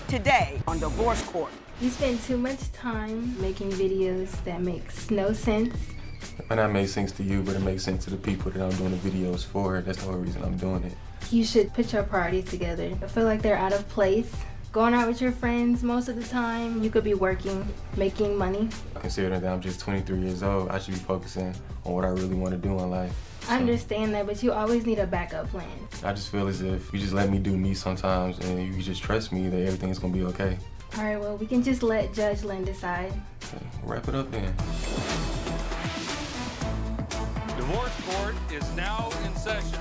today on Divorce Court. You spend too much time making videos that makes no sense. It might not make sense to you, but it makes sense to the people that I'm doing the videos for. That's the whole reason I'm doing it. You should put your priorities together. I feel like they're out of place. Going out with your friends most of the time, you could be working, making money. Considering that I'm just 23 years old, I should be focusing on what I really want to do in life. I understand that, but you always need a backup plan. I just feel as if you just let me do me sometimes and you just trust me that everything's gonna be okay. All right, well, we can just let Judge Lynn decide. Okay, wrap it up then. Divorce Court is now in session.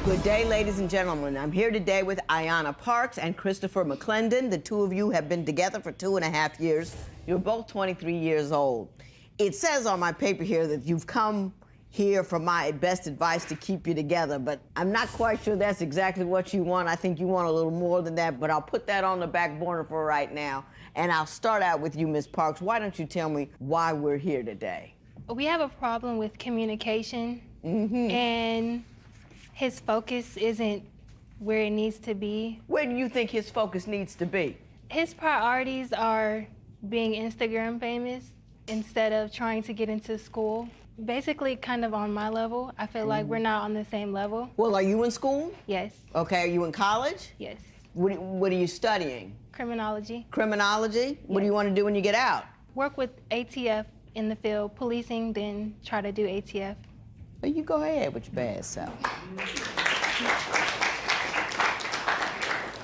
Good day, ladies and gentlemen. I'm here today with Ayanna Parks and Christopher McClendon. The two of you have been together for 2.5 years. You're both 23 years old. It says on my paper here that you've come here for my best advice to keep you together, but I'm not quite sure that's exactly what you want. I think you want a little more than that, but I'll put that on the back burner for right now. And I'll start out with you, Ms. Parks. Why don't you tell me why we're here today? We have a problem with communication, and his focus isn't where it needs to be. Where do you think his focus needs to be? His priorities are being Instagram famous instead of trying to get into school. Basically kind of on my level. I feel like we're not on the same level. Well, are you in school? Yes. Okay, are you in college? Yes. What are you studying? Criminology. Criminology? What do Yes. you want to do when you get out? Work with ATF in the field, policing, then try to do ATF. Well, you go ahead with your bad self.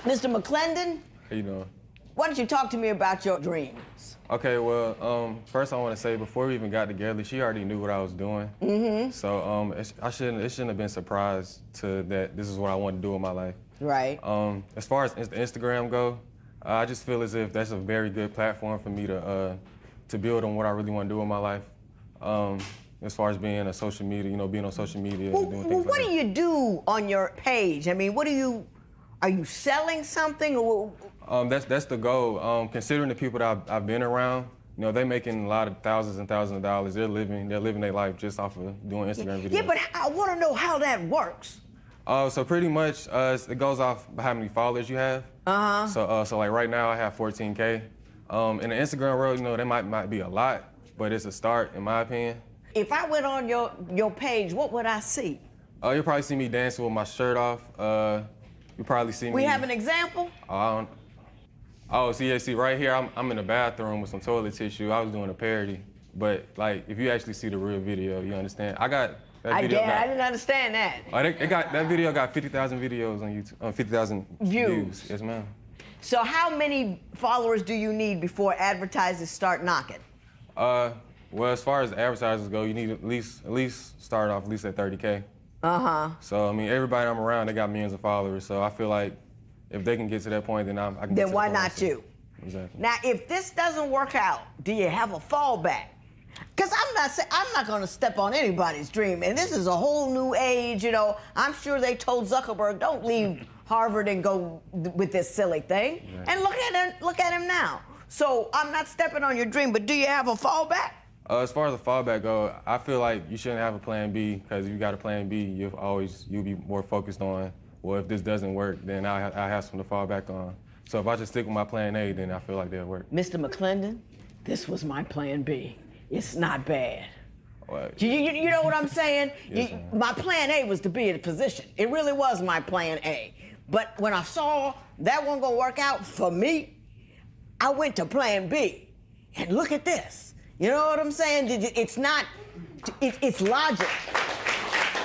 Mr. McClendon? How you doing? Why don't you talk to me about your dreams? Okay, well, first I want to say before we even got together, she already knew what I was doing. So it shouldn't have been surprised to that this is what I want to do in my life. Right. As far as the Instagram go, I just feel as if that's a very good platform for me to build on what I really want to do in my life. As far as being a social media, being on social media and doing things What like do you do on your page? I mean, are you selling something? Or that's the goal. Considering the people that I've been around, they're making a lot of thousands and thousands of dollars. They're living their life just off of doing Instagram videos. Yeah, but I want to know how that works. So pretty much it goes off how many followers you have. So like right now I have 14K. In the Instagram world, that might be a lot, but it's a start in my opinion. If I went on your page, what would I see? You'll probably see me dancing with my shirt off. You probably see me. We have an example? See right here, I'm in the bathroom with some toilet tissue. I was doing a parody, but like if you actually see the real video, you understand. I got that video. I didn't understand that. That video got 50,000 videos on YouTube, 50,000 views. Yes, ma'am. So how many followers do you need before advertisers start knocking? Well, as far as advertisers go, you need at least start off at least at 30K. So I mean, everybody I'm around, they got millions of followers. So I feel like if they can get to that point, then I can. Then why not you? Exactly. Now, if this doesn't work out, do you have a fallback? Because I'm not going to step on anybody's dream, and this is a whole new age. I'm sure they told Zuckerberg, don't leave Harvard and go with this silly thing. Right. And look at him now. So I'm not stepping on your dream, but do you have a fallback? As far as the fallback go, I feel like you shouldn't have a plan B, because if you got a plan B, you'll be more focused on, well, if this doesn't work, then I have something to fall back on. So if I just stick with my plan A, then I feel like that'll work. Mr. McClendon, this was my plan B. It's not bad. Well, You know what I'm saying? Yes, my plan A was to be in a position. It really was my plan A. But when I saw that wasn't gonna work out for me, I went to plan B. And look at this. You know what I'm saying? It's logic.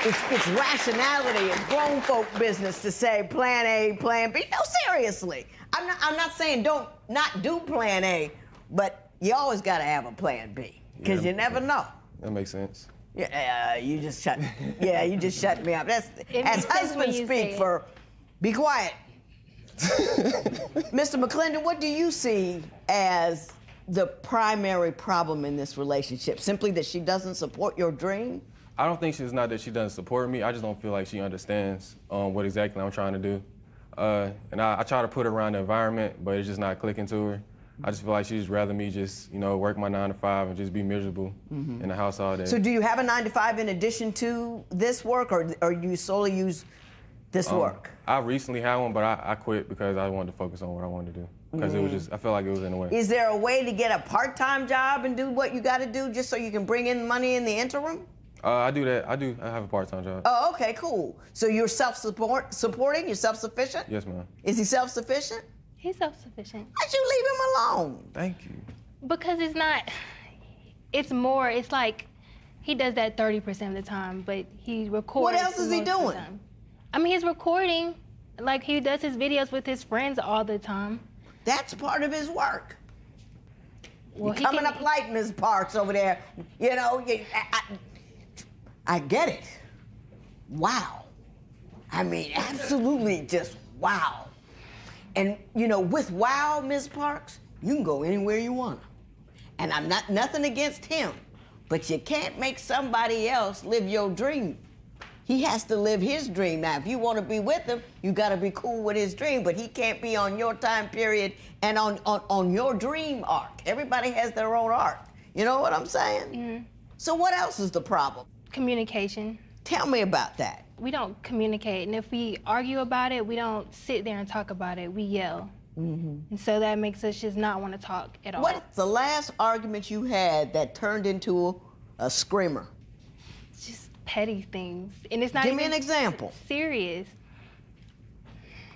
It's rationality. It's grown folk business to say plan A, plan B. No, seriously. I'm not saying don't not do plan A, but you always got to have a plan B, because you never know. That makes sense. Yeah, you just shut me up. That's as husbands speak for, be quiet. Mr. McClendon, what do you see as the primary problem in this relationship? Simply that she doesn't support your dream? I don't think it's not that she doesn't support me. I just don't feel like she understands what exactly I'm trying to do. And I try to put her around the environment, but it's just not clicking to her. I just feel like she'd just rather me just, work my 9 to 5 and just be miserable in the house all day. So do you have a 9 to 5 in addition to this work, or you solely use this work? I recently had one, but I quit because I wanted to focus on what I wanted to do. Because it was just, I felt like it was in the way. Is there a way to get a part-time job and do what you got to do just so you can bring in money in the interim? I do that. I have a part-time job. Oh, okay, cool. So you're self-supporting? You're self-sufficient? Yes, ma'am. Is he self-sufficient? He's self-sufficient. Why'd you leave him alone? Thank you. Because it's like he does that 30% of the time, but he records. What else is he most of the doing? time. I mean, he's recording. Like, he does his videos with his friends all the time. That's part of his work. Well, You're coming up light, Ms. Parks, over there. You know, I get it. Wow. I mean, absolutely just wow. And, you know, with wow, Ms. Parks, you can go anywhere you want. And I'm nothing against him, but you can't make somebody else live your dream. He has to live his dream. Now, if you want to be with him, you got to be cool with his dream, but he can't be on your time period and on your dream arc. Everybody has their own arc. You know what I'm saying? Mm-hmm. So what else is the problem? Communication. Tell me about that. We don't communicate, and if we argue about it, we don't sit there and talk about it. We yell. Mm-hmm. And so that makes us just not want to talk at all. What's the last argument you had that turned into a screamer? Just petty things. And it's not Give even me an example. serious.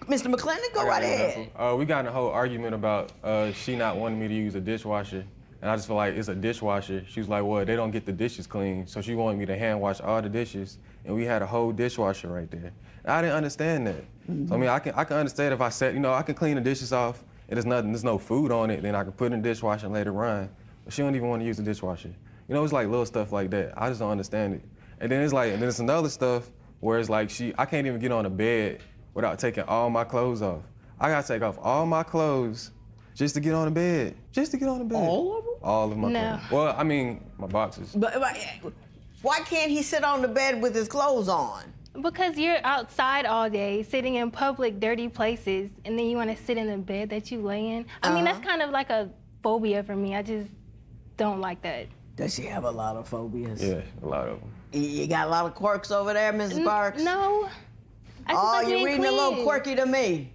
Mr. McClendon, go right ahead. We got in a whole argument about she not wanting me to use a dishwasher. And I just feel like it's a dishwasher. She was like, well, they don't get the dishes clean. So she wanted me to hand wash all the dishes. And we had a whole dishwasher right there. And I didn't understand that. Mm-hmm. So I mean, I can understand if I said, you know, I can clean the dishes off and there's no food on it, then I can put it in the dishwasher and let it run. But she don't even want to use the dishwasher. You know, it's like little stuff like that. I just don't understand it. And then it's another stuff where it's like I can't even get on the bed without taking all my clothes off. I gotta take off all my clothes just to get on the bed. Just to get on the bed. All of them? All of my No. clothes. Well, I mean, my boxes. But why can't he sit on the bed with his clothes on? Because you're outside all day, sitting in public, dirty places, and then you want to sit in the bed that you lay in. I mean, that's kind of like a phobia for me. I just don't like that. Does she have a lot of phobias? Yeah, a lot of them. You got a lot of quirks over there, Mrs. Parks? No. Oh, you're reading a little quirky to me.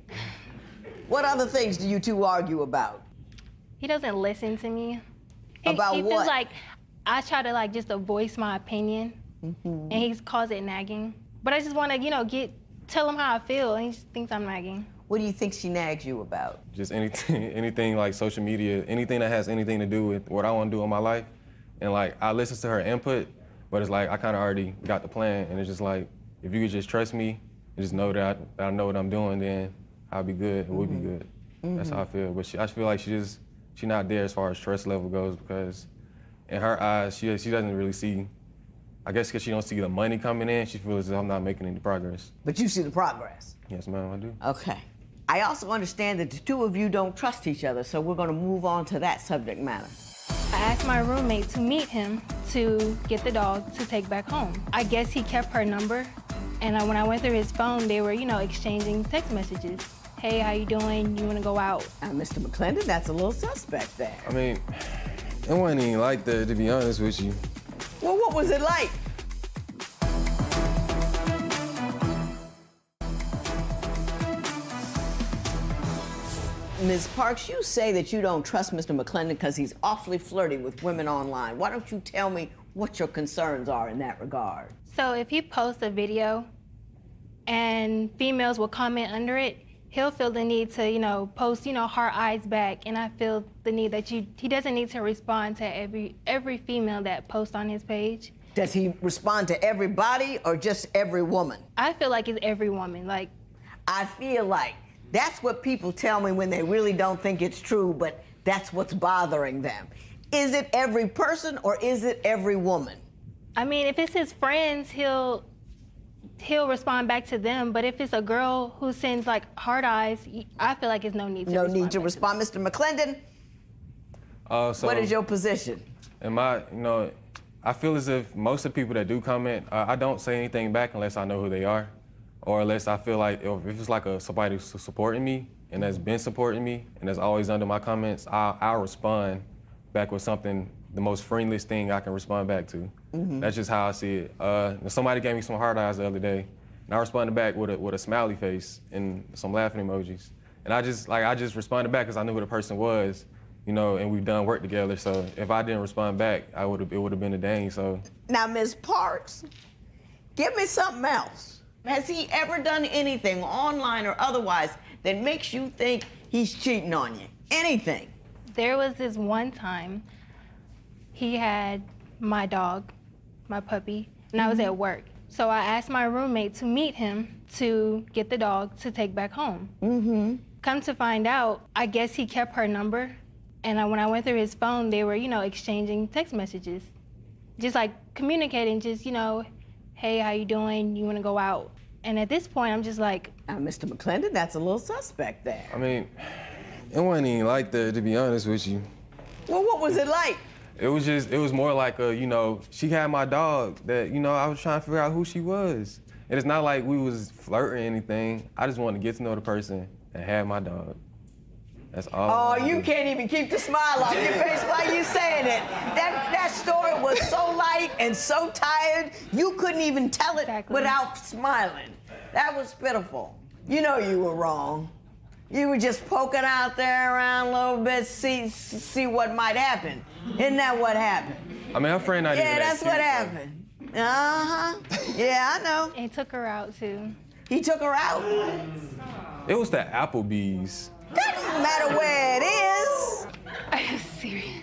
What other things do you two argue about? He doesn't listen to me. About he what? feels like I try to just to voice my opinion, and he calls it nagging. But I just want to, tell him how I feel, and he just thinks I'm nagging. What do you think she nags you about? Just anything like social media, anything that has anything to do with what I want to do in my life. And I listen to her input, but it's like I kind of already got the plan, and it's just like, if you could just trust me and just know that I know what I'm doing, then I'll be good, and we'll be good. That's how I feel. But I feel like she's not there as far as trust level goes, because in her eyes, she doesn't really see, I guess because she don't see the money coming in, she feels as if I'm not making any progress. But you see the progress. Yes, ma'am, I do. Okay. I also understand that the two of you don't trust each other, so we're going to move on to that subject matter. I asked my roommate to meet him to get the dog to take back home. I guess he kept her number, and when I went through his phone, they were, exchanging text messages. Hey, how you doing? You want to go out? Mr. McClendon, that's a little suspect there. I mean, it wasn't even like that, to be honest with you. Well, what was it like? Ms. Parks, you say that you don't trust Mr. McClendon because he's awfully flirty with women online. Why don't you tell me what your concerns are in that regard? So if he posts a video and females will comment under it, he'll feel the need to, post, heart eyes back, and I feel the need that he doesn't need to respond to every female that posts on his page. Does he respond to everybody or just every woman? I feel like it's every woman. I feel like that's what people tell me when they really don't think it's true, but that's what's bothering them. Is it every person or is it every woman? I mean, if it's his friends, he'll respond back to them, but if it's a girl who sends heart eyes, I feel like there's no need to respond. No need to respond. Mr. McClendon, what is your position? I feel as if most of the people that do comment, I don't say anything back unless I know who they are, or unless I feel like if it's somebody who's supporting me and that's been supporting me and that's always under my comments, I'll respond back with something, the most friendliest thing I can respond back to. That's just how I see it. Somebody gave me some hard eyes the other day, And I responded back with a smiley face and some laughing emojis. And I just responded back because I knew who the person was, you know, and we've done work together. So if I didn't respond back, it would have been a dang. So now, Ms. Parks, give me something else. Has he ever done anything online or otherwise that makes you think he's cheating on you? Anything? There was this one time he had my dog, my puppy, and I was at work. So I asked my roommate to meet him to get the dog to take back home. Come to find out, I guess he kept her number. And when I went through his phone, they were, you know, exchanging text messages. Just like communicating, just, you know, hey, how you doing? You want to go out? And at this point, I'm just like... Now, Mr. McClendon, that's a little suspect there. I mean, it wasn't even like that, to be honest with you. Well, what was it like? It was more like you know, she had my dog that, you know, I was trying to figure out who she was. And it's not like we was flirting or anything. I just wanted to get to know the person and have my dog. That's all. Oh, you can't even keep the smile off your face while you saying it. That story was so light and so tired, you couldn't even tell it without smiling. That was pitiful. You know you were wrong. You were just poking out there around a little bit, see what might happen. Isn't that what happened? I mean, her friend not even Yeah, that's what happened. Uh-huh. Yeah, I know. And took her out, too. He took her out? It was the Applebee's. That doesn't matter where it is. Are you serious?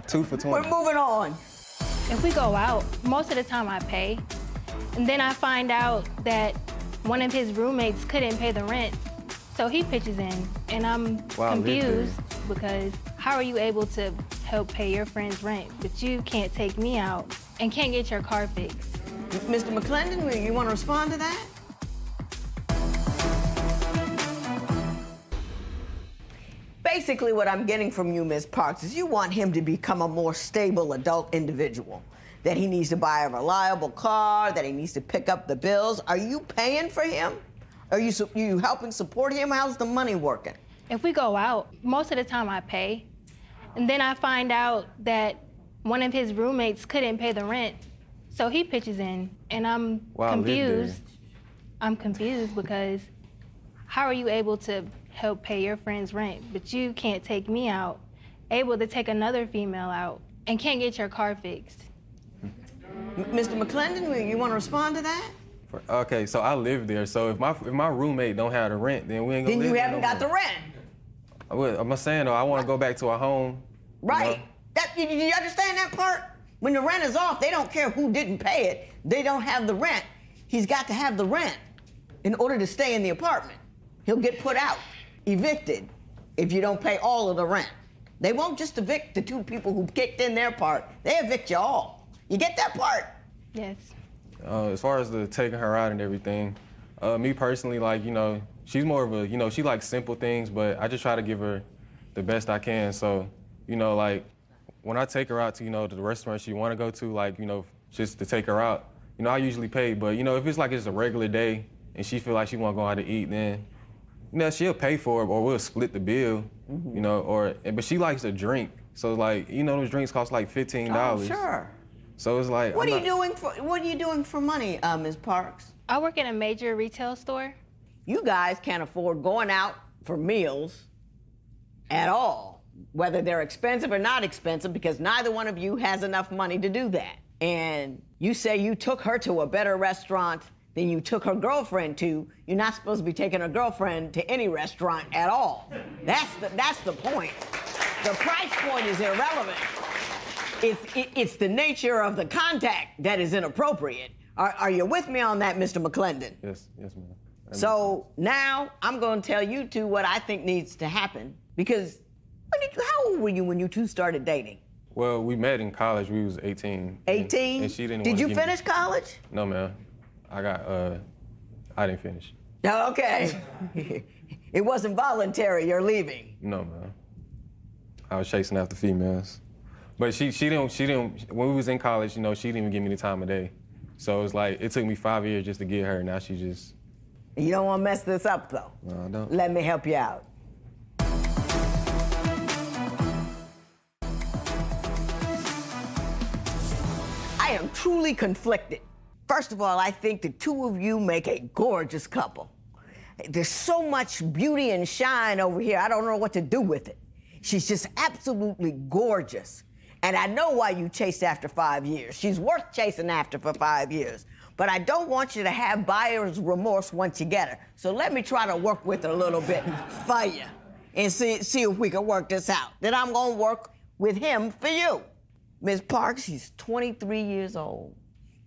2 for $20. We're moving on. If we go out, most of the time I pay. And then I find out that one of his roommates couldn't pay the rent. So he pitches in, and I'm confused because how are you able to help pay your friend's rent, but you can't take me out and can't get your car fixed? Mr. McClendon, you want to respond to that? Basically, what I'm getting from you, Ms. Parks, is you want him to become a more stable adult individual, that he needs to buy a reliable car, that he needs to pick up the bills. Are you paying for him? Are you helping support him? How's the money working? If we go out, most of the time I pay. And then I find out that one of his roommates couldn't pay the rent. So he pitches in, and I'm confused. I'm confused because how are you able to help pay your friend's rent, but you can't take me out, able to take another female out, and can't get your car fixed? Mr. McClendon, you want to respond to that? Okay, so I live there. So if my roommate don't have the rent, then we ain't gonna live there. Then you haven't got the rent. I'm saying though, I want to go back to a home. Right. You know? You understand that part? When the rent is off, they don't care who didn't pay it. They don't have the rent. He's got to have the rent in order to stay in the apartment. He'll get put out, evicted, if you don't pay all of the rent. They won't just evict the 2 people who kicked in their part. They evict you all. You get that part? Yes. As far as the taking her out and everything, me personally, like, you know, she's more of a, you know, she likes simple things, but I just try to give her the best I can. So, you know, like, when I take her out to, you know, to the restaurant she want to go to, like, you know, just to take her out, you know, I usually pay. But, you know, if it's like it's a regular day and she feel like she want to go out to eat, then, you know, she'll pay for it or we'll split the bill, you know, but she likes to drink. So, like, you know, those drinks cost like $15. Oh, sure. So it's like, What are you doing for money, Ms. Parks? I work in a major retail store. You guys can't afford going out for meals at all, whether they're expensive or not expensive, because neither one of you has enough money to do that. And you say you took her to a better restaurant than you took her girlfriend to. You're not supposed to be taking a girlfriend to any restaurant at all. That's the point. The price point is irrelevant. It's the nature of the contact that is inappropriate. Are you with me on that, Mr. McClendon? Yes, ma'am. So now I'm going to tell you 2 what I think needs to happen, because how old were you when you 2 started dating? Well, we met in college. We was 18. 18? And she didn't. Did you finish college? No, ma'am. I didn't finish. Okay. It wasn't voluntary, you're leaving. No, ma'am. I was chasing after females. But she didn't, when we was in college, you know, she didn't even give me the time of day. So it's like, it took me 5 years just to get her. Now she just. You don't want to mess this up, though. No, I don't. Let me help you out. I am truly conflicted. First of all, I think the two of you make a gorgeous couple. There's so much beauty and shine over here, I don't know what to do with it. She's just absolutely gorgeous. And I know why you chased after 5 years. She's worth chasing after for 5 years. But I don't want you to have buyer's remorse once you get her. So let me try to work with her a little bit for you and see if we can work this out. Then I'm gonna work with him for you. Ms. Parks, he's 23 years old.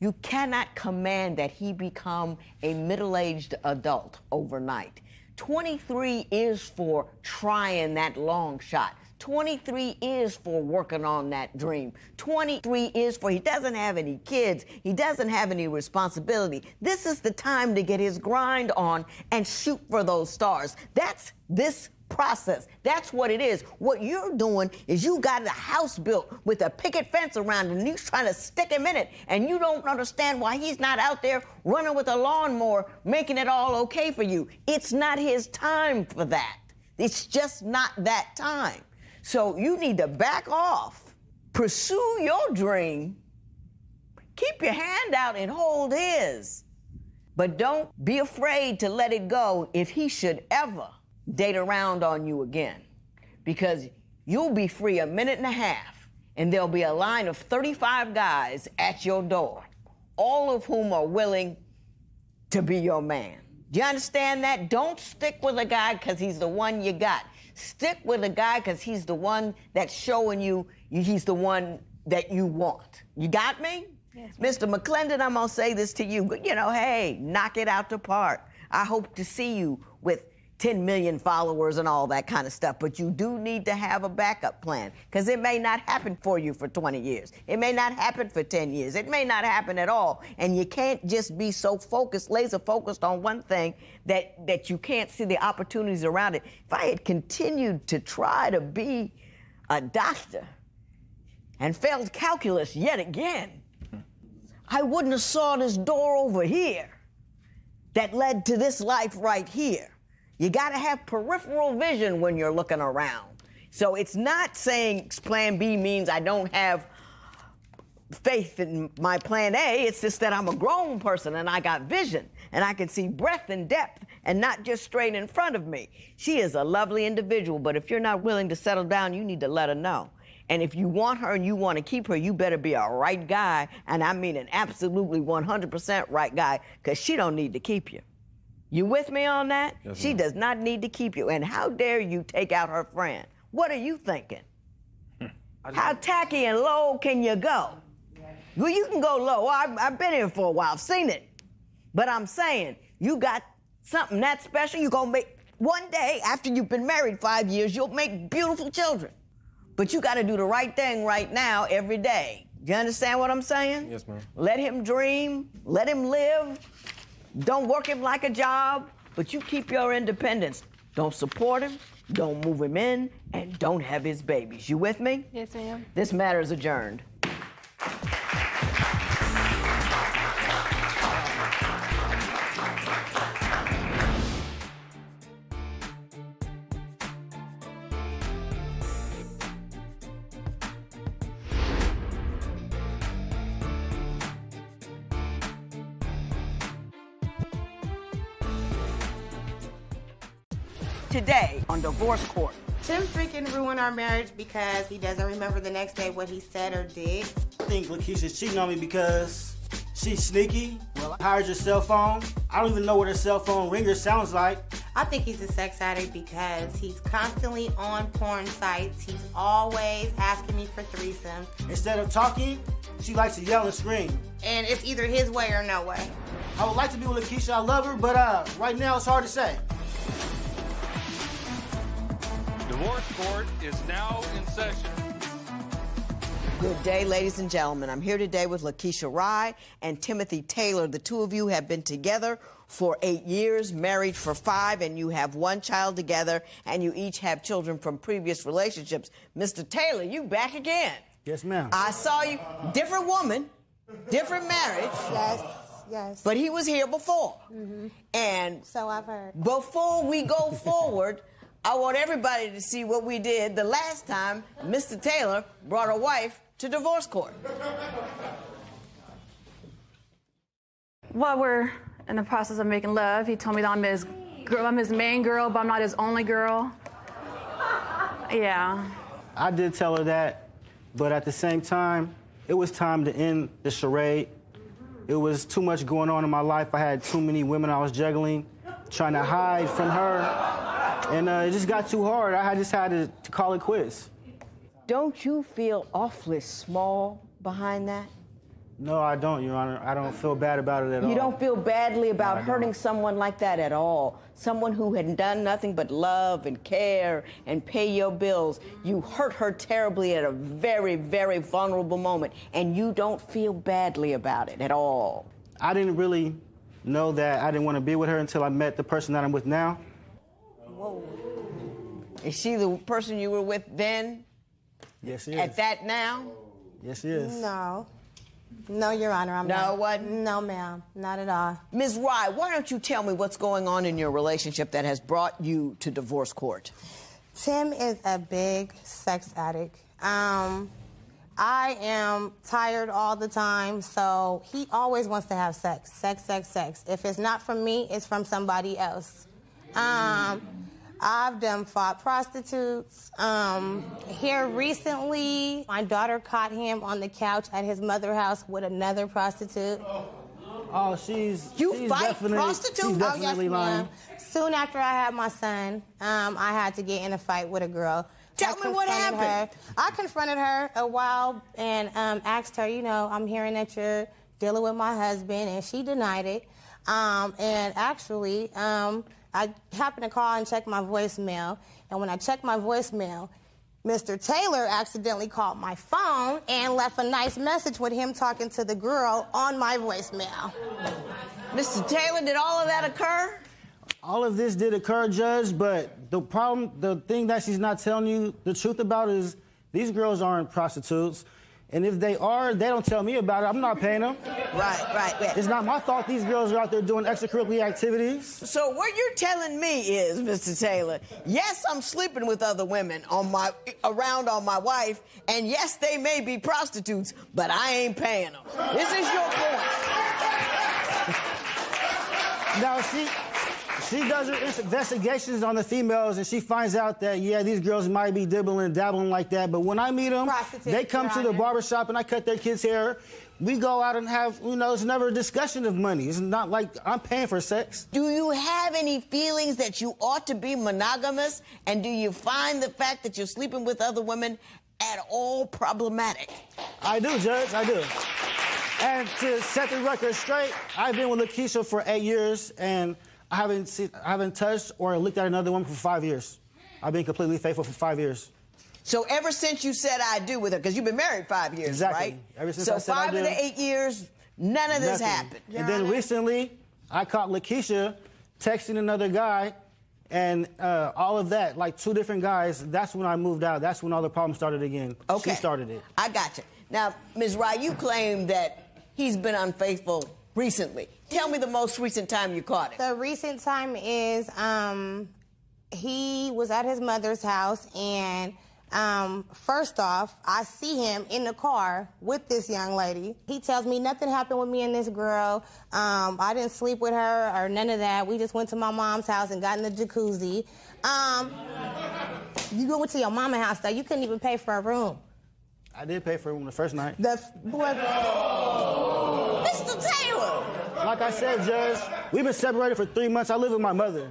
You cannot command that he become a middle-aged adult overnight. 23 is for trying that long shot. 23 is for working on that dream. 23 is for he doesn't have any kids. He doesn't have any responsibility. This is the time to get his grind on and shoot for those stars. That's this process. That's what it is. What you're doing is you got a house built with a picket fence around it, and you're trying to stick him in it, and you don't understand why he's not out there running with a lawnmower, making it all okay for you. It's not his time for that. It's just not that time. So you need to back off, pursue your dream, keep your hand out and hold his. But don't be afraid to let it go if he should ever date around on you again, because you'll be free a minute and a half, and there'll be a line of 35 guys at your door, all of whom are willing to be your man. Do you understand that? Don't stick with a guy because he's the one you got. Stick with a guy because he's the one that's showing you he's the one that you want. You got me? Yes, Mr. McClendon, I'm going to say this to you. You know, hey, knock it out the park. I hope to see you with 10 million followers and all that kind of stuff, but you do need to have a backup plan, because it may not happen for you for 20 years. It may not happen for 10 years. It may not happen at all, and you can't just be so focused, laser focused on one thing that you can't see the opportunities around it. If I had continued to try to be a doctor and failed calculus yet again, I wouldn't have saw this door over here that led to this life right here. You got to have peripheral vision when you're looking around. So it's not saying plan B means I don't have faith in my plan A. It's just that I'm a grown person and I got vision and I can see breadth and depth and not just straight in front of me. She is a lovely individual, but if you're not willing to settle down, you need to let her know. And if you want her and you want to keep her, you better be a right guy, and I mean an absolutely 100% right guy, because she don't need to keep you. You with me on that? Yes, she does not need to keep you. And how dare you take out her friend? What are you thinking? How tacky and low can you go? Well, you can go low. I've been here for a while. I've seen it. But I'm saying, you got something that special. You're going to make, one day, after you've been married 5 years, you'll make beautiful children. But you got to do the right thing right now, every day. Do you understand what I'm saying? Yes, ma'am. Let him dream. Let him live. Don't work him like a job, but you keep your independence. Don't support him, don't move him in, and don't have his babies. You with me? Yes, ma'am. This matter is adjourned. Today on Divorce Court. Tim freaking ruined our marriage because he doesn't remember the next day what he said or did. I think Lakeisha's cheating on me because she's sneaky. Well, I hired your cell phone. I don't even know what her cell phone ringer sounds like. I think he's a sex addict because he's constantly on porn sites. He's always asking me for threesomes. Instead of talking, she likes to yell and scream. And it's either his way or no way. I would like to be with Lakeisha. I love her, but right now it's hard to say. Divorce Court is now in session. Good day, ladies and gentlemen. I'm here today with Lakeisha Rye and Timothy Taylor. The two of you have been together for 8 years, married for 5, and you have 1 child together, and you each have children from previous relationships. Mr. Taylor, you back again. Yes, ma'am. I saw you, different woman, different marriage. Yes. But he was here before. Mm-hmm. And So I've heard. before we go forward, I want everybody to see what we did the last time Mr. Taylor brought a wife to divorce court. Well, we're in the process of making love. He told me that I'm his main girl, but I'm not his only girl. Yeah. I did tell her that, but at the same time, it was time to end the charade. It was too much going on in my life. I had too many women I was juggling, trying to hide from her, and it just got too hard. I just had to call it quits. Don't you feel awfully small behind that? No, I don't, Your Honor. I don't feel bad about it at all. You don't feel badly about No, I hurting don't. someone like that at all? Someone who had done nothing but love and care and pay your bills. You hurt her terribly at a very, very vulnerable moment, and you don't feel badly about it at all. I didn't really know that I didn't want to be with her until I met the person that I'm with now. Whoa. Is she the person you were with then? Yes, she is. At that now? Yes, she is. No. No, Your Honor, I'm not. No, what? No, ma'am, not at all. Ms. Rye, why don't you tell me what's going on in your relationship that has brought you to divorce court? Tim is a big sex addict. I am tired all the time, so he always wants to have sex. Sex. If it's not from me, it's from somebody else. I've done fought prostitutes. Here recently, my daughter caught him on the couch at his mother's house with another prostitute. Oh, she's fight definitely, prostitutes? She's Oh, yes, definitely lying. ma'am. Soon after I had my son, I had to get in a fight with a girl. Tell me what happened. I confronted her a while and asked her, you know, I'm hearing that you're dealing with my husband, and she denied it. And actually, I happened to call and check my voicemail, and when I checked my voicemail, Mr. Taylor accidentally called my phone and left a nice message with him talking to the girl on my voicemail. Mr. Taylor, did all of that occur? All of this did occur, Judge, but the thing that she's not telling you the truth about is these girls aren't prostitutes. And if they are, they don't tell me about it. I'm not paying them. Right. It's not my fault these girls are out there doing extracurricular activities. So what you're telling me is, Mr. Taylor, yes, I'm sleeping with other women around on my wife, and yes, they may be prostitutes, but I ain't paying them. This is your point. Now, she does her investigations on the females, and she finds out that, yeah, these girls might be dibbling and dabbling like that, but when I meet them, they come to the barbershop and I cut their kids' hair. We go out and have, it's never a discussion of money. It's not like I'm paying for sex. Do you have any feelings that you ought to be monogamous, and do you find the fact that you're sleeping with other women at all problematic? I do, Judge, I do. And to set the record straight, I've been with Lakeisha for 8 years, and I haven't touched or looked at another woman for 5 years. I've been completely faithful for 5 years. So ever since you said I do with her, because you've been married 5 years, Exactly. right? Ever since so I said I 5 do. of the 8 years, none of this happened. And then recently, I caught Lakeisha texting another guy, and all of that, like 2 different guys, that's when I moved out. That's when all the problems started again. Okay. She started it. I got you. Now, Ms. Rye, you claim that he's been unfaithful recently. Tell me the most recent time you caught him. The recent time is he was at his mother's house, and first off, I see him in the car with this young lady. He tells me nothing happened with me and this girl. I didn't sleep with her or none of that. We just went to my mom's house and got in the jacuzzi. You went to your mama's house, though. You couldn't even pay for a room. I did pay for it on the first night. Mr. Taylor! Like I said, Judge, we've been separated for 3 months. I live with my mother.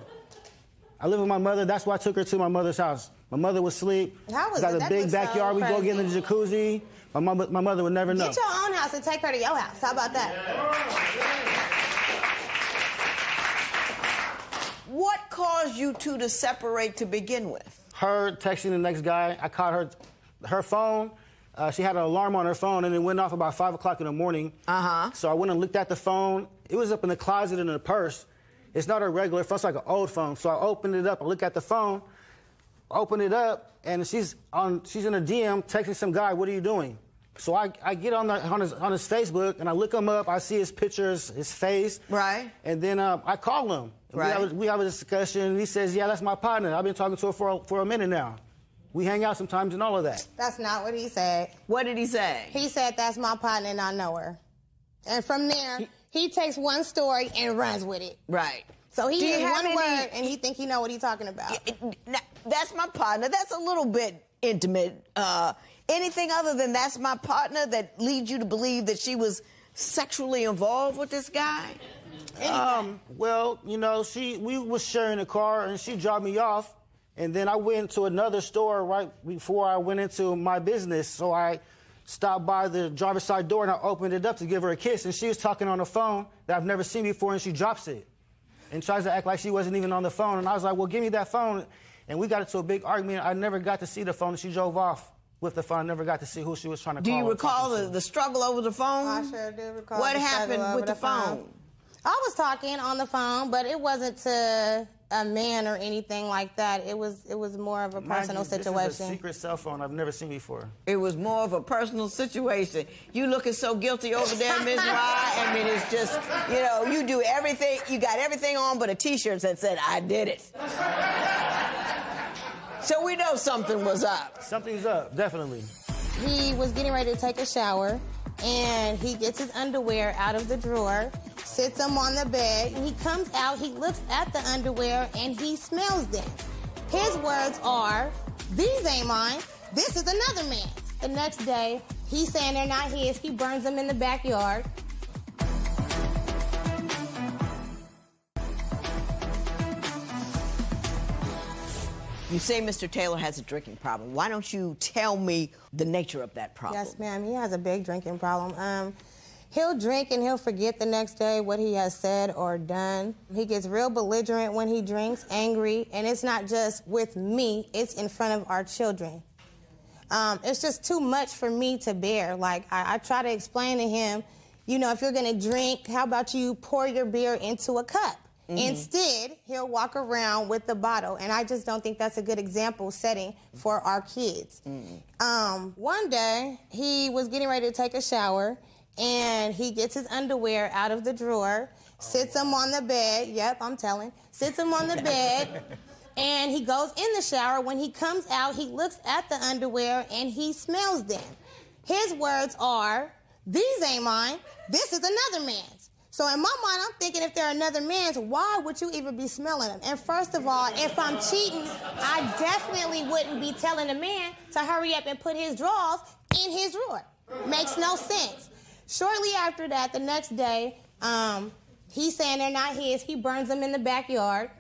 That's why I took her to my mother's house. My mother would sleep. How was got it? a That big was so backyard. We go get in the jacuzzi. My mother would never know. Get your own house and take her to your house. How about that? What caused you two to separate to begin with? Her texting the next guy. I caught her phone. She had an alarm on her phone, and it went off about 5 o'clock in the morning. So I went and looked at the phone. It was up in the closet in the purse. It's not a regular phone. It's like an old phone. So I opened it up. I look at the phone, open it up, and she's in a DM texting some guy. What are you doing? So I get on his Facebook, and I look him up. I see his pictures, his face. Right. And then I call him. Right. We have a discussion, and he says, yeah, that's my partner. I've been talking to her for a minute now. We hang out sometimes and all of that. That's not what he said. What did he say? He said, that's my partner and I know her. And from there, he takes one story and runs with it. Right. So he Do you hears have one any- word and he think he know what he's talking about. Now, that's my partner. That's a little bit intimate. Anything other than that's my partner that leads you to believe that she was sexually involved with this guy? Well, you know, we was sharing a car, and she dropped me off, and then I went to another store right before I went into my business. So I stopped by the driver's side door, and I opened it up to give her a kiss, and she was talking on the phone that I've never seen before, and she drops it and tries to act like she wasn't even on the phone. And I was like, well, give me that phone. And we got into a big argument. I never got to see the phone, and she drove off with the phone. I never got to see who she was trying to call. Do you recall the struggle over the phone? I sure do recall. What the happened struggle with over the phone? I was talking on the phone, but it wasn't to a man or anything like that. It was more of a personal situation. This is a secret cell phone I've never seen before. It was more of a personal situation. You looking so guilty over there, Ms. Rye. I mean, it's just, you know, you do everything. You got everything on but a T-shirt that said, I did it. So we know something was up. Something's up, definitely. He was getting ready to take a shower, and he gets his underwear out of the drawer, sits them on the bed, and he comes out, he looks at the underwear, and he smells them. His words are, these ain't mine, this is another man's. The next day, he's saying they're not his, he burns them in the backyard. You say Mr. Taylor has a drinking problem. Why don't you tell me the nature of that problem? Yes, ma'am, he has a big drinking problem. He'll drink and he'll forget the next day what he has said or done. He gets real belligerent when he drinks, angry, and it's not just with me, it's in front of our children. It's just too much for me to bear. Like, I try to explain to him, you know, if you're gonna drink, how about you pour your beer into a cup? Mm-hmm. Instead, he'll walk around with the bottle, and I just don't think that's a good example setting for our kids. Mm-hmm. One day, he was getting ready to take a shower, and he gets his underwear out of the drawer, sits them on the bed, yep, I'm telling, sits them on the bed, and he goes in the shower. When he comes out, he looks at the underwear, and he smells them. His words are, these ain't mine, this is another man's. So in my mind, I'm thinking if they're another man's, why would you even be smelling them? And first of all, if I'm cheating, I definitely wouldn't be telling a man to hurry up and put his drawers in his drawer. Makes no sense. Shortly after that, the next day, he's saying they're not his. He burns them in the backyard.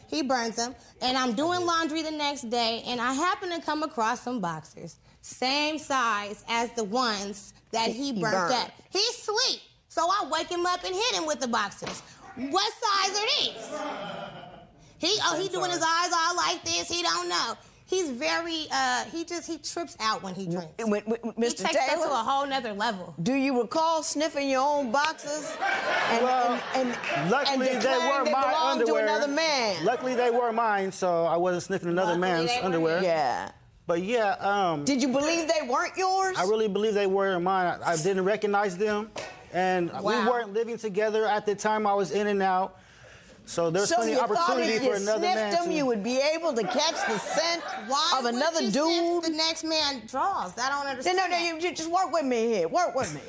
He burns them. And I'm doing laundry the next day, and I happen to come across some boxers, same size as the ones that he burnt up. He's asleep. So I wake him up and hit him with the boxers. What size are these? He doing his eyes all like this. He don't know. He's very, he trips out when he drinks. Mr. He takes that to a whole nother level. Do you recall sniffing your own boxers? And luckily they were my underwear. To another man. Luckily they were mine, so I wasn't sniffing another man's underwear. Yeah. But yeah. Did you believe they weren't yours? I really believe they were mine. I didn't recognize them. And we weren't living together at the time. I was in and out. So there's plenty of opportunity for another man. So you thought if you sniffed them, you would be able to catch the scent of another dude? Why would you sniff the next man draws? I don't understand. No, you just work with me here. Work with me.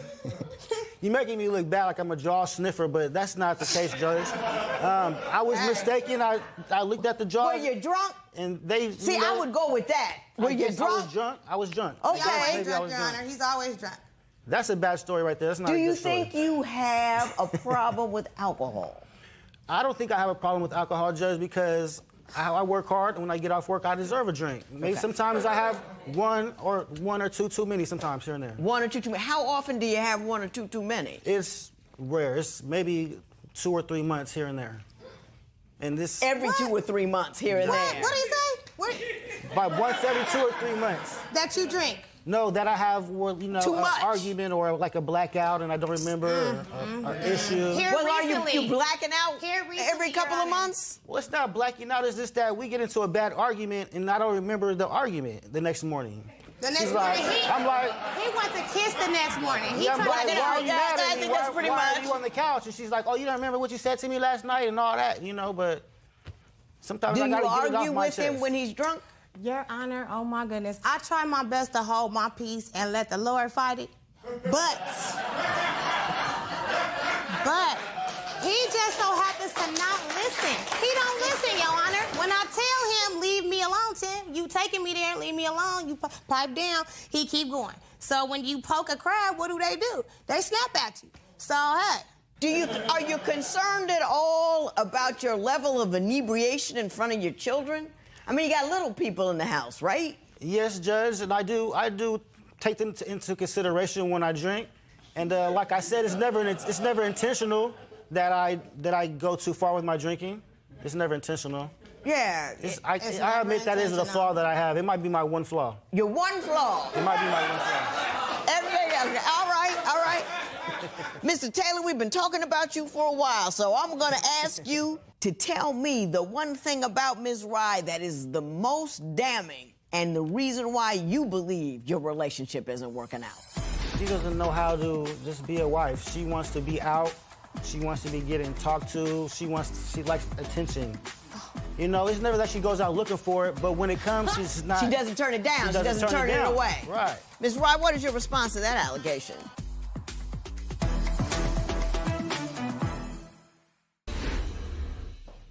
You're making me look bad like I'm a jaw sniffer, but that's not the case, Judge. I was mistaken. I looked at the jaws. Were you drunk? And they... See, I would go with that. Were you drunk? I was drunk. Okay. He's always drunk, Your Honor. He's always drunk. That's a bad story right there. That's not a good story. Do you think you have a problem with alcohol? I don't think I have a problem with alcohol, Judge, because I work hard, and when I get off work, I deserve a drink. Maybe sometimes I have one or two too many sometimes here and there. One or two too many. How often do you have one or two too many? It's rare. It's maybe 2 or 3 months here and there. And this... Every 2 or 3 months here and there. What did he say? By once every 2 or 3 months. That you drink? No, that I have, an argument or like a blackout and I don't remember an issue. Are you blacking out every couple of months? Well, it's not blacking out. It's just that we get into a bad argument and I don't remember the argument the next morning. The next morning, he wants to kiss the next morning. I'm like, why are you mad at me? I think that's pretty much. Why are you on the couch? And she's like, oh, you don't remember what you said to me last night and all that, but sometimes I gotta get it off my chest. Do you argue with him when he's drunk? Your Honor, oh my goodness. I try my best to hold my peace and let the Lord fight it. But happens to not listen. He don't listen, Your Honor. When I tell him, leave me alone, Tim, you taking me there, leave me alone, you pipe down, he keep going. So when you poke a crab, what do? They snap at you. So, hey. Are you concerned at all about your level of inebriation in front of your children? I mean, you got little people in the house, right? Yes, Judge, and I do take them into consideration when I drink. And like I said, it's never intentional that I go too far with my drinking. It's never intentional. Yeah. I admit that is a flaw that I have. It might be my one flaw. Your one flaw? It might be my one flaw. Everything else. All right. Mr. Taylor, we've been talking about you for a while, so I'm going to ask you to tell me the one thing about Ms. Rye that is the most damning and the reason why you believe your relationship isn't working out. She doesn't know how to just be a wife. She wants to be out. She wants to be getting talked to. She likes attention. You know, it's never that she goes out looking for it, but when it comes, she's not. She doesn't turn it down. She doesn't turn it away. Right. Ms. Rye, what is your response to that allegation?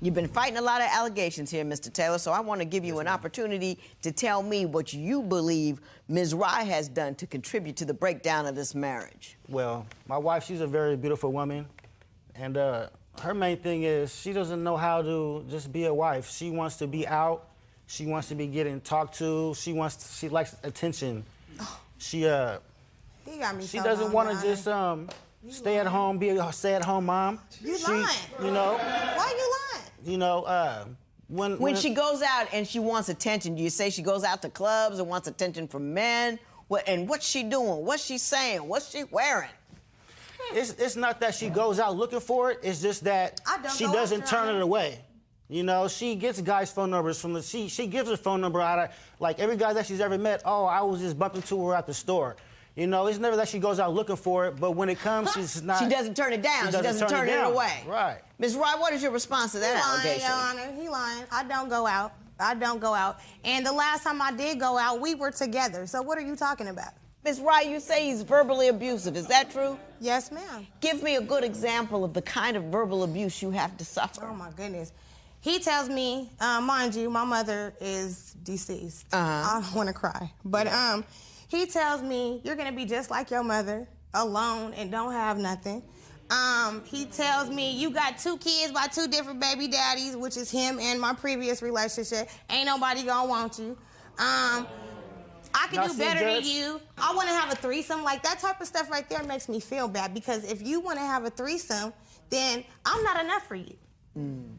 You've been fighting a lot of allegations here, Mr. Taylor, so I want to give you an opportunity to tell me what you believe Ms. Rye has done to contribute to the breakdown of this marriage. Well, my wife, she's a very beautiful woman, and her main thing is she doesn't know how to just be a wife. She wants to be out. She wants to be getting talked to. She likes attention. She got me she doesn't want to just stay at home, be a stay-at-home mom. You lying. You know. Why you lying? You know, when she goes out and she wants attention, do you say she goes out to clubs and wants attention from men? And what's she doing? What's she saying? What's she wearing? It's not that she goes out looking for it. It's just that she doesn't turn it away. You know, she gets guys' phone numbers from she gives her phone number out of, like, every guy that she's ever met. Oh, I was just bumping into her at the store. You know, it's never that she goes out looking for it, but when it comes, she's not. She doesn't turn it down. She doesn't turn it away. Right. Ms. Rye, what is your response to that allegation? Your Honor, he lying. I don't go out. And the last time I did go out, we were together. So what are you talking about? Ms. Rye, you say he's verbally abusive. Is that true? Yes, ma'am. Give me a good example of the kind of verbal abuse you have to suffer. Oh, my goodness. He tells me, mind you, my mother is deceased. I don't want to cry. But he tells me, you're going to be just like your mother, alone and don't have nothing. He tells me, you got 2 kids by 2 different baby daddies, which is him and my previous relationship. Ain't nobody going to want you. I can do better than you. I want to have a threesome. Like, that type of stuff right there makes me feel bad, because if you want to have a threesome, then I'm not enough for you.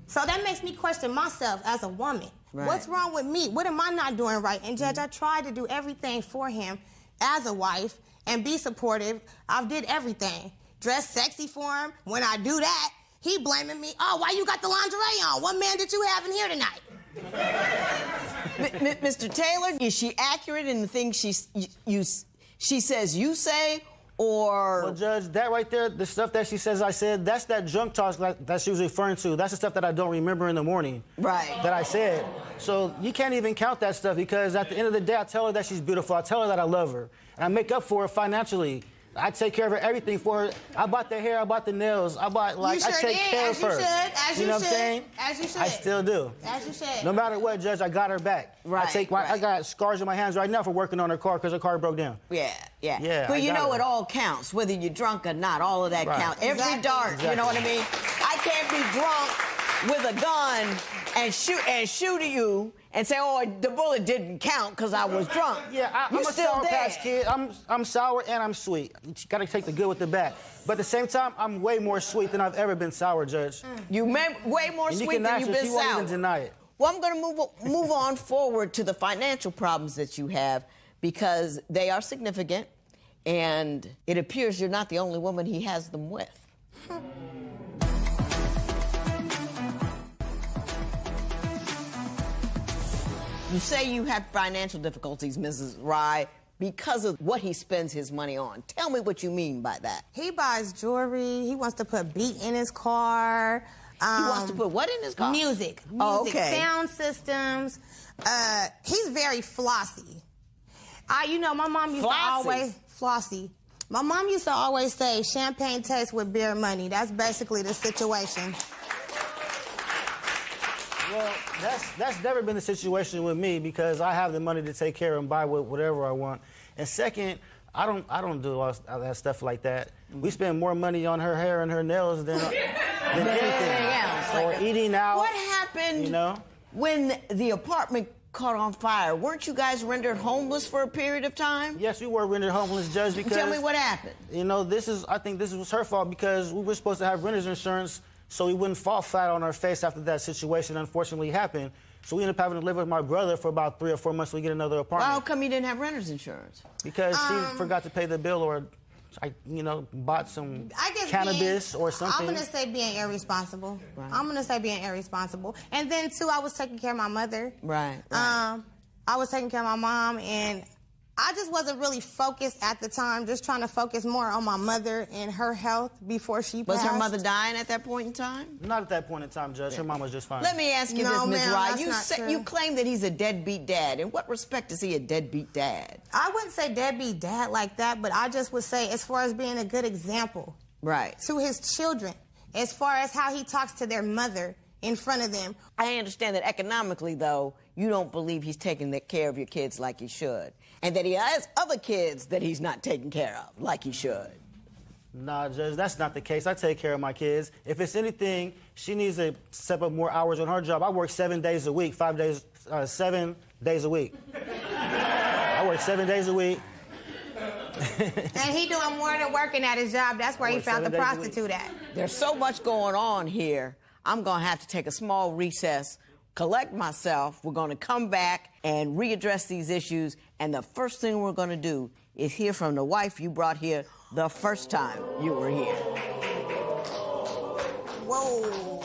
So that makes me question myself as a woman. Right. What's wrong with me? What am I not doing right? And Judge, I tried to do everything for him as a wife and be supportive. I did everything. Dress sexy for him. When I do that, he blaming me. Oh, why you got the lingerie on? What man did you have in here tonight? Mr. Taylor, is she accurate in the things she says you say, or? Well, Judge, that right there, the stuff that she says I said, that's that drunk talk that she was referring to. That's the stuff that I don't remember in the morning. Right. That I said. So you can't even count that stuff, because at the end of the day, I tell her that she's beautiful. I tell her that I love her. And I make up for it financially. I take care of her, everything for her. I bought the hair, I bought the nails, I bought, like, I take care of her. As you know what I'm saying? As you should. I still do. As you should. No matter what, Judge, I got her back. Right. I got scars on my hands right now for working on her car because her car broke down. Yeah. But you know, it all counts, whether you're drunk or not. All of that counts. Every dart, you know what I mean? I can't be drunk with a gun and shoot at you and say, oh, the bullet didn't count because I was drunk. Yeah, I'm a Sour Patch Kid. I'm sour and I'm sweet. You gotta take the good with the bad. But at the same time, I'm way more sweet than I've ever been sour, Judge. You way more sweet than you've been sour. She won't even deny it. Well, I'm gonna move on forward to the financial problems that you have, because they are significant, and it appears you're not the only woman he has them with. You say you have financial difficulties, Mrs. Rye, because of what he spends his money on. Tell me what you mean by that. He buys jewelry. He wants to put beat in his car. He wants to put what in his car? Music. Oh, okay. Sound systems. He's very flossy. You know, my mom used to always... Flossy. My mom used to always say, champagne tastes with beer money. That's basically the situation. Well, that's never been the situation with me because I have the money to take care of and buy whatever I want. And second, I don't do all that stuff like that. We spend more money on her hair and her nails than anything else. Or eating out. What happened when the apartment caught on fire? Weren't you guys rendered homeless for a period of time? Yes, we were rendered homeless, Judge, because... Tell me what happened. You know, I think this was her fault because we were supposed to have renter's insurance so we wouldn't fall flat on our face after that situation unfortunately happened. So we ended up having to live with my brother for about 3 or 4 months till we get another apartment. Well, how come you didn't have renter's insurance? Because she forgot to pay the bill or, bought some cannabis or something. I'm going to say being irresponsible. Right. I'm going to say being irresponsible. And then, too, I was taking care of my mother. Right. I was taking care of my mom, and I just wasn't really focused at the time, just trying to focus more on my mother and her health before she passed. Was her mother dying at that point in time? Not at that point in time, Judge. Her mom was just fine. Let me ask you this, Ms. Rye. You claim that he's a deadbeat dad. In what respect is he a deadbeat dad? I wouldn't say deadbeat dad like that, but I just would say as far as being a good example to his children, as far as how he talks to their mother in front of them. I understand that economically, though, you don't believe he's taking care of your kids like he should, and that he has other kids that he's not taking care of like he should. Nah, Judge, that's not the case. I take care of my kids. If it's anything, she needs to step up more hours on her job. I work 7 days a week, 7 days a week. I work 7 days a week. And he doing more than working at his job. That's where he found the prostitute at. There's so much going on here. I'm going to have to take a small recess, collect myself. We're going to come back and readdress these issues. And the first thing we're going to do is hear from the wife you brought here the first time you were here. Whoa.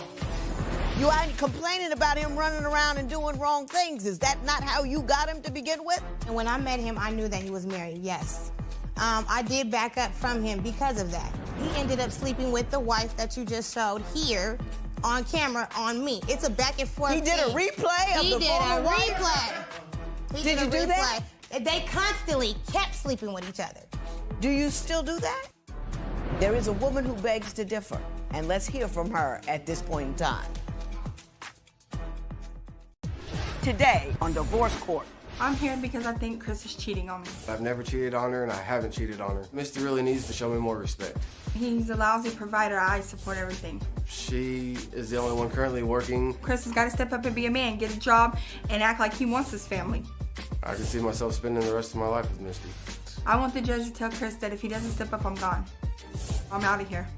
You ain't complaining about him running around and doing wrong things. Is that not how you got him to begin with? And when I met him, I knew that he was married, yes. I did back up from him because of that. He ended up sleeping with the wife that you just showed here on camera on me. It's a back and forth He did a replay of the former wife? He did a replay. Did you do that? They constantly kept sleeping with each other. Do you still do that? There is a woman who begs to differ, and let's hear from her at this point in time. Today on Divorce Court. I'm here because I think Chris is cheating on me. I've never cheated on her, and I haven't cheated on her. Misty really needs to show me more respect. He's a lousy provider. I support everything. She is the only one currently working. Chris has got to step up and be a man, get a job, and act like he wants his family. I can see myself spending the rest of my life with Misty. I want the judge to tell Chris that if he doesn't step up, I'm gone. I'm out of here.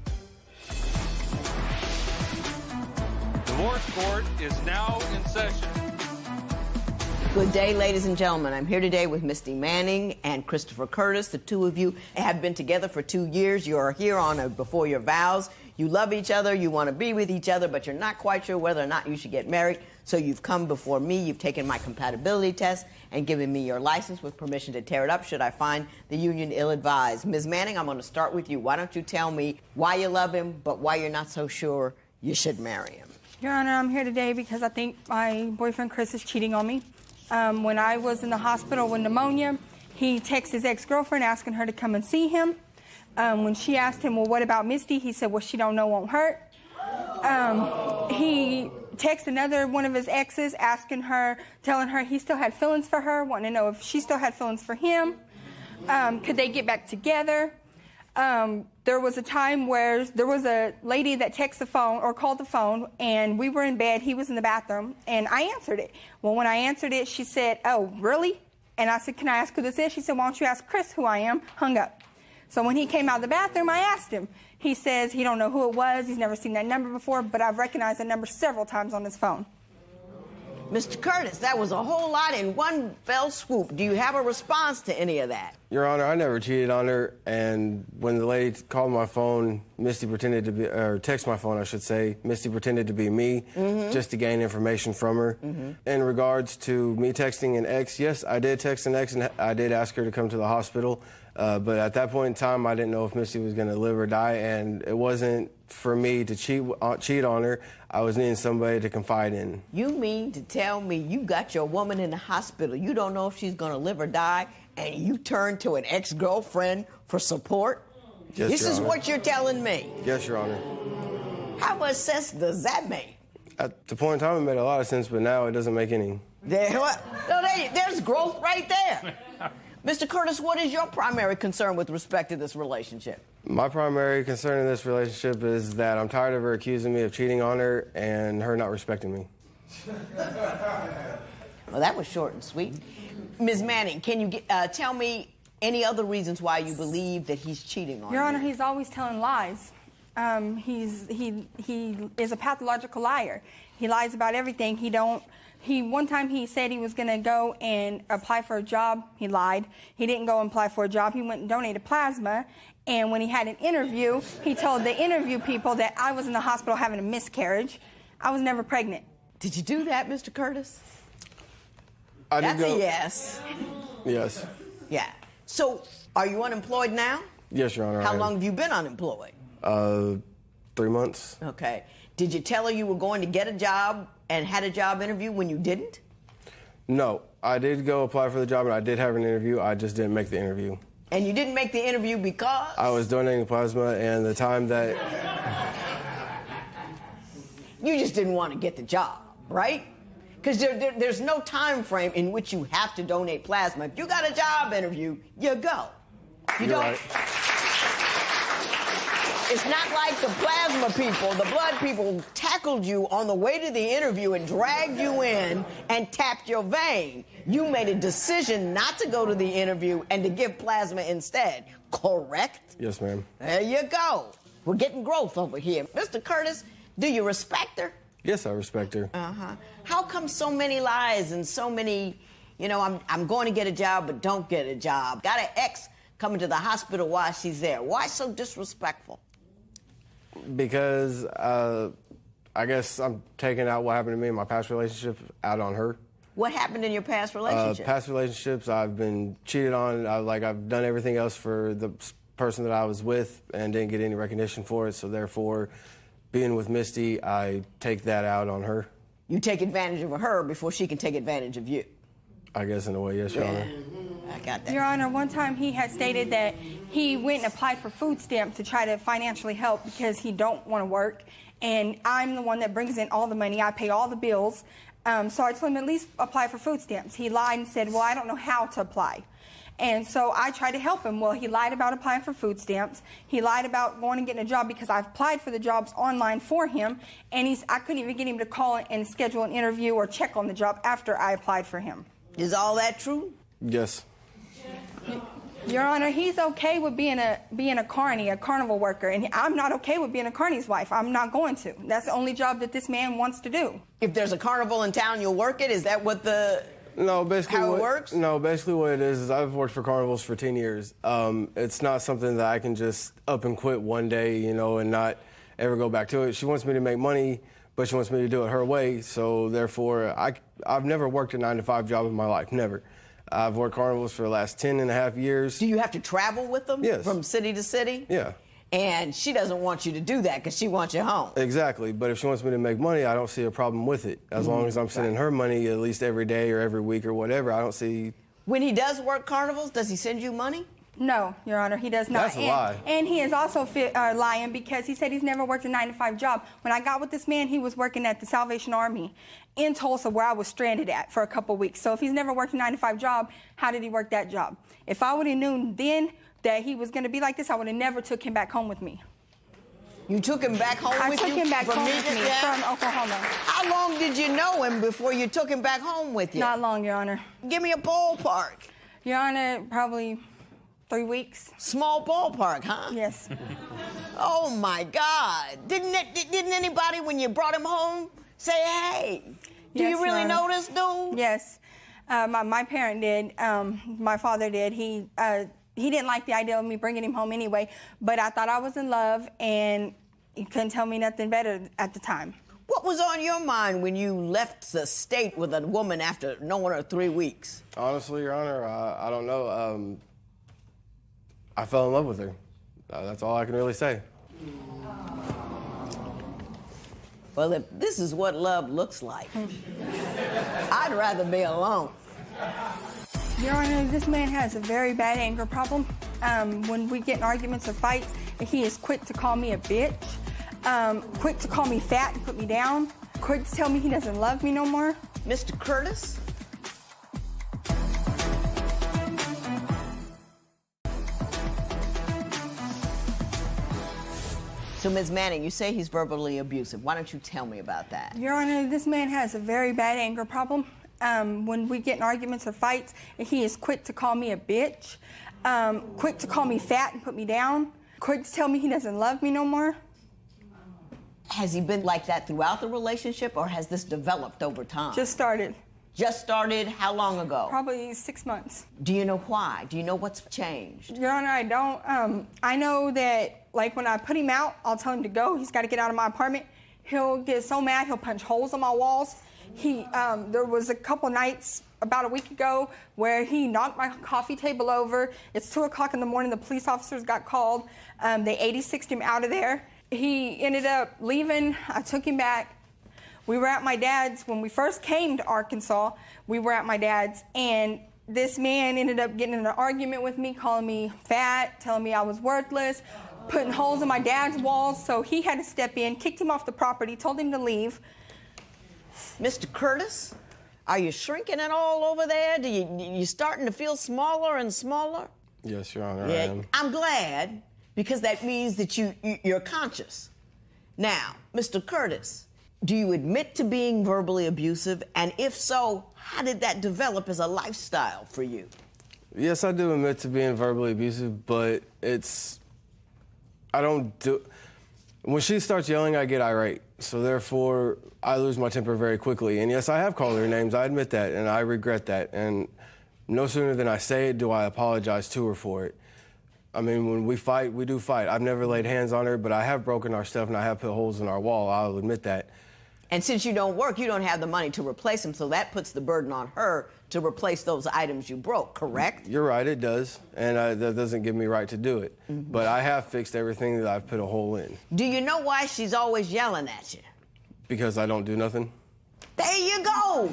Divorce Court is now in session. Good day, ladies and gentlemen. I'm here today with Misty Manning and Christopher Curtis. The two of you have been together for 2 years. You are here on Before Your Vows. You love each other, you want to be with each other, but you're not quite sure whether or not you should get married. So you've come before me, you've taken my compatibility test and given me your license with permission to tear it up should I find the union ill-advised. Ms. Manning, I'm going to start with you. Why don't you tell me why you love him, but why you're not so sure you should marry him? Your Honor, I'm here today because I think my boyfriend Chris is cheating on me. When I was in the hospital with pneumonia, he texted his ex-girlfriend asking her to come and see him. When she asked him, well, what about Misty? He said, well, she don't know, won't hurt. He texted another one of his exes asking her, telling her he still had feelings for her, wanting to know if she still had feelings for him. Could they get back together? There was a time where there was a lady that texted the phone or called the phone, and we were in bed, he was in the bathroom, and I answered it. Well, when I answered it, she said, oh, really? And I said, can I ask who this is? She said, why don't you ask Chris who I am? Hung up. So when he came out of the bathroom, I asked him. He says he don't know who it was, he's never seen that number before, but I've recognized that number several times on his phone. Mr. Curtis, that was a whole lot in one fell swoop. Do you have a response to any of that? Your Honor, I never cheated on her, and when the lady called my phone, Misty pretended to be, or text my phone, I should say, Misty pretended to be me just to gain information from her. In regards to me texting an ex, yes, I did text an ex, and I did ask her to come to the hospital, but at that point in time, I didn't know if Misty was going to live or die, and it wasn't for me to cheat on her. I was needing somebody to confide in. You mean to tell me you got your woman in the hospital, you don't know if she's going to live or die, and you turn to an ex-girlfriend for support? Yes, this is what you're telling me. Yes, Your Honor. How much sense does that make? At the point in time, it made a lot of sense, but now it doesn't make any. There's growth right there. Mr. Curtis, what is your primary concern with respect to this relationship? My primary concern in this relationship is that I'm tired of her accusing me of cheating on her and her not respecting me. Well, that was short and sweet. Ms. Manning, can you tell me any other reasons why you believe that he's cheating on you? Your Honor, he's always telling lies. He is a pathological liar. He lies about everything. One time he said he was going to go and apply for a job. He lied. He didn't go and apply for a job. He went and donated plasma. And when he had an interview, he told the interview people that I was in the hospital having a miscarriage. I was never pregnant. Did you do that, Mr. Curtis? That's a yes. Yes. Yeah. So, are you unemployed now? Yes, Your Honor. How long have you been unemployed? 3 months. Okay. Did you tell her you were going to get a job and had a job interview when you didn't? No. I did go apply for the job, and I did have an interview. I just didn't make the interview. And you didn't make the interview because? I was donating plasma, and the time that... You just didn't want to get the job, right? Because there's no time frame in which you have to donate plasma. If you got a job interview, you go. You don't. Right. It's not like the plasma people, the blood people tackled you on the way to the interview and dragged you in and tapped your vein. You made a decision not to go to the interview and to give plasma instead, correct? Yes, ma'am. There you go. We're getting growth over here. Mr. Curtis, do you respect her? Yes, I respect her. Uh-huh. How come so many lies and so many, I'm going to get a job but don't get a job? Got an ex coming to the hospital while she's there. Why so disrespectful? Because I guess I'm taking out what happened to me in my past relationship out on her. What happened in your past relationship? Past relationships, I've been cheated on. I've done everything else for the person that I was with and didn't get any recognition for it. So therefore, being with Misty, I take that out on her. You take advantage of her before she can take advantage of you. I guess in a way, yes, Your Honor. I got that. Your Honor, one time he had stated that he went and applied for food stamps to try to financially help because he don't want to work. And I'm the one that brings in all the money. I pay all the bills. So I told him at least apply for food stamps. He lied and said, well, I don't know how to apply. And so I tried to help him. Well, he lied about applying for food stamps. He lied about going and getting a job because I applied for the jobs online for him. And I couldn't even get him to call and schedule an interview or check on the job after I applied for him. Is all that true? Yes. Your Honor, he's okay with being a carny, a carnival worker, and I'm not okay with being a carny's wife. I'm not going to. That's the only job that this man wants to do. If there's a carnival in town, you'll work it? Is that what No, basically how it works? No, basically what it is I've worked for carnivals for 10 years. It's not something that I can just up and quit one day, and not ever go back to it. She wants me to make money, but she wants me to do it her way. So therefore, I've never worked a 9-to-5 job in my life, never. I've worked carnivals for the last 10.5 years. Do you have to travel with them? Yes. From city to city? Yeah. And she doesn't want you to do that because she wants you home. Exactly. But if she wants me to make money, I don't see a problem with it. As long as I'm sending her money at least every day or every week or whatever, I don't see... When he does work carnivals, does he send you money? No, Your Honor, he does not. That's a lie. And he is also lying because he said he's never worked a 9-to-5 job. When I got with this man, he was working at the Salvation Army in Tulsa, where I was stranded at for a couple weeks. So if he's never worked a 9-to-5 job, how did he work that job? If I would have known then that he was going to be like this, I would have never took him back home with me. You took him back home with you? I took him back home with me from Oklahoma. How long did you know him before you took him back home with you? Not long, Your Honor. Give me a ballpark. Your Honor, probably 3 weeks. Small ballpark, huh? Yes. Oh, my God. Didn't anybody, when you brought him home, say, hey, do you really know this dude? Yes. My parent did. My father did. He didn't like the idea of me bringing him home anyway, but I thought I was in love, and he couldn't tell me nothing better at the time. What was on your mind when you left the state with a woman after knowing her 3 weeks? Honestly, Your Honor, I don't know. I fell in love with her. That's all I can really say. Well, if this is what love looks like, I'd rather be alone. Your Honor, this man has a very bad anger problem. When we get in arguments or fights, he is quick to call me a bitch, quick to call me fat and put me down. Quit to tell me he doesn't love me no more. Mr. Curtis? So, Ms. Manning, you say he's verbally abusive. Why don't you tell me about that? Your Honor, this man has a very bad anger problem. When we get in arguments or fights, he is quick to call me a bitch, quick to call me fat and put me down, quick to tell me he doesn't love me no more. Has he been like that throughout the relationship, or has this developed over time? Just started. Just started how long ago? Probably 6 months. Do you know why? Do you know what's changed? Your Honor, I don't. I know that, like, when I put him out, I'll tell him to go. He's got to get out of my apartment. He'll get so mad, he'll punch holes in my walls. There was a couple nights about a week ago where he knocked my coffee table over. It's 2 o'clock in the morning. The police officers got called. They 86'd him out of there. He ended up leaving. I took him back. We were at my dad's. When we first came to Arkansas, we were at my dad's, and this man ended up getting in an argument with me, calling me fat, telling me I was worthless, putting holes in my dad's walls. So he had to step in, kicked him off the property, told him to leave. Mr. Curtis, are you shrinking at all over there? You starting to feel smaller and smaller? Yes, Your Honor, Yeah, I am. I'm glad, because that means that you're conscious. Now, Mr. Curtis, do you admit to being verbally abusive? And if so, how did that develop as a lifestyle for you? Yes, I do admit to being verbally abusive, but when she starts yelling, I get irate. So therefore, I lose my temper very quickly. And yes, I have called her names. I admit that, and I regret that. And no sooner than I say it do I apologize to her for it. I mean, when we fight, we do fight. I've never laid hands on her, but I have broken our stuff and I have put holes in our wall. I'll admit that. And since you don't work, you don't have the money to replace them, so that puts the burden on her to replace those items you broke, correct? You're right, it does. And that doesn't give me right to do it. Mm-hmm. But I have fixed everything that I've put a hole in. Do you know why she's always yelling at you? Because I don't do nothing. There you go.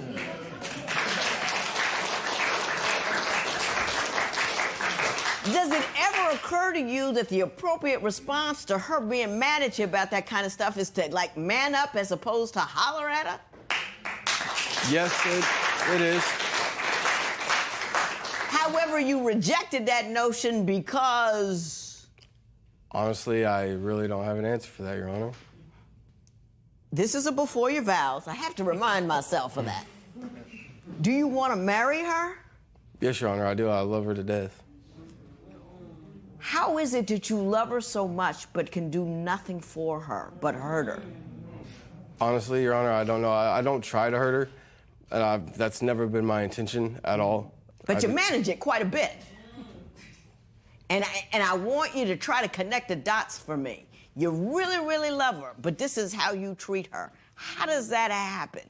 Does it ever occur to you that the appropriate response to her being mad at you about that kind of stuff is to, like, man up as opposed to holler at her? Yes, it is. However, you rejected that notion because... Honestly, I really don't have an answer for that, Your Honor. This is a before your vows. I have to remind myself of that. Do you want to marry her? Yes, Your Honor, I do. I love her to death. How is it that you love her so much but can do nothing for her but hurt her? Honestly, Your Honor, I don't know. I don't try to hurt her, and that's never been my intention at all. But you manage it quite a bit. And I want you to try to connect the dots for me. You really, really love her, but this is how you treat her. How does that happen?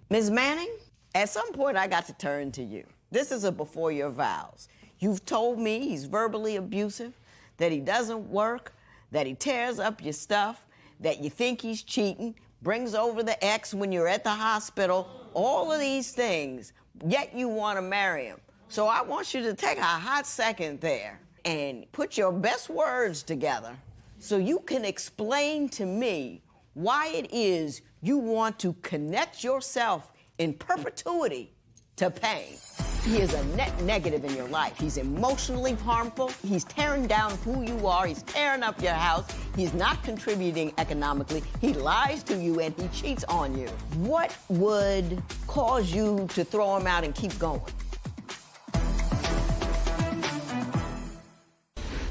Ms. Manning, at some point I got to turn to you. This is a before your vows. You've told me he's verbally abusive, that he doesn't work, that he tears up your stuff, that you think he's cheating, brings over the ex when you're at the hospital, all of these things, yet you want to marry him. So I want you to take a hot second there and put your best words together so you can explain to me why it is you want to connect yourself in perpetuity to pain. He is a net negative in your life. He's emotionally harmful. He's tearing down who you are. He's tearing up your house. He's not contributing economically. He lies to you and he cheats on you. What would cause you to throw him out and keep going?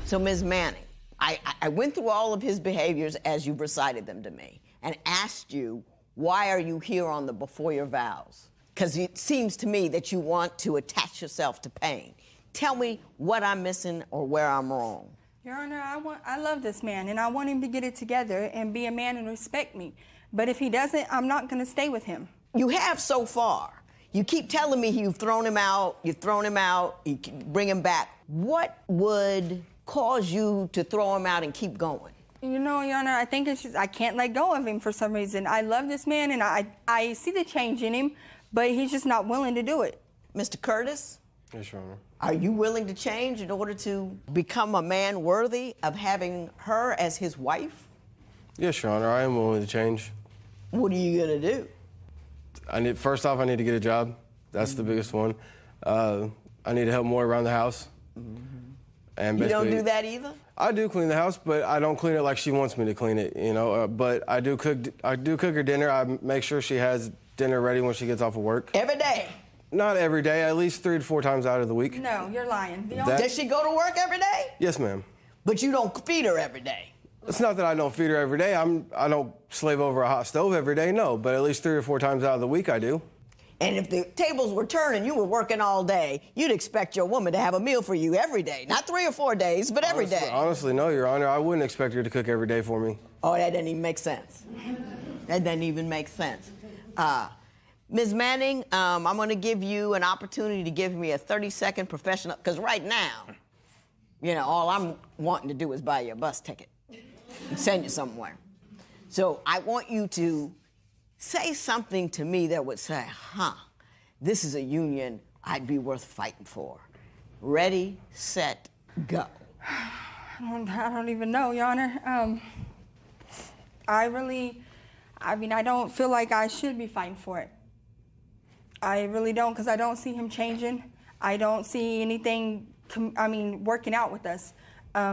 So, Ms. Manning, I went through all of his behaviors as you recited them to me and asked you, why are you here on the before your vows? Because it seems to me that you want to attach yourself to pain. Tell me what I'm missing or where I'm wrong. Your Honor, I love this man, and I want him to get it together and be a man and respect me. But if he doesn't, I'm not going to stay with him. You have so far. You keep telling me you've thrown him out, you bring him back. What would cause you to throw him out and keep going? You know, Your Honor, I think it's just I can't let go of him for some reason. I love this man, and I see the change in him, but he's just not willing to do it. Mr. Curtis? Yes, Your Honor. Are you willing to change in order to become a man worthy of having her as his wife? Yes, Your Honor, I am willing to change. What are you gonna do? First off, I need to get a job. That's the biggest one. I need to help more around the house. And You don't do that either? I do clean the house, but I don't clean it like she wants me to clean it, you know. But I do cook her dinner. I make sure she has dinner ready when she gets off of work. Every day? Not every day, at least 3 to 4 times out of the week. No, you're lying. Does she go to work every day? Yes, ma'am. But you don't feed her every day? It's not that I don't feed her every day. I don't slave over a hot stove every day, no. But at least 3 or 4 times out of the week I do. And if the tables were turning, you were working all day, you'd expect your woman to have a meal for you every day. Not 3 or 4 days, but every day. Honestly, no, Your Honor. I wouldn't expect her to cook every day for me. Oh, that doesn't even make sense. That doesn't even make sense. Ms. Manning, I'm going to give you an opportunity to give me a 30-second professional, because right now, you know, all I'm wanting to do is buy you a bus ticket and send you somewhere. So I want you to say something to me that would say, this is a union I'd be worth fighting for. Ready, set, go. I don't even know, Your Honor. I don't feel like I should be fighting for it. I really don't, because I don't see him changing. I don't see anything, working out with us.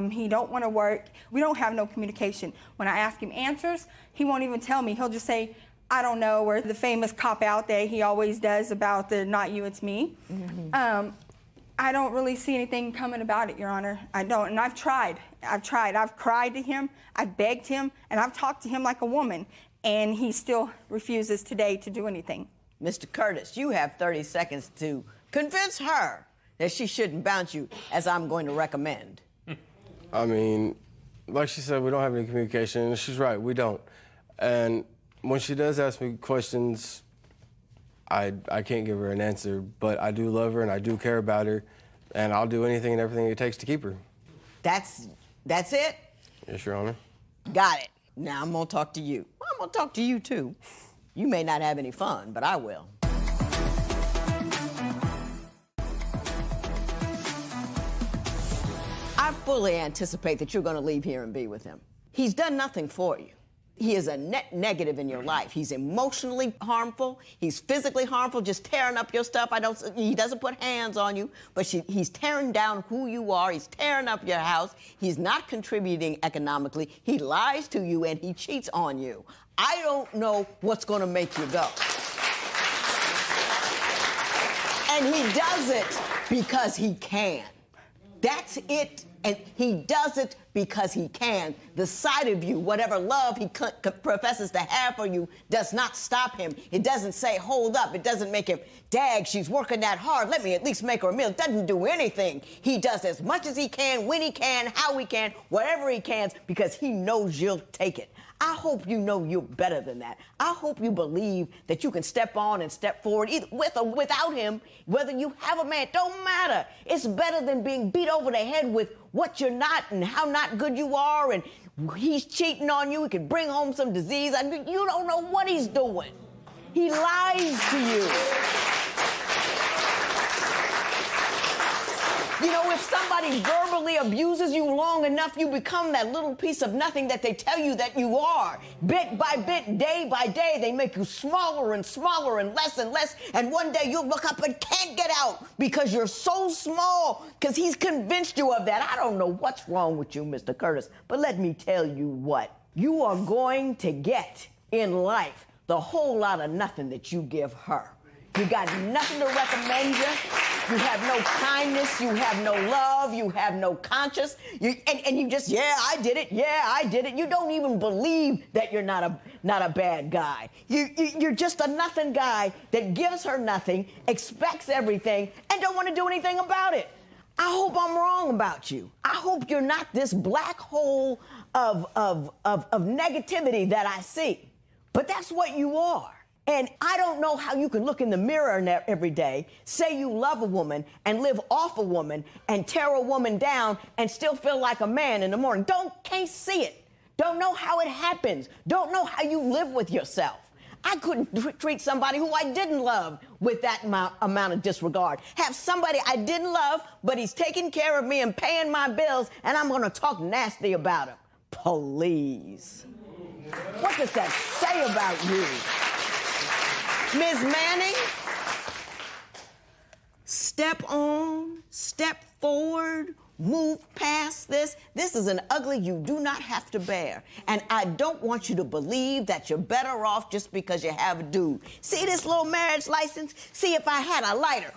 He don't want to work. We don't have no communication. When I ask him answers, he won't even tell me. He'll just say, I don't know, or the famous cop-out that he always does about the not you, it's me. Mm-hmm. I don't really see anything coming about it, Your Honor. I don't, and I've tried. I've cried to him, I've begged him, and I've talked to him like a woman, and he still refuses today to do anything. Mr. Curtis, you have 30 seconds to convince her that she shouldn't bounce you, as I'm going to recommend. I mean, like she said, we don't have any communication, and she's right, we don't. And when she does ask me questions, I can't give her an answer, but I do love her and I do care about her, and I'll do anything and everything it takes to keep her. That's it? Yes, Your Honor. Got it. Now I'm gonna talk to you. Well, I'm gonna talk to you too. You may not have any fun, but I will. I fully anticipate that you're gonna leave here and be with him. He's done nothing for you. He is a net negative in your life. He's emotionally harmful. He's physically harmful, just tearing up your stuff. He doesn't put hands on you, but he's tearing down who you are. He's tearing up your house. He's not contributing economically. He lies to you and he cheats on you. I don't know what's going to make you go. And he does it because he can. That's it. And he does it because he can. The side of you, whatever love he professes to have for you, does not stop him. It doesn't say, hold up. It doesn't make him, dag, she's working that hard. Let me at least make her a meal. It doesn't do anything. He does as much as he can, when he can, how he can, whatever he can, because he knows you'll take it. I hope you know you're better than that. I hope you believe that you can step on and step forward, either with or without him. Whether you have a man, don't matter. It's better than being beat over the head with what you're not and how not good you are, and he's cheating on you. He could bring home some disease. I mean, you don't know what he's doing. He lies to you. You know, if somebody verbally abuses you long enough, you become that little piece of nothing that they tell you that you are. Bit by bit, day by day, they make you smaller and smaller and less, and one day you'll look up and can't get out because you're so small, because he's convinced you of that. I don't know what's wrong with you, Mr. Curtis, but let me tell you what. You are going to get in life the whole lot of nothing that you give her. You got nothing to recommend you. You have no kindness. You have no love. You have no conscience. And you just, yeah, I did it. Yeah, I did it. You don't even believe that you're not a bad guy. You're just a nothing guy that gives her nothing, expects everything, and don't want to do anything about it. I hope I'm wrong about you. I hope you're not this black hole of negativity that I see. But that's what you are. And I don't know how you can look in the mirror every day, say you love a woman, and live off a woman, and tear a woman down, and still feel like a man in the morning. Can't see it. Don't know how it happens. Don't know how you live with yourself. I couldn't treat somebody who I didn't love with that amount of disregard. Have somebody I didn't love, but he's taking care of me and paying my bills, and I'm going to talk nasty about him. Please. What does that say about you? Ms. Manning, step on, step forward, move past this. This is an ugly you do not have to bear. And I don't want you to believe that you're better off just because you have a dude. See this little marriage license? See, if I had a lighter,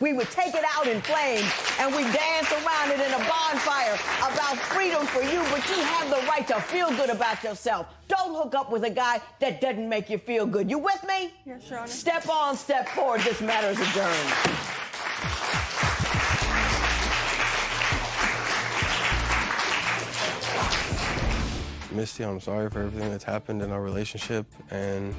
we would take it out in flames and we dance around it in a bonfire about freedom for you, but you have the right to feel good about yourself. Don't hook up with a guy that doesn't make you feel good. You with me? Yes, Your Honor. Step on, step forward. This matter is adjourned. Misty, I'm sorry for everything that's happened in our relationship, and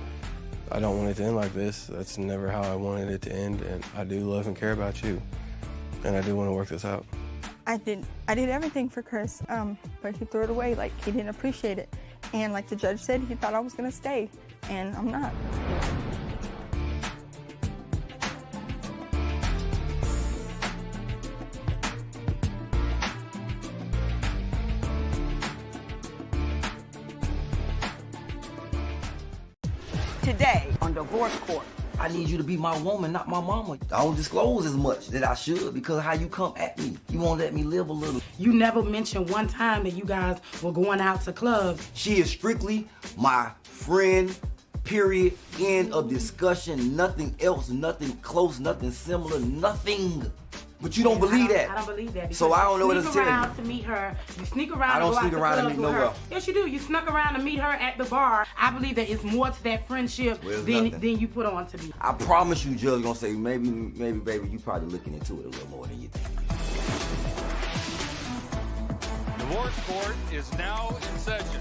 I don't want it to end like this. That's never how I wanted it to end, and I do love and care about you, and I do want to work this out. I did everything for Chris, but he threw it away. Like, he didn't appreciate it. And like the judge said, he thought I was gonna stay, and I'm not. Today on Divorce Court. I need you to be my woman, not my mama. I don't disclose as much that I should because of how you come at me. You won't let me live a little. You never mentioned one time that you guys were going out to clubs. She is strictly my friend, period, end of discussion. Nothing else, nothing close, nothing similar, nothing. But you don't believe that. I don't believe that. So I don't know what to You tell sneak around you. to meet her. You sneak around. I don't to go sneak out around to to meet clubs with nowhere. her. Yes, you do. You snuck around to meet her at the bar. I believe that it's more to that friendship than you put on to me. I promise you, Judge, gonna say maybe, baby, you probably looking into it a little more than you think. Divorce Court is now in session.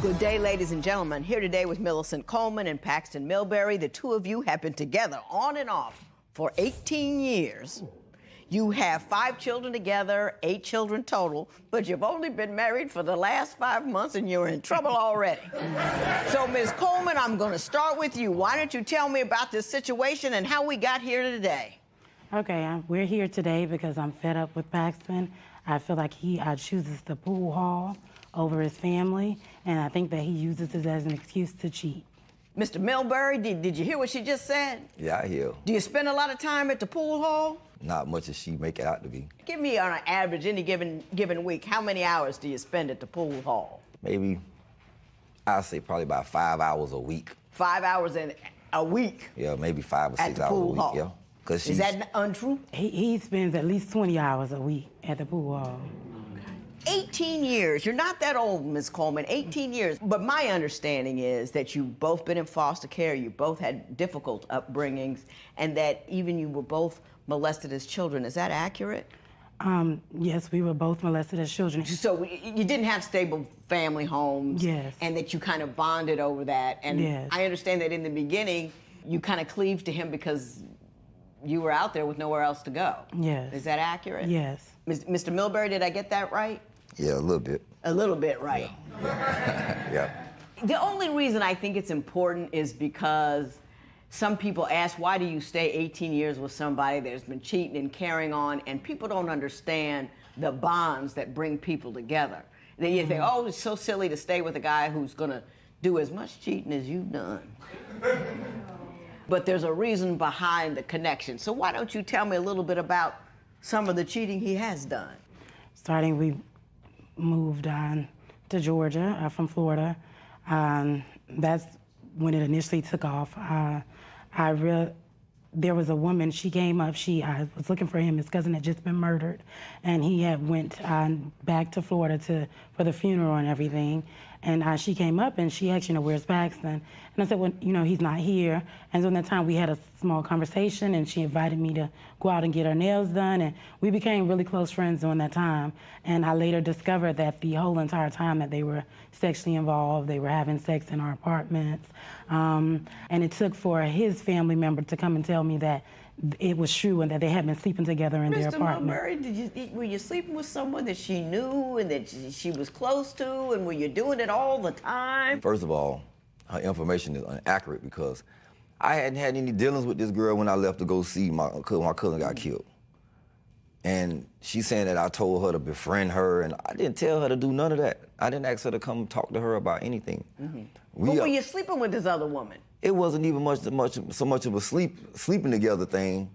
Good day, ladies and gentlemen. Here today with Millicent Coleman and Paxton Milbury. The two of you have been together on and off for 18 years. You have 5 children together, 8 children total, but you've only been married for the last 5 months and you're in trouble already. So, Ms. Coleman, I'm going to start with you. Why don't you tell me about this situation and how we got here today? Okay, we're here today because I'm fed up with Paxton. I feel like he chooses the pool hall over his family, and I think that he uses it as an excuse to cheat. Mr. Milbury, did you hear what she just said? Yeah, I hear. Do you spend a lot of time at the pool hall? Not much as she make it out to be. Give me on an average, any given week, how many hours do you spend at the pool hall? Maybe, I'd say probably about 5 hours a week. 5 hours in a week? Yeah, maybe 5 or 6 at the hours pool a week. hall. Yeah. Is that untrue? He spends at least 20 hours a week at the pool hall. 18 years. You're not that old, Ms. Coleman. 18 years. But my understanding is that you've both been in foster care, you both had difficult upbringings, and that even you were both molested as children. Is that accurate? Yes, we were both molested as children. So you didn't have stable family homes. Yes. And that you kind of bonded over that. And yes. I understand that in the beginning, you kind of cleaved to him because you were out there with nowhere else to go. Yes. Is that accurate? Yes. Mr. Milbury, did I get that right? Yeah, a little bit. A little bit right. Yeah. The only reason I think it's important is because some people ask, why do you stay 18 years with somebody that's been cheating and carrying on? And people don't understand the bonds that bring people together. They think, oh, it's so silly to stay with a guy who's going to do as much cheating as you've done. But there's a reason behind the connection. So why don't you tell me a little bit about some of the cheating he has done? We moved on to Georgia from Florida. That's when it initially took off. There was a woman, she came up, she was looking for him. His cousin had just been murdered, and he had went back to Florida for the funeral and everything. And she came up and she asked, where's Paxton? And I said, well, he's not here. And so in that time we had a small conversation, and she invited me to go out and get her nails done. And we became really close friends during that time. And I later discovered that the whole entire time that they were sexually involved, they were having sex in our apartments. And it took for his family member to come and tell me that it was true and that they had been sleeping together in their apartment. Mr. Milbury, were you sleeping with someone that she knew and that she was close to, and were you doing it all the time? First of all, her information is inaccurate because I hadn't had any dealings with this girl when I left to go see my cousin got killed. And she's saying that I told her to befriend her, and I didn't tell her to do none of that. I didn't ask her to come talk to her about anything. But were you sleeping with this other woman? It wasn't even so much of a sleeping together thing.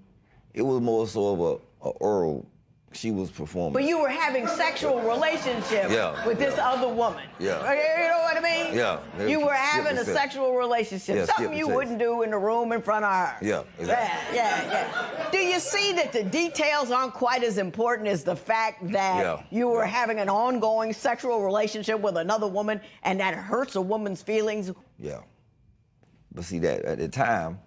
It was more so of a oral. She was performing. But you were having sexual relationships with this other woman. Yeah. You know what I mean? Yeah. You were having a sexual relationship. Something you wouldn't do in the room in front of her. Yeah, exactly. Yeah. Do you see that the details aren't quite as important as the fact that you were having an ongoing sexual relationship with another woman and that hurts a woman's feelings? Yeah. But see, that at the time,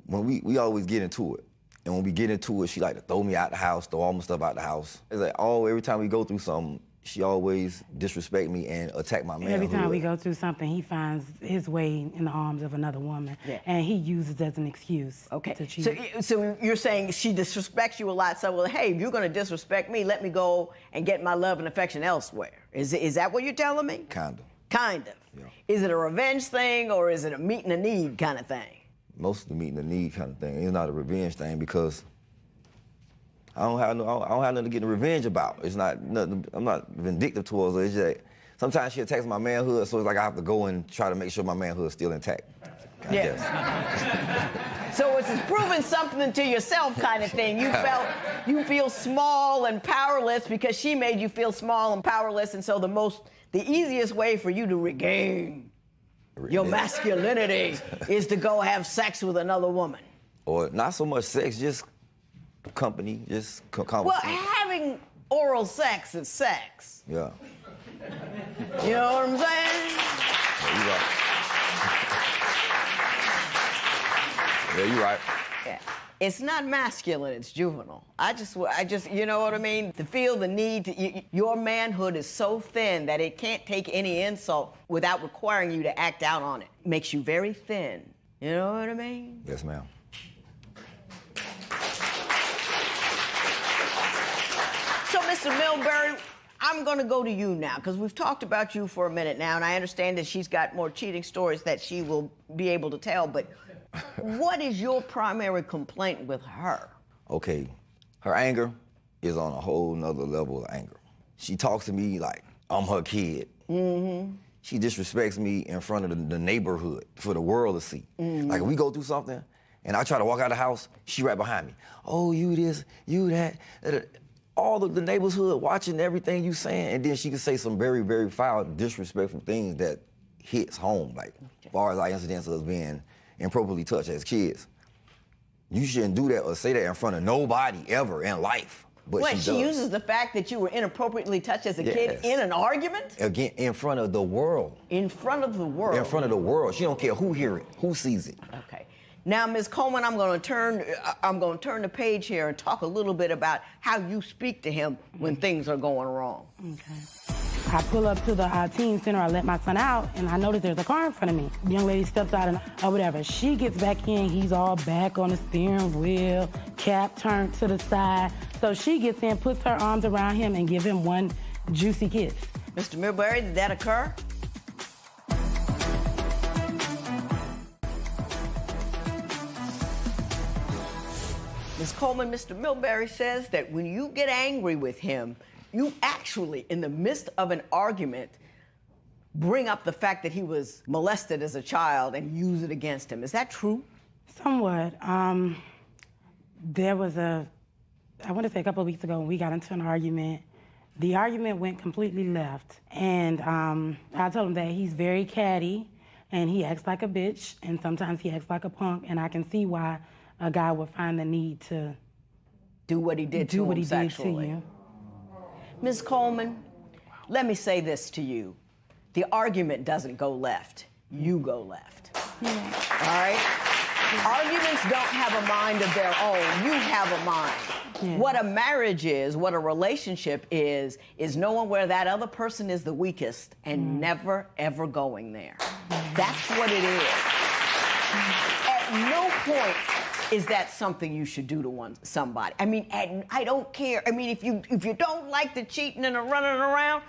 when we always get into it. And when we get into it, she like to throw me out the house, throw all my stuff out the house. It's like, every time we go through something, she always disrespect me and attack my manhood. Every time we go through something, he finds his way in the arms of another woman, and he uses it as an excuse to cheat. So you're saying she disrespects you a lot, so, well, hey, if you're going to disrespect me, let me go and get my love and affection elsewhere. Is that what you're telling me? Kind of. Kind of. Yeah. Is it a revenge thing, or is it a meeting a need kind of thing? Mostly meeting the need kind of thing. It's not a revenge thing because I don't have nothing to get revenge about. It's not nothing. I'm not vindictive towards her. It's just sometimes she attacks my manhood, so it's like I have to go and try to make sure my manhood is still intact. I guess. So it's proving something to yourself kind of thing. You feel small and powerless because she made you feel small and powerless, and so the easiest way for you to regain your masculinity is to go have sex with another woman. Or not so much sex, just company, just conversation. Well, having oral sex is sex. Yeah. You know what I'm saying? Yeah, you're right. Yeah, you're right. Yeah. It's not masculine, it's juvenile. I just, you know what I mean? To feel the need to, your manhood is so thin that it can't take any insult without requiring you to act out on it. Makes you very thin. You know what I mean? Yes, ma'am. So, Mr. Milbury, I'm going to go to you now, because we've talked about you for a minute now, and I understand that she's got more cheating stories that she will be able to tell, but what is your primary complaint with her? Okay, her anger is on a whole nother level of anger. She talks to me like I'm her kid. She disrespects me in front of the neighborhood for the world to see. Like if we go through something and I try to walk out of the house, she right behind me. Oh, you this, you that. All the neighborhood watching everything you saying, and then she can say some very, very foul, disrespectful things that hits home, like as far as our incidents of us being improperly touched as kids. You shouldn't do that or say that in front of nobody ever in life. But she uses the fact that you were inappropriately touched as a kid in an argument? Again, in front of the world. In front of the world? In front of the world. She don't care who hear it, who sees it. Okay. Now, Ms. Coleman, I'm going to turn the page here and talk a little bit about how you speak to him when things are going wrong. Okay. I pull up to the teen center, I let my son out, and I notice there's a car in front of me. The young lady steps out or whatever. She gets back in, he's all back on the steering wheel, cap turned to the side. So she gets in, puts her arms around him, and give him one juicy kiss. Mr. Milbury, did that occur? Ms. Coleman, Mr. Milbury says that when you get angry with him, you actually, in the midst of an argument, bring up the fact that he was molested as a child and use it against him. Is that true? Somewhat. There was I want to say a couple of weeks ago when we got into an argument. The argument went completely left. And I told him that he's very catty and he acts like a bitch and sometimes he acts like a punk, and I can see why a guy would find the need to do what he did to him sexually. Ms. Coleman, let me say this to you. The argument doesn't go left. You go left. All right? Arguments don't have a mind of their own. You have a mind. What a marriage is, what a relationship is knowing where that other person is the weakest and never, ever going there. That's what it is. At no point is that something you should do to somebody. I mean, I don't care. I mean, if you don't like the cheating and the running around,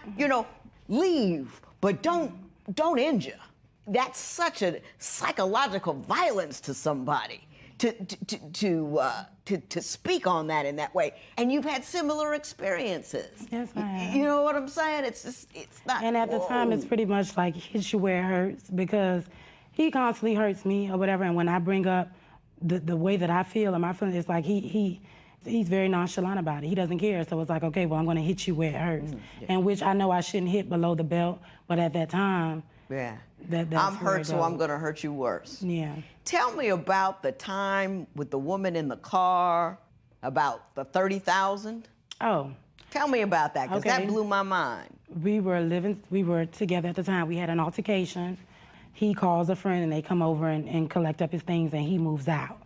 leave, but don't injure. That's such a psychological violence to somebody, to speak on that in that way. And you've had similar experiences. Yes, I have. You know what I'm saying? It's just, it's not. And at the time, it's pretty much like hit you where it hurts, because he constantly hurts me or whatever. And when I bring up the way that I feel and my feelings, it's like he's very nonchalant about it. He doesn't care. So it's like, okay, well, I'm going to hit you where it hurts. And which I know I shouldn't hit below the belt, but at that time, yeah. That's I'm hurt, so I'm going to hurt you worse. Yeah. Tell me about the time with the woman in the car, about the $30,000. Oh. Tell me about that, because Okay. that blew my mind. We were together at the time. We had an altercation. He calls a friend, and they come over and collect up his things, and he moves out.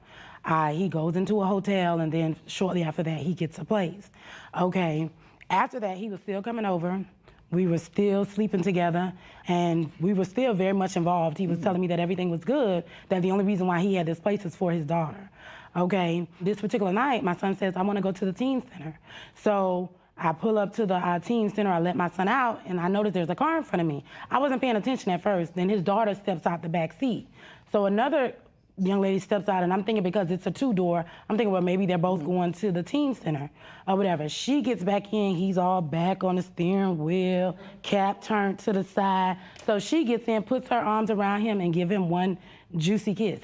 He goes into a hotel, and then shortly after that, he gets a place. Okay. After that, he was still coming over. We were still sleeping together, and we were still very much involved. He was telling me that everything was good, that the only reason why he had this place is for his daughter. Okay, this particular night, my son says, I want to go to the teen center. So I pull up to the teen center, I let my son out, and I notice there's a car in front of me. I wasn't paying attention at first. Then his daughter steps out the back seat. So another young lady steps out, and I'm thinking, because it's a two-door, I'm thinking, well, maybe they're both going to the teen center or whatever. She gets back in, he's all back on the steering wheel, cap turned to the side. So she gets in, puts her arms around him, and give him one juicy kiss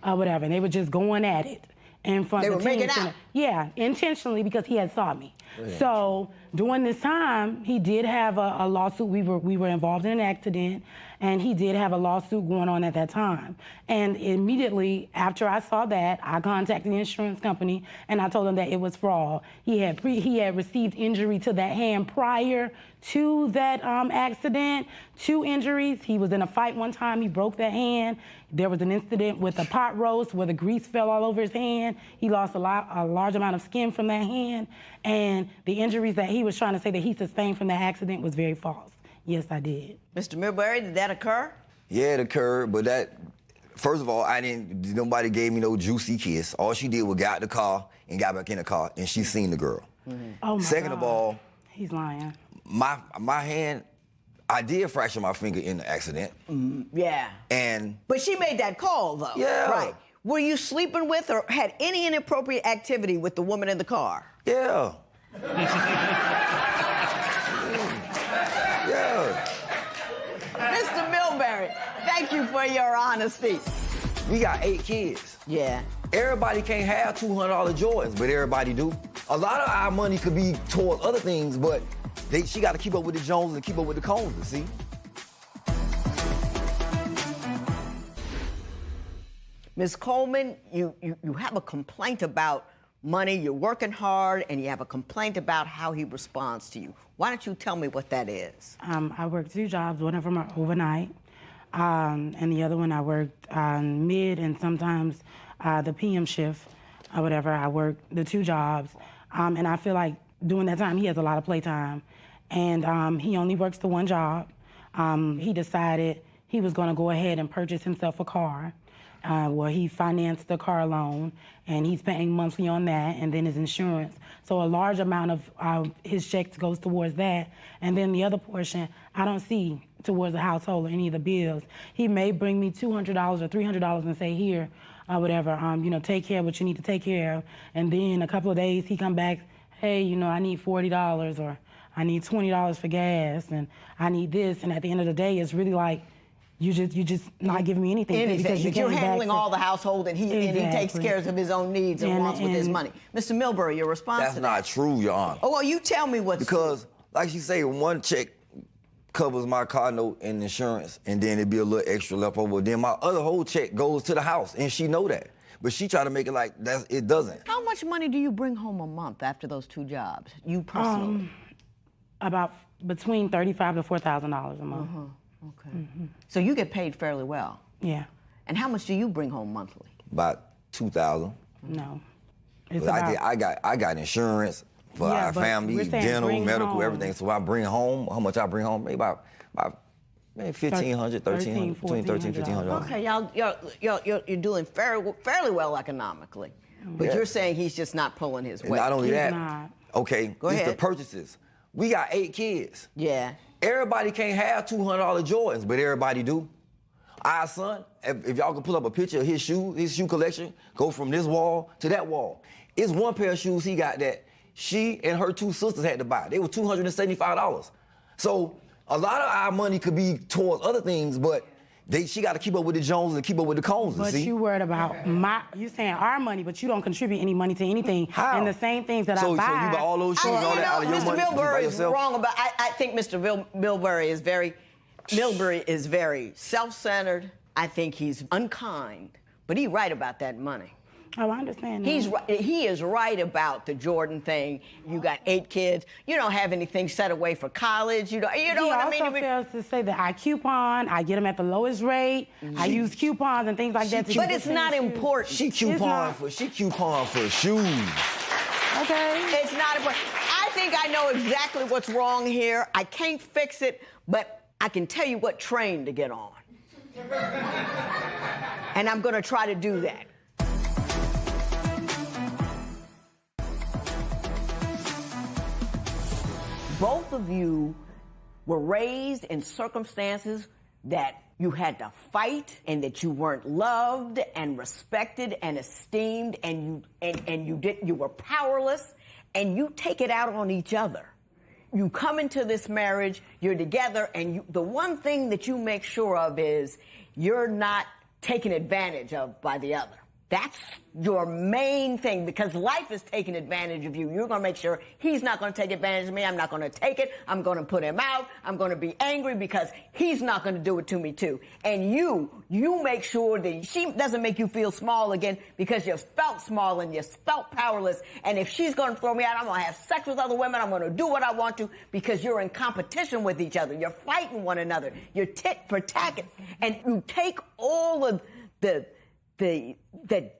or whatever. And they were just going at it in front of the teen center. Out. Yeah, intentionally, because he had saw me. Yeah. So during this time, he did have a lawsuit. We were involved in an accident, and he did have a lawsuit going on at that time. And immediately after I saw that, I contacted the insurance company, and I told them that it was fraud. He had received injury to that hand prior to that accident, 2 injuries. He was in a fight one time. He broke that hand. There was an incident with a pot roast where the grease fell all over his hand. He lost a large amount of skin from that hand. And the injuries that he was trying to say that he sustained from that accident was very false. Yes, I did. Mr. Milbury, did that occur? Yeah, it occurred, but first of all, nobody gave me no juicy kiss. All she did was get out the car and got back in the car, and she seen the girl. Mm-hmm. Oh my Second God. of all, he's lying. My hand, I did fracture my finger in the accident. Yeah. But she made that call, though. Yeah. Right. Were you sleeping with or had any inappropriate activity with the woman in the car? Yeah. Yeah. Mr. Milbury, thank you for your honesty. We got 8 kids. Yeah. Everybody can't have $200 Jordans, but everybody do. A lot of our money could be toward other things, but she got to keep up with the Joneses and keep up with the Coneses, see? Ms. Coleman, you have a complaint about money. You're working hard, and you have a complaint about how he responds to you. Why don't you tell me what that is? I worked 2 jobs. One of them are overnight, and the other one I worked mid and sometimes the PM shift or whatever. I worked the 2 jobs, and I feel like during that time he has a lot of playtime, and he only works the 1 job. He decided he was going to go ahead and purchase himself a car. Where he financed the car loan, and he's paying monthly on that, and then his insurance. So a large amount of his checks goes towards that, and then the other portion I don't see towards the household or any of the bills. He may bring me $200 or $300 and say, here, whatever, take care of what you need to take care of, and then a couple of days he come back, hey, I need $40 or I need $20 for gas, and I need this, and at the end of the day, it's really like, you just not giving me anything. Because you're handling all the household, and he takes care of his own needs and wants with his money. Mr. Milbury, your response That's to not true, Your Honor. Oh, well, you tell me what's Because, like you say, 1 check covers my car note and insurance, and then it'd be a little extra left over. Then my other whole check goes to the house, and she know that. But she try to make it like it doesn't. How much money do you bring home a month after those 2 jobs, you personally? About between $35,000 to $4,000 a month. Okay. Mm-hmm. So you get paid fairly well. Yeah. And how much do you bring home monthly? About $2,000. No. I got insurance for our family, dental, medical, everything. So I bring home, how much I bring home? Maybe about maybe $1,500, $1,300, between $1,300, $1,500. Okay, you're doing fairly well economically. But you're saying he's just not pulling his weight. Not only He's that, not. okay, Go it's ahead. the purchases. We got 8 kids. Yeah. Everybody can't have $200 Jordans, but everybody do. All right, son, if y'all can pull up a picture of his shoe collection, go from this wall to that wall. It's one pair of shoes he got that she and her 2 sisters had to buy. They were $275. So a lot of our money could be towards other things, but she got to keep up with the Joneses and keep up with the Coneses. But you worried about you saying our money, but you don't contribute any money to anything. How? And the same things that I buy. So you buy all those shoes and all that out of your money? Mr. Milbury is wrong about. I think Mr. Milbury is very self-centered. I think he's unkind, but he's right about that money. Oh, I understand. He is right about the Jordan thing. You got 8 kids. You don't have anything set away for college. You know what I mean? He also fails to say that I coupon. I get them at the lowest rate. I use coupons and things like that. But it's not important. She coupon for shoes. Okay. It's not important. I think I know exactly what's wrong here. I can't fix it, but I can tell you what train to get on. And I'm going to try to do that. Both of you were raised in circumstances that you had to fight and that you weren't loved and respected and esteemed and you were powerless, and you take it out on each other. You come into this marriage, you're together, and the one thing that you make sure of is you're not taken advantage of by the other. That's your main thing, because life is taking advantage of you. You're going to make sure he's not going to take advantage of me. I'm not going to take it. I'm going to put him out. I'm going to be angry because he's not going to do it to me too. And you make sure that she doesn't make you feel small again, because you felt small and you felt powerless. And if she's going to throw me out, I'm going to have sex with other women. I'm going to do what I want to, because you're in competition with each other. You're fighting one another. You're tit for tat. And you take all of the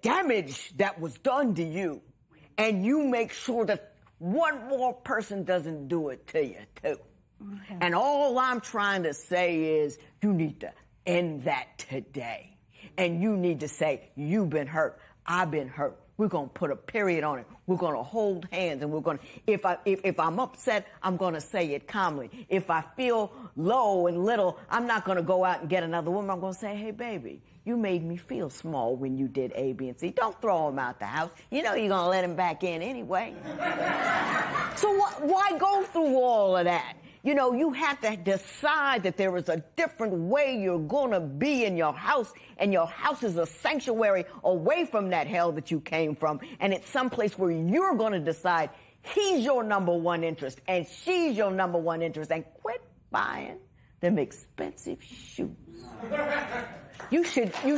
damage that was done to you, and you make sure that one more person doesn't do it to you too. Okay. And all I'm trying to say is you need to end that today. And you need to say, you've been hurt, I've been hurt. We're going to put a period on it. We're going to hold hands, and we're going to, if I'm upset, I'm going to say it calmly. If I feel low and little, I'm not going to go out and get another woman. I'm going to say, hey, baby, you made me feel small when you did A, B, and C. Don't throw him out the house. You know you're going to let him back in anyway. So why go through all of that? You know, you have to decide that there is a different way you're going to be in your house, and your house is a sanctuary away from that hell that you came from, and it's someplace where you're going to decide he's your number one interest and she's your number one interest, and quit buying them expensive shoes. You should have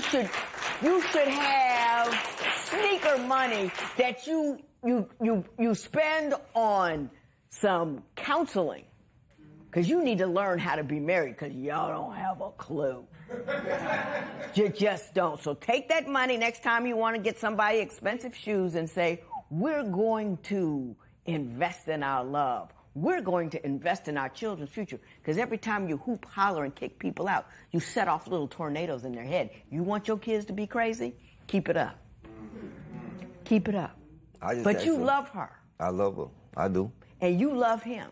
sneaker money that you spend on some counseling, because you need to learn how to be married, because y'all don't have a clue. You just don't. So take that money next time you want to get somebody expensive shoes and say, we're going to invest in our love. We're going to invest in our children's future, because every time you hoop, holler, and kick people out, you set off little tornadoes in their head. You want your kids to be crazy? Keep it up. Keep it up. But you love her. I love her. I do. And you love him.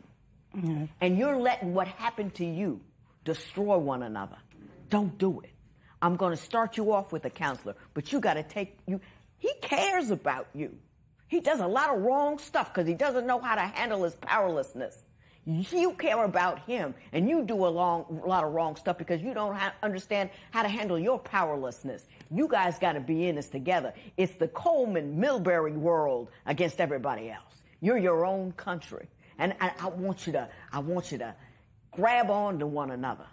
Mm-hmm. And you're letting what happened to you destroy one another. Don't do it. I'm going to start you off with a counselor, but you got to he cares about you. He does a lot of wrong stuff because he doesn't know how to handle his powerlessness. You care about him, and you do a lot of wrong stuff because you don't understand how to handle your powerlessness. You guys got to be in this together. It's the Coleman-Milbury world against everybody else. You're your own country, and I want you to grab on to one another.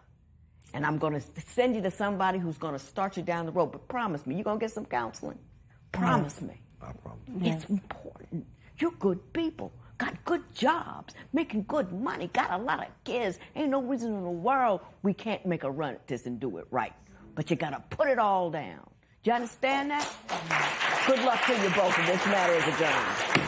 And I'm going to send you to somebody who's going to start you down the road. But promise me, you're going to get some counseling. Promise me. I promise. It's important. You're good people. Got good jobs. Making good money. Got a lot of kids. Ain't no reason in the world we can't make a run at this and do it right. But you got to put it all down. Do you understand that? Good luck to you both, and this matter is adjourned.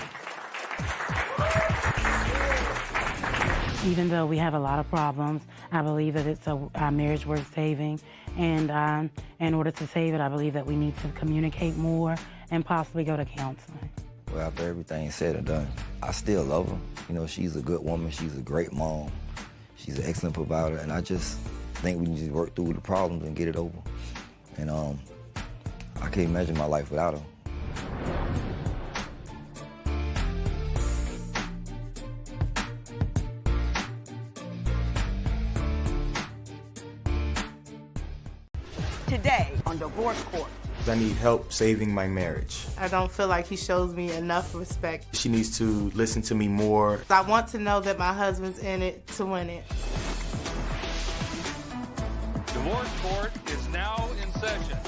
Even though we have a lot of problems, I believe that it's our marriage worth saving. And in order to save it, I believe that we need to communicate more and possibly go to counseling. Well, after everything's said and done, I still love her. You know, she's a good woman. She's a great mom. She's an excellent provider. And I just think we can just work through the problems and get it over. And I can't imagine my life without her. Today on Divorce Court. I need help saving my marriage. I don't feel like he shows me enough respect. She needs to listen to me more. I want to know that my husband's in it to win it. Divorce Court is now in session.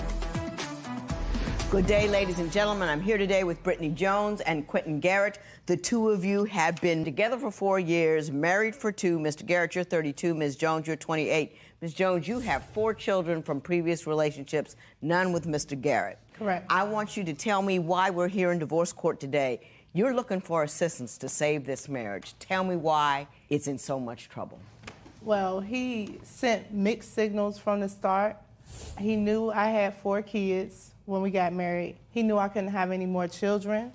Good day, ladies and gentlemen. I'm here today with Brittany Jones and Quentin Garrett. The two of you have been together for 4 years, married for 2. Mr. Garrett, you're 32. Ms. Jones, you're 28. Ms. Jones, you have 4 children from previous relationships, none with Mr. Garrett. Correct. I want you to tell me why we're here in divorce court today. You're looking for assistance to save this marriage. Tell me why it's in so much trouble. Well, he sent mixed signals from the start. He knew I had 4 kids when we got married. He knew I couldn't have any more children.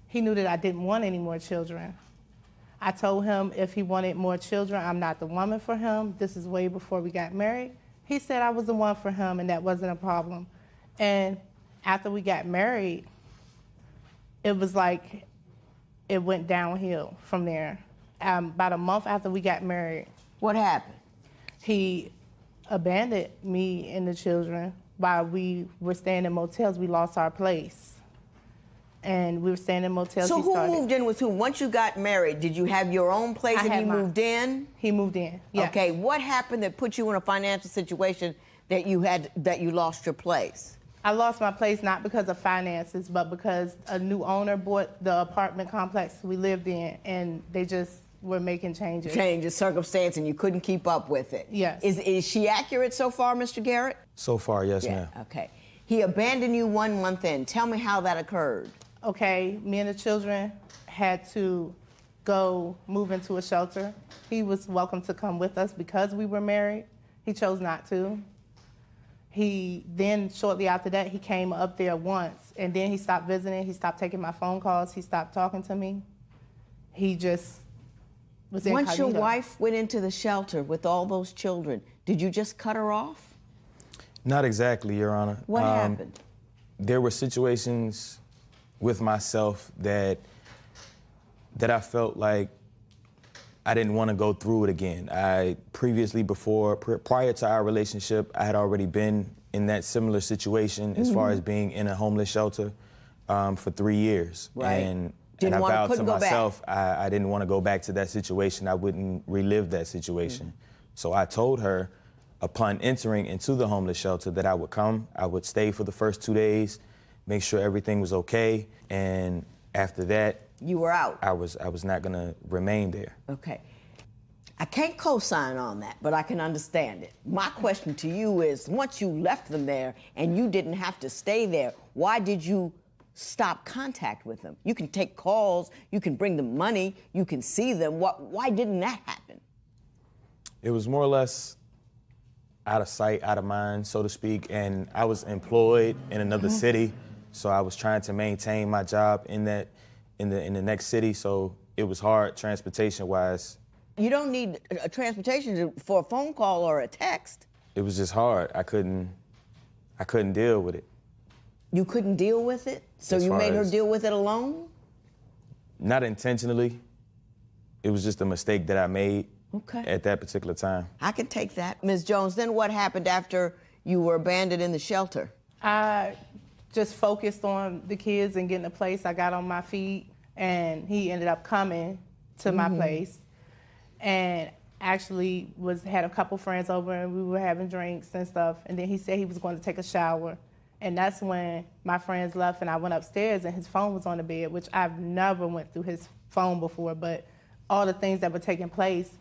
He knew that I didn't want any more children. I told him if he wanted more children, I'm not the woman for him. This is way before we got married. He said I was the one for him and that wasn't a problem. And after we got married, it was like it went downhill from there. About a month after we got married. What happened? He abandoned me and the children while we were staying in motels. We lost our place. And we were staying in motels. So who moved in with who? Once you got married, did you have your own place and he moved in? He moved in, yes. Okay, what happened that put you in a financial situation that you lost your place? I lost my place not because of finances, but because a new owner bought the apartment complex we lived in, and they just were making changes. Changes, circumstance, and you couldn't keep up with it. Yes. Is she accurate so far, Mr. Garrett? So far, yes, ma'am. Okay. He abandoned you 1 month in. Tell me how that occurred. Okay, me and the children had to go move into a shelter. He was welcome to come with us because we were married. He chose not to. He then, shortly after that, he came up there once, and then he stopped visiting. He stopped taking my phone calls. He stopped talking to me. He just was incognito. Once your wife went into the shelter with all those children, did you just cut her off? Not exactly, Your Honor. What happened? There were situations with myself that I felt like I didn't want to go through it again. Prior to our relationship, I had already been in that similar situation as far as being in a homeless shelter for 3 years. Right. And I vowed to myself I didn't want to go back to that situation. I wouldn't relive that situation. So I told her upon entering into the homeless shelter that I would come, I would stay for the first 2 days, make sure everything was okay, and after that, you were out. I was not gonna remain there. Okay. I can't co-sign on that, but I can understand it. My question to you is, once you left them there and you didn't have to stay there, why did you stop contact with them? You can take calls, you can bring them money, you can see them. Why didn't that happen? It was more or less out of sight, out of mind, so to speak, and I was employed in another city. So I was trying to maintain my job in the next city, so it was hard transportation-wise. You don't need a transportation for a phone call or a text. It was just hard. I couldn't deal with it. You couldn't deal with it? So you made her deal with it alone? Not intentionally. It was just a mistake that I made at that particular time. I can take that. Ms. Jones, then what happened after you were abandoned in the shelter? I just focused on the kids and getting a place. I got on my feet, and he ended up coming to my place, and actually had a couple friends over, and we were having drinks and stuff, and then he said he was going to take a shower, and that's when my friends left, and I went upstairs, and his phone was on the bed, which I've never went through his phone before, but all the things that were taking place,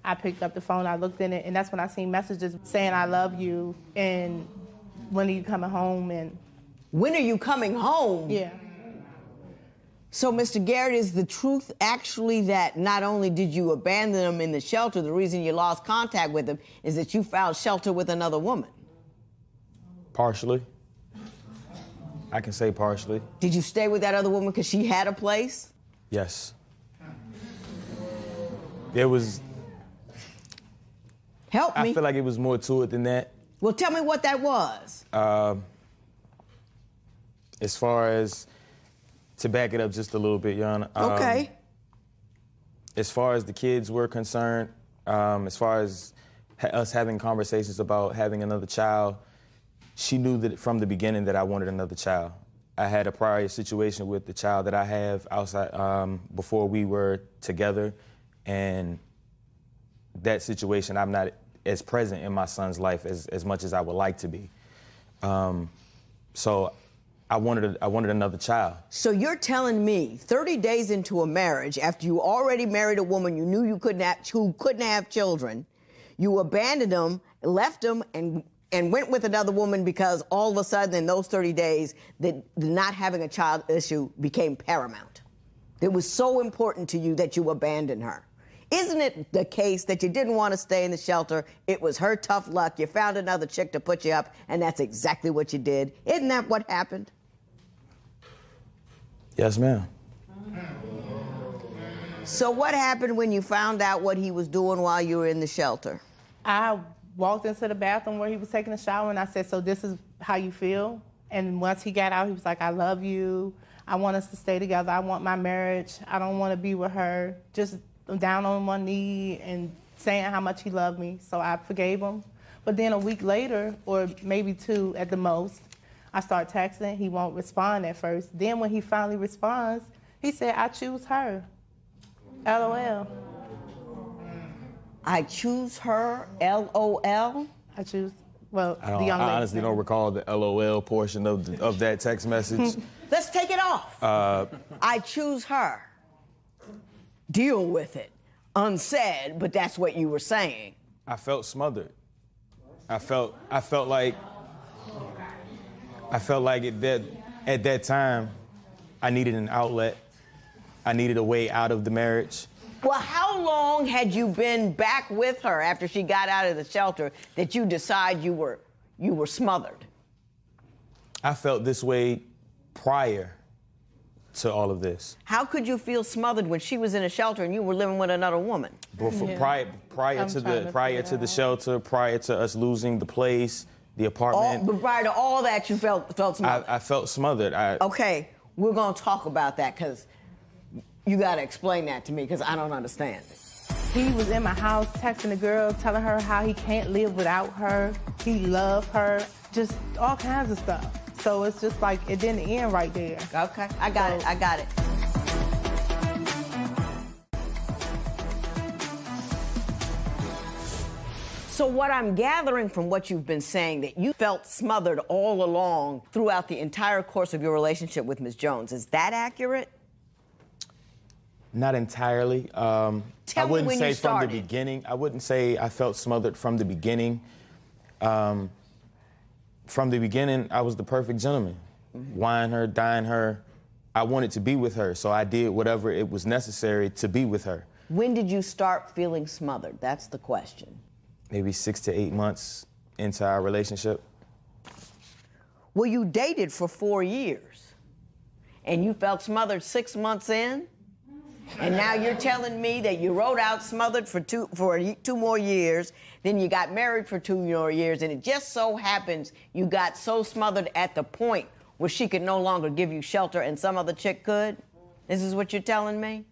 I picked up the phone, I looked in it, and that's when I seen messages saying, I love you, and when are you coming home, and when are you coming home? Yeah. So, Mr. Garrett, is the truth actually that not only did you abandon him in the shelter, the reason you lost contact with him is that you found shelter with another woman? Partially. I can say partially. Did you stay with that other woman because she had a place? Yes. There was Help me. I feel like it was more to it than that. Well, tell me what that was. As far as, to back it up just a little bit, Your Honor. Okay. As far as the kids were concerned, as far as us having conversations about having another child, she knew that from the beginning that I wanted another child. I had a prior situation with the child that I have outside before we were together, and that situation, I'm not as present in my son's life as much as I would like to be. So I wanted another child. So you're telling me 30 days into a marriage, after you already married a woman you knew you couldn't have children, you abandoned them, left them, and went with another woman because all of a sudden in those 30 days, the not having a child issue became paramount. It was so important to you that you abandoned her. Isn't it the case that you didn't want to stay in the shelter? It was her tough luck. You found another chick to put you up, and that's exactly what you did. Isn't that what happened? Yes, ma'am. So what happened when you found out what he was doing while you were in the shelter? I walked into the bathroom where he was taking a shower, and I said, so this is how you feel? And once he got out, he was like, I love you. I want us to stay together. I want my marriage. I don't want to be with her. Just down on one knee and saying how much he loved me. So I forgave him. But then a week later, or maybe 2 at the most, I start texting. He won't respond at first. Then when he finally responds, he said, I choose her. LOL. I choose her, LOL? I choose, well, I the young lady. I honestly don't recall the LOL portion of that text message. Let's take it off. I choose her. Deal with it. Unsaid, but that's what you were saying. I felt smothered. I felt like at that time, I needed an outlet. I needed a way out of the marriage. Well, how long had you been back with her after she got out of the shelter that you decide you were smothered? I felt this way prior to all of this. How could you feel smothered when she was in a shelter and you were living with another woman? Before, prior to the shelter, prior to us losing the place, the apartment. But prior to all that, you felt smothered. I felt smothered. Okay, we're gonna talk about that because you gotta explain that to me because I don't understand it. He was in my house texting the girl, telling her how he can't live without her. He loved her, just all kinds of stuff. So it's just like it didn't end right there. Okay, I got it. So what I'm gathering from what you've been saying, that you felt smothered all along throughout the entire course of your relationship with Ms. Jones. Is that accurate? Not entirely. I wouldn't say from the beginning. I wouldn't say I felt smothered from the beginning. From the beginning, I was the perfect gentleman. Wine her, dine her. I wanted to be with her, so I did whatever it was necessary to be with her. When did you start feeling smothered? That's the question. Maybe 6 to 8 months into our relationship. Well, you dated for 4 years, and you felt smothered 6 months in? And now you're telling me that you rode out smothered for two more years, then you got married for 2 more years, and it just so happens you got so smothered at the point where she could no longer give you shelter and some other chick could? This is what you're telling me?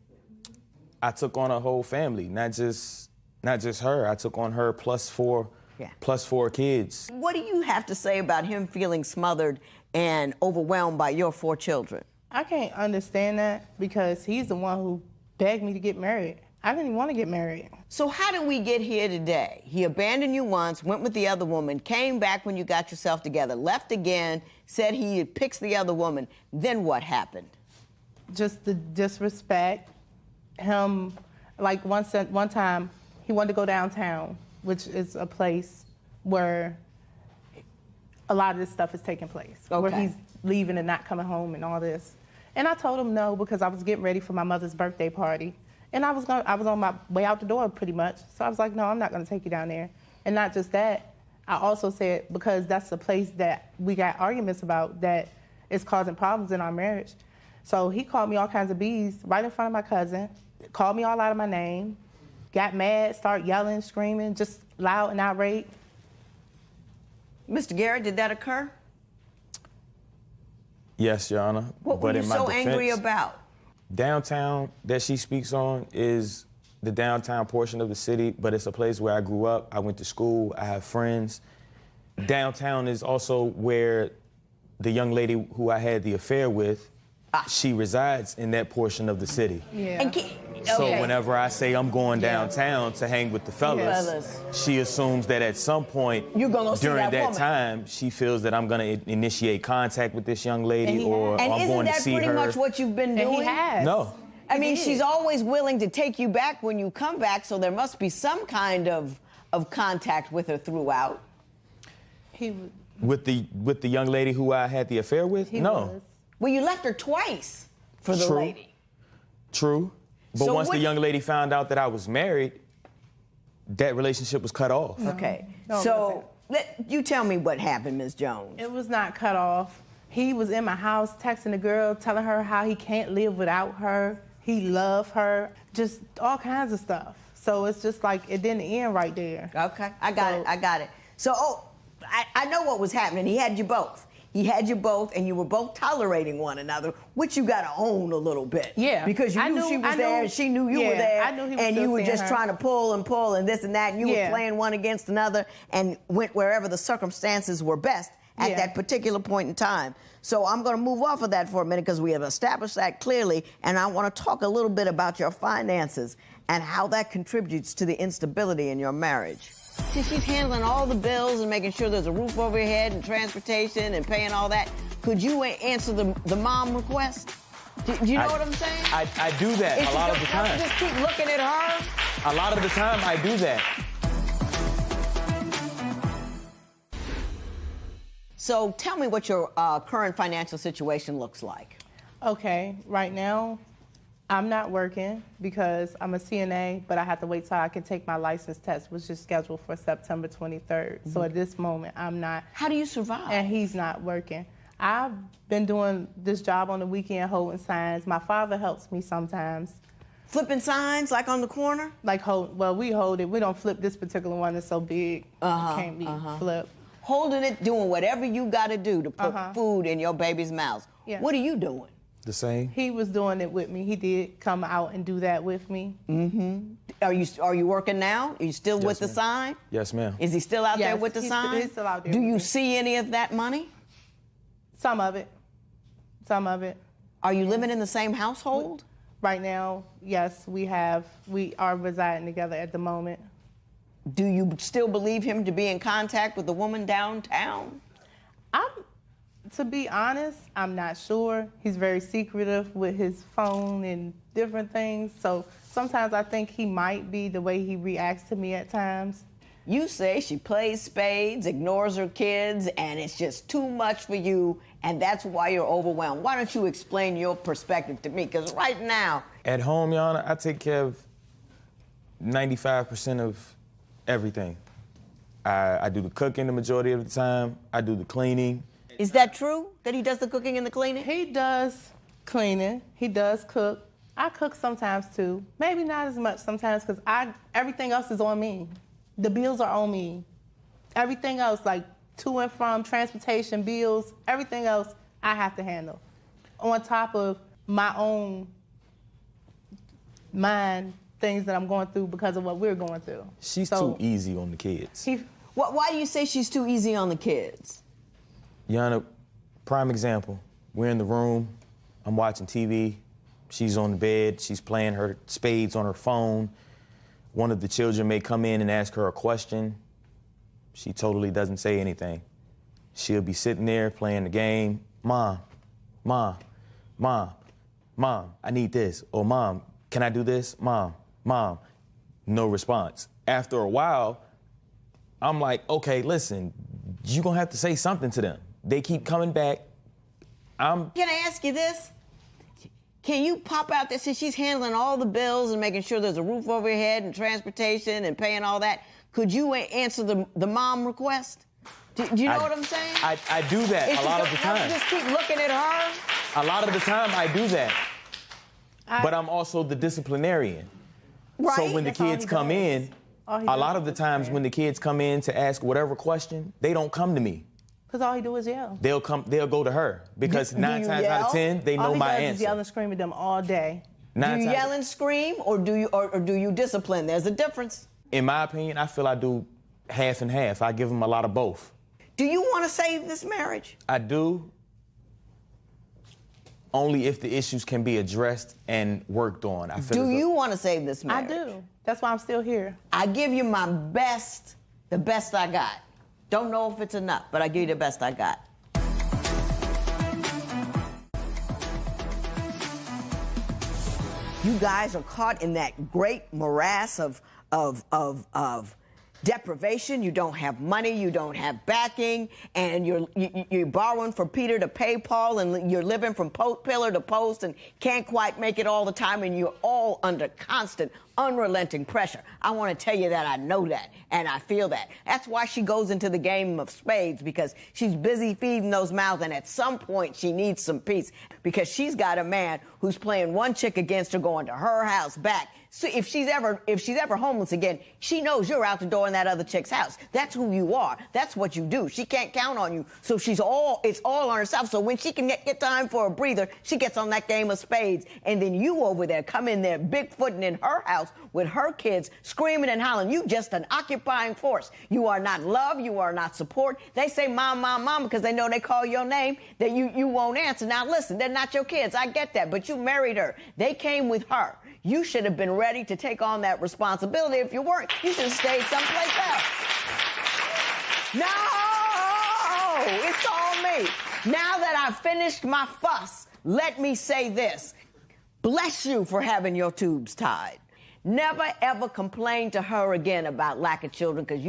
I took on a whole family, not just her. I took on her plus four kids. What do you have to say about him feeling smothered and overwhelmed by your 4 children? I can't understand that because he's the one who begged me to get married. I didn't even want to get married. So how did we get here today? He abandoned you once, went with the other woman, came back when you got yourself together, left again, said he picks the other woman. Then what happened? Just the disrespect. Him, like one time, he wanted to go downtown, which is a place where a lot of this stuff is taking place. Okay. Where he's leaving and not coming home and all this. And I told him no because I was getting ready for my mother's birthday party. And I was on my way out the door pretty much. So I was like, no, I'm not gonna take you down there. And not just that, I also said, because that's the place that we got arguments about that is causing problems in our marriage. So he called me all kinds of B's right in front of my cousin, called me all out of my name, got mad, start yelling, screaming, just loud and irate. Mr. Garrett, did that occur? Yes, Your Honor. What were you in my so defense, angry about? Downtown that she speaks on is the downtown portion of the city, but it's a place where I grew up. I went to school. I have friends. Downtown is also where the young lady who I had the affair with, she resides in that portion of the city. Yeah. And So whenever I say I'm going downtown to hang with the fellas, she assumes that at some point You're gonna see during that woman. time, she feels that I'm going to initiate contact with this young lady, or And I'm isn't going to that see pretty her. much what you've been doing? And he has. No. I mean, she's always willing to take you back when you come back, so there must be some kind of contact with her throughout. With the young lady who I had the affair with? No. Well, you left her twice for the True. lady. True. But So once what- the young lady found out that I was married, that relationship was cut off. Okay. No, So you tell me what happened, Ms. Jones. It was not cut off. He was in my house texting the girl, telling her how he can't live without her. He loved her, just all kinds of stuff. So it's just like it didn't end right there. Okay, I got it. So, I know what was happening. He had you both. He had you both, and you were both tolerating one another, which you got to own a little bit. Yeah. Because you knew she was there, and she knew you were there, I knew he was and still you were seeing just her. trying to pull and this and that, and you were playing one against another, and went wherever the circumstances were best at that particular point in time. So I'm going to move off of that for a minute because we have established that clearly, and I want to talk a little bit about your finances and how that contributes to the instability in your marriage. Since she's handling all the bills and making sure there's a roof over your head and transportation and paying all that, could you answer the mom request? Do you know what I'm saying? I do that a lot of the time. Just keep looking at her? A lot of the time, I do that. So tell me what your current financial situation looks like. Okay, right now, I'm not working because I'm a CNA, but I have to wait till I can take my license test, which is scheduled for September 23rd. So at this moment, I'm not. How do you survive? And he's not working. I've been doing this job on the weekend, holding signs. My father helps me sometimes. Flipping signs, like on the corner? We hold it. We don't flip this particular one. It's so big. It can't be flipped. Holding it, doing whatever you got to do to put food in your baby's mouth. Yeah. What are you doing? The same. He was doing it with me. He did come out and do that with me. Mm-hmm. Are you working now? Are you still with the sign? Yes, ma'am. Is he still out there with the sign? He's still out there. Do with you me. see any of that money? Some of it. Some of it. Are you living in the same household? Right now, yes, we are residing together at the moment. Do you still believe him to be in contact with the woman downtown? To be honest, I'm not sure. He's very secretive with his phone and different things. So sometimes I think he might be the way he reacts to me at times. You say she plays spades, ignores her kids, and it's just too much for you, and that's why you're overwhelmed. Why don't you explain your perspective to me? Because right now... At home, Your Honor, I take care of 95% of everything. I do the cooking the majority of the time. I do the cleaning. Is that true, that he does the cooking and the cleaning? He does cleaning. He does cook. I cook sometimes, too. Maybe not as much sometimes, because everything else is on me. The bills are on me. Everything else, like to and from, transportation, bills, everything else, I have to handle. On top of my own mind, things that I'm going through because of what we're going through. She's too easy on the kids. Why do you say she's too easy on the kids? Your Honor, prime example. We're in the room. I'm watching TV. She's on the bed. She's playing her spades on her phone. One of the children may come in and ask her a question. She totally doesn't say anything. She'll be sitting there playing the game. Mom, Mom, Mom, Mom, I need this. Or Mom, can I do this? Mom, Mom. No response. After a while, I'm like, okay, listen, you're gonna have to say something to them. They keep coming back. Can I ask you this? Can you pop out there, since she's handling all the bills and making sure there's a roof over your head and transportation and paying all that, could you answer the mom request? Do you know what I'm saying? I do that a lot of the time. Just keep looking at her? A lot of the time I do that. But I'm also the disciplinarian. Right. So when the kids come in, a lot of the times when the kids come in to ask whatever question, they don't come to me. Because all he do is yell. They'll go to her because 9 times out of 10 they know my All he does answer. is yell and scream at them all day. Do you yell and scream, or do you discipline? There's a difference. In my opinion, I feel I do half and half. I give them a lot of both. Do you want to save this marriage? I do. Only if the issues can be addressed and worked on. I feel do you want to save this marriage? I do. That's why I'm still here. I give you my best, the best I got. Don't know if it's enough, but I give you the best I got. You guys are caught in that great morass of deprivation. You don't have money, you don't have backing, and you're borrowing for Peter to pay Paul, and you're living from pillar to post and can't quite make it all the time, and you're all under constant, unrelenting pressure. I want to tell you that I know that, and I feel that. That's why she goes into the game of spades, because she's busy feeding those mouths, and at some point she needs some peace, because she's got a man who's playing one chick against her, going to her house back. So if she's ever homeless again, she knows you're out the door in that other chick's house. That's who you are. That's what you do. She can't count on you. So it's all on herself. So when she can get time for a breather, she gets on that game of spades. And then you over there come in there bigfooting in her house with her kids, screaming and hollering. You just an occupying force. You are not love. You are not support. They say mom, mom, mom because they know they call your name, that you won't answer. Now listen, they're not your kids. I get that. But you married her. They came with her. You should have been ready to take on that responsibility. If you weren't, you should have stayed someplace else. No, it's all me. Now that I've finished my fuss, let me say this. Bless you for having your tubes tied. Never, ever complain to her again about lack of children, because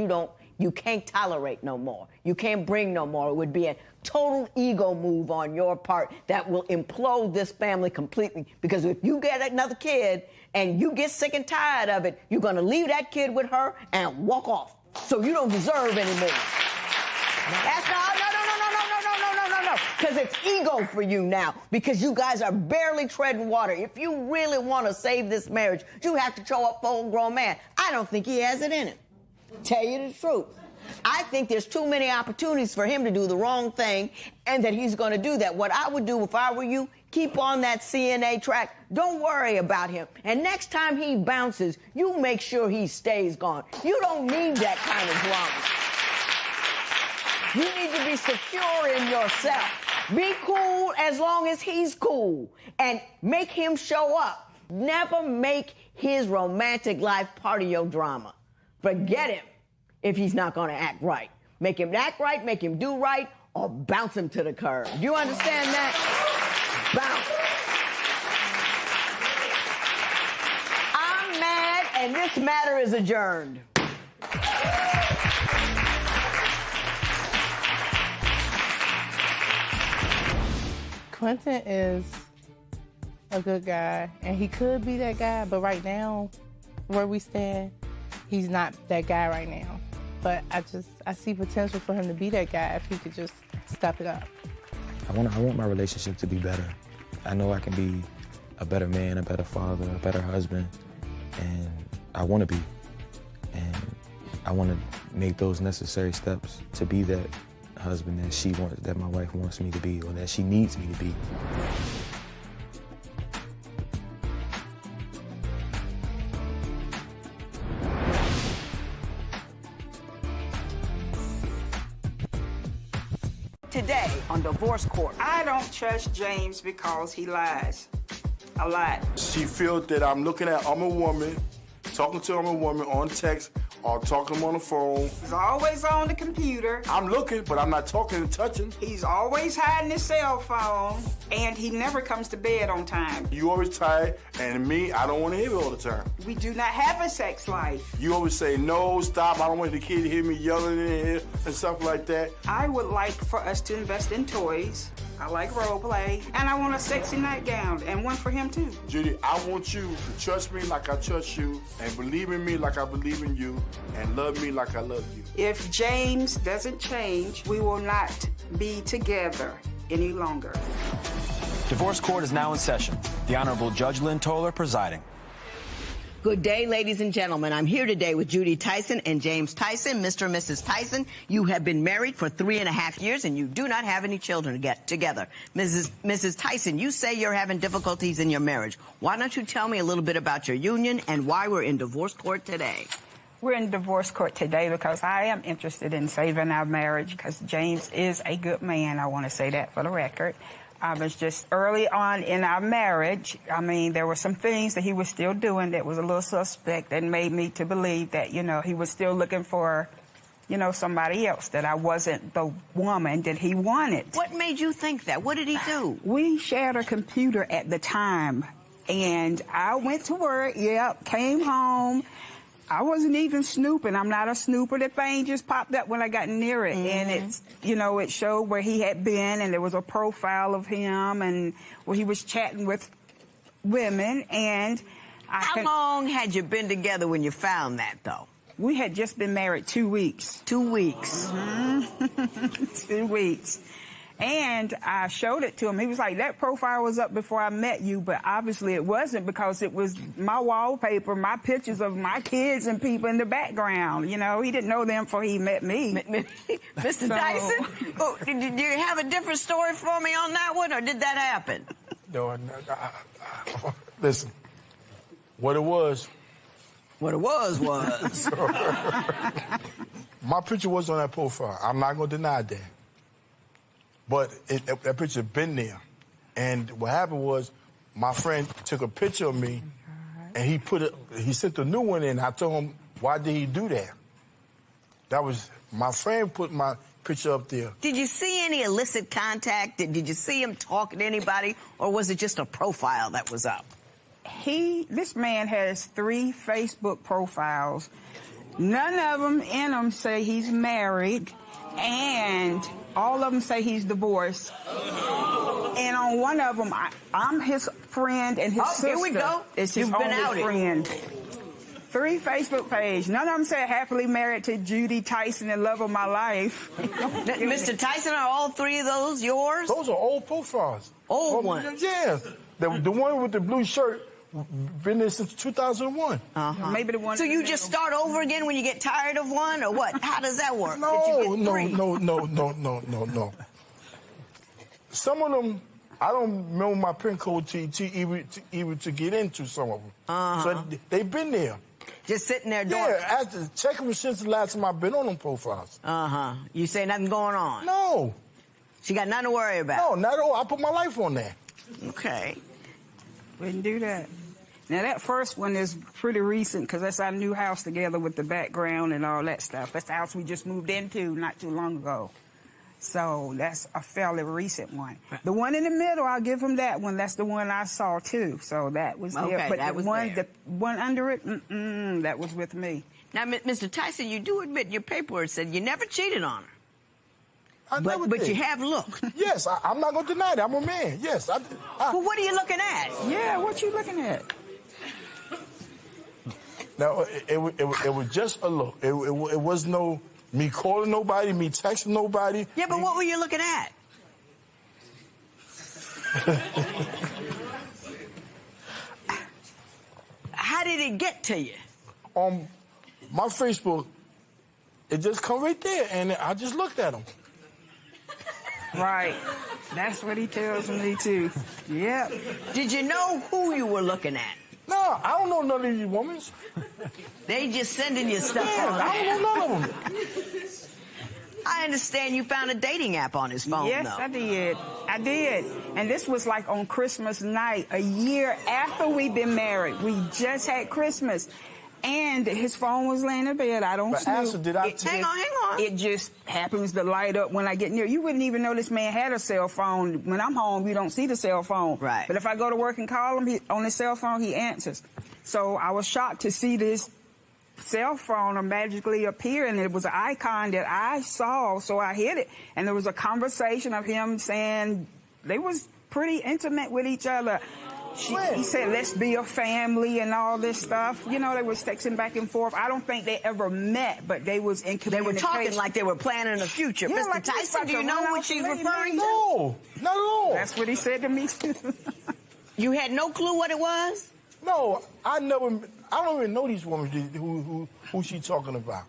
you can't tolerate no more. You can't bring no more. It would be a total ego move on your part that will implode this family completely, because if you get another kid and you get sick and tired of it, you're going to leave that kid with her and walk off. So you don't deserve anymore. That's no, because it's ego for you now, because you guys are barely treading water. If you really want to save this marriage, you have to show up for a grown man. I don't think he has it in him. Tell you the truth. I think there's too many opportunities for him to do the wrong thing, and that he's going to do that. What I would do if I were you, keep on that CNA track. Don't worry about him. And next time he bounces, you make sure he stays gone. You don't need that kind of drama. You need to be secure in yourself. Be cool as long as he's cool, and make him show up. Never make his romantic life part of your drama. Forget him if he's not going to act right. Make him act right, make him do right, or bounce him to the curb. Do you understand that? Bounce. I'm mad, and this matter is adjourned. Quentin is a good guy, and he could be that guy, but right now, where we stand, he's not that guy right now. But I see potential for him to be that guy if he could just step it up. I want my relationship to be better. I know I can be a better man, a better father, a better husband, and I want to be. And I want to make those necessary steps to be that husband that my wife wants me to be, or that she needs me to be. Today on Divorce Court. I don't trust James because he lies a lot. She feels that I'm looking at I'm a woman, talking to I'm a woman on text, or talking to him on the phone. He's always on the computer. I'm looking, but I'm not talking and touching. He's always hiding his cell phone, and he never comes to bed on time. You always tired, and me, I don't want to hear it all the time. We do not have a sex life. You always say, no, stop, I don't want the kid to hear me yelling in here and stuff like that. I would like for us to invest in toys. I like role play, and I want a sexy nightgown, and one for him too. Judy, I want you to trust me like I trust you, and believe in me like I believe in you, and love me like I love you. If James doesn't change, we will not be together any longer. Divorce Court is now in session. The Honorable Judge Lynn Toler presiding. Good day, ladies and gentlemen. I'm here today with Judy Tyson and James Tyson. Mr. and Mrs. Tyson, you have been married for 3.5 years and you do not have any children together. Mrs. Tyson, you say you're having difficulties in your marriage. Why don't you tell me a little bit about your union and why we're in divorce court today? We're in divorce court today because I am interested in saving our marriage because James is a good man. I want to say that for the record. I was just early on in our marriage. I mean, there were some things that he was still doing that was a little suspect that made me to believe that, you know, he was still looking for, you know, somebody else, that I wasn't the woman that he wanted. What made you think that? What did he do? We shared a computer at the time, and I went to work, came home. I wasn't even snooping. I'm not a snooper. The thing just popped up when I got near it. And it's, you know, it showed where he had been, and there was a profile of him and where he was chatting with women. And How long had you been together when you found that, though? We had just been married 2 weeks. 2 weeks. 2 weeks. And I showed it to him. He was like, that profile was up before I met you, but obviously it wasn't because it was my wallpaper, my pictures of my kids and people in the background. You know, he didn't know them before he met me. Mr. Tyson, did you have a different story for me on that one, or did that happen? No, listen, what it was. What it was. My picture was on that profile. I'm not going to deny that. But that picture had been there. And what happened was my friend took a picture of me and he sent a new one in. I told him, why did he do that? That was, my friend put my picture up there. Did you see any illicit contact? Did you see him talking to anybody, or was it just a profile that was up? This man has 3 Facebook profiles. None of them in them say he's married, and all of them say he's divorced. And on one of them, I'm his friend, and his sister here we go. is his only friend. 3 Facebook pages. None of them say happily married to Judy Tyson, the love of my life. Mr. Tyson, are all 3 of those yours? Those are old profiles. Old ones? Yeah. The one with the blue shirt, been there since 2001. Maybe the one. So you just start over again when you get tired of one, or what? How does that work? No. Some of them, I don't remember my pin code even to get into some of them. So they've been there. Just sitting there dormant. Yeah, after checking them since the last time I've been on them profiles. You say nothing going on? No. She got nothing to worry about? No, not at all. I put my life on there. Okay. Wouldn't do that. Now, that first one is pretty recent because that's our new house together with the background and all that stuff. That's the house we just moved into not too long ago. So that's a fairly recent one. The one in the middle, I'll give him that one. That's the one I saw, too. So that was there. But the one under it, that was with me. Now, Mr. Tyson, you do admit in your paperwork said you never cheated on her. But you have looked. Yes, I'm not going to deny that. I'm a man. Yes. Well, what are you looking at? Yeah, what you looking at? Now, it was just a look. It was no me calling nobody, me texting nobody. Yeah, but what were you looking at? How did it get to you? On my Facebook, it just come right there, and I just looked at them. Right. That's what he tells me, too. Yep. Did you know who you were looking at? No, I don't know none of these women. They just sending you stuff. Yeah, I don't know none of them. I understand you found a dating app on his phone, Yes, though. I did. I did. And this was like on Christmas night, a year after we'd been married. We just had Christmas. And his phone was laying in bed. I don't But snoop. Ashley, did I Hang on. It just happens to light up when I get near. You wouldn't even know this man had a cell phone. When I'm home, you don't see the cell phone. Right. But if I go to work and call him on his cell phone, he answers. So I was shocked to see this cell phone magically appear, and it was an icon that I saw, so I hit it. And there was a conversation of him saying they was pretty intimate with each other. He said, let's be a family and all this stuff. You know, they was texting back and forth. I don't think they ever met, but they was in communication. They were talking like they were planning a future. Yeah, Mr. like Tyson, do you know what she's referring to? No, not at all. That's what he said to me, too. You had no clue what it was? No, I don't even know these women who she talking about.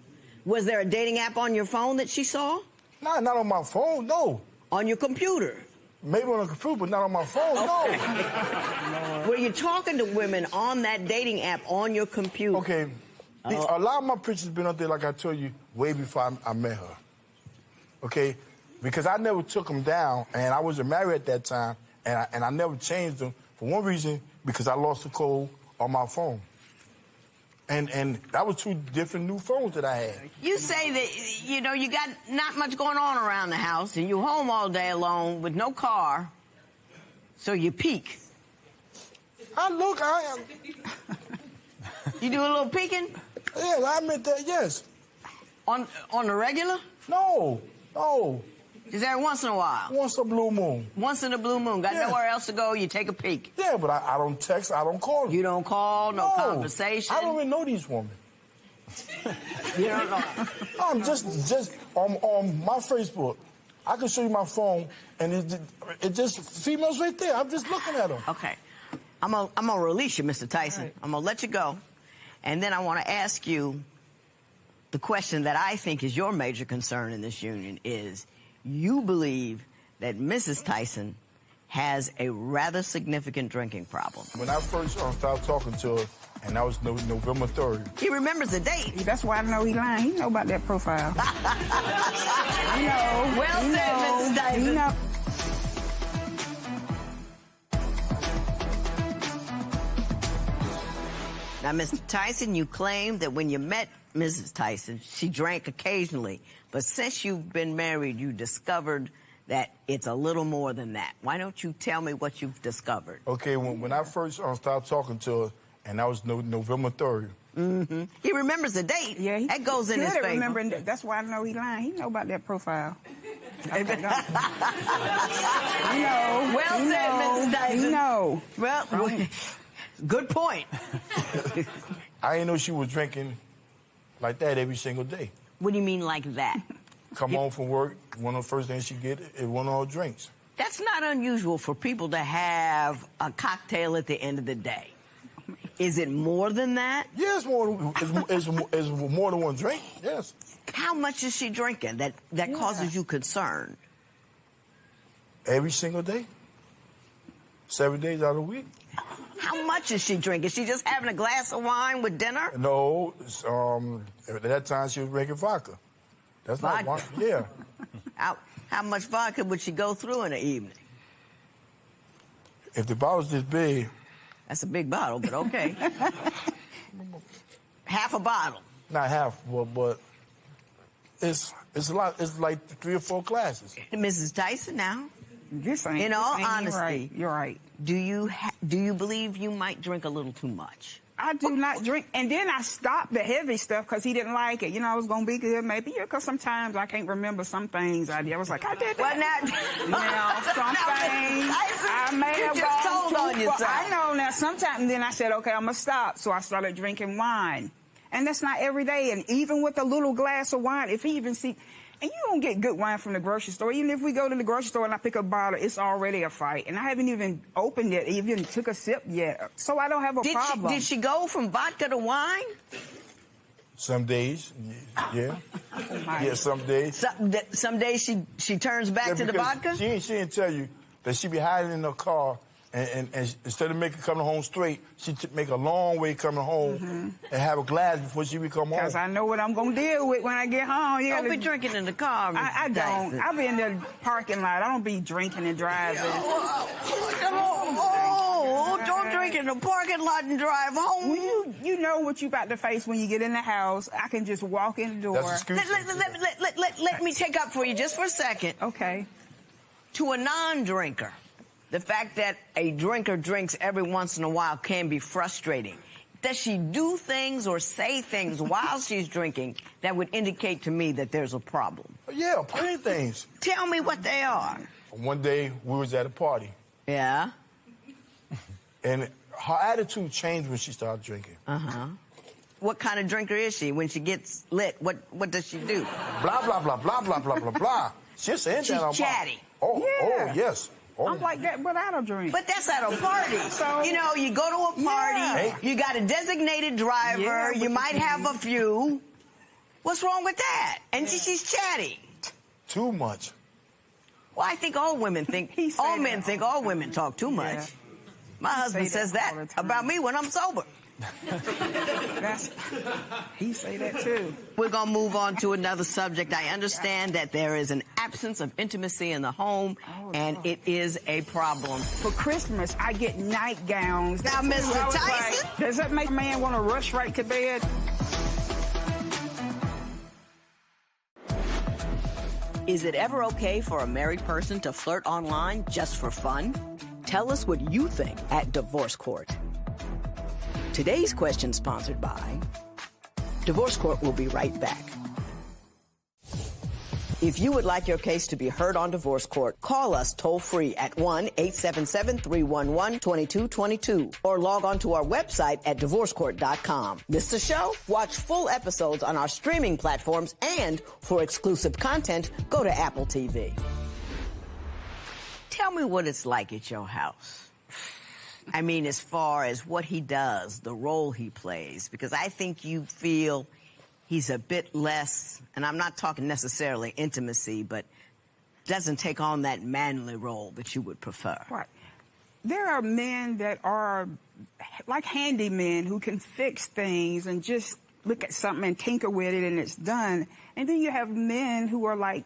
Was there a dating app on your phone that she saw? No, not on my phone, no. On your computer? Maybe on a computer, but not on my phone, okay. no. Were you talking to women on that dating app on your computer? Okay. A lot of my pictures been up there, like I told you, way before I met her. Okay? Because I never took them down, and I wasn't married at that time, and I never changed them for one reason, because I lost the code on my phone. And that was 2 different new phones that I had. You say that, you know, you got not much going on around the house, and you're home all day alone with no car, so you peek. You do a little peeking? Yeah, I admit that, yes. On the regular? No. Is that once in a while? Once a blue moon. Once in a blue moon. Got nowhere else to go, you take a peek. Yeah, but I don't text, I don't call them. You don't call, no conversation? I don't even know these women. You don't know? I'm just on my Facebook. I can show you my phone, and it just females right there. I'm just looking at them. Okay. I'm gonna release you, Mr. Tyson. Right. I'm gonna let you go. And then I want to ask you the question that I think is your major concern in this union is you believe that Mrs. Tyson has a rather significant drinking problem. When I first started talking to her, and that was November 3rd. He remembers the date. That's why I know he lying. He know about that profile. You know. Well said, Mrs. Tyson. You know. Now, Mr. Tyson, you claim that when you met Mrs. Tyson, she drank occasionally. But since you've been married, you discovered that it's a little more than that. Why don't you tell me what you've discovered? Okay, when I first started talking to her, and that was November 3rd. Mm-hmm. He remembers the date. Yeah, that goes in his favor. Remembering that. That's why I know he lying. He know about that profile. You know. Well said, Mrs. Tyson. You know. Well, good point. I didn't know she was drinking like that every single day. What do you mean like that? Come home from work, one of the first things she get is one of her drinks. That's not unusual for people to have a cocktail at the end of the day. Is it more than that? Yeah, it's more than one drink, yes. How much is she drinking that causes you concern? Every single day. 7 days out of the week. How much is she drinking? Is she just having a glass of wine with dinner? No, at that time she was drinking vodka. That's vodka. Not wine. Yeah. How much vodka would she go through in an evening? If the bottle's this big. That's a big bottle, but okay. Half a bottle. Not half, but it's a lot. It's like 3 or 4 glasses. Mrs. Tyson, now. In all honesty, you're right. Do you believe you might drink a little too much? I do not drink, and then I stopped the heavy stuff because he didn't like it. You know, I was gonna be good, maybe. Yeah, because sometimes I can't remember some things I did. I was like, I did that. Well, now some things I may have gone too on yourself. I know now. Sometimes, and then I said, okay, I'm gonna stop. So I started drinking wine, and that's not every day. And even with a little glass of wine, if he even see. And you don't get good wine from the grocery store. Even if we go to the grocery store and I pick up a bottle, it's already a fight. And I haven't even opened it, even took a sip yet. So I don't have a problem. Did she go from vodka to wine? Some days, yeah. Yeah, some days. Some days she turns back to the vodka? She didn't tell you that she be hiding in her car, and instead of coming home straight, she make a long way coming home and have a glass before she be come home. Because I know what I'm going to deal with when I get home. You don't be drinking in the car, Mrs. I don't. I'll be in the parking lot. I don't be drinking and driving. Don't drink in the parking lot and drive home. Well, you know what you about to face when you get in the house. I can just walk in the door. Let me take up for you just for a second. Okay. To a non-drinker, the fact that a drinker drinks every once in a while can be frustrating. Does she do things or say things while she's drinking that would indicate to me that there's a problem? Yeah, plenty of things. Tell me what they are. One day, we was at a party. Yeah? And her attitude changed when she started drinking. Uh-huh. What kind of drinker is she? When she gets lit, what does she do? Blah, blah, blah, blah, blah, blah, blah, blah. She's chatty. Oh, yeah. Oh, yes. I'm like that without a drink. But that's at a party. So, you know, you go to a party, yeah. you got a designated driver, Yeah, you might have a few. What's wrong with that? And she's chatty. Too much. Well, I think all women think, all men think all women talk too much. Yeah. My husband says that about me when I'm sober. He say that too. We're going to move on to another subject. I understand that there is an absence of intimacy in the home, and it is a problem. For Christmas, I get nightgowns. Now, Mr. Tyson? Like, does that make a man want to rush right to bed? Is it ever okay for a married person to flirt online just for fun? Tell us what you think at Divorce Court. Today's question sponsored by Divorce Court will be right back. If you would like your case to be heard on Divorce Court, call us toll-free at 1-877-311-2222 or log on to our website at divorcecourt.com. Miss the show? Watch full episodes on our streaming platforms, and for exclusive content, go to Apple TV. Tell me what it's like at your house. I mean, as far as what he does, the role he plays, because I think you feel he's a bit less, and I'm not talking necessarily intimacy, but doesn't take on that manly role that you would prefer. Right. There are men that are like handymen who can fix things and just look at something and tinker with it and it's done. And then you have men who are like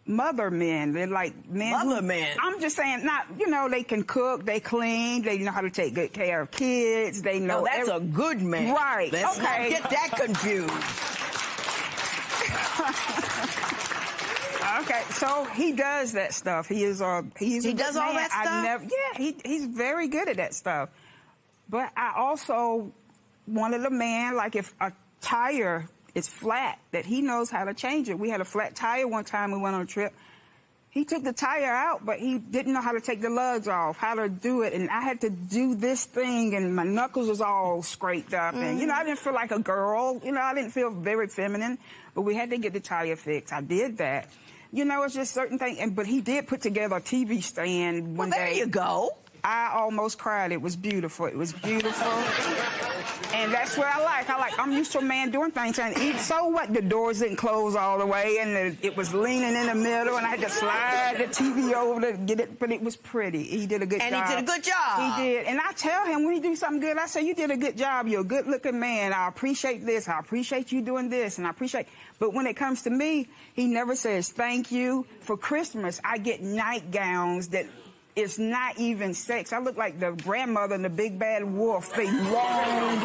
mother men. They're like men. Mother men. I'm just saying, not, you know, they can cook, they clean, they know how to take good care of kids, they know. No, that's a good man. Right. Let's okay. not get that confused. Okay, so he does that stuff. He does all that stuff? He's very good at that stuff. But I also wanted a man, like if a tire is flat, that he knows how to change it. We had a flat tire one time we went on a trip. He took the tire out, but he didn't know how to take the lugs off, how to do it. And I had to do this thing, and my knuckles was all scraped up. And, you know, I didn't feel like a girl. You know, I didn't feel very feminine. But we had to get the tire fixed. I did that. You know, it's just certain things. But he did put together a TV stand one day. Well, there you go. I almost cried. It was beautiful. It was beautiful. And that's what I like. I'm used to a man doing things. And so what? The doors didn't close all the way, and it was leaning in the middle, and I had to slide the TV over to get it. But it was pretty. He did a good job. And he did a good job. He did. And I tell him when he do something good, I say, you did a good job. You're a good-looking man. I appreciate this. I appreciate you doing this, and I appreciate. But when it comes to me, he never says thank you. For Christmas, I get nightgowns that. It's not even sex. I look like the grandmother in the Big Bad Wolf. They long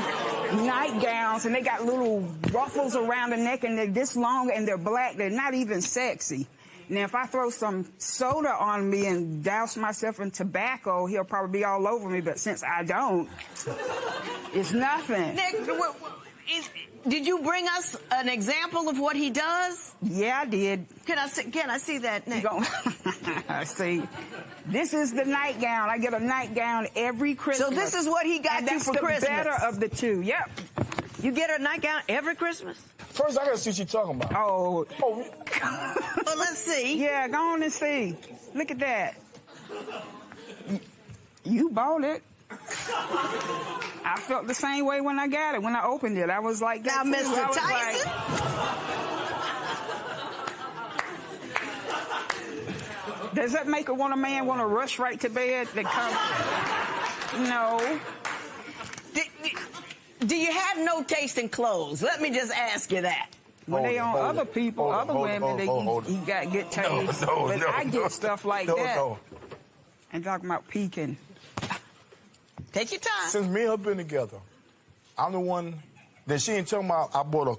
nightgowns, and they got little ruffles around the neck, and they're this long, and they're black. They're not even sexy. Now, if I throw some soda on me and douse myself in tobacco, he'll probably be all over me, but since I don't, it's nothing. Nick, did you bring us an example of what he does? Yeah, I did. Can I see that, Nick? See, this is the nightgown. I get a nightgown every Christmas. So this is what he got you for Christmas? That's the better of the two. Yep. You get a nightgown every Christmas? First, I gotta see what you're talking about. Oh. Well, let's see. Yeah, go on and see. Look at that. You bought it. I felt the same way when I got it. When I opened it, I was like that. Now, Mr. Tyson? Does that make a man want to rush right to bed? No. Do you have no taste in clothes? Let me just ask you that. When they on other people, other women, he got good taste. But I get stuff like that. And talking about peeking. Take your time. Since me and her been together, I'm the one that she ain't talking about. I bought her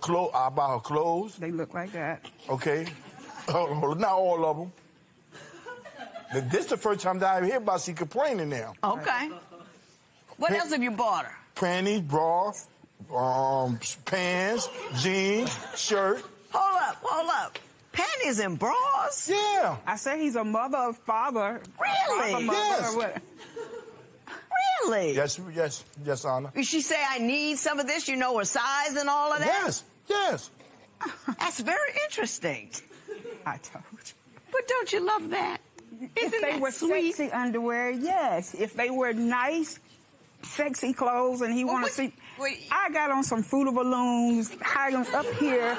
clothes. They look like that. Okay. Not all of them. This is the first time that I hear about she complaining now. Okay. What else have you bought her? Panties, bras, pants, jeans, shirt. Hold up. Panties and bras? Yeah. I say he's a mother, father. Really? Father, mother, yes. Or what? Really? Yes, Anna. Did she say, I need some of this, you know, her size and all of that? Yes. That's very interesting. I told you. But don't you love that? If they were sexy underwear, yes. If they were nice, sexy clothes and he want to see... I got on some Fruit of the Looms, high ones up here,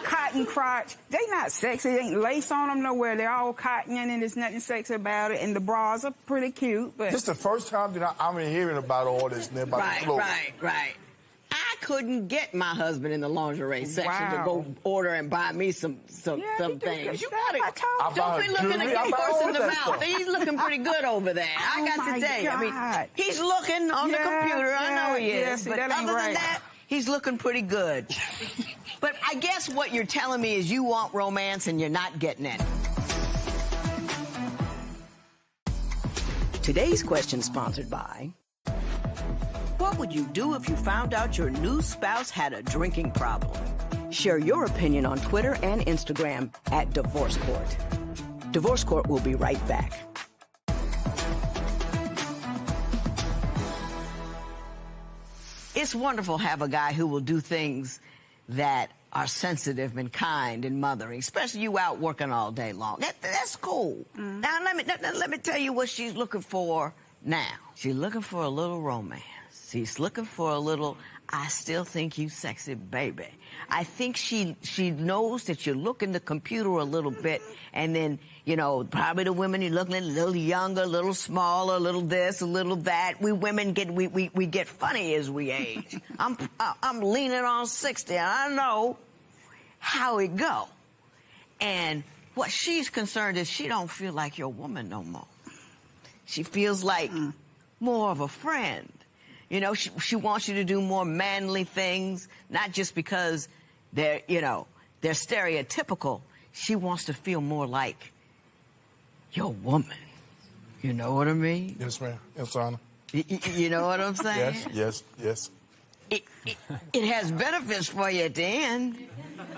cotton crotch. They not sexy. They ain't lace on them nowhere. They're all cotton and there's nothing sexy about it. And the bras are pretty cute. But this is the first time that I'm hearing about all this and about the clothes. Right. I couldn't get my husband in the lingerie section to go order and buy me some things. You gotta don't be looking at the horse in the mouth. He's looking pretty good over there. I got to tell you. I mean, he's looking on the computer. I know he is. But other than that, he's looking pretty good. But I guess what you're telling me is you want romance and you're not getting it. Today's question sponsored by... What would you do if you found out your new spouse had a drinking problem? Share your opinion on Twitter and Instagram at Divorce Court. Divorce Court will be right back. It's wonderful to have a guy who will do things that are sensitive and kind and mothering, especially you out working all day long. That's cool. Now, let me tell you what she's looking for now. She's looking for a little romance. She's looking for a little, I still think you sexy baby. I think she knows that you look in the computer a little bit, and then, you know, probably the women you're looking at a little younger, a little smaller, a little this, a little that. We women get, we get funny as we age. I'm leaning on 60, and I know how it go. And what she's concerned is she don't feel like your woman no more. She feels like more of a friend. You know, she wants you to do more manly things, not just because they're, you know, they're stereotypical. She wants to feel more like your woman. You know what I mean? Yes, ma'am. Yes, Anna. You know what I'm saying? Yes. It has benefits for you at the end.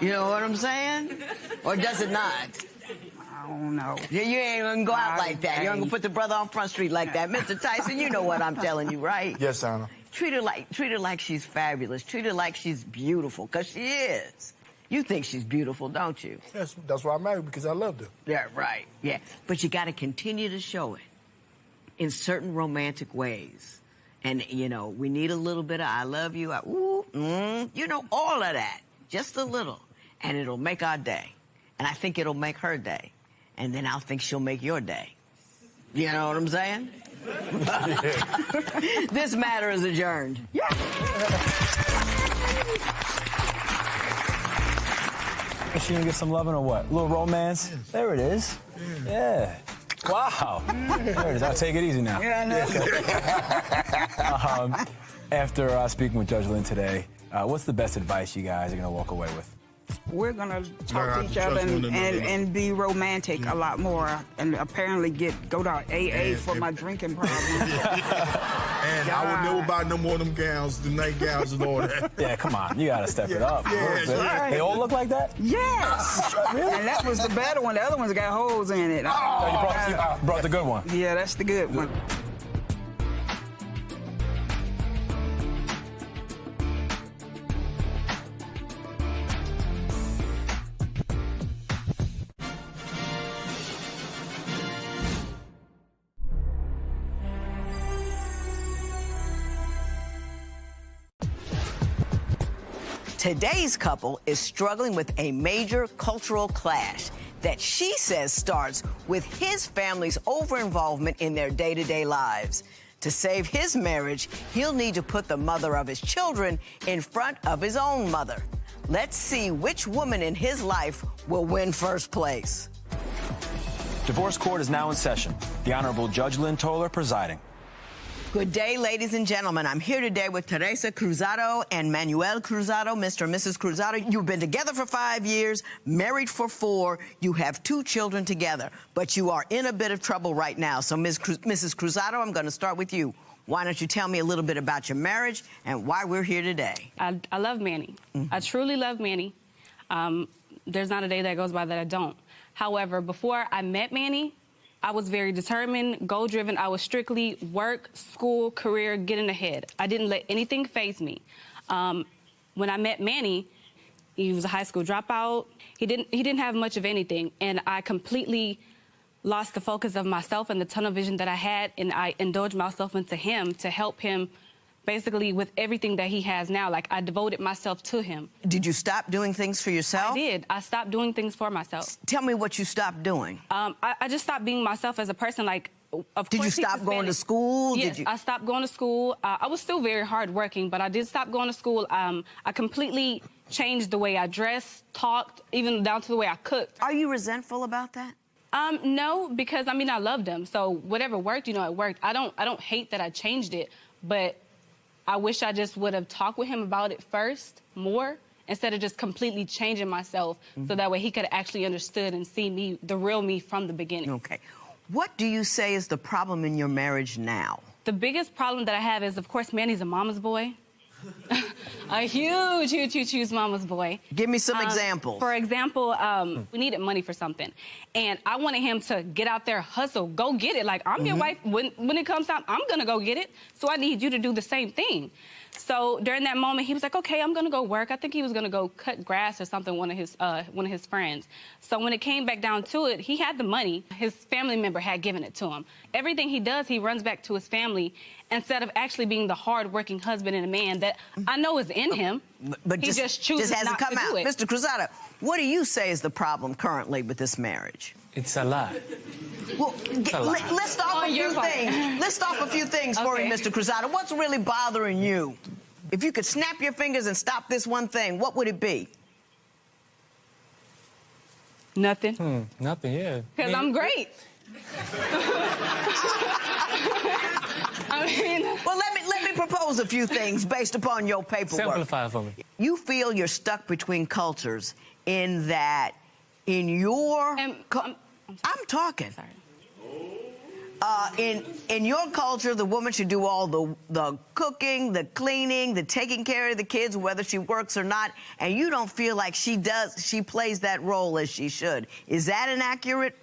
You know what I'm saying? Or does it not? I don't know. You ain't gonna go out like that. You ain't gonna put the brother on Front Street like that. Mr. Tyson, you know what I'm telling you, right? Yes, Anna. Treat her like she's fabulous. Treat her like she's beautiful, because she is. You think she's beautiful, don't you? Yes, that's why I'm married, because I loved her. Yeah, right. Yeah. But you got to continue to show it in certain romantic ways. And, you know, we need a little bit of I love you, you know, all of that. Just a little. And it'll make our day. And I think it'll make her day. And then I'll think she'll make your day. You know what I'm saying? This matter is adjourned. Yeah. Is she gonna get some loving or what? A little romance? Yes. There it is. Yeah. Wow. There it is. I'll take it easy now. Yeah, I know. After speaking with Judge Lynn today, what's the best advice you guys are gonna walk away with? We're going to talk to each other and be romantic a lot more, and apparently go to AA for my drinking problem. And I would never buy no more of them gowns, the nightgowns and all that. Yeah, come on. You got to step it up. Yeah, right. They all look like that? Yes. Really? And that was the better one. The other one's got holes in it. You brought the good one. Yeah, that's the good one. Today's couple is struggling with a major cultural clash that she says starts with his family's over-involvement in their day-to-day lives. To save his marriage, he'll need to put the mother of his children in front of his own mother. Let's see which woman in his life will win first place. Divorce Court is now in session. The Honorable Judge Lynn Toler presiding. Good day, ladies and gentlemen. I'm here today with Teresa Cruzado and Manuel Cruzado. Mr. and Mrs. Cruzado, you've been together for 5 years, married for 4. You have 2 children together, but you are in a bit of trouble right now. So, Mrs. Cruzado, I'm going to start with you. Why don't you tell me a little bit about your marriage and why we're here today? I love Manny. I truly love Manny. There's not a day that goes by that I don't. However, before I met Manny, I was very determined, goal-driven. I was strictly work, school, career, getting ahead. I didn't let anything faze me. When I met Manny, he was a high school dropout. He didn't have much of anything, and I completely lost the focus of myself and the tunnel vision that I had, and I indulged myself into him to help him basically with everything that he has now. Like, I devoted myself to him. Did you stop doing things for yourself? I did. I stopped doing things for myself. Tell me what you stopped doing. I just stopped being myself as a person. Like, did you stop going to school? Yes, I stopped going to school. I was still very hardworking, but I did stop going to school. I completely changed the way I dressed, talked, even down to the way I cooked. Are you resentful about that? No, because I mean, I loved him. So whatever worked, you know, it worked. I don't hate that I changed it, but I wish I just would have talked with him about it first more, instead of just completely changing myself, so that way he could have actually understood and see me, the real me, from the beginning. Okay. What do you say is the problem in your marriage now? The biggest problem that I have is, of course, Manny's a mama's boy. A huge mama's boy. Give me some examples. For example, we needed money for something, and I wanted him to get out there, hustle, go get it. Like, I'm your wife. When it comes time, I'm gonna go get it. So I need you to do the same thing. So during that moment, he was like, okay, I'm gonna go work. I think he was gonna go cut grass or something, one of his friends. So when it came back down to it, he had the money. His family member had given it to him. Everything he does, he runs back to his family instead of actually being the hard-working husband and a man that I know is in him. But he just chooses hasn't not come to out. do it. Mr. Cruzado, what do you say is the problem currently with this marriage? It's a lot. Well, list off a few things. List off a few things for me, Mr. Cruzado. What's really bothering you? If you could snap your fingers and stop this one thing, what would it be? Nothing. Nothing, yeah. Because I'm great. I mean, well, let me propose a few things based upon your paperwork. Simplify it for me. You feel you're stuck between cultures in that in your... I'm talking. Sorry. In your culture, the woman should do all the cooking, the cleaning, the taking care of the kids, whether she works or not, and you don't feel like she plays that role as she should. Is that an accurate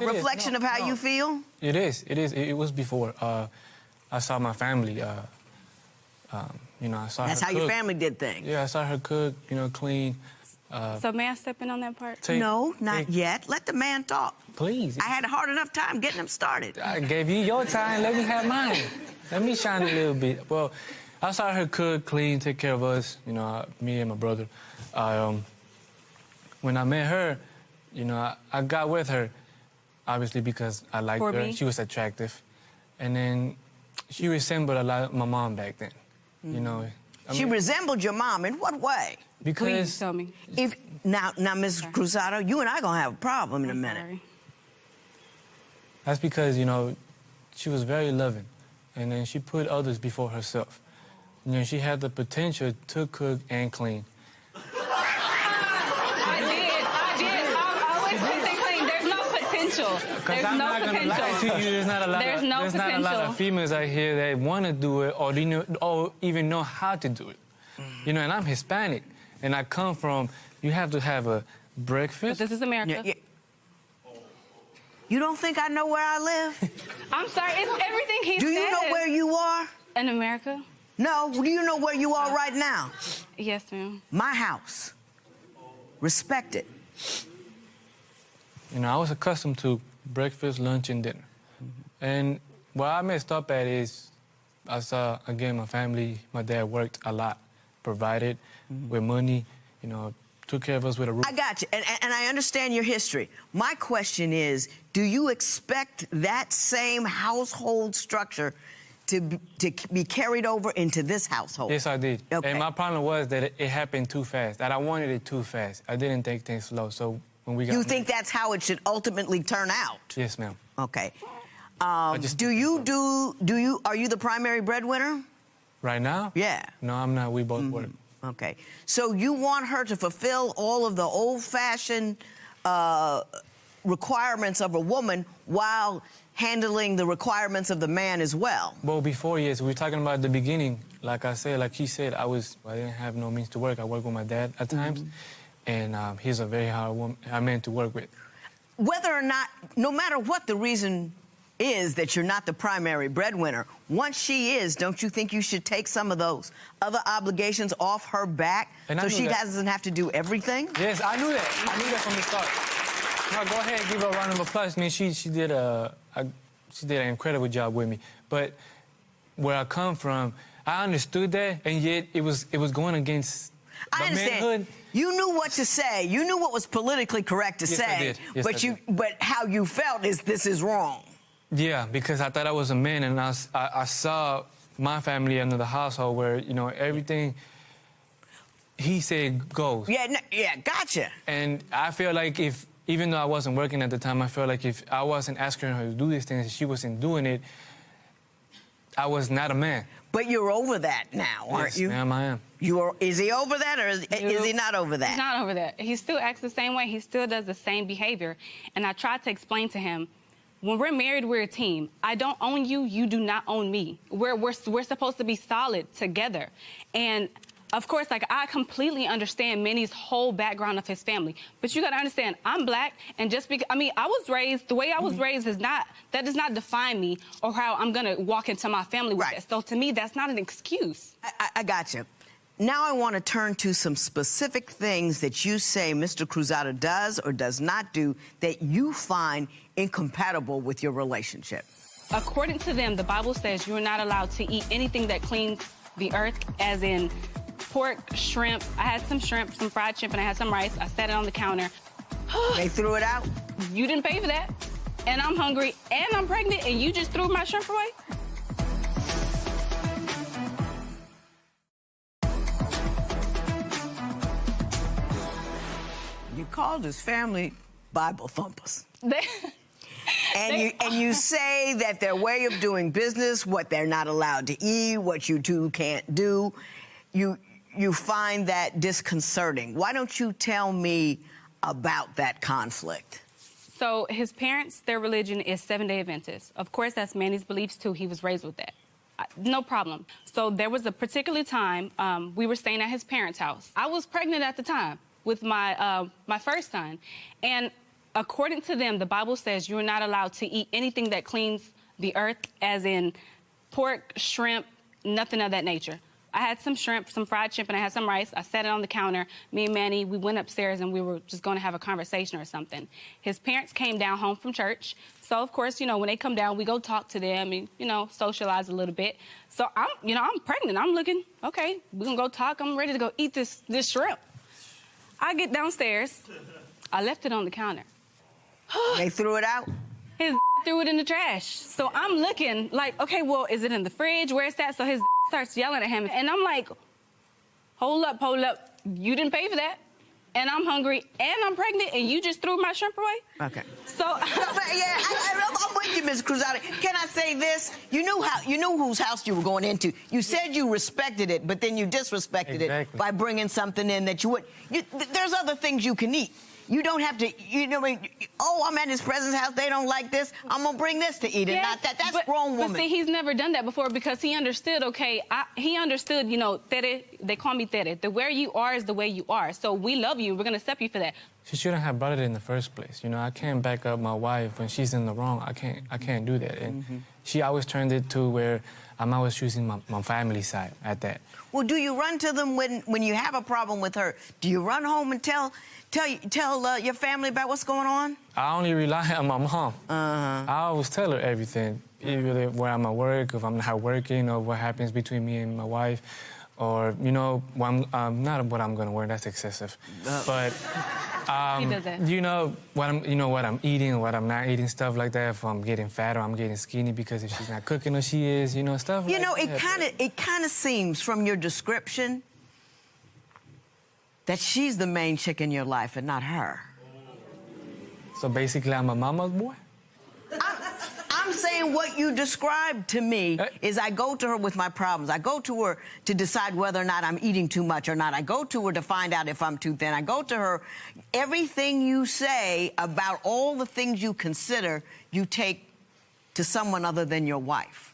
reflection of how you feel? It is. It was before. I saw my family. You know, I saw her That's how cook. your family did things. Yeah, I saw her cook, you know, clean. So may I step in on that part? No, not yet. Let the man talk. Please. I had a hard enough time getting him started. I gave you your time. Let me have mine. Let me shine a little bit. Well, I saw her cook, clean, take care of us, you know, me and my brother. When I met her, you know, I got with her, obviously, because I liked her. Me? She was attractive. And then she resembled a lot of my mom back then, you know. She resembled your mom in what way? Because... Please tell me. Now, Ms. Cruzado, you and I are going to have a problem in a minute. Sorry. That's because, you know, she was very loving. And then she put others before herself. You know, she had the potential to cook and clean. I did. I always think they clean. There's no potential. Because I'm not going to lie to you, there's not a lot of females out here that want to do it or even know how to do it. You know, and I'm Hispanic. And I come from, you have to have a breakfast. But this is America. Yeah. You don't think I know where I live? I'm sorry, it's everything he said. Do you know where you are? In America? No, do you know where you are right now? Yes, ma'am. My house. Respect it. You know, I was accustomed to breakfast, lunch, and dinner. And where I messed up at is, I saw, again, my family, my dad worked a lot, provided with money, you know, took care of us with a roof. I got you, and I understand your history. My question is, do you expect that same household structure to be carried over into this household? Yes, I did. Okay. And my problem was that it happened too fast, that I wanted it too fast. I didn't take things slow, so when we got You think that's how it should ultimately turn out? Yes, ma'am. Okay. Are you the primary breadwinner? Right now? Yeah. No, I'm not. We both work. Okay. So you want her to fulfill all of the old-fashioned requirements of a woman while handling the requirements of the man as well? Well, before, yes. We were talking about the beginning. Like I said, like she said, I didn't have no means to work. I worked with my dad at times, and he's a very hard man to work with. Whether or not, no matter what the reason is that you're not the primary breadwinner, once she is, don't you think you should take some of those other obligations off her back so she doesn't have to do everything? Yes, I knew that. I knew that from the start. go ahead and give her a round of applause. I mean, she did an incredible job with me. But where I come from, I understood that, and yet it was going against I understand. manhood. You knew what to say. You knew what was politically correct to Yes, say. I did. Yes, I did. But how you felt is this is wrong. Yeah, because I thought I was a man, and I saw my family under the household where, you know, everything he said goes. Yeah, gotcha. And I feel like even though I wasn't working at the time, I felt like if I wasn't asking her to do these things, she wasn't doing it, I was not a man. But you're over that now, aren't you? Yes, ma'am, I am. Is he over that, or is he not over that? He's not over that. He still acts the same way. He still does the same behavior. And I tried to explain to him, when we're married, we're a team. I don't own you. You do not own me. We're supposed to be solid together. And of course, like, I completely understand Manny's whole background of his family. But you got to understand, I'm black, and just because, I mean, I was raised, the way I was raised that does not define me or how I'm going to walk into my family with it. So to me, that's not an excuse. I got you. Now I want to turn to some specific things that you say Mr. Cruzado does or does not do that you find incompatible with your relationship. According to them, the Bible says you're not allowed to eat anything that cleans the earth, as in pork, shrimp. I had some shrimp, some fried shrimp, and I had some rice. I set it on the counter. They threw it out? You didn't pay for that. And I'm hungry, and I'm pregnant, and you just threw my shrimp away? You called his family Bible thumpers. And you say that their way of doing business, what they're not allowed to eat, what you two can't do, you find that disconcerting. Why don't you tell me about that conflict? So his parents, their religion is Seventh-day Adventist. Of course, that's Manny's beliefs too. He was raised with that. No problem. So there was a particular time we were staying at his parents' house. I was pregnant at the time with my first son, and according to them, the Bible says you're not allowed to eat anything that cleans the earth, as in pork, shrimp, nothing of that nature. I had some shrimp, some fried shrimp, and I had some rice. I set it on the counter. Me and Manny, we went upstairs, and we were just going to have a conversation or something. His parents came down home from church. So, of course, you know, when they come down, we go talk to them and, you know, socialize a little bit. So, I'm pregnant. I'm looking, okay, we're going to go talk. I'm ready to go eat this shrimp. I get downstairs. I left it on the counter. They threw it out? His threw it in the trash. So I'm looking like, okay, well, is it in the fridge? Where's that? So his starts yelling at him. And I'm like, hold up. You didn't pay for that. And I'm hungry, and I'm pregnant, and you just threw my shrimp away? Okay. So, I'm with you, Ms. Cruzado. Can I say this? You knew whose house you were going into. You said you respected it, but then you disrespected it by bringing something in that you would. There's other things you can eat. You don't have to, I'm at his presence house, they don't like this, I'm going to bring this to eat it. Not that. That's grown woman. But see, he's never done that before because he understood, he understood, Tere, they call me Tere. The where you are is the way you are. So we love you. We're going to accept you for that. She shouldn't have brought it in the first place. I can't back up my wife when she's in the wrong. I can't do that. And she always turned it to where I'm always choosing my family side at that. Well, do you run to them when you have a problem with her? Do you run home and tell your family about what's going on? I only rely on my mom. I always tell her everything, either where I'm at work, if I'm not working, or what happens between me and my wife, or not what I'm gonna wear. That's excessive. But he does that. what I'm eating, what I'm not eating, stuff like that. If I'm getting fat or I'm getting skinny because if she's not cooking or she is, stuff like that. It kind of seems from your description that she's the main chick in your life and not her. So basically, I'm a mama's boy? I'm saying what you described to me is I go to her with my problems. I go to her to decide whether or not I'm eating too much or not. I go to her to find out if I'm too thin. I go to her. Everything you say about all the things you consider, you take to someone other than your wife.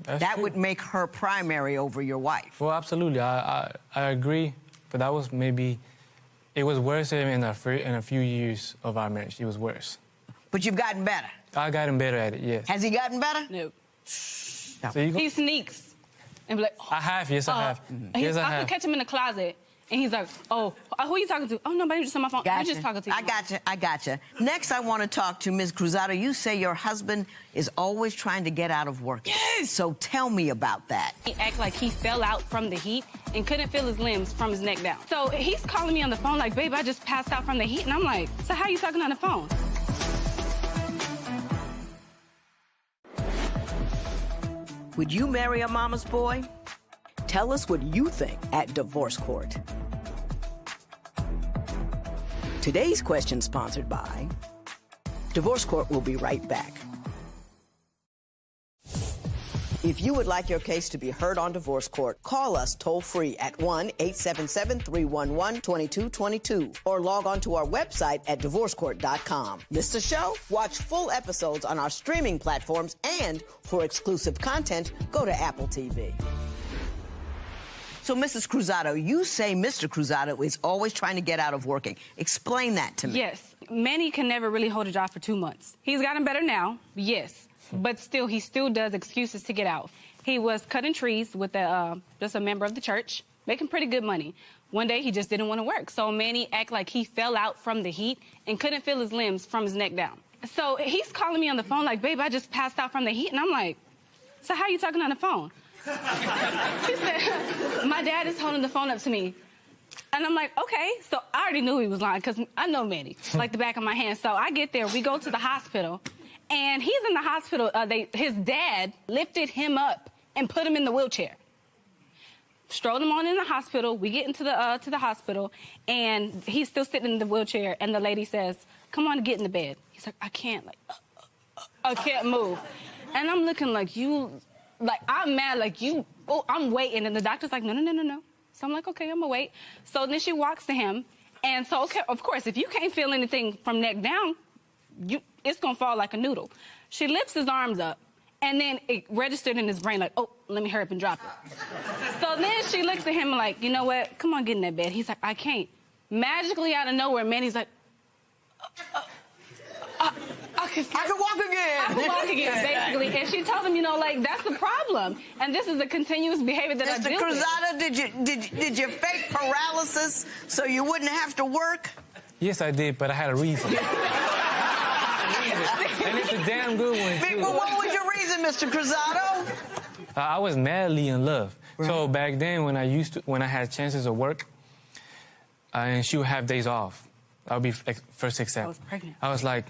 That would make her primary over your wife. Well, absolutely. I agree. But that was it was worse in a few years of our marriage. It was worse. But you've gotten better. I gotten better at it, yes. Has he gotten better? No. So he sneaks and be like, I have, yes, I have. I could catch him in the closet, And he's like, oh, who are you talking to? Oh, nobody, just on my phone. Gotcha. I'm just talking to you. I gotcha. Next, I want to talk to Ms. Cruzado. You say your husband is always trying to get out of work. Yes. So tell me about that. He acted like he fell out from the heat and couldn't feel his limbs from his neck down. So he's calling me on the phone like, babe, I just passed out from the heat. And I'm like, so how are you talking on the phone? Would you marry a mama's boy? Tell us what you think at Divorce Court. Today's question sponsored by Divorce Court. Will be right back. If you would like your case to be heard on Divorce Court, call us toll-free at 1-877-311-2222 or log on to our website at divorcecourt.com. Missed the show? Watch full episodes on our streaming platforms, and for exclusive content, go to Apple TV. So, Mrs. Cruzado, you say Mr. Cruzado is always trying to get out of working. Explain that to me. Yes. Manny can never really hold a job for 2 months. He's gotten better now, yes. But still, he still does excuses to get out. He was cutting trees with just a member of the church, making pretty good money. One day, he just didn't want to work. So Manny acted like he fell out from the heat and couldn't feel his limbs from his neck down. So he's calling me on the phone like, babe, I just passed out from the heat. And I'm like, so how are you talking on the phone? He said, my dad is holding the phone up to me. And I'm like, okay. So I already knew he was lying because I know Manny like the back of my hand. So I get there. We go to the hospital. And he's in the hospital. His dad lifted him up and put him in the wheelchair. Strolled him on in the hospital. We get into the hospital. And he's still sitting in the wheelchair. And the lady says, come on, get in the bed. He's like, I can't. I can't move. And I'm looking like you... I'm mad, I'm waiting. And the doctor's like, no. So I'm like, okay, I'm gonna wait. So then she walks to him. And so, okay, of course, if you can't feel anything from neck down, it's gonna fall like a noodle. She lifts his arms up, and then it registered in his brain like, oh, let me hurry up and drop it. So then she looks at him like, you know what? Come on, get in that bed. He's like, I can't. Magically out of nowhere, Manny's like, I can walk again. I can walk again, basically. And she told him, that's the problem. And this is the continuous behavior that I deal with. Mr. Cruzado, did you fake paralysis so you wouldn't have to work? Yes, I did, but I had a reason. And it's a damn good one, too. Well, what was your reason, Mr. Cruzado? I was madly in love. Right. So back then, when I had chances of work, and she would have days off, I would be first except. I was pregnant. I was like,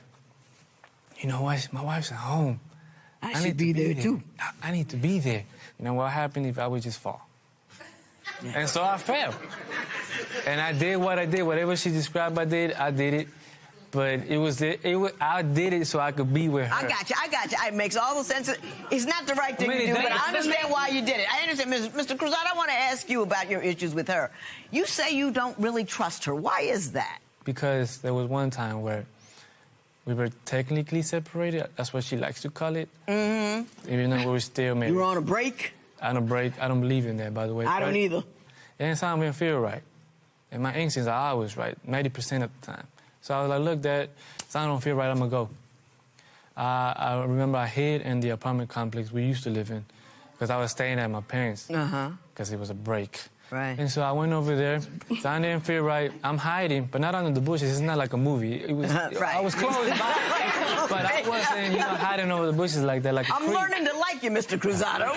you know what? My wife's at home. I should be there too. I need to be there. You know what happened if I would just fall? Yeah. And so I fell. And I did what I did. Whatever she described I did it. But I did it so I could be with her. I got you. It makes all the sense. It's not the right thing to do, but I understand why you did it. I understand. Mr. Cruzado, I want to ask you about your issues with her. You say you don't really trust her. Why is that? Because there was one time where we were technically separated. That's what she likes to call it. Mm-hmm. Even though we were still married. You were on a break? On a break. I don't believe in that, by the way. I don't either. And something didn't feel right. And my instincts are always right, 90% of the time. So I was like, look, Dad, something don't feel right, I'm going to go. I remember I hid in the apartment complex we used to live in because I was staying at my parents' because it was a break. Right. And so I went over there. Something didn't feel right. I'm hiding, but not under the bushes. It's not like a movie. It was. Right. I was close by, but I wasn't, hiding over the bushes like that, like a creep. learning to like you, Mr. Cruzado.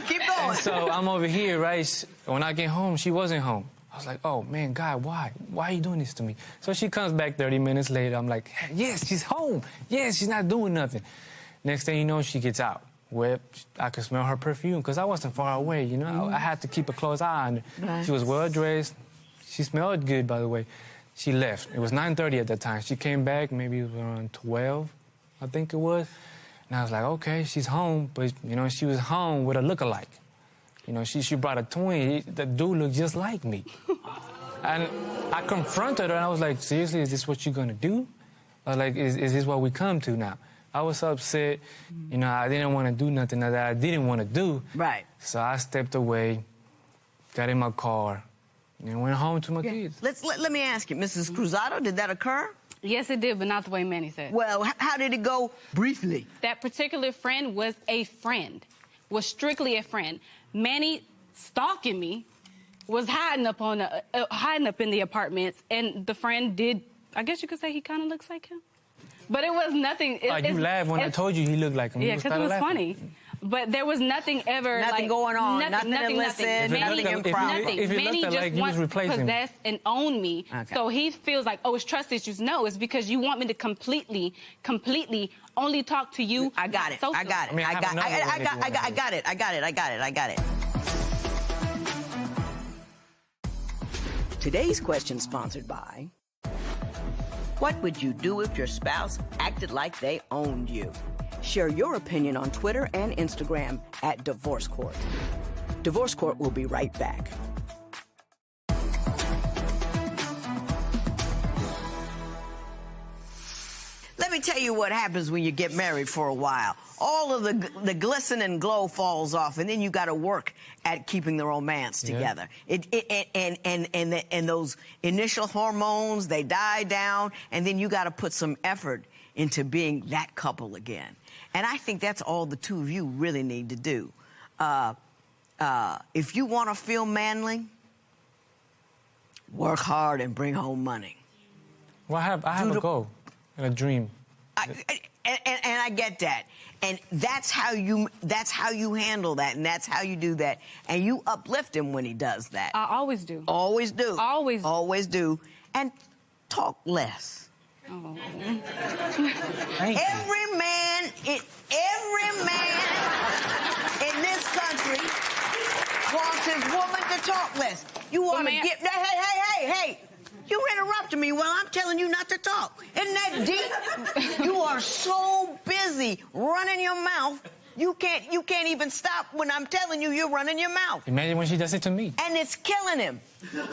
Keep going. And so I'm over here, right? When I get home, she wasn't home. I was like, oh, man, God, why? Why are you doing this to me? So she comes back 30 minutes later. I'm like, yes, she's home. Yes, she's not doing nothing. Next thing you know, she gets out. Well, I could smell her perfume because I wasn't far away, I had to keep a close eye on her. Right. She was well-dressed. She smelled good, by the way. She left. It was 9:30 at that time. She came back, maybe it was around 12, I think it was. And I was like, okay, she's home. But, she was home with a lookalike. She brought a twin. The dude looked just like me. And I confronted her, and I was like, seriously, is this what you're going to do? I was like, is this what we come to now? I was upset. I didn't want to do nothing that I didn't want to do. Right. So I stepped away, got in my car, and went home to my kids. Let me ask you, Mrs. Cruzado, did that occur? Yes, it did, but not the way Manny said. Well, how did it go briefly? That particular friend was strictly a friend. Manny stalking me was hiding up in the apartments, and the friend did. I guess you could say he kind of looks like him, but it was nothing. You laughed when I told you he looked like him. Yeah, because it was funny. But there was nothing ever Nothing going on, nothing illicit, nothing improper. Manny just wants to possess and own me. Okay. So he feels like, oh, it's trust issues. No, it's because you want me to completely only talk to you. I got it. I got it. I got it. Today's question sponsored by... What would you do if your spouse acted like they owned you? Share your opinion on Twitter and Instagram at Divorce Court. Divorce Court will be right back. Let me tell you what happens when you get married for a while. All of the glisten and glow falls off, and then you got to work at keeping the romance together. And those initial hormones, they die down, and then you got to put some effort into being that couple again. And I think that's all the two of you really need to do. If you want to feel manly, work hard and bring home money. Well, I have a goal and a dream. And I get that. And that's how you handle that, and that's how you do that. And you uplift him when he does that. I always do. Always do. Always. Always do. And talk less. Oh. Every man in this country wants his woman to talk less. You want to get... Hey. You interrupted me while I'm telling you not to talk. Isn't that deep? You are so busy running your mouth, you can't even stop when I'm telling you you're running your mouth. Imagine when she does it to me. And it's killing him.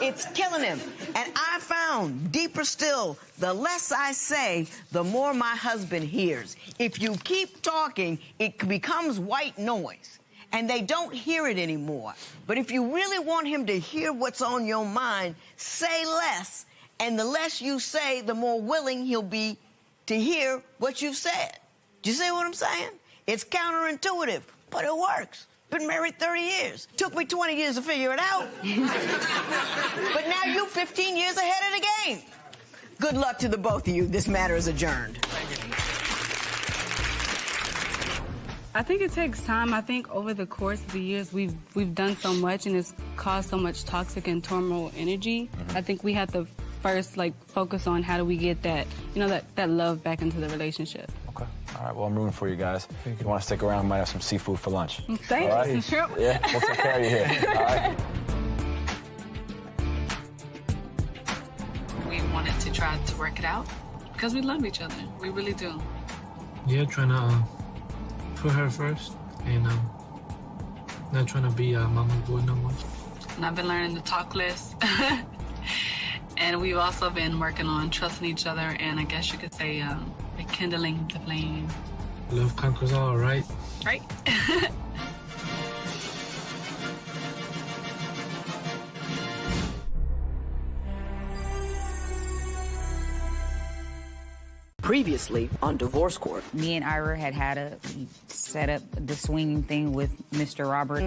It's killing him. And I found, deeper still, the less I say, the more my husband hears. If you keep talking, it becomes white noise. And they don't hear it anymore. But if you really want him to hear what's on your mind, say less. And the less you say, the more willing he'll be to hear what you've said. Do you see what I'm saying? It's counterintuitive, but it works. Been married 30 years. Took me 20 years to figure it out. But now you're 15 years ahead of the game. Good luck to the both of you. This matter is adjourned. I think it takes time. I think over the course of the years, we've done so much, and it's caused so much toxic and turmoil energy. I think we have to first focus on how do we get that that love back into the relationship. Okay. All right. Well, I'm rooting for you guys. If you want to stick around, we might have some seafood for lunch. Thank all you. Right? Sure. Yeah. We'll take care of you here. All right. We wanted to try to work it out because we love each other. We really do. Yeah, trying to put her first and not trying to be a mama's boy no more. And I've been learning to talk less. And we've also been working on trusting each other and I guess you could say rekindling the flame. Love conquers all, right? Right. Previously on Divorce Court. Me and Ira had set up the swinging thing with Mr. Robert.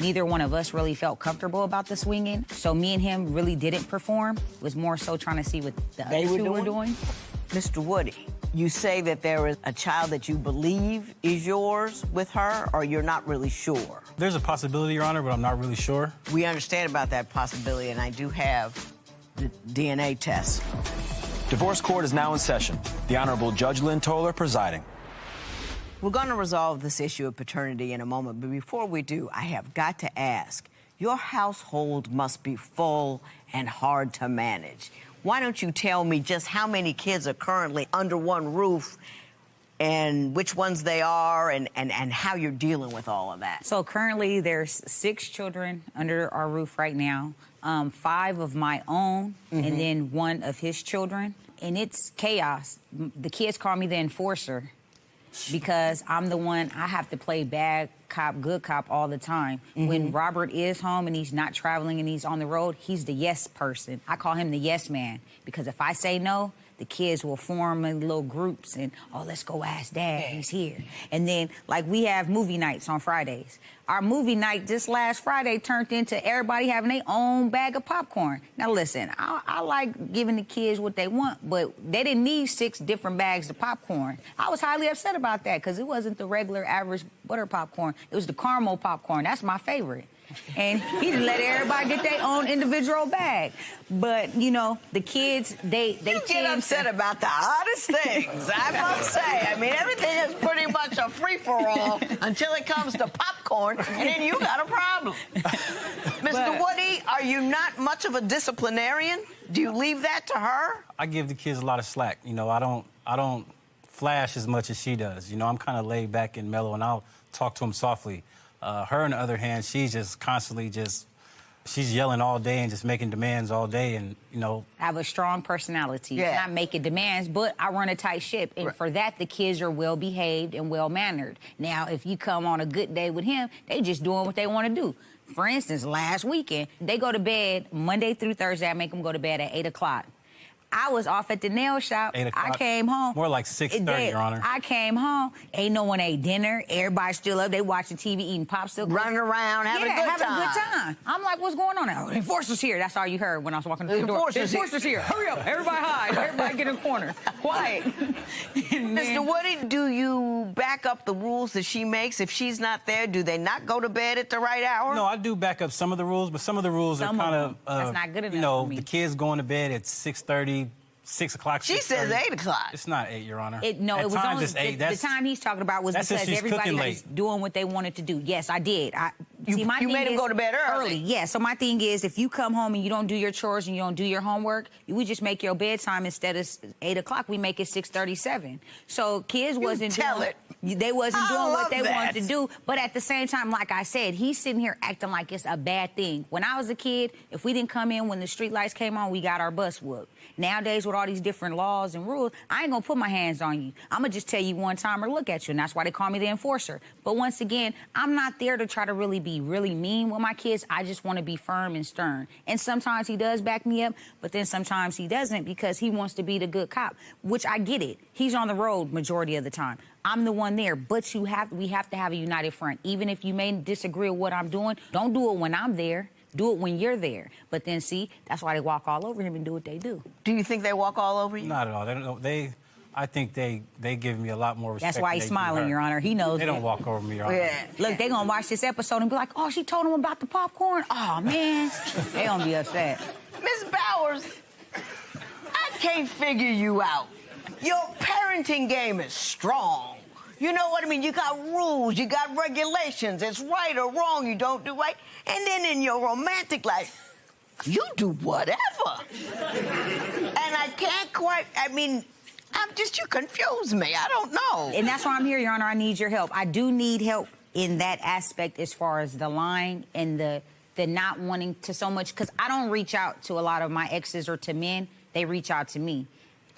Neither one of us really felt comfortable about the swinging, so me and him really didn't perform. It was more so trying to see what the other two were doing. Mr. Woody, you say that there is a child that you believe is yours with her, or you're not really sure? There's a possibility, Your Honor, but I'm not really sure. We understand about that possibility, and I do have the DNA test. Divorce Court is now in session. The Honorable Judge Lynn Toler presiding. We're going to resolve this issue of paternity in a moment, but before we do, I have got to ask, your household must be full and hard to manage. Why don't you tell me just how many kids are currently under one roof and which ones they are and how you're dealing with all of that? So currently there's 6 children under our roof right now. 5 of my own, and then 1 of his children. And it's chaos. The kids call me the enforcer because I'm the one, I have to play bad cop, good cop all the time. When Robert is home and he's not traveling and he's on the road, he's the yes person. I call him the yes man because if I say no, the kids will form in little groups and, oh, let's go ask Dad, he's here. And then, like, we have movie nights on Fridays. Our movie night this last Friday turned into everybody having their own bag of popcorn. Now, listen, I like giving the kids what they want, but they didn't need 6 different bags of popcorn. I was highly upset about that because it wasn't the regular average butter popcorn. It was the caramel popcorn. That's my favorite. And he didn't let everybody get their own individual bag. But, you know, the kids, they get upset about the oddest things, I must say. I mean, everything is pretty much a free-for-all until it comes to popcorn, and then you got a problem. Mr. Woody, are you not much of a disciplinarian? Do you leave that to her? I give the kids a lot of slack. You know, I don't flash as much as she does. You know, I'm kind of laid back and mellow, and I'll talk to them softly. Her, on the other hand, she's just constantly she's yelling all day and just making demands all day, and, you know. I have a strong personality. Yeah. I'm making demands, but I run a tight ship. And for that, the kids are well-behaved and well-mannered. Now, if you come on a good day with him, they just doing what they want to do. For instance, last weekend, they go to bed Monday through Thursday. I make them go to bed at 8 o'clock. I was off at the nail shop. 8 o'clock. I came home. More like 6:30, Your Honor. I came home. Ain't no one ate dinner. Everybody's still up. They watching TV, eating popsicles. Running around, having a good time. I'm like, what's going on now? The enforcer's here. That's all you heard when I was walking through the door. The enforcer's here. Hurry up. Everybody hide. Everybody get in the corner. Quiet. Mr. Woody, do you back up the rules that she makes? If she's not there, do they not go to bed at the right hour? No, I do back up some of the rules, but some of the rules are kind of, that's not good enough you know, for me. the kids going to bed at 6:30, 6 o'clock. She says 8 o'clock. It's not 8, Your Honor. It was only it's 8. The time he's talking about was because everybody was doing what they wanted to do. Yes, I did. You made him go to bed early. Yeah, so my thing is, if you come home and you don't do your chores and you don't do your homework, we just make your bedtime instead of 8 o'clock, we make it 6:37. So kids wasn't they wasn't doing what they wanted to do. But at the same time, like I said, he's sitting here acting like it's a bad thing. When I was a kid, if we didn't come in when the street lights came on, we got our bus whooped. Nowadays, with all these different laws and rules, I ain't gonna put my hands on you. I'm gonna just tell you one time or look at you, and that's why they call me the enforcer. But once again, I'm not there to try to really be really mean with my kids. I just want to be firm and stern. And sometimes he does back me up, but then sometimes he doesn't because he wants to be the good cop, which I get it. He's on the road majority of the time. I'm the one there, but we have to have a united front. Even if you may disagree with what I'm doing, don't do it when I'm there. Do it when you're there. But then, see, that's why they walk all over him and do what they do. Do you think they walk all over you? Not at all. They don't. I think they give me a lot more respect. That's why he's smiling, Your Honor. He knows. They don't walk over me, Your Honor. Yeah. Look, they're going to watch this episode and be like, oh, she told him about the popcorn? Oh, man. They going to be upset. Ms. Bowers, I can't figure you out. Your parenting game is strong. You know what I mean? You got rules, you got regulations. It's right or wrong, you don't do right. And then in your romantic life, you do whatever. And I can't quite, you confuse me. I don't know. And that's why I'm here, Your Honor. I need your help. I do need help in that aspect as far as the lying and the not wanting to so much, because I don't reach out to a lot of my exes or to men. They reach out to me.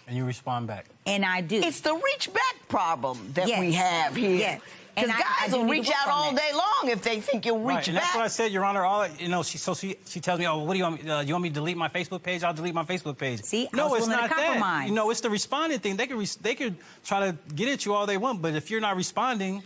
And you respond back. And I do. It's the reach back problem that we have here. Yes. Because guys will reach out all day long if they think you'll reach and back. that's what I said, Your Honor. She tells me, oh, what do you want me? You want me to delete my Facebook page? I'll delete my Facebook page. See, no, it's not that. You know, it's the responding thing. They could try to get at you all they want, but if you're not responding,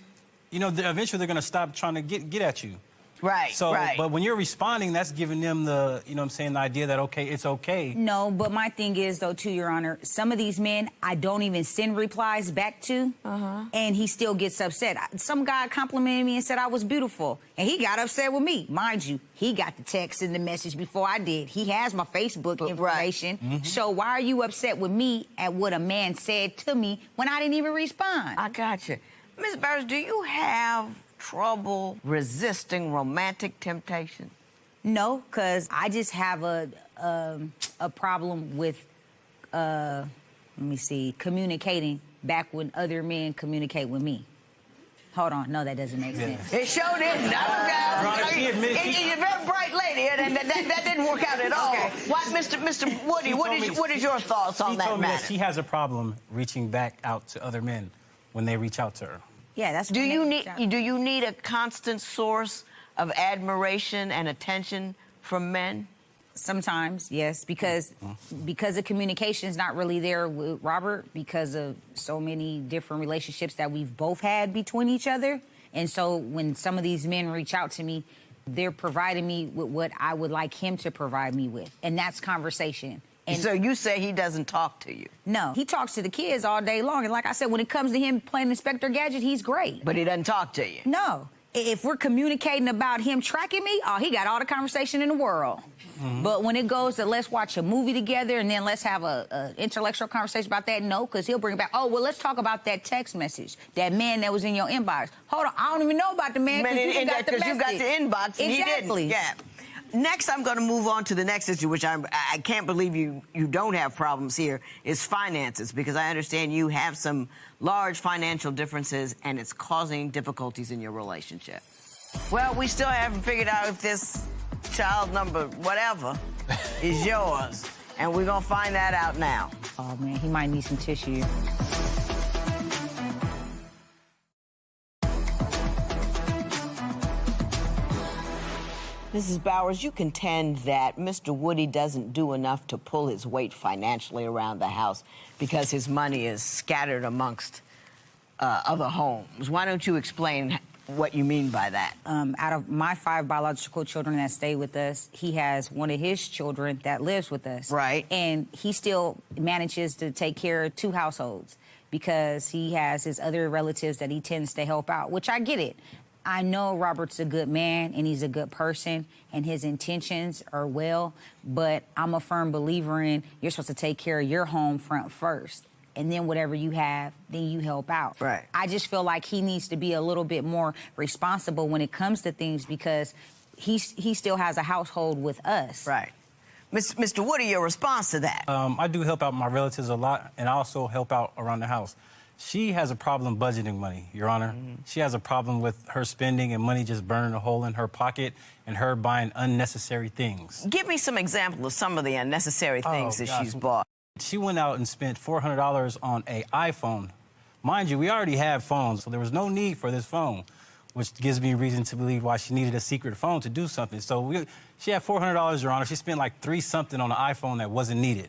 eventually they're going to stop trying to get at you. Right, But when you're responding, that's giving them the, the idea that, okay, it's okay. No, but my thing is, though, too, Your Honor, some of these men I don't even send replies back to, and he still gets upset. Some guy complimented me and said I was beautiful, and he got upset with me. Mind you, he got the text and the message before I did. He has my Facebook information. So why are you upset with me at what a man said to me when I didn't even respond? I got you. Ms. Burris, do you have trouble resisting romantic temptation? No, because I just have a problem with, communicating back when other men communicate with me. Hold on, no, that doesn't make sense. It sure didn't. You're a very bright lady, and that didn't work out at all. Okay. What, Mr. Woody, what is your thoughts on that matter? That she has a problem reaching back out to other men when they reach out to her. Yeah, that's. Do you need a constant source of admiration and attention from men? Sometimes, yes, because the communication is not really there with Robert because of so many different relationships that we've both had between each other. And so when some of these men reach out to me, they're providing me with what I would like him to provide me with. And that's conversation. And so you say he doesn't talk to you? No. He talks to the kids all day long. And like I said, when it comes to him playing Inspector Gadget, he's great. But he doesn't talk to you? No. If we're communicating about him tracking me, oh, he got all the conversation in the world. But when it goes to let's watch a movie together and then let's have a intellectual conversation about that, no, because he'll bring it back. Oh, well, let's talk about that text message, that man that was in your inbox. Hold on, I don't even know about the man because you got the message. You got the inbox and exactly. He didn't. Yeah. Next, I'm going to move on to the next issue, which I can't believe you don't have problems here, is finances, because I understand you have some large financial differences and it's causing difficulties in your relationship. Well, we still haven't figured out if this child number whatever is yours, and we're going to find that out now. Oh, man, he might need some tissue. Mrs. Bowers, you contend that Mr. Woody doesn't do enough to pull his weight financially around the house because his money is scattered amongst other homes. Why don't you explain what you mean by that? Out of my 5 biological children that stay with us, he has one of his children that lives with us. Right. And he still manages to take care of 2 households because he has his other relatives that he tends to help out, which I get it. I know Robert's a good man and he's a good person and his intentions are well, but I'm a firm believer in you're supposed to take care of your home front first. And then whatever you have, then you help out. Right. I just feel like he needs to be a little bit more responsible when it comes to things because he still has a household with us. Right. Mr. Woody, your response to that? I do help out my relatives a lot, and I also help out around the house. She has a problem budgeting money, Your Honor. She has a problem with her spending and money just burning a hole in her pocket and her buying unnecessary things. Give me some examples of some of the unnecessary things that she's bought. She went out and spent $400 on an iPhone. Mind you, we already have phones, so there was no need for this phone, which gives me reason to believe why she needed a secret phone to do something. So she had $400, Your Honor. She spent like $3-something on an iPhone that wasn't needed.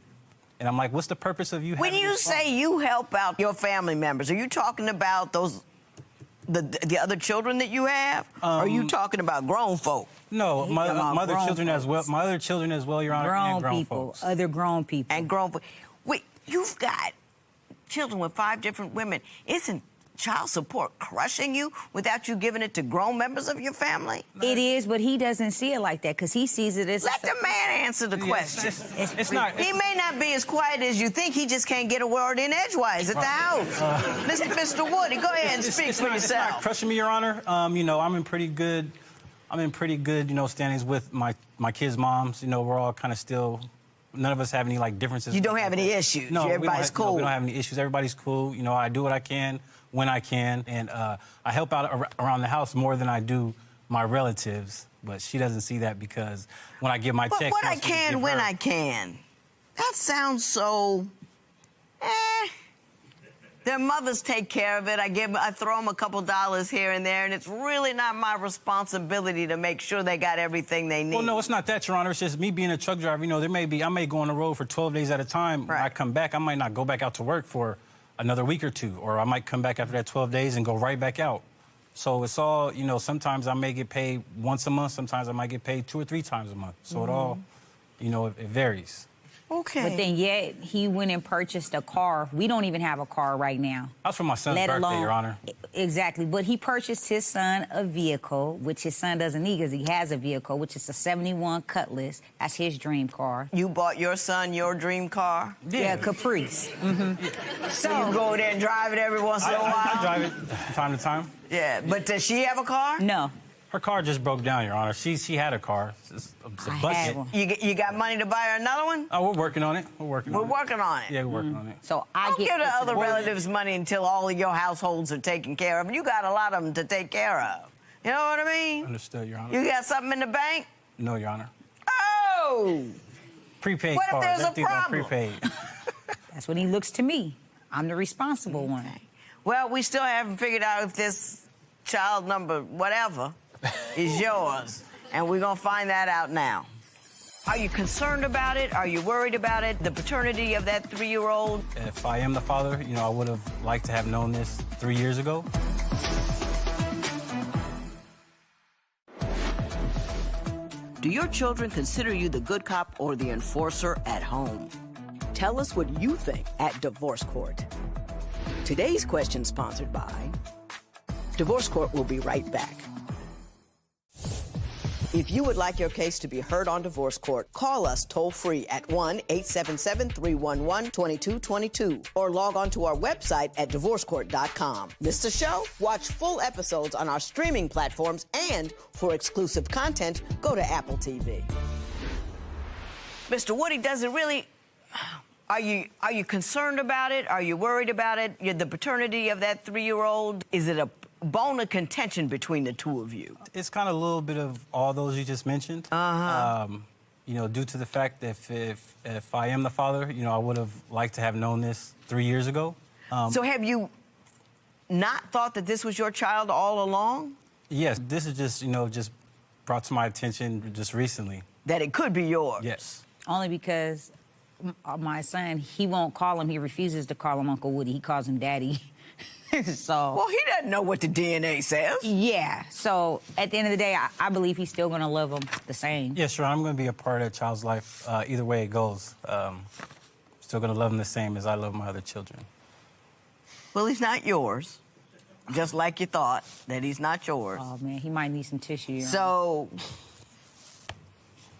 And I'm like, what's the purpose of you having When you say you help out your family members, are you talking about the other children that you have? Or are you talking about grown folk? No, my other children as well. My other children as well, Your Honor, and grown people, folks. other grown people. And grown folks. Wait, you've got children with 5 different women. Isn't child support crushing you without you giving it to grown members of your family? It is, but he doesn't see it like that because he sees it as... Let the man answer the question. It's not... He may not be as quiet as you think. He just can't get a word in edgewise at the house. Mr. Woody, go ahead and speak for yourself. It's not crushing me, Your Honor. You know, I'm in pretty good, you know, standings with my kids' moms. You know, we're all kind of still... None of us have any, like, differences. You don't have any issues? No, everybody's cool? No, we don't have any issues. Everybody's cool. You know, I do what I can when I can, and I help out around the house more than I do my relatives, but she doesn't see that because when I get my check... But what I can when I can, that sounds so... Their mothers take care of it. I throw them a couple dollars here and there, and it's really not my responsibility to make sure they got everything they need. Well, no, it's not that, Your Honor. It's just me being a truck driver. You know, I may go on the road for 12 days at a time. Right. When I come back, I might not go back out to work for another week or 2, or I might come back after that 12 days and go right back out. So it's all, you know, sometimes I may get paid once a month. Sometimes I might get paid 2 or 3 times a month. So it all, you know, it varies. Okay. But then yet he went and purchased a car. We don't even have a car right now. That's for my son's birthday, Your Honor. Exactly. But he purchased his son a vehicle, which his son doesn't need because he has a vehicle, which is a 71 Cutlass. That's his dream car. You bought your son your dream car? Yeah, Caprice. So you go there and drive it every once in a while? I drive it from time to time. Yeah, but does she have a car? No. Her car just broke down, Your Honor. She had a car. It's a budget. You got money to buy her another one? Oh, we're working on it. We're working on it. Yeah, we're working on it. So Don't give the other relatives money until all of your households are taken care of. You got a lot of them to take care of. You know what I mean? Understood, Your Honor. You got something in the bank? No, Your Honor. Oh! Prepaid what card. What if there's a problem? Prepaid. That's what he looks to me. I'm the responsible one. Well, we still haven't figured out if this child number whatever is yours, and we're gonna find that out now. Are you concerned about it? Are you worried about it? The paternity of that 3-year-old? If I am the father, I would have liked to have known this 3 years ago. Do your children consider you the good cop or the enforcer at home? Tell us what you think at Divorce Court. Today's question sponsored by Divorce Court will be right back. If you would like your case to be heard on Divorce Court, call us toll-free at 1-877-311-2222 or log on to our website at divorcecourt.com. Miss the show? Watch full episodes on our streaming platforms, and for exclusive content, go to Apple TV. Mr. Woody, does it really... Are you concerned about it? Are you worried about it? The paternity of that 3-year-old? Is it a bone of contention between the two of you? It's kind of a little bit of all those you just mentioned. Due to the fact that if I am the father, I would have liked to have known this 3 years ago. So have you not thought that this was your child all along? Yes, this is just brought to my attention just recently. That it could be yours? Yes. Only because my son, he won't call him. He refuses to call him Uncle Woody. He calls him Daddy. Well, he doesn't know what the DNA says. Yeah. So at the end of the day, I believe he's still going to love him the same. Yeah, sure. I'm going to be a part of that child's life either way it goes. Still going to love him the same as I love my other children. Well, he's not yours. Just like you thought that he's not yours. Oh, man, he might need some tissue. So...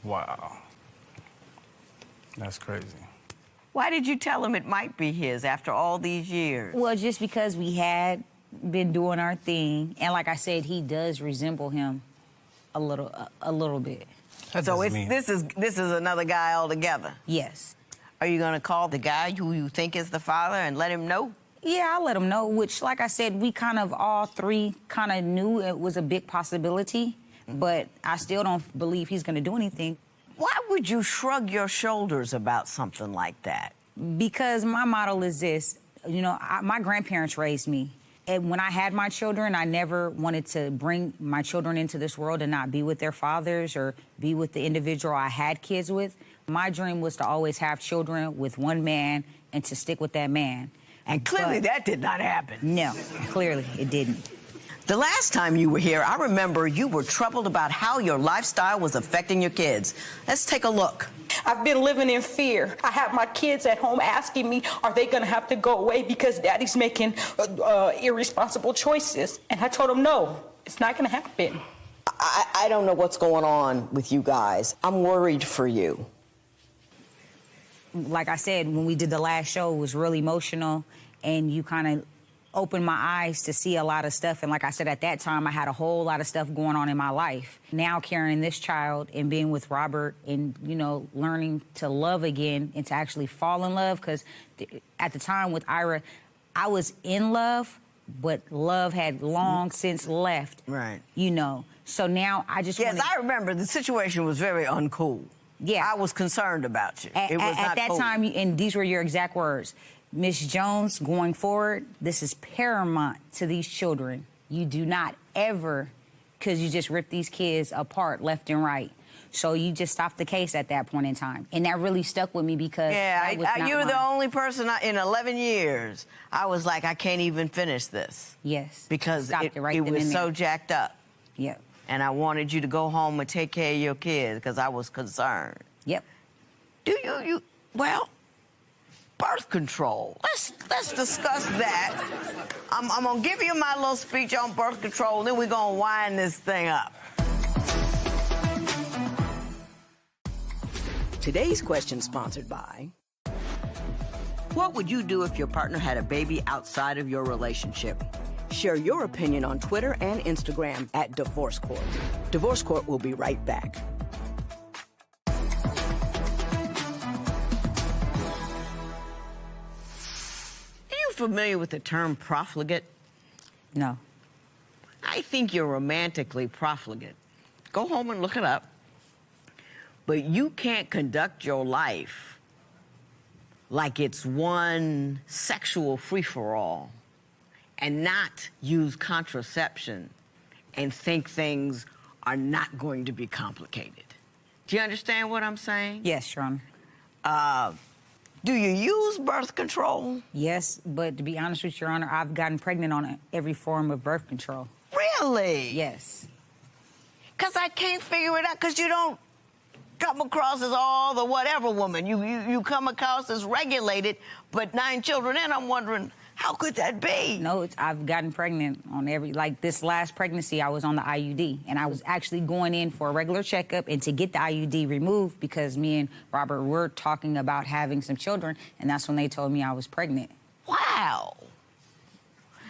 Wow. That's crazy. Why did you tell him it might be his after all these years? Well, just because we had been doing our thing, and like I said, he does resemble him a little bit. So this is another guy altogether? Yes. Are you going to call the guy who you think is the father and let him know? Yeah, I'll let him know, which, like I said, we all three kind of knew it was a big possibility, but I still don't believe he's going to do anything. Why would you shrug your shoulders about something like that? Because my model is this. My grandparents raised me. And when I had my children, I never wanted to bring my children into this world and not be with their fathers or be with the individual I had kids with. My dream was to always have children with one man and to stick with that man. And clearly that did not happen. No, clearly it didn't. The last time you were here, I remember you were troubled about how your lifestyle was affecting your kids. Let's take a look. I've been living in fear. I have my kids at home asking me, are they going to have to go away because daddy's making irresponsible choices? And I told them, no, it's not going to happen. I don't know what's going on with you guys. I'm worried for you. Like I said, when we did the last show, it was really emotional, and you kind of opened my eyes to see a lot of stuff. And like I said, at that time, I had a whole lot of stuff going on in my life. Now carrying this child and being with Robert and, learning to love again and to actually fall in love. Because at the time with Ira, I was in love, but love had long since left. Right. So now I just Yes, I remember the situation was very uncool. Yeah. I was concerned about you. It was not that cool. Time, and these were your exact words. Miss Jones, going forward, this is paramount to these children. You do not ever, because you just rip these kids apart left and right. So you just stopped the case at that point in time. And that really stuck with me because you were the only person in 11 years. I was like, I can't even finish this. Yes. Because it was so jacked up. Yep. And I wanted you to go home and take care of your kids because I was concerned. Yep. Well, birth control. Let's discuss that. I'm gonna give you my little speech on birth control, and then we're gonna wind this thing up. Today's question sponsored by... What would you do if your partner had a baby outside of your relationship? Share your opinion on Twitter and Instagram at Divorce Court. Divorce Court will be right back. Familiar with the term profligate? No. I think you're romantically profligate. Go home and look it up. But you can't conduct your life like it's one sexual free-for-all and not use contraception and think things are not going to be complicated. Do you understand what I'm saying? Yes, Your Honor. Do you use birth control? Yes, but to be honest with you, Your Honor, I've gotten pregnant on every form of birth control. Really? Yes. Because I can't figure it out, because you don't come across as all the whatever woman. You come across as regulated, but 9 children in, I'm wondering, how could that be? No, I've gotten pregnant on like this last pregnancy, I was on the IUD, and I was actually going in for a regular checkup and to get the IUD removed because me and Robert were talking about having some children, and that's when they told me I was pregnant. Wow.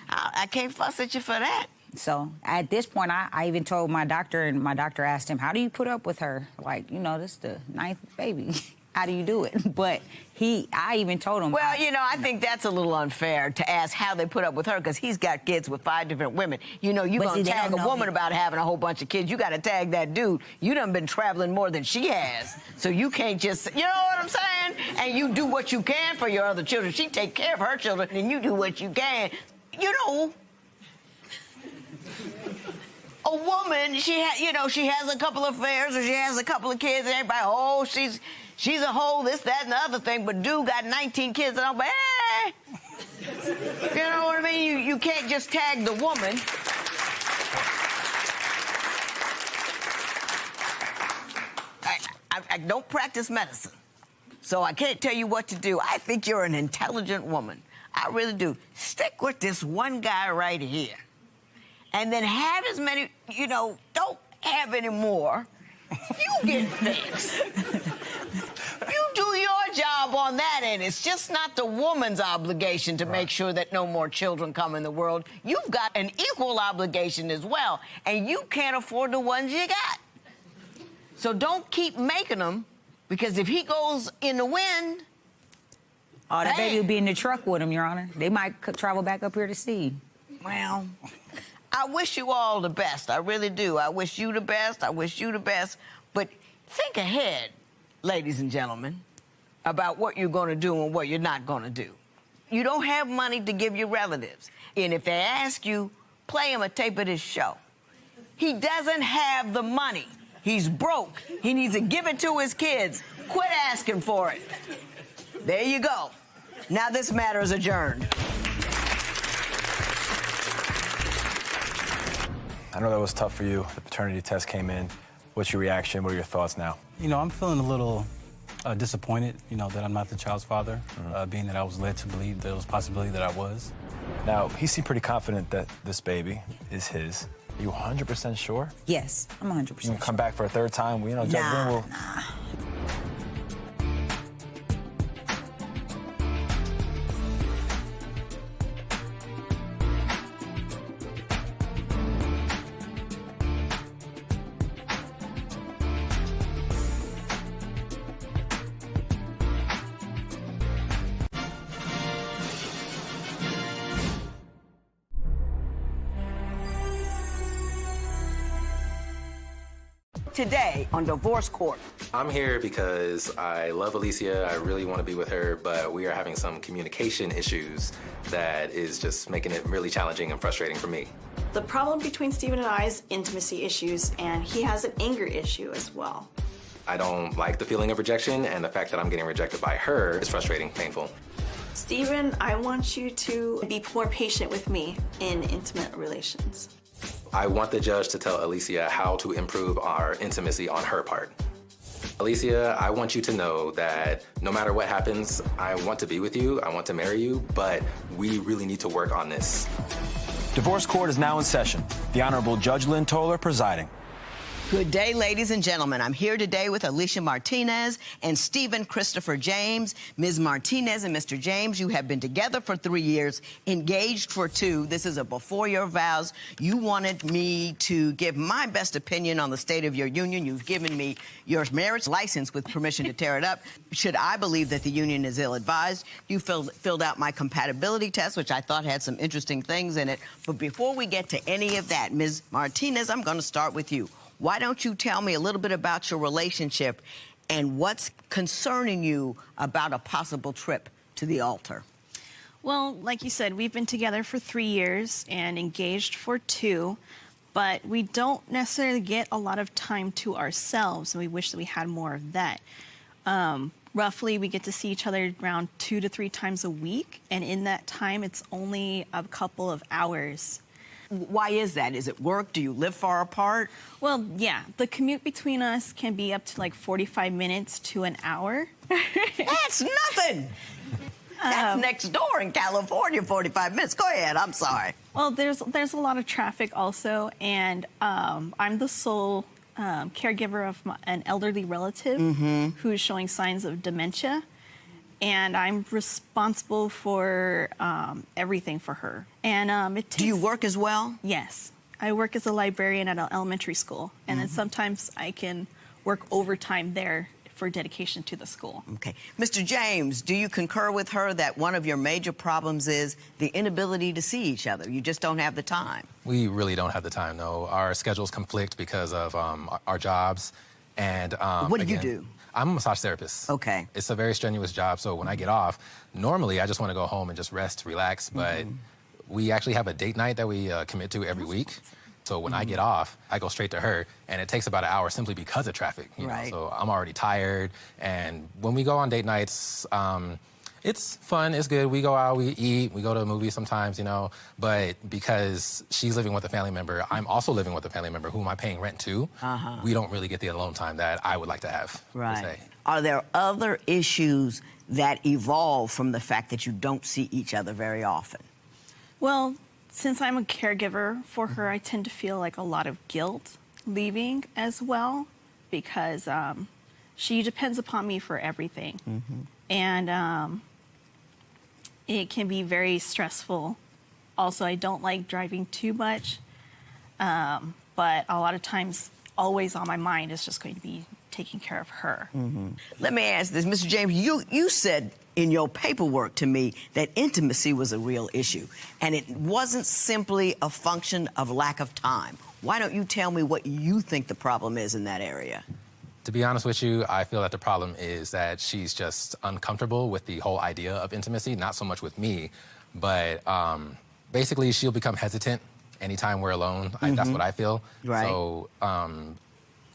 I can't fuss at you for that. So at this point, I even told my doctor, and my doctor asked him, how do you put up with her? Like, you know, this is the 9th baby. How do you do it? But I even told him. Well, you know, I think that's a little unfair to ask how they put up with her, because he's got kids with 5 different women. You know, you're going to tag a woman about having a whole bunch of kids. You got to tag that dude. You done been traveling more than she has. So you can't just, you know what I'm saying? And you do what you can for your other children. She take care of her children, and you do what you can. You know, a woman, she has a couple of affairs, or she has a couple of kids, and everybody, oh, she's a whole this, that, and the other thing, but dude got 19 kids, and I'm like, eh. You know what I mean? You can't just tag the woman. I don't practice medicine, so I can't tell you what to do. I think you're an intelligent woman. I really do. Stick with this one guy right here. And then have as many, you know, don't have any more. You get fixed. You do your job on that end. It's just not the woman's obligation to make sure that no more children come in the world. You've got an equal obligation as well, and you can't afford the ones you got. So don't keep making them, because if he goes in the wind... Oh, that baby will be in the truck with him, Your Honor. They might travel back up here to see. Well... I wish you all the best. I really do. I wish you the best. I wish you the best. But think ahead, ladies and gentlemen, about what you're going to do and what you're not going to do. You don't have money to give your relatives. And if they ask you, play him a tape of this show. He doesn't have the money. He's broke. He needs to give it to his kids. Quit asking for it. There you go. Now this matter is adjourned. I know that was tough for you. The paternity test came in. What's your reaction? What are your thoughts now? You know, I'm feeling a little disappointed, you know, that I'm not the child's father, being that I was led to believe there was a possibility that I was. Now, he seemed pretty confident that this baby is his. Are you 100% sure? Yes, I'm 100% You can come back for a 3rd time? You know, Judge Lynn will... Nah. Today on Divorce Court. I'm here because I love Alicia. I really want to be with her, but we are having some communication issues that is just making it really challenging and frustrating for me. The problem between Stephen and I is intimacy issues, and he has an anger issue as well. I don't like the feeling of rejection, and the fact that I'm getting rejected by her is frustrating, painful. Stephen, I want you to be more patient with me in intimate relations. I want the judge to tell Alicia how to improve our intimacy on her part. Alicia, I want you to know that no matter what happens, I want to be with you, I want to marry you, but we really need to work on this. Divorce Court is now in session. The Honorable Judge Lynn Toler presiding. Good day, ladies and gentlemen. I'm here today with Alicia Martinez and Stephen Christopher James. Ms. Martinez and Mr. James, you have been together for 3 years, engaged for 2. This is a before your vows. You wanted me to give my best opinion on the state of your union. You've given me your marriage license with permission to tear it up. Should I believe that the union is ill-advised? You filled out my compatibility test, which I thought had some interesting things in it. But before we get to any of that, Ms. Martinez, I'm going to start with you. Why don't you tell me a little bit about your relationship and what's concerning you about a possible trip to the altar? Well, like you said, we've been together for 3 years and engaged for 2. but we don't necessarily get a lot of time to ourselves, and we wish that we had more of that. Roughly, we get to see each other around 2 to 3 times a week, and in that time, it's only a couple of hours. Why is that? Is it work? Do you live far apart? Well, yeah. The commute between us can be up to like 45 minutes to an hour. That's nothing. That's next door in California, 45 minutes. Go ahead, I'm sorry. Well, there's a lot of traffic also, and I'm the sole caregiver of an elderly relative who's showing signs of dementia, and I'm responsible for everything for her. And do you work as well? Yes, I work as a librarian at an elementary school, and then sometimes I can work overtime there for dedication to the school. Okay. Mr. James, do you concur with her that one of your major problems is the inability to see each other? You just don't have the time. We really don't have the time, no. Our schedules conflict because of our jobs. And what do you do? I'm a massage therapist. Okay. It's a very strenuous job, so when I get off, normally I just want to go home and just rest, relax, but we actually have a date night that we commit to every week. So when I get off, I go straight to her, and it takes about an hour simply because of traffic. You know? So I'm already tired, and when we go on date nights, it's fun, it's good. We go out, we eat, we go to a movie sometimes, you know, but because she's living with a family member, I'm also living with a family member whom I'm paying rent to, we don't really get the alone time that I would like to have. Right. Per se. Are there other issues that evolve from the fact that you don't see each other very often? Well, since I'm a caregiver for her, I tend to feel like a lot of guilt leaving as well, because she depends upon me for everything. And it can be very stressful. Also, I don't like driving too much, but a lot of times, always on my mind is just going to be taking care of her. Let me ask this, Mr. James, you said in your paperwork to me that intimacy was a real issue, and it wasn't simply a function of lack of time. Why don't you tell me what you think the problem is in that area? To be honest with you, I feel that the problem is that she's just uncomfortable with the whole idea of intimacy, not so much with me, but basically she'll become hesitant anytime we're alone. That's what I feel. Right. So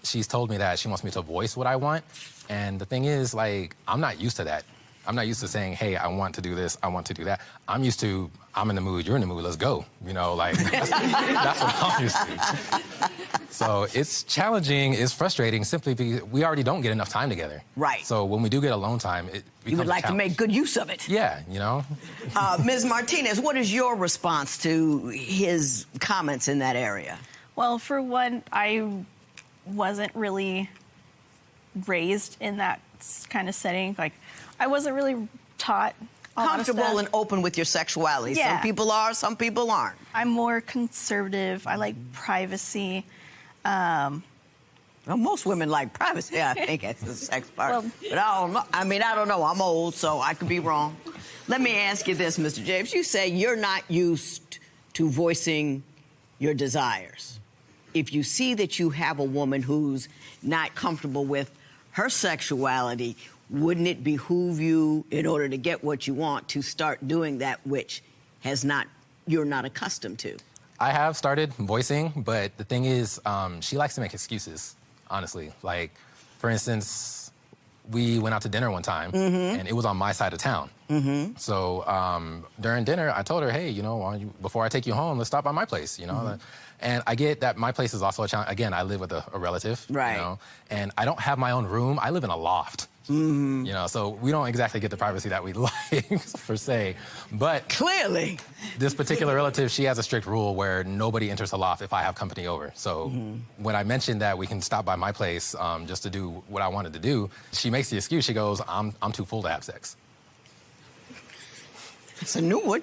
she's told me that she wants me to voice what I want, and the thing is, like, I'm not used to that. I'm not used to saying, hey, I want to do this, I want to do that. I'm used to, I'm in the mood, you're in the mood, let's go. You know, like, that's what I'm used to. So it's challenging, it's frustrating, simply because we already don't get enough time together. Right. So when we do get alone time, it becomes You would like a to make good use of it. Yeah, you know? Ms. Martinez, what is your response to his comments in that area? Well, for one, I wasn't really raised in that kind of setting. Like, I wasn't really taught a lot of Comfortable stuff. and open with your sexuality. Yeah. Some people are, some people aren't. I'm more conservative. I like privacy. Well, most women like privacy, I think, that's the sex part. But I don't know. I mean, I don't know. I'm old, so I could be wrong. Let me ask you this, Mr. James. You say you're not used to voicing your desires. If you see that you have a woman who's not comfortable with her sexuality, wouldn't it behoove you, in order to get what you want, to start doing that which you're not accustomed to? I have started voicing, but the thing is, she likes to make excuses, honestly. Like, for instance, we went out to dinner one time, and it was on my side of town. So during dinner, I told her, hey, you know, before I take you home, let's stop by my place, you know? And I get that my place is also a challenge. Again, I live with a relative, right? You know, and I don't have my own room. I live in a loft. You know, so we don't exactly get the privacy that we like, per se. But clearly, this particular relative, she has a strict rule where nobody enters the loft if I have company over. So when I mentioned that we can stop by my place just to do what I wanted to do, she makes the excuse. She goes, I'm too full to have sex. It's a new one.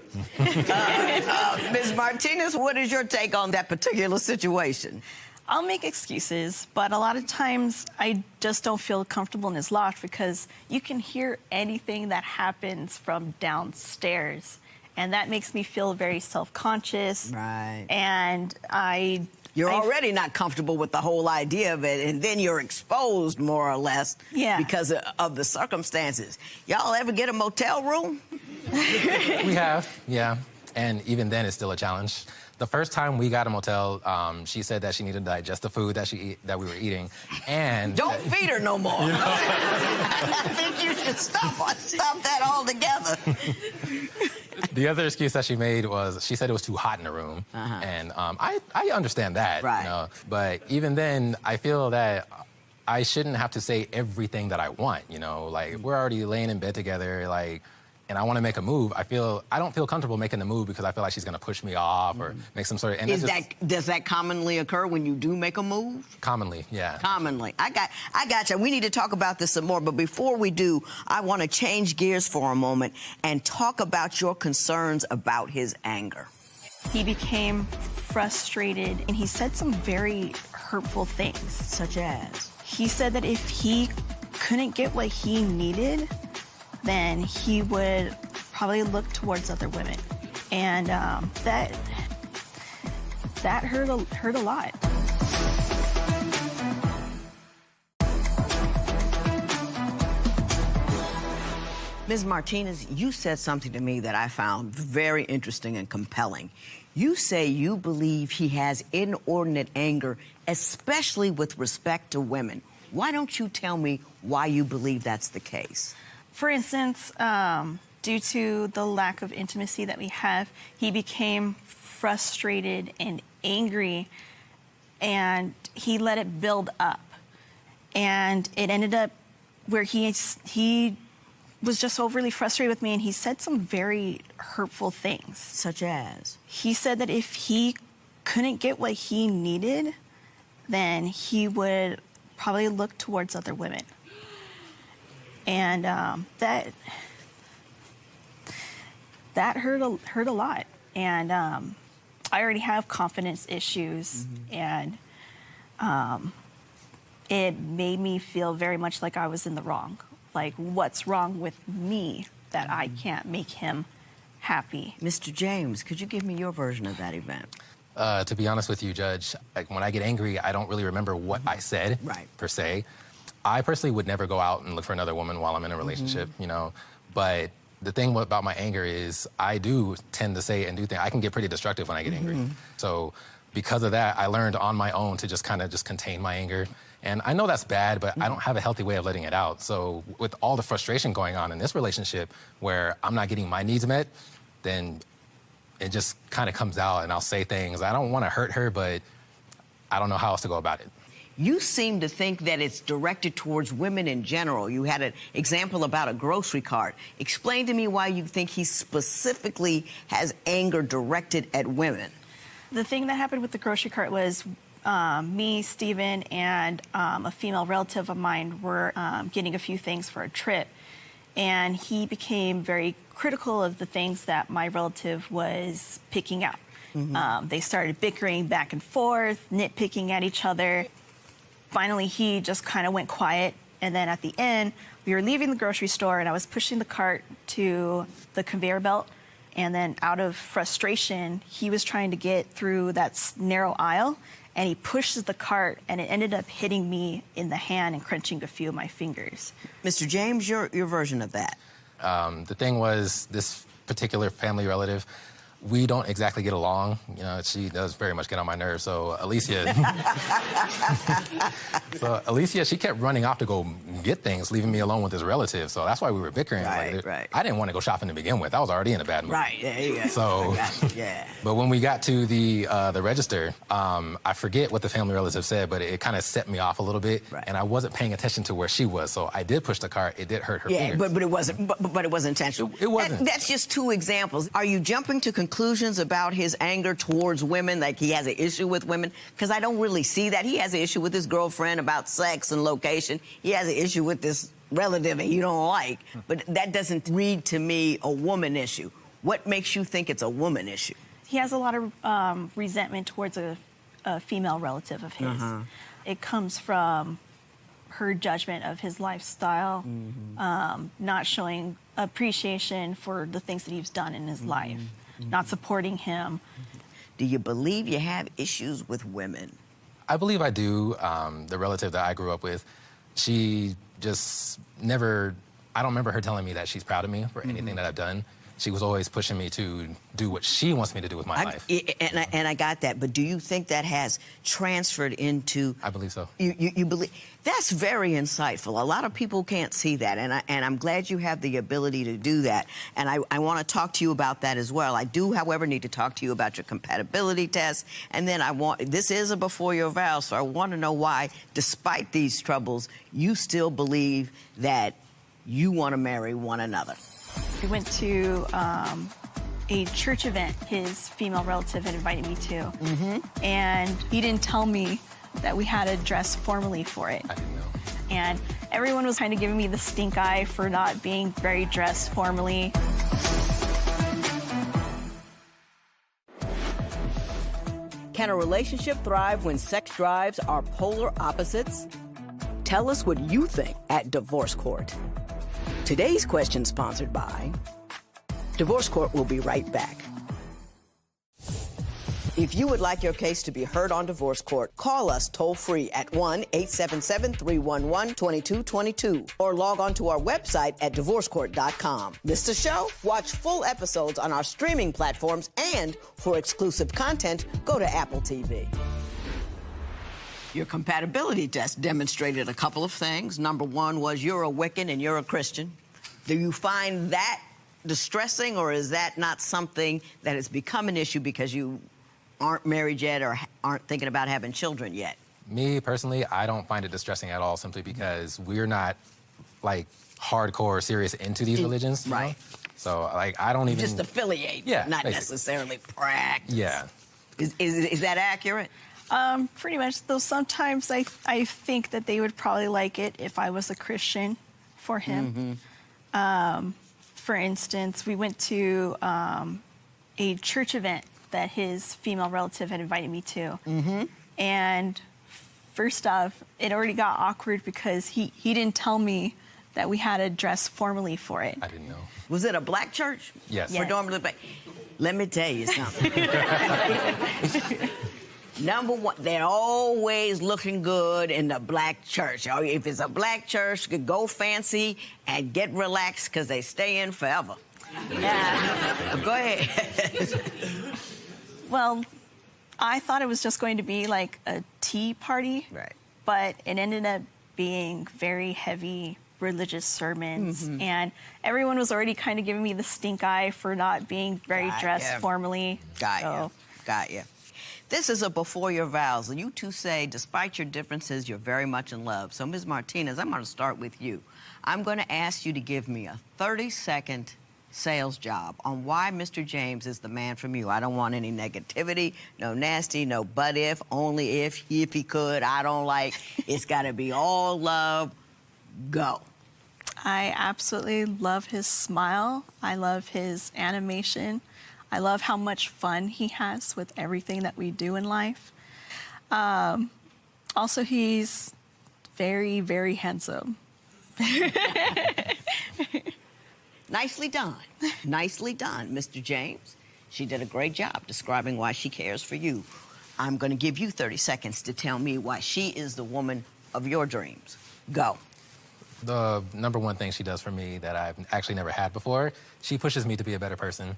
Ms. Martinez, what is your take on that particular situation? I'll make excuses, but a lot of times I just don't feel comfortable in his loft because you can hear anything that happens from downstairs. And that makes me feel very self-conscious. Right. And You're already not comfortable with the whole idea of it, and then you're exposed, more or less, because of the circumstances. Y'all ever get a motel room? We have, yeah. And even then, it's still a challenge. The first time we got a motel, she said that she needed to digest the food that we were eating, and don't feed her no more. I think you should stop that altogether. The other excuse that she made was she said it was too hot in the room, and I understand that. Right. You know, but even then, I feel that I shouldn't have to say everything that I want. You know, like we're already laying in bed together, like. And I want to make a move, I don't feel comfortable making the move because I feel like she's going to push me off or make some sort of... And does that commonly occur when you do make a move? Commonly, yeah. Commonly. I got you. We need to talk about this some more, but before we do, I want to change gears for a moment and talk about your concerns about his anger. He became frustrated and he said some very hurtful things. Such as? He said that if he couldn't get what he needed, then he would probably look towards other women. And that hurt a lot. Ms. Martinez, you said something to me that I found very interesting and compelling. You say you believe he has inordinate anger, especially with respect to women. Why don't you tell me why you believe that's the case? For instance, due to the lack of intimacy that we have, he became frustrated and angry, and he let it build up. And it ended up where he was just overly frustrated with me, and he said some very hurtful things. Such as? He said that if he couldn't get what he needed, then he would probably look towards other women. And that hurt a lot. And I already have confidence issues, and it made me feel very much like I was in the wrong. Like, what's wrong with me that I can't make him happy? Mr. James, could you give me your version of that event? To be honest with you, Judge, like when I get angry, I don't really remember what I said, per se. I personally would never go out and look for another woman while I'm in a relationship, you know. But the thing about my anger is I do tend to say and do things. I can get pretty destructive when I get angry. So because of that, I learned on my own to just kind of contain my anger. And I know that's bad, but I don't have a healthy way of letting it out. So with all the frustration going on in this relationship where I'm not getting my needs met, then it just kind of comes out and I'll say things. I don't want to hurt her, but I don't know how else to go about it. You seem to think that it's directed towards women in general. You had an example about a grocery cart. Explain to me why you think he specifically has anger directed at women. The thing that happened with the grocery cart was me, Steven, and a female relative of mine were getting a few things for a trip. And he became very critical of the things that my relative was picking out. They started bickering back and forth, nitpicking at each other. Finally, he just kind of went quiet. And then at the end, we were leaving the grocery store, and I was pushing the cart to the conveyor belt. And then out of frustration, he was trying to get through that narrow aisle, and he pushes the cart, and it ended up hitting me in the hand and crunching a few of my fingers. Mr. James, your version of that? The thing was, this particular family relative, we don't exactly get along. You know, she does very much get on my nerves. So Alicia, she kept running off to go get things, leaving me alone with this relative. So that's why we were bickering. Right. I didn't want to go shopping to begin with. I was already in a bad mood. Right. Yeah. So, yeah. But when we got to the register, I forget what the family relative said, but it kind of set me off a little bit, and I wasn't paying attention to where she was. So I did push the cart. It did hurt her fingers. But it wasn't. But it wasn't intentional. It wasn't. That's just two examples. Are you jumping to conclusions about his anger towards women, like he has an issue with women? Because I don't really see that. He has an issue with his girlfriend about sex and location. He has an issue with this relative that you don't like. But that doesn't read to me a woman issue. What makes you think it's a woman issue? He has a lot of resentment towards a female relative of his. It comes from her judgment of his lifestyle, not showing appreciation for the things that he's done in his life, not supporting him. Do you believe you have issues with women? I believe I do. The relative that I grew up with, she just never, I don't remember her telling me that she's proud of me for anything that I've done. she was always pushing me to do what she wants me to do with my life. And I got that, but do you think that has transferred into... I believe so. You believe... That's very insightful. A lot of people can't see that, and I'm glad you have the ability to do that. And I want to talk to you about that as well. I do, however, need to talk to you about your compatibility test, and then this is a before your vows, so I want to know why, despite these troubles, you still believe that you want to marry one another. We went to a church event his female relative had invited me to. And he didn't tell me that we had to dress formally for it. I didn't know. And everyone was kind of giving me the stink eye for not being very dressed formally. Can a relationship thrive when sex drives are polar opposites? Tell us what you think at Divorce Court. Today's question sponsored by Divorce Court. Will be right back. If you would like your case to be heard on Divorce Court, call us toll-free at 1-877-311-2222 or log on to our website at divorcecourt.com. Miss the show? Watch full episodes on our streaming platforms, and for exclusive content, go to Apple TV. Your compatibility test demonstrated a couple of things. Number one was you're a Wiccan and you're a Christian. Do you find that distressing, or is that not something that has become an issue because you aren't married yet or aren't thinking about having children yet? Me, personally, I don't find it distressing at all, simply because we're not, like, hardcore serious into these religions. Right. You know? So, like, I don't even... Just affiliate, not basically. necessarily practice. Yeah. Is that accurate? Pretty much, though sometimes I think that they would probably like it if I was a Christian for him. For instance, we went to a church event that his female relative had invited me to. And first off, it already got awkward because he didn't tell me that we had to dress formally for it. I didn't know. Was it a black church? Yes. Predominantly black. Let me tell you something. Number one, they're always looking good in the black church. Or if it's a black church, go fancy and get relaxed because they stay in forever. Go ahead. Well, I thought it was just going to be like a tea party. Right. But it ended up being very heavy religious sermons. And everyone was already kind of giving me the stink eye for not being very dressed formally. Got you. This is a before your vows. You two say, despite your differences, you're very much in love. So, Ms. Martinez, I'm going to start with you. I'm going to ask you to give me a 30-second sales job on why Mr. James is the man from you. I don't want any negativity, no nasty, no but if, only if he could, I don't like. It's got to be all love. Go. I absolutely love his smile. I love his animation. I love how much fun he has with everything that we do in life. Also, he's very, very handsome. Nicely done. Nicely done, Mr. James. She did a great job describing why she cares for you. I'm going to give you 30 seconds to tell me why she is the woman of your dreams. Go. The number one thing she does for me that I've actually never had before, she pushes me to be a better person.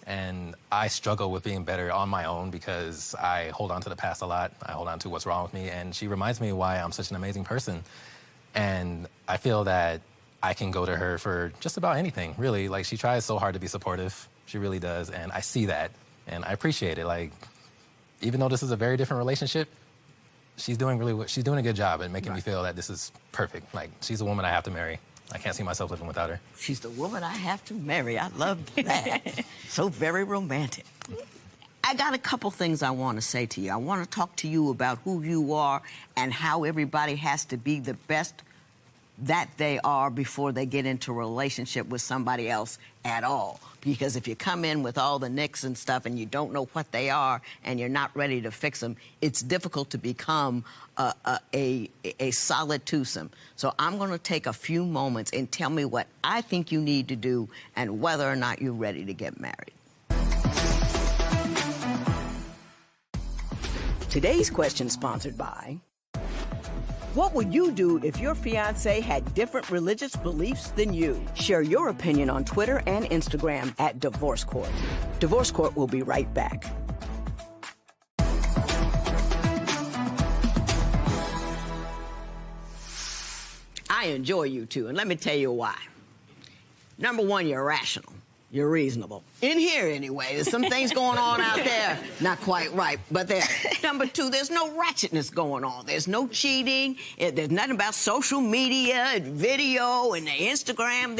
And I struggle with being better on my own because I hold on to the past a lot. I hold on to what's wrong with me. And she reminds me why I'm such an amazing person. And I feel that I can go to her for just about anything, really. Like, she tries so hard to be supportive. She really does. And I see that. And I appreciate it. Like, even though this is a very different relationship, she's doing a good job at making me feel that this is perfect. Like, she's a woman I have to marry. I can't see myself living without her. She's the woman I have to marry. I love that. So very romantic. I got a couple things I want to say to you. I want to talk to you about who you are and how everybody has to be the best that they are before they get into a relationship with somebody else at all. Because if you come in with all the nicks and stuff and you don't know what they are and you're not ready to fix them, it's difficult to become a solid twosome. So I'm going to take a few moments and tell me what I think you need to do and whether or not you're ready to get married. Today's question sponsored by What would you do if your fiancé had different religious beliefs than you? Share your opinion on Twitter and Instagram at Divorce Court. Divorce Court will be right back. I enjoy you two, and let me tell you why. Number one, you're rational. You're reasonable. In here, anyway. There's some things going on out there. Not quite right, but there. Number two, there's no ratchetness going on. There's no cheating. There's nothing about social media and video and the Instagram.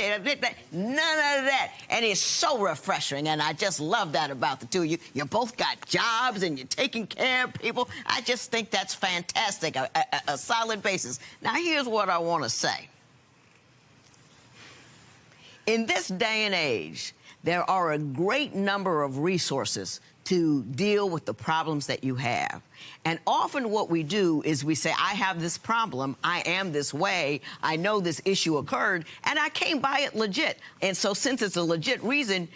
None of that. And it's so refreshing, and I just love that about the two of you. You both got jobs, and you're taking care of people. I just think that's fantastic, a solid basis. Now, here's what I want to say. In this day and age, there are a great number of resources to deal with the problems that you have. And often what we do is we say, I have this problem, I am this way, I know this issue occurred, and I came by it legit. And so since it's a legit reason,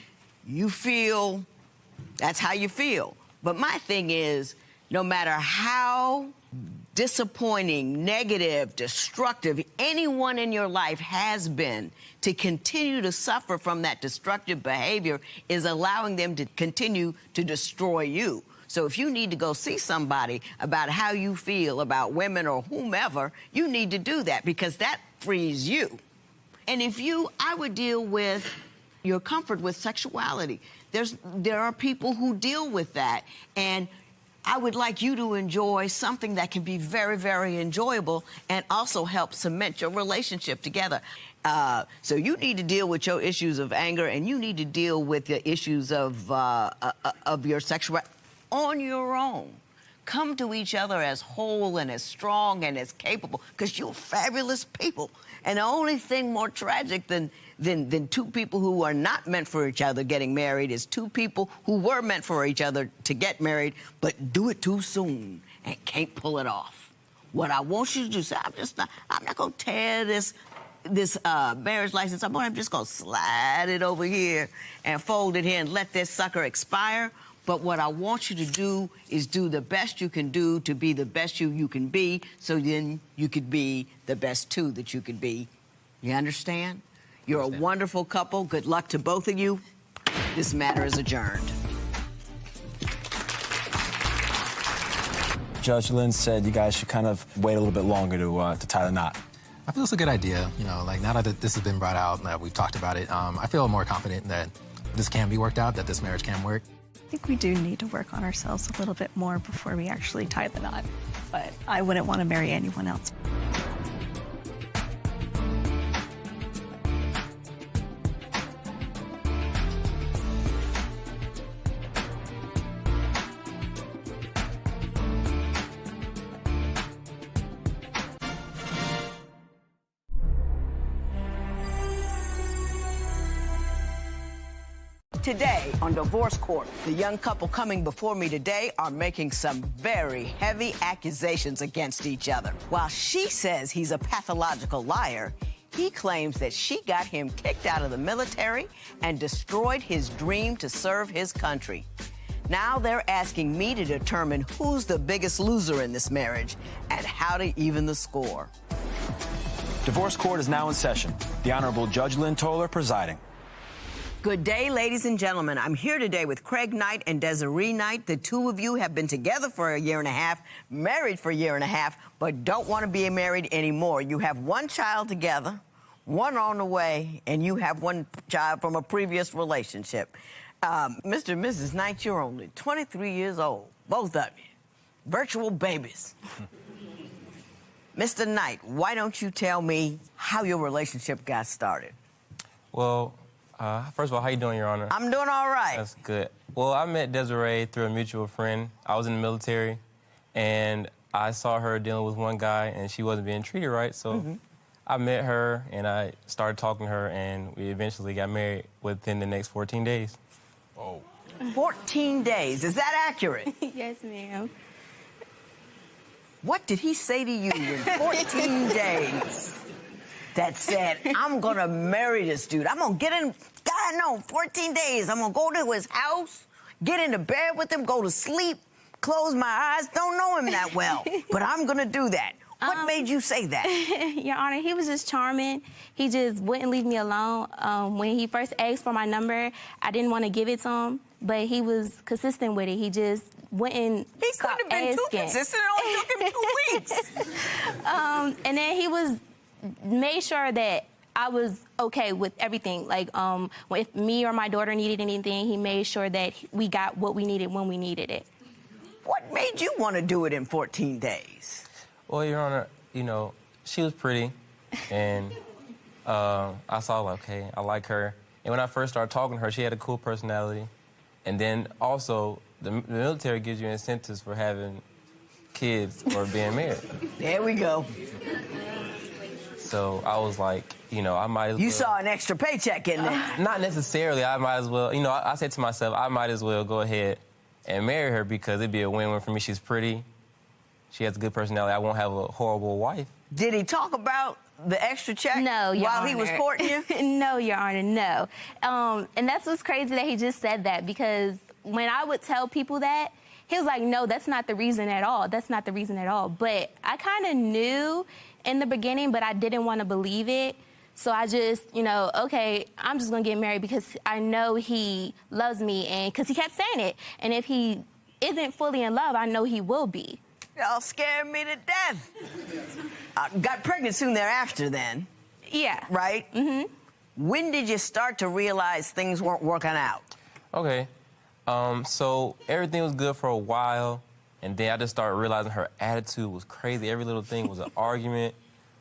you feel that's how you feel. But my thing is, no matter how disappointing, negative, destructive anyone in your life has been, to continue to suffer from that destructive behavior is allowing them to continue to destroy you. So if you need to go see somebody about how you feel about women or whomever, you need to do that because that frees you. And I would deal with your comfort with sexuality. There are people who deal with that, and I would like you to enjoy something that can be very, very enjoyable and also help cement your relationship together. So you need to deal with your issues of anger, and you need to deal with the issues of your sexuality on your own. Come to each other as whole and as strong and as capable, because you're fabulous people. And the only thing more tragic than two people who are not meant for each other getting married is two people who were meant for each other to get married, but do it too soon and can't pull it off. What I want you to do is say, I'm not going to tear this marriage license up. I'm just going to slide it over here and fold it here and let this sucker expire. But what I want you to do is do the best you can do to be the best you can be, so then you could be the best two that you could be. You understand? You're a wonderful couple. Good luck to both of you. This matter is adjourned. Judge Lynn said you guys should kind of wait a little bit longer to tie the knot. I feel it's a good idea. You know, like now that this has been brought out and that we've talked about it, I feel more confident that this can be worked out, that this marriage can work. I think we do need to work on ourselves a little bit more before we actually tie the knot. But I wouldn't want to marry anyone else. Today on Divorce Court, the young couple coming before me today are making some very heavy accusations against each other. While she says he's a pathological liar, he claims that she got him kicked out of the military and destroyed his dream to serve his country. Now they're asking me to determine who's the biggest loser in this marriage and how to even the score. Divorce Court is now in session. The Honorable Judge Lynn Toler presiding. Good day, ladies and gentlemen. I'm here today with Craig Knight and Desiree Knight. The two of you have been together for a year and a half, married for a year and a half, but don't want to be married anymore. You have one child together, one on the way, and you have one child from a previous relationship. Mr. and Mrs. Knight, you're only 23 years old, both of you. Virtual babies. Mr. Knight, why don't you tell me how your relationship got started? Well, first of all, how you doing, Your Honor? I'm doing all right. That's good. Well, I met Desiree through a mutual friend. I was in the military, and I saw her dealing with one guy, and she wasn't being treated right, so I met her, and I started talking to her, and we eventually got married within the next 14 days. Oh. 14 days. Is that accurate? Yes, ma'am. What did he say to you in 14 days that said, I'm going to marry this dude? I'm going to get in, God, no, 14 days. I'm going to go to his house, get into bed with him, go to sleep, close my eyes. Don't know him that well, but I'm going to do that. What made you say that? Your Honor, he was just charming. He just wouldn't leave me alone. When he first asked for my number, I didn't want to give it to him, but he was consistent with it. He just wouldn't stop asking. He couldn't have been too consistent. It only took him 2 weeks. And then he made sure that I was okay with everything. Like, if me or my daughter needed anything, he made sure that we got what we needed when we needed it. What made you want to do it in 14 days? Well, Your Honor, you know, she was pretty, and I saw, like, okay, I like her. And when I first started talking to her, she had a cool personality. And then also, the military gives you incentives for having kids or being married. There we go. So I was like, you know, I might as well. You saw an extra paycheck in there. Not necessarily. I might as well, you know, I said to myself, I might as well go ahead and marry her because it'd be a win-win for me. She's pretty. She has a good personality. I won't have a horrible wife. Did he talk about the extra check No, Your while Honor. he was courting you? No, Your Honor, no. And that's what's crazy that he just said that, because when I would tell people that, he was like, no, that's not the reason at all. That's not the reason at all. But I kind of knew in the beginning, but I didn't want to believe it. So I just, you know, okay, I'm just going to get married because I know he loves me, and because he kept saying it. And if he isn't fully in love, I know he will be. Y'all scared me to death. Got pregnant soon thereafter then. Yeah. Right? Mm-hmm. When did you start to realize things weren't working out? Okay. So everything was good for a while, and then I just started realizing her attitude was crazy. Every little thing was an argument.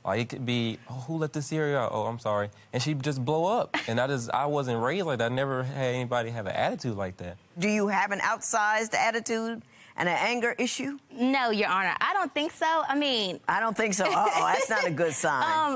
Like, it could be, oh, who let the cereal out? Oh, I'm sorry. And she'd just blow up. And I wasn't raised like that. I never had anybody have an attitude like that. Do you have an outsized attitude and an anger issue? No, Your Honor, I don't think so. I mean... I don't think so. Uh-oh, that's not a good sign.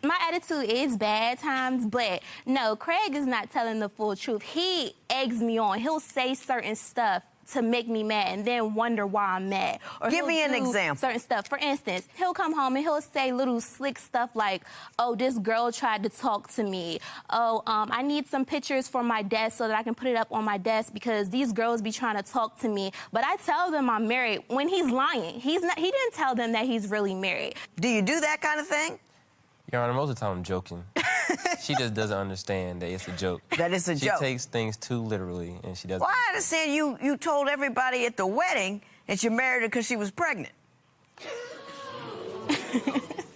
My attitude is bad at times, but no, Craig is not telling the full truth. He eggs me on. He'll say certain stuff to make me mad and then wonder why I'm mad. Or give me an example. Certain stuff. For instance, he'll come home and he'll say little slick stuff like, oh, this girl tried to talk to me. Oh, I need some pictures for my desk so that I can put it up on my desk because these girls be trying to talk to me. But I tell them I'm married when he's lying. He didn't tell them that he's really married. Do you do that kind of thing? Your Honor, most of the time I'm joking. She just doesn't understand that it's a joke. That it's a joke. She takes things too literally, and she doesn't. Well, I understand you told everybody at the wedding that you married her because she was pregnant.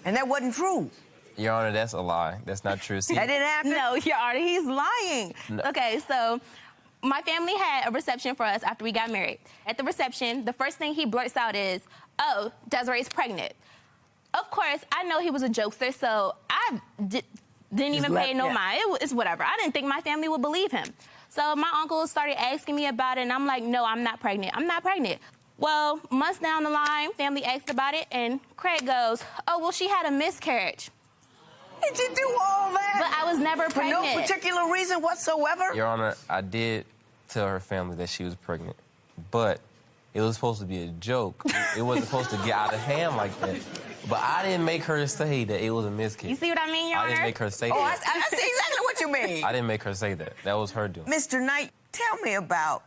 And that wasn't true. Your Honor, that's a lie. That's not true. See, that didn't happen? No, Your Honor, he's lying. No. Okay, so my family had a reception for us after we got married. At the reception, the first thing he blurts out is, oh, Desiree's pregnant. Of course, I know he was a jokester, so I didn't even pay no mind. It's whatever. I didn't think my family would believe him. So my uncle started asking me about it, and I'm like, no, I'm not pregnant. I'm not pregnant. Well, months down the line, family asked about it, and Craig goes, oh, well, she had a miscarriage. Did you do all that? But I was never pregnant. For no particular reason whatsoever? Your Honor, I did tell her family that she was pregnant, but it was supposed to be a joke. It wasn't supposed to get out of hand like that. But I didn't make her say that it was a miscarriage. You see what I mean, Your Honor? I didn't make her say that. Oh, I see exactly what you mean. I didn't make her say that. That was her doing. Mr. Knight, tell me about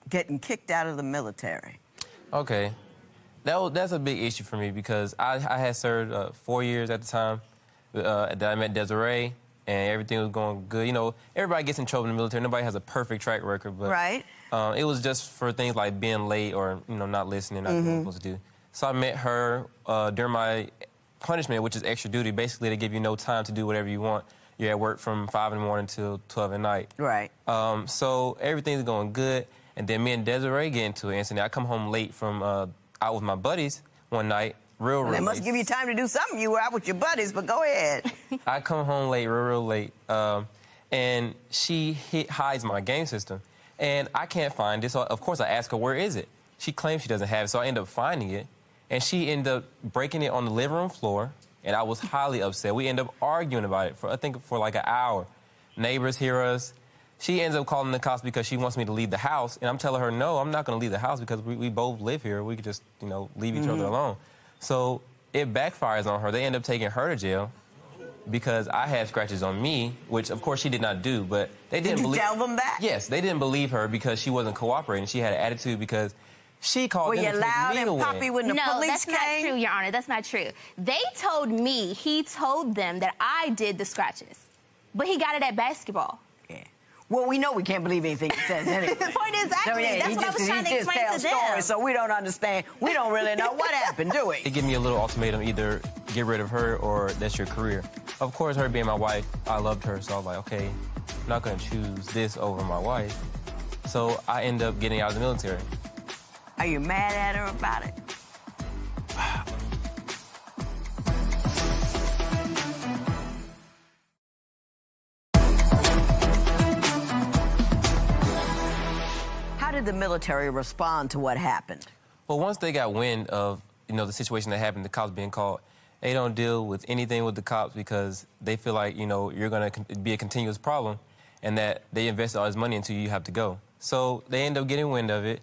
getting kicked out of the military. Okay. That's a big issue for me because I had served 4 years at the time that I met Desiree, and everything was going good. You know, everybody gets in trouble in the military. Nobody has a perfect track record, but right. It was just for things like being late or, you know, not listening, not doing what I'm supposed to do. So I met her during my punishment, which is extra duty. Basically, they give you no time to do whatever you want. You're at work from 5 in the morning till 12 at night. Right. So everything's going good. And then me and Desiree get into an incident. I come home late from out with my buddies one night, real They must late. give you time to do something. You were out with your buddies, but go ahead. I come home late, real late, and she hides my game system. And I can't find it, so of course I ask her, where is it? She claims she doesn't have it, so I end up finding it. And she ended up breaking it on the living room floor, and I was highly upset. We ended up arguing about it for like an hour. Neighbors hear us. She ends up calling the cops because she wants me to leave the house, and I'm telling her, no, I'm not going to leave the house because we both live here. We could just, you know, leave each other alone. So it backfires on her. They end up taking her to jail because I had scratches on me, which, of course, she did not do, but they didn't believe... Did you tell them that? Yes, they didn't believe her because she wasn't cooperating. She had an attitude because She called Were them you to take loud me and away. poppy when the No, police that's not came? true, Your Honor. That's not true. They told me he told them that I did the scratches, but he got it at basketball. Well, we know we can't believe anything he says anyway. The point is, exactly, that's what I was trying to explain to them. Stories, so we don't understand. We don't really know what happened, do we? They give me a little ultimatum, either get rid of her or that's your career. Of course, her being my wife, I loved her, so I was like, okay, I'm not gonna choose this over my wife. So I end up getting out of the military. Are you mad at her about it? How did the military respond to what happened? Well, once they got wind of, the situation that happened, the cops being called, they don't deal with anything with the cops because they feel like, you're going to be a continuous problem and that they invest all this money until you have to go. So they end up getting wind of it,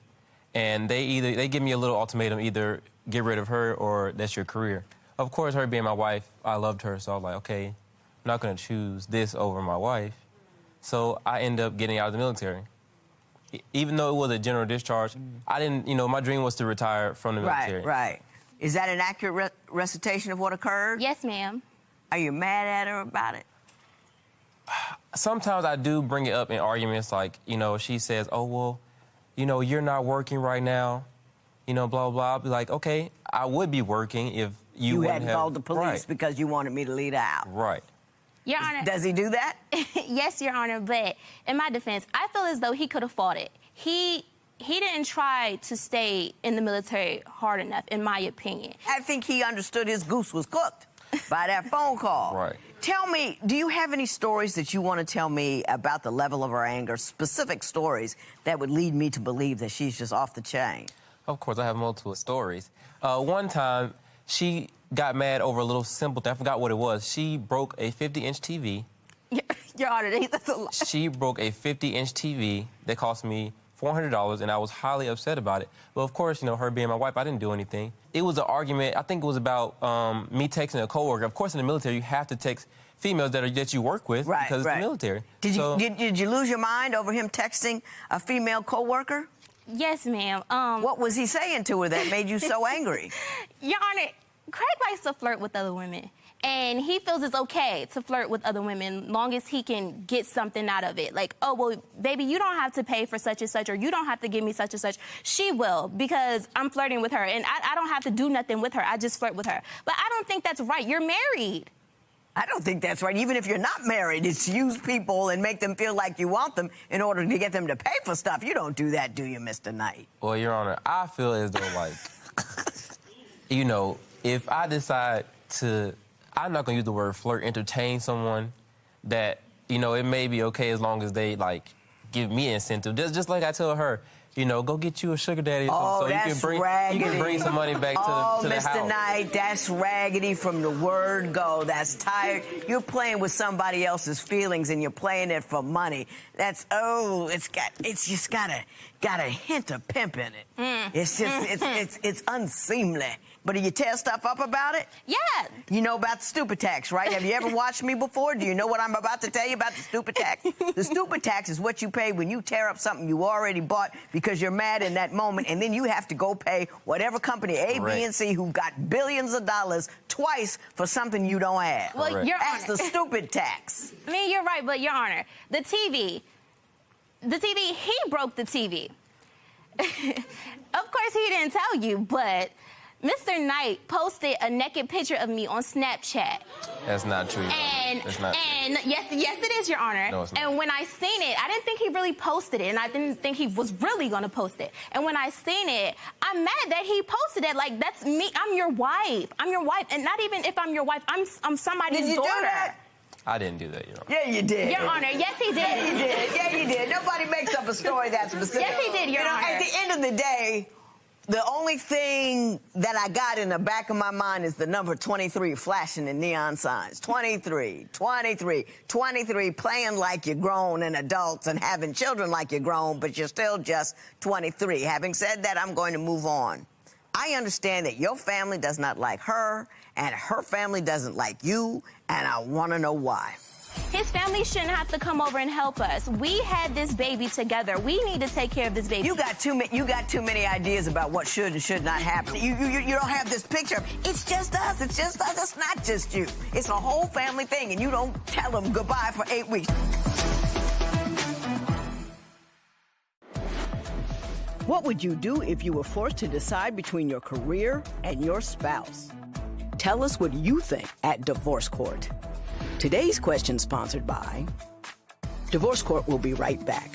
and they give me a little ultimatum, either get rid of her or that's your career. Of course, her being my wife, I loved her, so I was like, okay, I'm not going to choose this over my wife. So I end up getting out of the military. Even though it was a general discharge, I didn't, my dream was to retire from the military. Right. Is that an accurate recitation of what occurred? Yes, ma'am. Are you mad at her about it? Sometimes I do bring it up in arguments, like, she says, oh, well, you're not working right now, blah, blah, blah. I'll be like, okay, I would be working if you hadn't called the police right. because you wanted me to lead out. Right. Your Honor. Does he do that? Yes, Your Honor, but in my defense, I feel as though he could have fought it. He didn't try to stay in the military hard enough, in my opinion. I think he understood his goose was cooked by that phone call. Right. Tell me, do you have any stories that you want to tell me about the level of her anger, specific stories that would lead me to believe that she's just off the chain? Of course, I have multiple stories. One time, she got mad over a little simple thing. I forgot what it was. She broke a 50-inch TV. Your Honor, that's a lot. She broke a 50-inch TV that cost me $400, and I was highly upset about it. But of course, her being my wife, I didn't do anything. It was an argument. I think it was about me texting a coworker. Of course, in the military, you have to text females that you work with because it's the military. Did you lose your mind over him texting a female coworker? Yes, ma'am. What was he saying to her that made you so angry? Your Honor, Craig likes to flirt with other women. And he feels it's okay to flirt with other women long as he can get something out of it. Like, oh, well, baby, you don't have to pay for such and such, or you don't have to give me such and such. She will, because I'm flirting with her, and I don't have to do nothing with her. I just flirt with her. But I don't think that's right. You're married. I don't think that's right. Even if you're not married, it's use people and make them feel like you want them in order to get them to pay for stuff. You don't do that, do you, Mr. Knight? Well, Your Honor, I feel as though, like, if I decide to... I'm not going to use the word flirt, entertain someone that, it may be okay as long as they, give me incentive. Just like I tell her, go get you a sugar daddy or something so you can bring some money back to the house. Mr. Knight, that's raggedy from the word go. That's tired. You're playing with somebody else's feelings and you're playing it for money. That's, it's just got a hint of pimp in it. It's just, it's unseemly. But do you tear stuff up about it? Yeah. You know about the stupid tax, right? Have you ever watched me before? Do you know what I'm about to tell you about the stupid tax? The stupid tax is what you pay when you tear up something you already bought because you're mad in that moment, and then you have to go pay whatever company A, B, and C who got billions of dollars twice for something you don't have. Well, Your That's Honor. the stupid tax. I mean, you're right, but Your Honor, the TV, he broke the TV. Of course, he didn't tell you, but Mr. Knight posted a naked picture of me on Snapchat. That's not true. That's not true. Yes, it is, Your Honor. No, it's not. And when I seen it, I didn't think he really posted it, and I didn't think he was really going to post it. And when I seen it, I'm mad that he posted it. Like, that's me. I'm your wife. I'm your wife. And not even if I'm your wife, I'm somebody's daughter. Did you do that? I didn't do that, Your Honor. Yeah, you did. Your Honor, yes, he did. Yeah, you did. Yeah, you did. Nobody makes up a story that specific. Yes, he did, Your Honor. At the end of the day, the only thing that I got in the back of my mind is the number 23 flashing in neon signs. 23, 23, 23, playing like you're grown and adults and having children like you're grown, but you're still just 23. Having said that, I'm going to move on. I understand that your family does not like her, and her family doesn't like you, and I want to know why. His family shouldn't have to come over and help us. We had this baby together. We need to take care of this baby. You got too many ideas about what should and should not happen. You don't have this picture. It's just us. It's just us. It's not just you. It's a whole family thing, and you don't tell them goodbye for 8 weeks. What would you do if you were forced to decide between your career and your spouse? Tell us what you think at Divorce Court. Today's question sponsored by Divorce Court will be right back.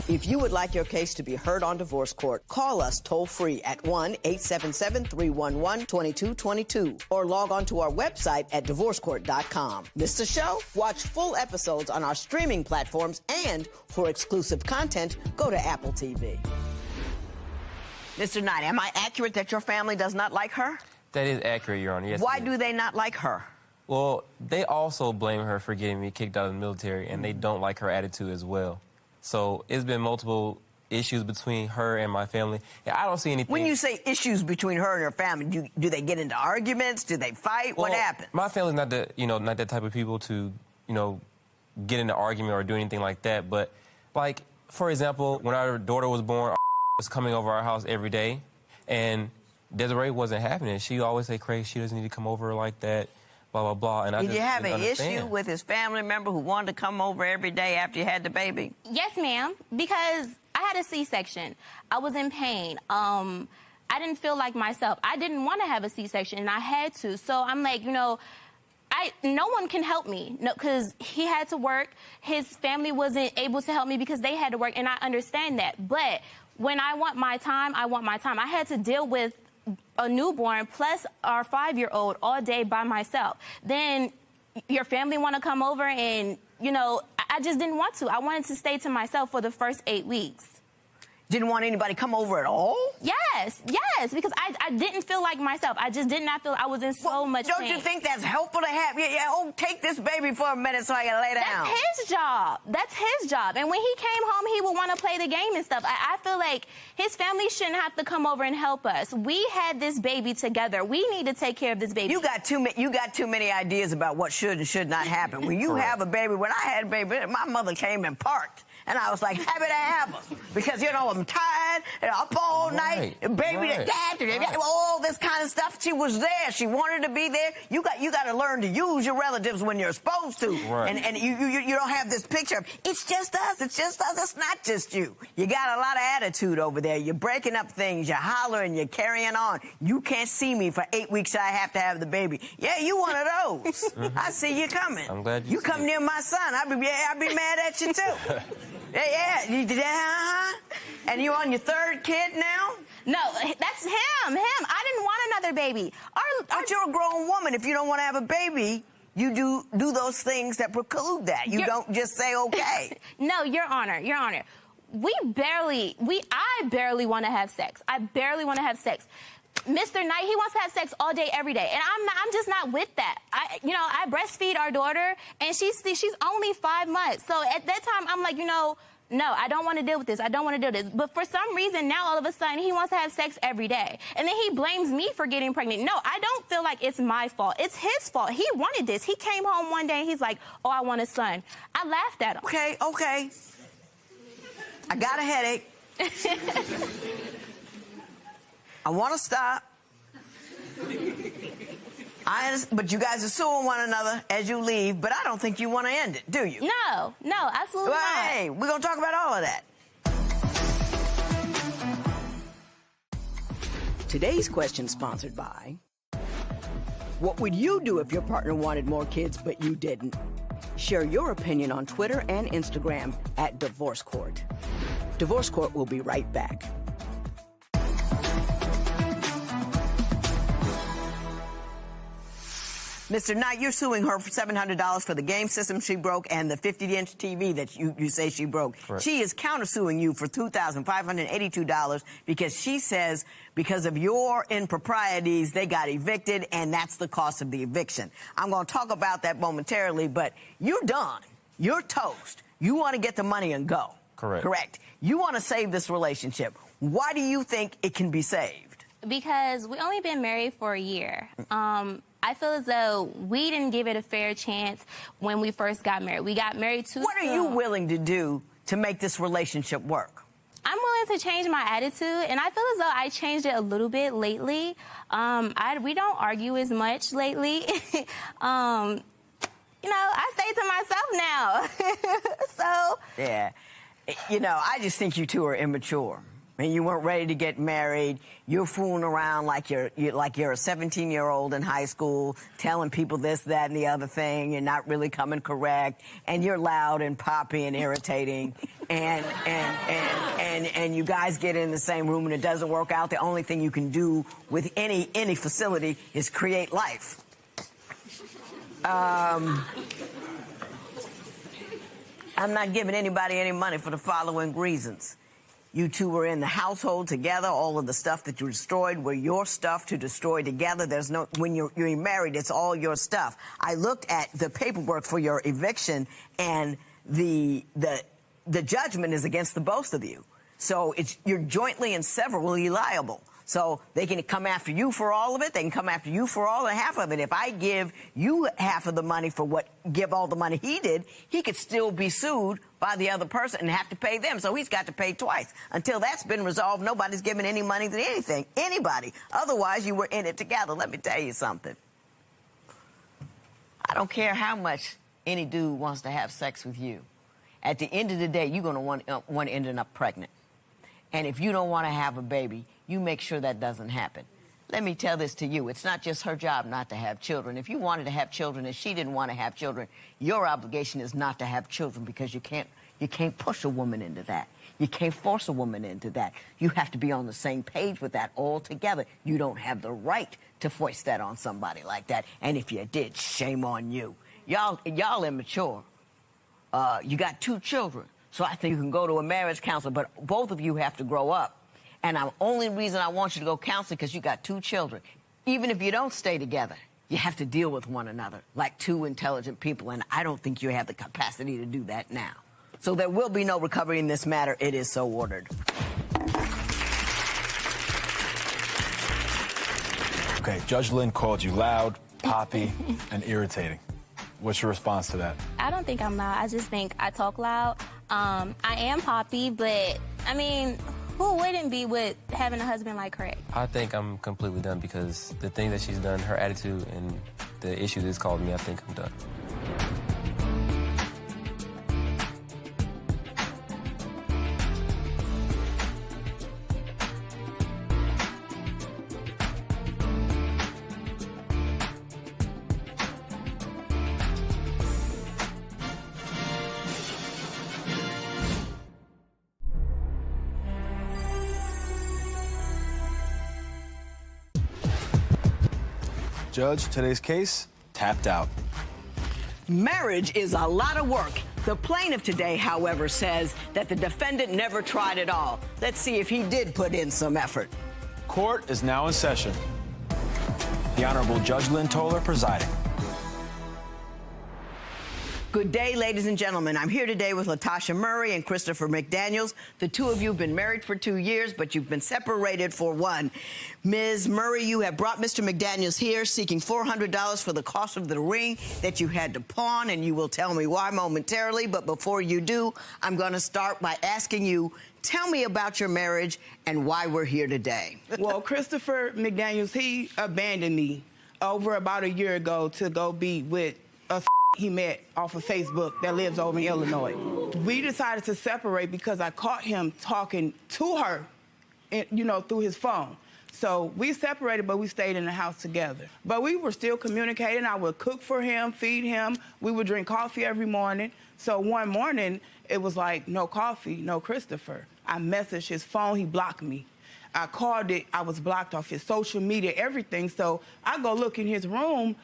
If you would like your case to be heard on Divorce Court, call us toll-free at 1-877-311-2222 or log on to our website at divorcecourt.com. Miss the show? Watch full episodes on our streaming platforms, and for exclusive content, go to Apple TV. Mr. Knight, am I accurate that your family does not like her? That is accurate, Your Honor. Yes. Why do they not like her? Well, they also blame her for getting me kicked out of the military, and they don't like her attitude as well. So it's been multiple issues between her and my family, and I don't see anything. When you say issues between her and her family, do they get into arguments? Do they fight? Well, what happened? My family's not not that type of people to, get into argument or do anything like that. But, like, for example, when our daughter was born, was coming over our house every day, and Desiree wasn't having it. She always say, Craig, she doesn't need to come over like that. Blah, blah, blah. And Did you have an issue with his family member who wanted to come over every day after you had the baby? Yes, ma'am, because I had a C-section. I was in pain. I didn't feel like myself. I didn't want to have a C-section, and I had to. So I'm like, no one can help me, because he had to work. His family wasn't able to help me because they had to work, and I understand that. But when I want my time, I want my time. I had to deal with a newborn plus our 5-year-old all day by myself. Then your family want to come over, and, I just didn't want to. I wanted to stay to myself for the first 8 weeks. Didn't want anybody to come over at all? Yes, because I didn't feel like myself. I just did not feel, I was in so much pain. Don't you think that's helpful to have? Take this baby for a minute so I can lay down. That's his job. That's his job. And when he came home, he would want to play the game and stuff. I feel like his family shouldn't have to come over and help us. We had this baby together. We need to take care of this baby. You got too many ideas about what should and should not happen. When you have a baby, when I had a baby, my mother came and parked. And I was like, happy to have her. Because, I'm tired, and up all night, baby, all this kind of stuff. She was there. She wanted to be there. You got to learn to use your relatives when you're supposed to. Right. And you don't have this picture of, it's just us. It's just us. It's not just you. You got a lot of attitude over there. You're breaking up things. You're hollering. You're carrying on. You can't see me for 8 weeks. I have to have the baby. Yeah, you one of those. I see you coming. I'm glad you come near my son. I'd be mad at you, too. Yeah. And you on your 3rd kid now? No, that's him. I didn't want another baby. But you're a grown woman. If you don't want to have a baby, you do those things that preclude that. You don't just say okay. No, Your Honor. I barely want to have sex. I barely want to have sex. Mr. Knight, he wants to have sex all day, every day, and I'm just not with that. I breastfeed our daughter, and she's only 5 months. So at that time, I'm like, no, I don't want to deal with this. I don't want to do this. But for some reason, now all of a sudden, he wants to have sex every day, and then he blames me for getting pregnant. No, I don't feel like it's my fault. It's his fault. He wanted this. He came home one day, and he's like, oh, I want a son. I laughed at him. Okay. I got a headache. I want to stop. But you guys are suing one another as you leave, but I don't think you want to end it, do you? No, absolutely not. Hey, we're going to talk about all of that. Today's question sponsored by What would you do if your partner wanted more kids but you didn't? Share your opinion on Twitter and Instagram at Divorce Court. Divorce Court will be right back. Mr. Knight, you're suing her for $700 for the game system she broke and the 50-inch TV that you say she broke. Correct. She is countersuing you for $2,582 because she says because of your improprieties, they got evicted, and that's the cost of the eviction. I'm going to talk about that momentarily, but you're done. You're toast. You want to get the money and go. Correct. You want to save this relationship. Why do you think it can be saved? Because we only been married for a year. I feel as though we didn't give it a fair chance when we first got married. We got married too soon. What are you willing to do to make this relationship work? I'm willing to change my attitude, and I feel as though I changed it a little bit lately. We don't argue as much lately. You know, I stay to myself now. So. Yeah. You know, I just think you two are immature. And you weren't ready to get married. You're fooling around like you're a 17-year-old in high school, telling people this, that, and the other thing. You're not really coming correct, and you're loud and poppy and irritating. and you guys get in the same room and it doesn't work out. The only thing you can do with any facility is create life. I'm not giving anybody any money for the following reasons. You two were in the household together. All of the stuff that you destroyed were your stuff to destroy together. There's no, when you're married, it's all your stuff. I looked at the paperwork for your eviction, and the judgment is against the both of you. So you're jointly and severally liable. So they can come after you for all of it. They can come after you for all and half of it. If I give you half of the money for give all the money he did, he could still be sued by the other person and have to pay them. So he's got to pay twice. Until that's been resolved, nobody's giving any money to anything, anybody. Otherwise, you were in it together. Let me tell you something. I don't care how much any dude wants to have sex with you. At the end of the day, you're going to want to end up pregnant. And if you don't want to have a baby, you make sure that doesn't happen. Let me tell this to you. It's not just her job not to have children. If you wanted to have children and she didn't want to have children, your obligation is not to have children, because you can't push a woman into that. You can't force a woman into that. You have to be on the same page with that altogether. You don't have the right to foist that on somebody like that. And if you did, shame on you. Y'all immature. You got 2 children. So I think you can go to a marriage counselor, but both of you have to grow up. And the only reason I want you to go counseling because you got 2 children. Even if you don't stay together, you have to deal with one another like 2 intelligent people, and I don't think you have the capacity to do that now. So there will be no recovery in this matter. It is so ordered. Okay, Judge Lynn called you loud, poppy, and irritating. What's your response to that? I don't think I'm loud. I just think I talk loud. I am poppy, but, I mean, who wouldn't be with having a husband like Craig? I think I'm completely done, because the thing that she's done, her attitude, and the issue that's caused me, I think I'm done. Judge, today's case, tapped out. Marriage is a lot of work. The plaintiff today, however, says that the defendant never tried at all. Let's see if he did put in some effort. Court is now in session. The Honorable Judge Lynn Toler presiding. Good day, ladies and gentlemen. I'm here today with Latasha Murray and Christopher McDaniels. The 2 of you have been married for 2 years, but you've been separated for 1. Ms. Murray, you have brought Mr. McDaniels here seeking $400 for the cost of the ring that you had to pawn, and you will tell me why momentarily. But before you do, I'm going to start by asking you, tell me about your marriage and why we're here today. Well, Christopher McDaniels, he abandoned me over about a year ago to go be with a he met off of Facebook that lives over in Illinois. We decided to separate because I caught him talking to her, you know, through his phone. So we separated, but we stayed in the house together. But we were still communicating. I would cook for him, feed him. We would drink coffee every morning. So one morning, it was like, no coffee, no Christopher. I messaged his phone, he blocked me. I called it, I was blocked off his social media, everything. So I go look in his room,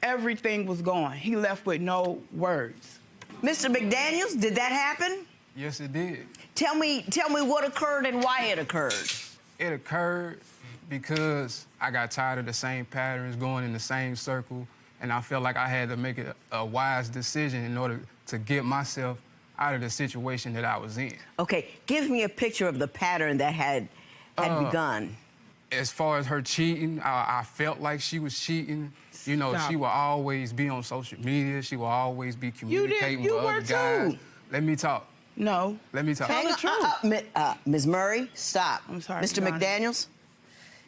everything was gone. He left with no words. Mr. McDaniels, did that happen? Yes, it did. Tell me what occurred and why it occurred. It occurred because I got tired of the same patterns, going in the same circle, and I felt like I had to make a wise decision in order to get myself out of the situation that I was in. Okay, give me a picture of the pattern that had begun. As far as her cheating, I felt like she was cheating. You know, Stop. she will always be on social media. She will always be communicating You with were other guys. too. Let me talk. No. Let me talk. Tell the truth. Ms. Murray, stop. I'm sorry, Mr. Johnny. McDaniels?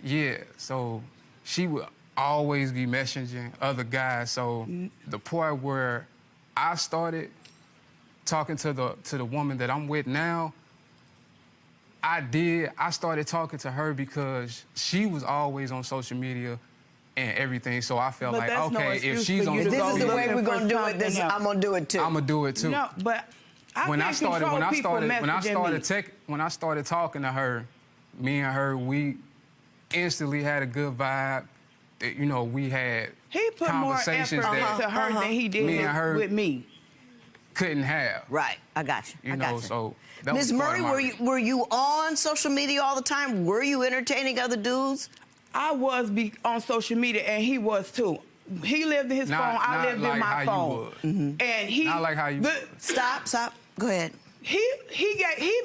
Yeah, so she would always be messaging other guys. So the part where I started talking to the woman that I'm with now, I started talking to her because she was always on social media and everything. So I felt But like, that's no okay, if excuse she's for on you to This go is the way looking we're going to for do it. something else. I'm going to do it too. I'm gonna do it too. No, but when I started messaging when I started talking to her, me and her, we instantly had a good vibe. You know, we had He put more effort conversations into her than he did me and her with me. couldn't have. Right, I got you. You know, so that was Ms. part Murray, of my were you on social media all the time? Were you entertaining other dudes? I was on social media, and he was too. He lived in his phone. I lived in my phone. And he Not like how you would. Stop. Go ahead. He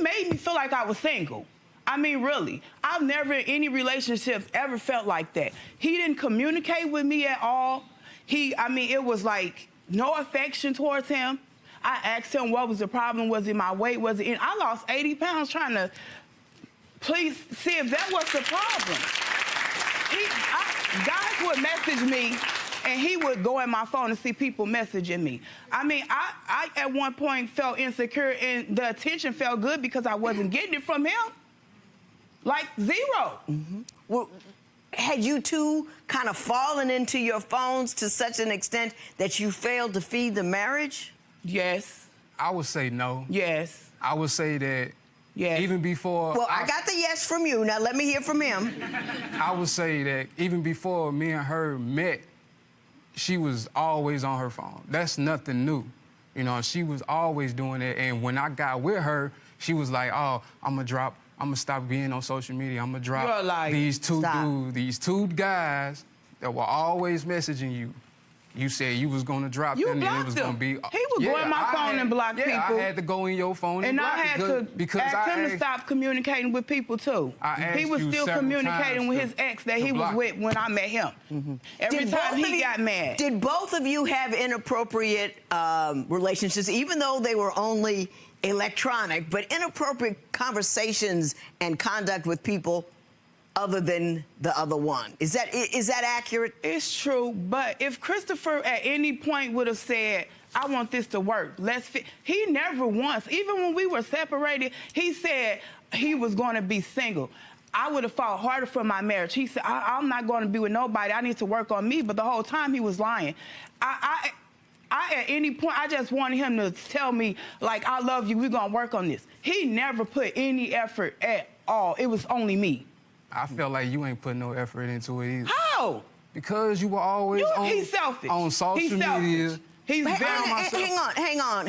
made me feel like I was single. I mean, really. I've never in any relationships ever felt like that. He didn't communicate with me at all. It was like no affection towards him. I asked him what was the problem. Was it my weight? Was it in? I lost 80 pounds trying to please see if that was the problem. Guys would message me, and he would go in my phone and see people messaging me. I mean, I at one point felt insecure, and the attention felt good because I wasn't getting it from him. Like zero. Well, had you two kind of fallen into your phones to such an extent that you failed to feed the marriage? Yes. I would say no. Yes. I would say that even before... Well, I got the yes from you. Now let me hear from him. I would say that even before me and her met, she was always on her phone. That's nothing new. You know, she was always doing it. And when I got with her, she was like, oh, I'm gonna stop being on social media. I'm gonna drop these two dudes, these two guys that were always messaging you. You said you was gonna drop them, and it was gonna be. He would go in my phone and block people. I had to go in your phone and block I had to ask him to stop communicating with people too. He was still communicating with his ex that he was with when I met him. Every time he got mad. Did both of you have inappropriate relationships, even though they were only electronic, but inappropriate conversations and conduct with people other than the other one? Is that accurate? It's true, but if Christopher at any point would have said, I want this to work, he never once, even when we were separated, he said he was going to be single. I would have fought harder for my marriage. He said, I'm not going to be with nobody. I need to work on me. But the whole time he was lying. At any point, I just wanted him to tell me, like, I love you, we're going to work on this. He never put any effort at all. It was only me. I felt like you ain't put no effort into it either. How? Because you were always he's selfish. On social media. He's very Hang on.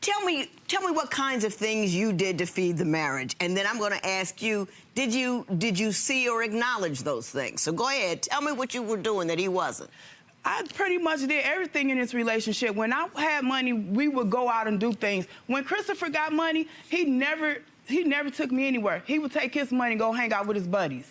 Tell me what kinds of things you did to feed the marriage, and then I'm going to ask you, did you see or acknowledge those things? So go ahead, tell me what you were doing that he wasn't. I pretty much did everything in this relationship. When I had money, we would go out and do things. When Christopher got money, he never took me anywhere. He would take his money and go hang out with his buddies.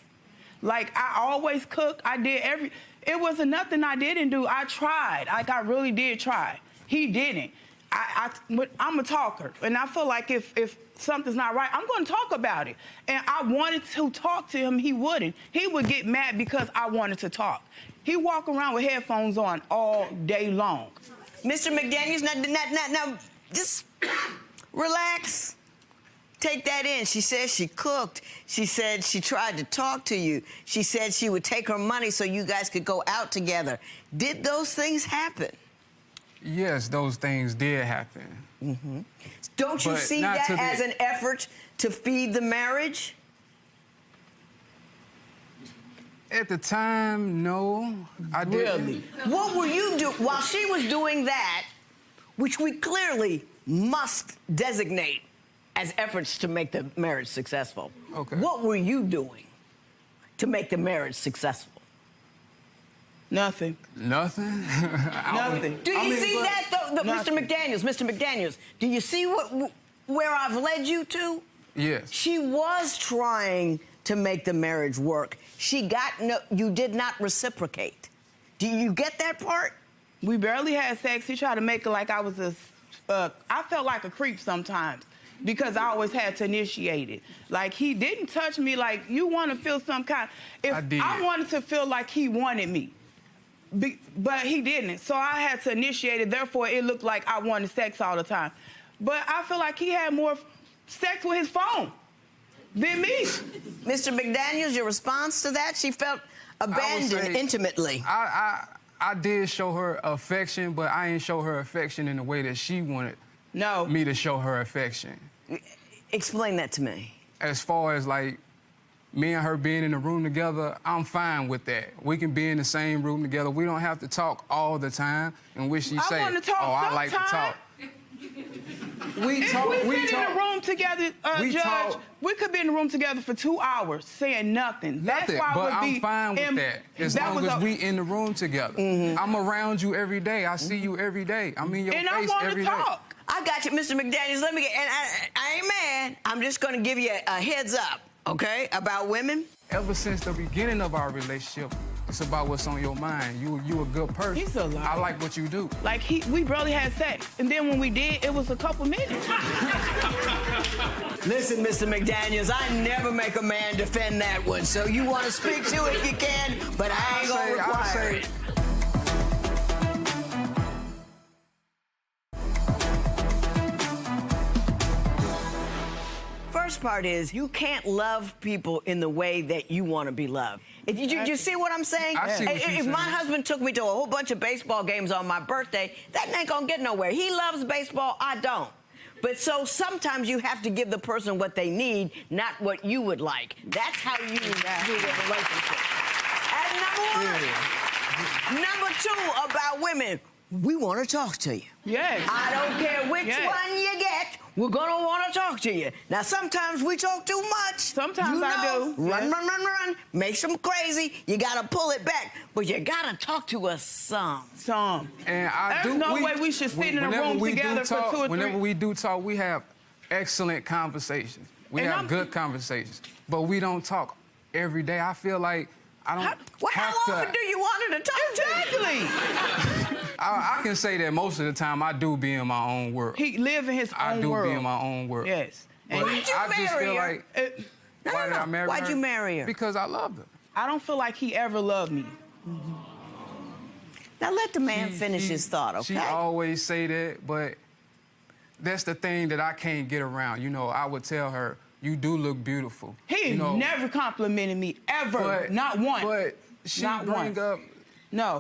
Like, I always cooked. It wasn't nothing I didn't do. I tried. Like, I really did try. He didn't. I'm a talker, and I feel like if something's not right, I'm going to talk about it. And I wanted to talk to him. He wouldn't. He would get mad because I wanted to talk. He walk around with headphones on all day long. Mr. McDaniels, now, just relax. Take that in. She said she cooked. She said she tried to talk to you. She said she would take her money so you guys could go out together. Did those things happen? Yes, those things did happen. Don't you see that as an effort to feed the marriage? At the time, no, I didn't. Really? What were you doing while she was doing that, which we clearly must designate as efforts to make the marriage successful? Okay. What were you doing to make the marriage successful? Nothing. Nothing? Nothing. Do you see that, though, Mr. McDaniels, do you see where I've led you to? Yes. She was trying to make the marriage work. You did not reciprocate. Do you get that part? We barely had sex. He tried to make it like I was I felt like a creep sometimes because I always had to initiate it. Like, he didn't touch me like you want to feel some kind. I wanted to feel like he wanted me. But he didn't. So I had to initiate it. Therefore, it looked like I wanted sex all the time. But I feel like he had more sex with his phone than me. Mr. McDaniels, your response to that? She felt abandoned intimately. I did show her affection, but I ain't show her affection in the way that she wanted me to show her affection. Explain that to me. As far as, like, me and her being in the room together, I'm fine with that. We can be in the same room together. We don't have to talk all the time in which she say, I want to talk I like to talk. We sit in the room together, Judge, we could be in the room together for 2 hours saying nothing. That's why but I'm fine with that. As long as we in the room together. I'm around you every day. I see you every day. I'm in your face every day. I got you, Mr. McDaniels. Let me get, and I ain't mad. I'm just going to give you a heads up, okay, about women. Ever since the beginning of our relationship, it's about what's on your mind. You a good person. He's a liar. I like what you do. Like, we barely had sex. And then when we did, it was a couple minutes. Listen, Mr. McDaniels, I never make a man defend that one. So you want to speak to it, you can, but I ain't going to require it. First part is you can't love people in the way that you want to be loved. You see what I'm saying? I see what you're if my husband took me to a whole bunch of baseball games on my birthday, that ain't gonna get nowhere. He loves baseball, I don't. But so sometimes you have to give the person what they need, not what you would like. That's how you do the relationship. And number two about women, we want to talk to you. Yes. I don't care which one you get. We're going to want to talk to you. Now, sometimes we talk too much. Sometimes I do. Run. Makes them crazy. You got to pull it back. But you got to talk to us some. And There's no way we should sit in a room together for 2 or 3. Whenever we do talk, we have excellent conversations. We have good conversations. But we don't talk every day. I feel like I don't how often do you want her to talk to you? I can say that most of the time I do be in my own world. He live in his own world. I do be in my own world. Yes. But Why'd you marry her? Why did I marry her? Why'd you marry her? Because I loved her. I don't feel like he ever loved me. Now let the man finish his thought, okay? She always say that, but that's the thing that I can't get around. You know, I would tell her, you do look beautiful. He never complimented me, ever. Not once. But she bring up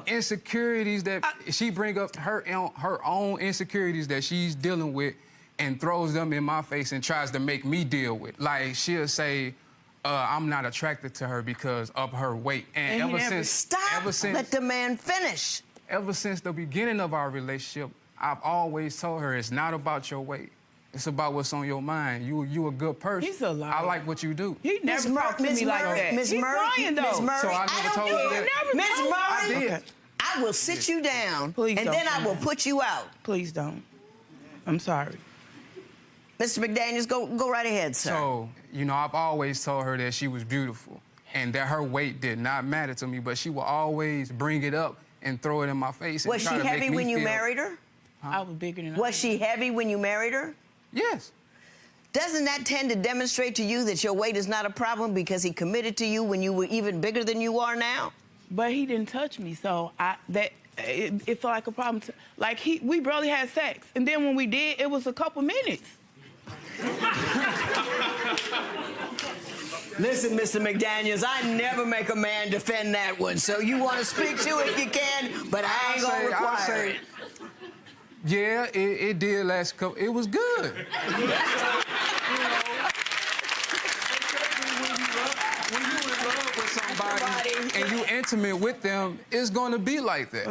insecurities that she bring up her own insecurities that she's dealing with and throws them in my face and tries to make me deal with. Like, she'll say, I'm not attracted to her because of her weight. And ever since let the man finish. Ever since the beginning of our relationship, I've always told her it's not about your weight. It's about what's on your mind. You a good person. He's a liar. I like what you do. He never talked to me like that. Miss Murray, So I never told her that. Miss Murray, I did. I will sit you down, Please and don't. then I will put you out. Please don't. I'm sorry. Mr. McDaniels, go right ahead, sir. So, you know, I've always told her that she was beautiful and that her weight did not matter to me, but she will always bring it up and throw it in my face. Was she heavy when you married her? I was bigger than her. Was she heavy when you married her? Yes. Doesn't that tend to demonstrate to you that your weight is not a problem because he committed to you when you were even bigger than you are now? But he didn't touch me, so it felt like a problem. We barely had sex, and then when we did, it was a couple minutes. Listen, Mr. McDaniels, I never make a man defend that one. So you want to speak to it, you can, but I ain't going to require it. Yeah, it did last a couple. It was good. When you in love with somebody and you intimate with them, it's going to be like that.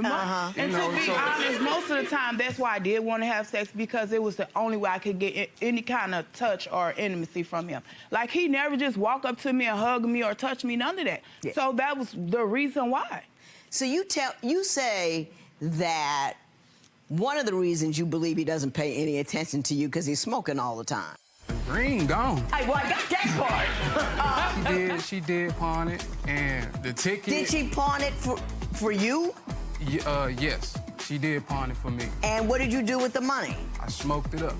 And to be honest, most of the time, that's why I did want to have sex, because it was the only way I could get any kind of touch or intimacy from him. Like, he never just walk up to me and hug me or touch me, none of that. Yeah. So that was the reason why. So you say that one of the reasons you believe he doesn't pay any attention to you because he's smoking all the time. Green gone. Hey, well, I got that part. She did pawn it, and the ticket. Did she pawn it for you? Yes, she did pawn it for me. And what did you do with the money? I smoked it up.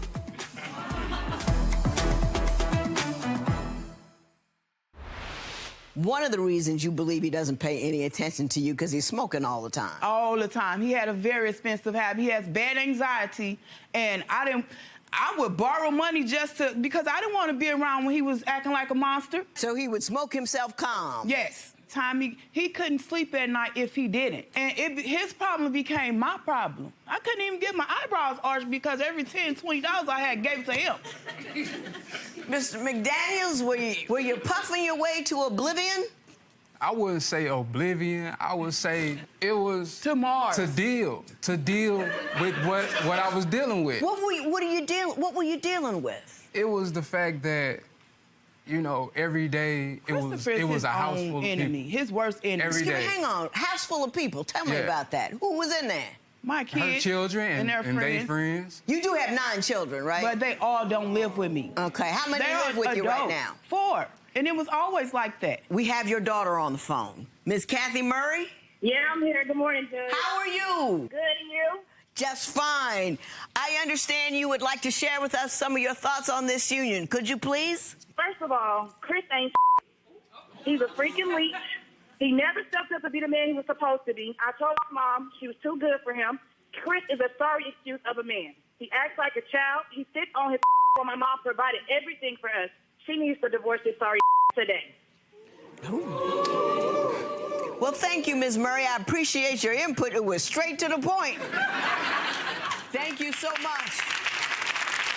One of the reasons you believe he doesn't pay any attention to you because he's smoking all the time. All the time. He had a very expensive habit. He has bad anxiety, and I would borrow money because I didn't want to be around when he was acting like a monster. So he would smoke himself calm? Yes. He couldn't sleep at night if he didn't. And his problem became my problem. I couldn't even get my eyebrows arched because every $10, $20 I had gave it to him. Mr. McDaniels, were you puffing your way to oblivion? I wouldn't say oblivion. I would say it was to Mars. To deal with what I was dealing with. What were you dealing with? It was the fact that, you know, every day it was a house full of enemy. people. His worst enemy. Every day. Hang on, house full of people. Tell me about that. Who was in there? My kids. Her children and their friends. You do have 9 children, right? But they all don't live with me. Okay, how many live with you right now? 4. And it was always like that. We have your daughter on the phone. Miss Kathy Murray? Yeah, I'm here. Good morning, Judge. How are you? Good, and you? Just fine. I understand you would like to share with us some of your thoughts on this union. Could you please? First of all, Chris ain't He's a freaking leech. He never stepped up to be the man he was supposed to be. I told my mom she was too good for him. Chris is a sorry excuse of a man. He acts like a child. He sits on his while my mom provided everything for us. She needs to divorce his sorry today. Well, thank you, Ms. Murray. I appreciate your input. It was straight to the point. Thank you so much.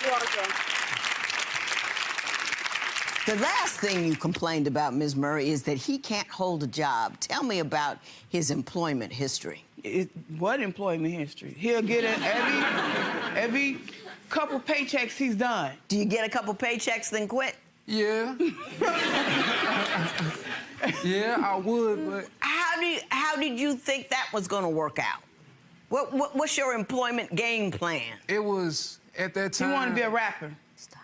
You're welcome. The last thing you complained about, Ms. Murray, is that he can't hold a job. Tell me about his employment history. What employment history? He'll get it every couple paychecks he's done. Do you get a couple paychecks then quit? Yeah. Yeah, I would, but... How did you think that was going to work out? What's your employment game plan? It was, at that time... He wanted to be a rapper. Stop.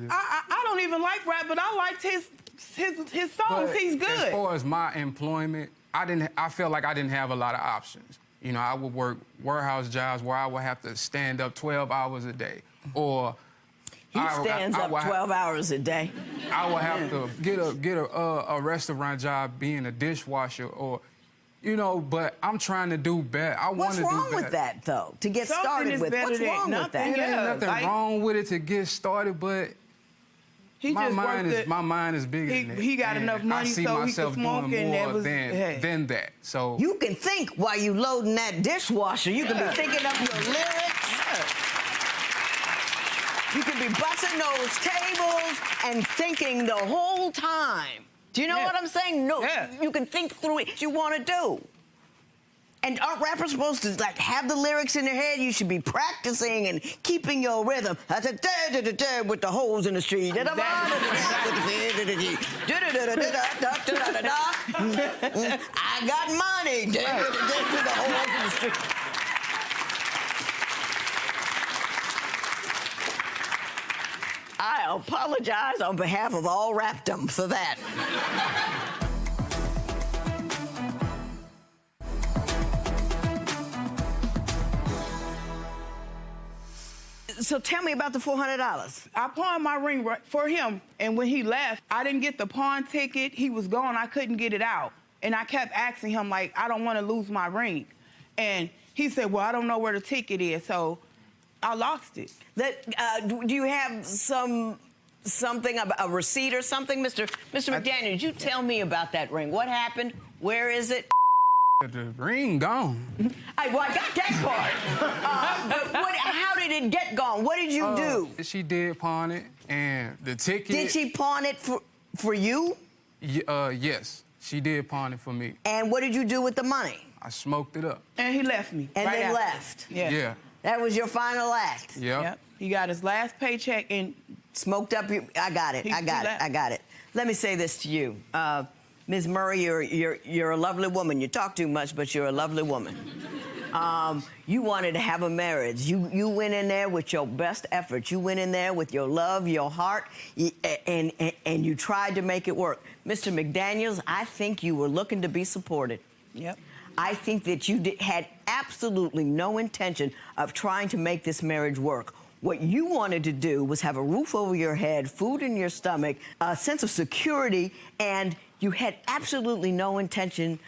I don't even like rap, but I liked his songs. But he's good. As far as my employment, I felt like I didn't have a lot of options. You know, I would work warehouse jobs where I would have to stand up 12 hours a day, or... He stands up 12 hours a day. I would have to get a restaurant job being a dishwasher, or, you know, but I'm trying to do better. I want to do better. What's wrong with that, though, to get started with? What's wrong with that? There ain't nothing wrong with it to get started, but my mind is bigger than that. He got enough money so he can smoke, doing more than that. So you can think while you loading that dishwasher. You can be thinking of your lyrics. You can be busting those tables and thinking the whole time. Do you know what I'm saying? No, you can think through it. What you want to do. And aren't rappers supposed to like have the lyrics in their head? You should be practicing and keeping your rhythm. With the holes in the street. I got money. With the holes in the street. I apologize on behalf of all rapdom for that. So tell me about the $400. I pawned my ring for him, and when he left, I didn't get the pawn ticket. He was gone. I couldn't get it out. And I kept asking him, like, I don't want to lose my ring. And he said, well, I don't know where the ticket is, so I lost it. Do you have something, a receipt or something? Mr. McDaniels, you tell me about that ring. What happened? Where is it? The ring gone. I got that part. But how did it get gone? What did you do? She did pawn it, and the ticket... Did she pawn it for you? Yes, she did pawn it for me. And what did you do with the money? I smoked it up. And he left me. And then left? Yeah. That was your final act? Yep. He got his last paycheck and... Smoked up your... I got it. Let me say this to you. Ms. Murray, you're a lovely woman. You talk too much, but you're a lovely woman. You wanted to have a marriage. You went in there with your best efforts. You went in there with your love, your heart, and you tried to make it work. Mr. McDaniels, I think you were looking to be supported. Yep. I think that you had absolutely no intention of trying to make this marriage work. What you wanted to do was have a roof over your head, food in your stomach, a sense of security, and you had absolutely no intention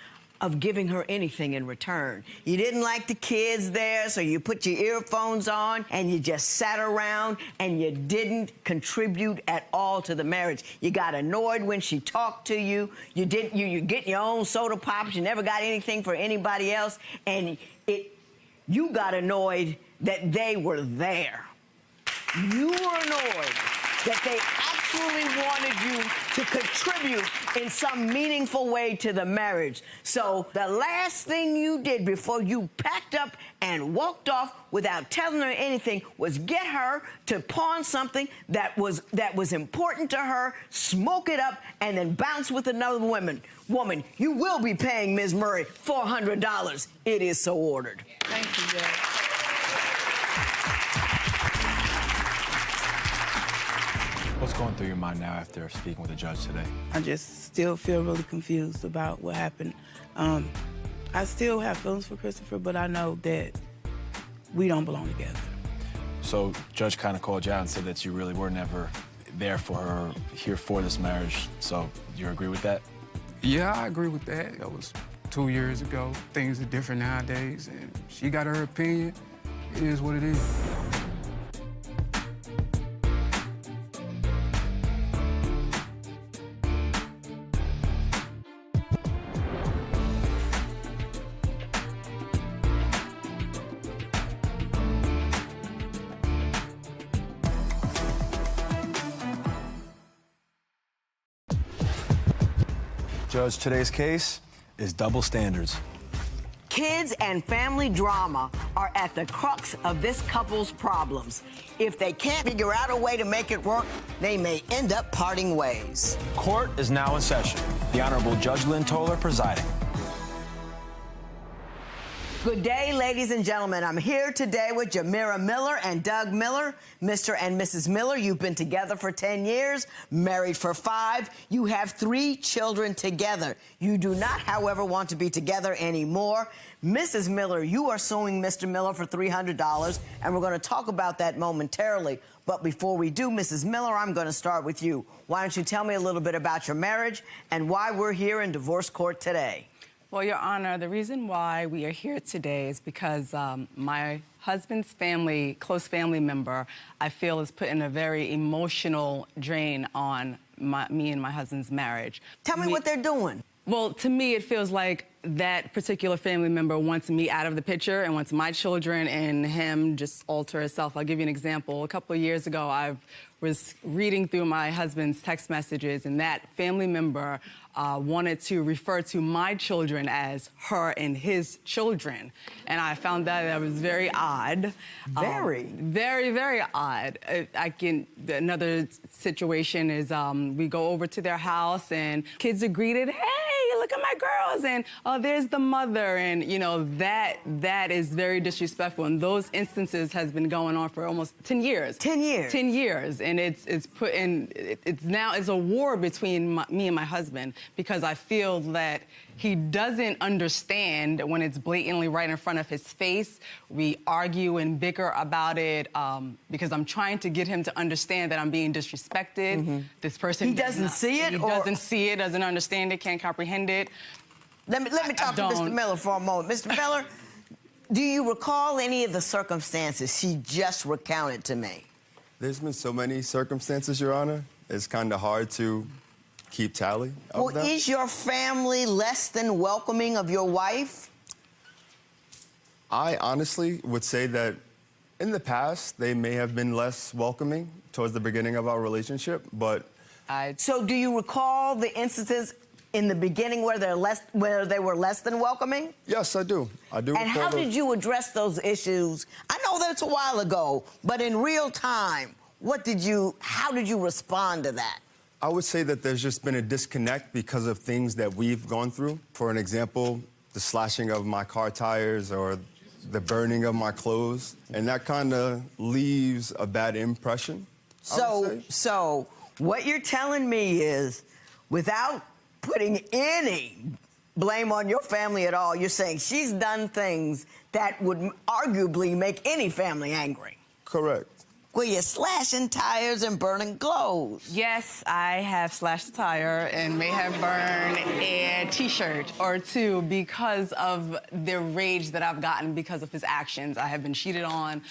of giving her anything in return. You didn't like the kids there, so you put your earphones on and you just sat around and you didn't contribute at all to the marriage. You got annoyed when she talked to you. You get your own soda pops. You never got anything for anybody else, and you got annoyed that they were there. You were annoyed that they actually wanted you to contribute in some meaningful way to the marriage. So the last thing you did before you packed up and walked off without telling her anything was get her to pawn something that was important to her, smoke it up, and then bounce with another woman. You will be paying Ms. Murray $400. It is so ordered. Thank you, Judge. What's going through your mind now after speaking with the judge today? I just still feel really confused about what happened. I still have feelings for Christopher, but I know that we don't belong together. So, judge kind of called you out and said that you really were never there for her, here for this marriage. So, you agree with that? Yeah, I agree with that. That was 2 years ago. Things are different nowadays, and she got her opinion. It is what it is. Judge, today's case is double standards. Kids and family drama are at the crux of this couple's problems. If they can't figure out a way to make it work, they may end up parting ways. Court is now in session. The Honorable Judge Lynn Toler presiding. Good day, ladies and gentlemen. I'm here today with Jamira Miller and Doug Miller. Mr. and Mrs. Miller, you've been together for 10 years, married for 5. You have 3 children together. You do not, however, want to be together anymore. Mrs. Miller, you are suing Mr. Miller for $300, and we're going to talk about that momentarily. But before we do, Mrs. Miller, I'm going to start with you. Why don't you tell me a little bit about your marriage and why we're here in divorce court today? Well, Your Honor, the reason why we are here today is because my husband's family, close family member, I feel is putting a very emotional drain on me and my husband's marriage. Tell me what they're doing. Well, to me, it feels like that particular family member wants me out of the picture and wants my children and him just alter himself. I'll give you an example. A couple of years ago, I was reading through my husband's text messages, and that family member wanted to refer to my children as her and his children. And I found that was very odd. Very? Very, very odd. Another situation is we go over to their house and kids are greeted, hey, look at my girls, and oh, there's the mother, and you know, that is very disrespectful. And those instances has been going on for almost 10 years. 10 years? 10 years, and it's now a war between me and my husband, because I feel that he doesn't understand when it's blatantly right in front of his face. We argue and bicker about it because I'm trying to get him to understand that I'm being disrespected. Mm-hmm. This person... He doesn't see it? He doesn't see it, doesn't understand it, can't comprehend it. Let me talk to Mr. Miller for a moment. Mr. Miller, do you recall any of the circumstances she just recounted to me? There's been so many circumstances, Your Honor. It's kind of hard to keep tally of them. Is your family less than welcoming of your wife? I honestly would say that in the past, they may have been less welcoming towards the beginning of our relationship, but... So do you recall the instances in the beginning where they were less than welcoming? Yes, I do. I do. And how did you address those issues? I know that's a while ago, but in real time, how did you respond to that? I would say that there's just been a disconnect because of things that we've gone through. For an example, the slashing of my car tires or the burning of my clothes. And that kind of leaves a bad impression. So what you're telling me is, without putting any blame on your family at all. You're saying she's done things that would arguably make any family angry. Correct. Were you slashing tires and burning clothes? Yes, I have slashed a tire and may have burned a T-shirt or two because of the rage that I've gotten because of his actions. I have been cheated on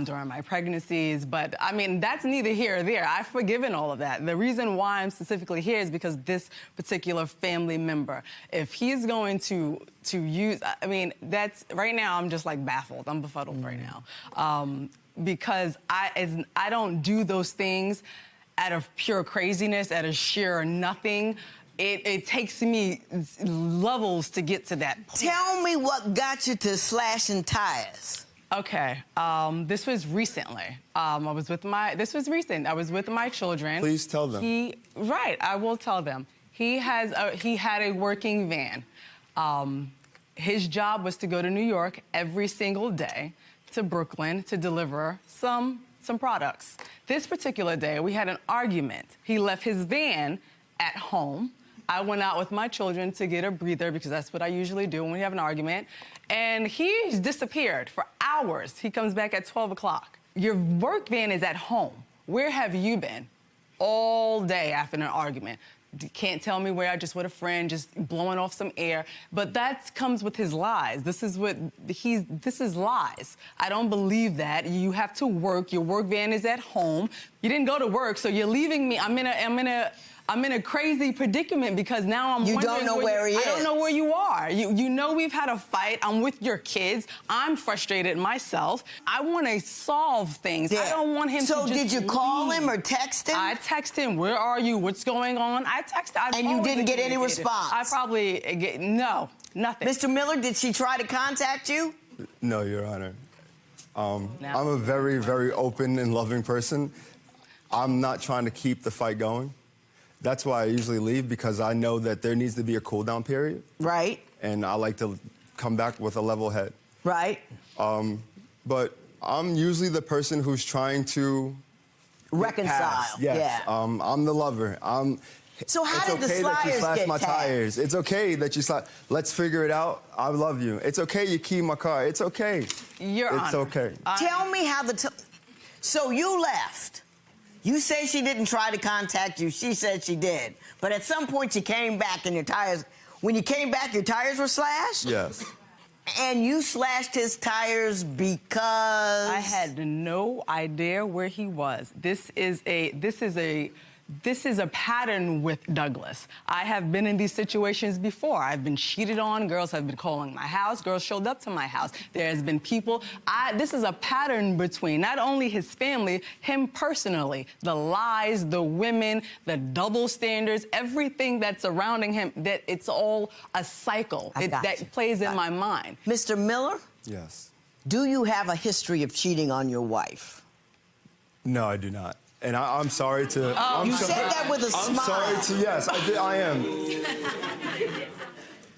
during my pregnancies, but I mean, that's neither here or there. I've forgiven all of that. The reason why I'm specifically here is because this particular family member, if he's going to use, I mean, that's, right now I'm just like baffled. I'm befuddled right now. Because I don't do those things out of pure craziness, out of sheer nothing. It takes me levels to get to that point. Tell me what got you to slashing tires. Okay, this was recently. This was recent. I was with my children. Please tell them. Right, I will tell them. He had a working van. His job was to go to New York every single day, to Brooklyn, to deliver some products. This particular day, we had an argument. He left his van at home. I went out with my children to get a breather because that's what I usually do when we have an argument. And he disappeared for hours. He comes back at 12 o'clock. Your work van is at home. Where have you been? All day after an argument. You can't tell me where. I just with a friend, just blowing off some air. But that comes with his lies. This is lies. I don't believe that. You have to work. Your work van is at home. You didn't go to work, so you're leaving me. I'm in a crazy predicament because now I'm wondering. You don't know where he is. I don't know where you are. You know we've had a fight. I'm with your kids. I'm frustrated myself. I want to solve things. Yeah. I don't want him to just did you call him or text him? I texted him. Where are you? What's going on? I texted. And you didn't get any response? I probably no, nothing. Mr. Miller, did she try to contact you? No, Your Honor. I'm a very, very open and loving person. I'm not trying to keep the fight going. That's why I usually leave, because I know that there needs to be a cool-down period. Right. And I like to come back with a level head. Right. But I'm usually the person who's trying to reconcile. Yes. Yeah. I'm the lover. So how did the sliders that you slash get my tagged? tires. It's okay that you slash. Let's figure it out. I love you. It's okay you key my car. It's okay. Your Honor. It's okay. Tell me how so you left. You say she didn't try to contact you. She said she did. But at some point you came back and your tires, when you came back, your tires were slashed? Yes. And you slashed his tires because? I had no idea where he was. This is a pattern with Douglas. I have been in these situations before. I've been cheated on. Girls have been calling my house. Girls showed up to my house. There has been people. This is a pattern between not only his family, him personally, the lies, the women, the double standards, everything that's surrounding him, that it's all a cycle that plays in my mind. Mr. Miller? Yes. Do you have a history of cheating on your wife? No, I do not. And I'm sorry to... You said that with a smile. I'm sorry to... Yes, I am.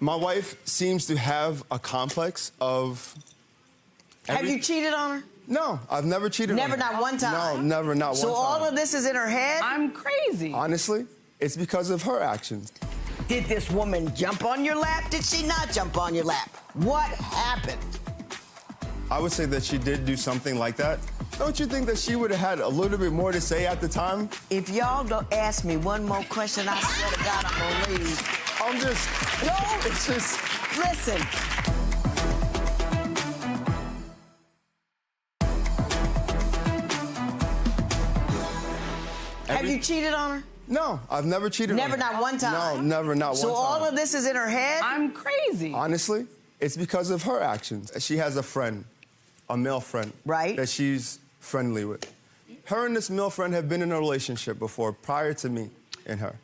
My wife seems to have a complex of... Have you cheated on her? No, I've never cheated on her. Never, not one time? No, never, not one time. So all of this is in her head? I'm crazy. Honestly, it's because of her actions. Did this woman jump on your lap? Did she not jump on your lap? What happened? I would say that she did do something like that. Don't you think that she would have had a little bit more to say at the time? If y'all don't ask me one more question, I swear to God, I'm gonna leave. I'm just... No, it's just... Listen. Have you cheated on her? No, I've never cheated on her. Never, not one time? No, never, not one time. So all of this is in her head? I'm crazy. Honestly, it's because of her actions. She has a friend, a male friend. Right. That she's friendly with. Her and this male friend have been in a relationship before, prior to me and her.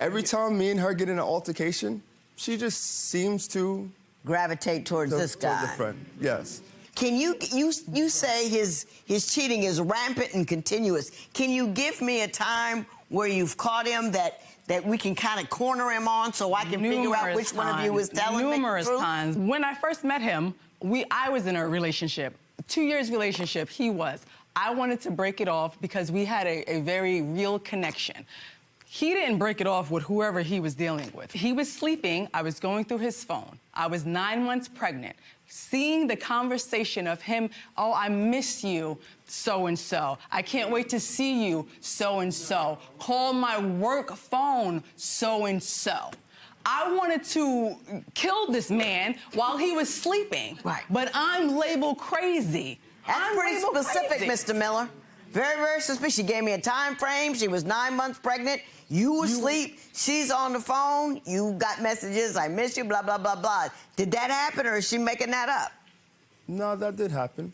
Every time me and her get in an altercation, she just seems to... gravitate towards this guy. Towards the friend, yes. Can you say his cheating is rampant and continuous. Can you give me a time where you've caught him that we can kind of corner him on so I can figure out which one of you is telling me the Numerous truth? times. When I first met him, I was in a relationship. 2 years relationship, he was. I wanted to break it off because we had a very real connection. He didn't break it off with whoever he was dealing with. He was sleeping. I was going through his phone. I was 9 months pregnant. Seeing the conversation of him, oh, I miss you, so-and-so. I can't wait to see you, so-and-so. Call my work phone, so-and-so. I wanted to kill this man while he was sleeping. Right. But I'm labeled crazy. That's pretty specific, Mr. Miller. Very, very suspicious. She gave me a time frame. She was 9 months pregnant. You asleep. She's on the phone. You got messages. I miss you, blah, blah, blah, blah. Did that happen, or is she making that up? No, that did happen.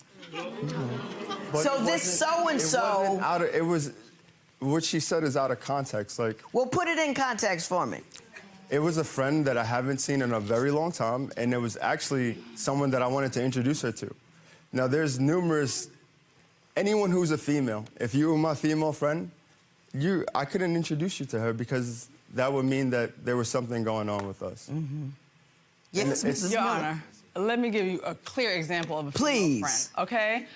But so this so-and-so... It was... What she said is out of context. Like... Well, put it in context for me. It was a friend that I haven't seen in a very long time, and it was actually someone that I wanted to introduce her to. Now, there's numerous... Anyone who's a female, if you were my female friend, I couldn't introduce you to her because that would mean that there was something going on with us. Mm-hmm. Yes, Mrs. Your Honor, let me give you a clear example of a female friend, okay?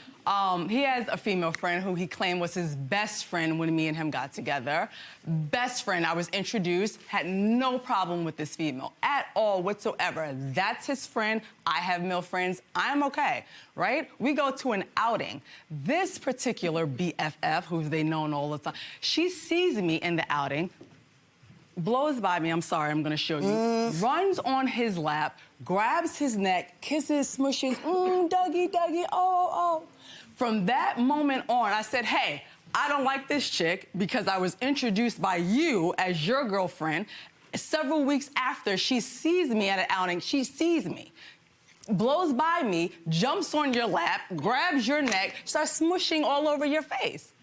He has a female friend who he claimed was his best friend when me and him got together. Best friend, I was introduced, had no problem with this female at all whatsoever. That's his friend. I have male friends. I'm okay, right? We go to an outing. This particular BFF, who they've known all the time, she sees me in the outing, blows by me, I'm sorry, I'm gonna show you, runs on his lap, grabs his neck, kisses, smushes, Dougie, Dougie, oh. From that moment on, I said, hey, I don't like this chick because I was introduced by you as your girlfriend. Several weeks after, she sees me at an outing, she sees me, blows by me, jumps on your lap, grabs your neck, starts smushing all over your face.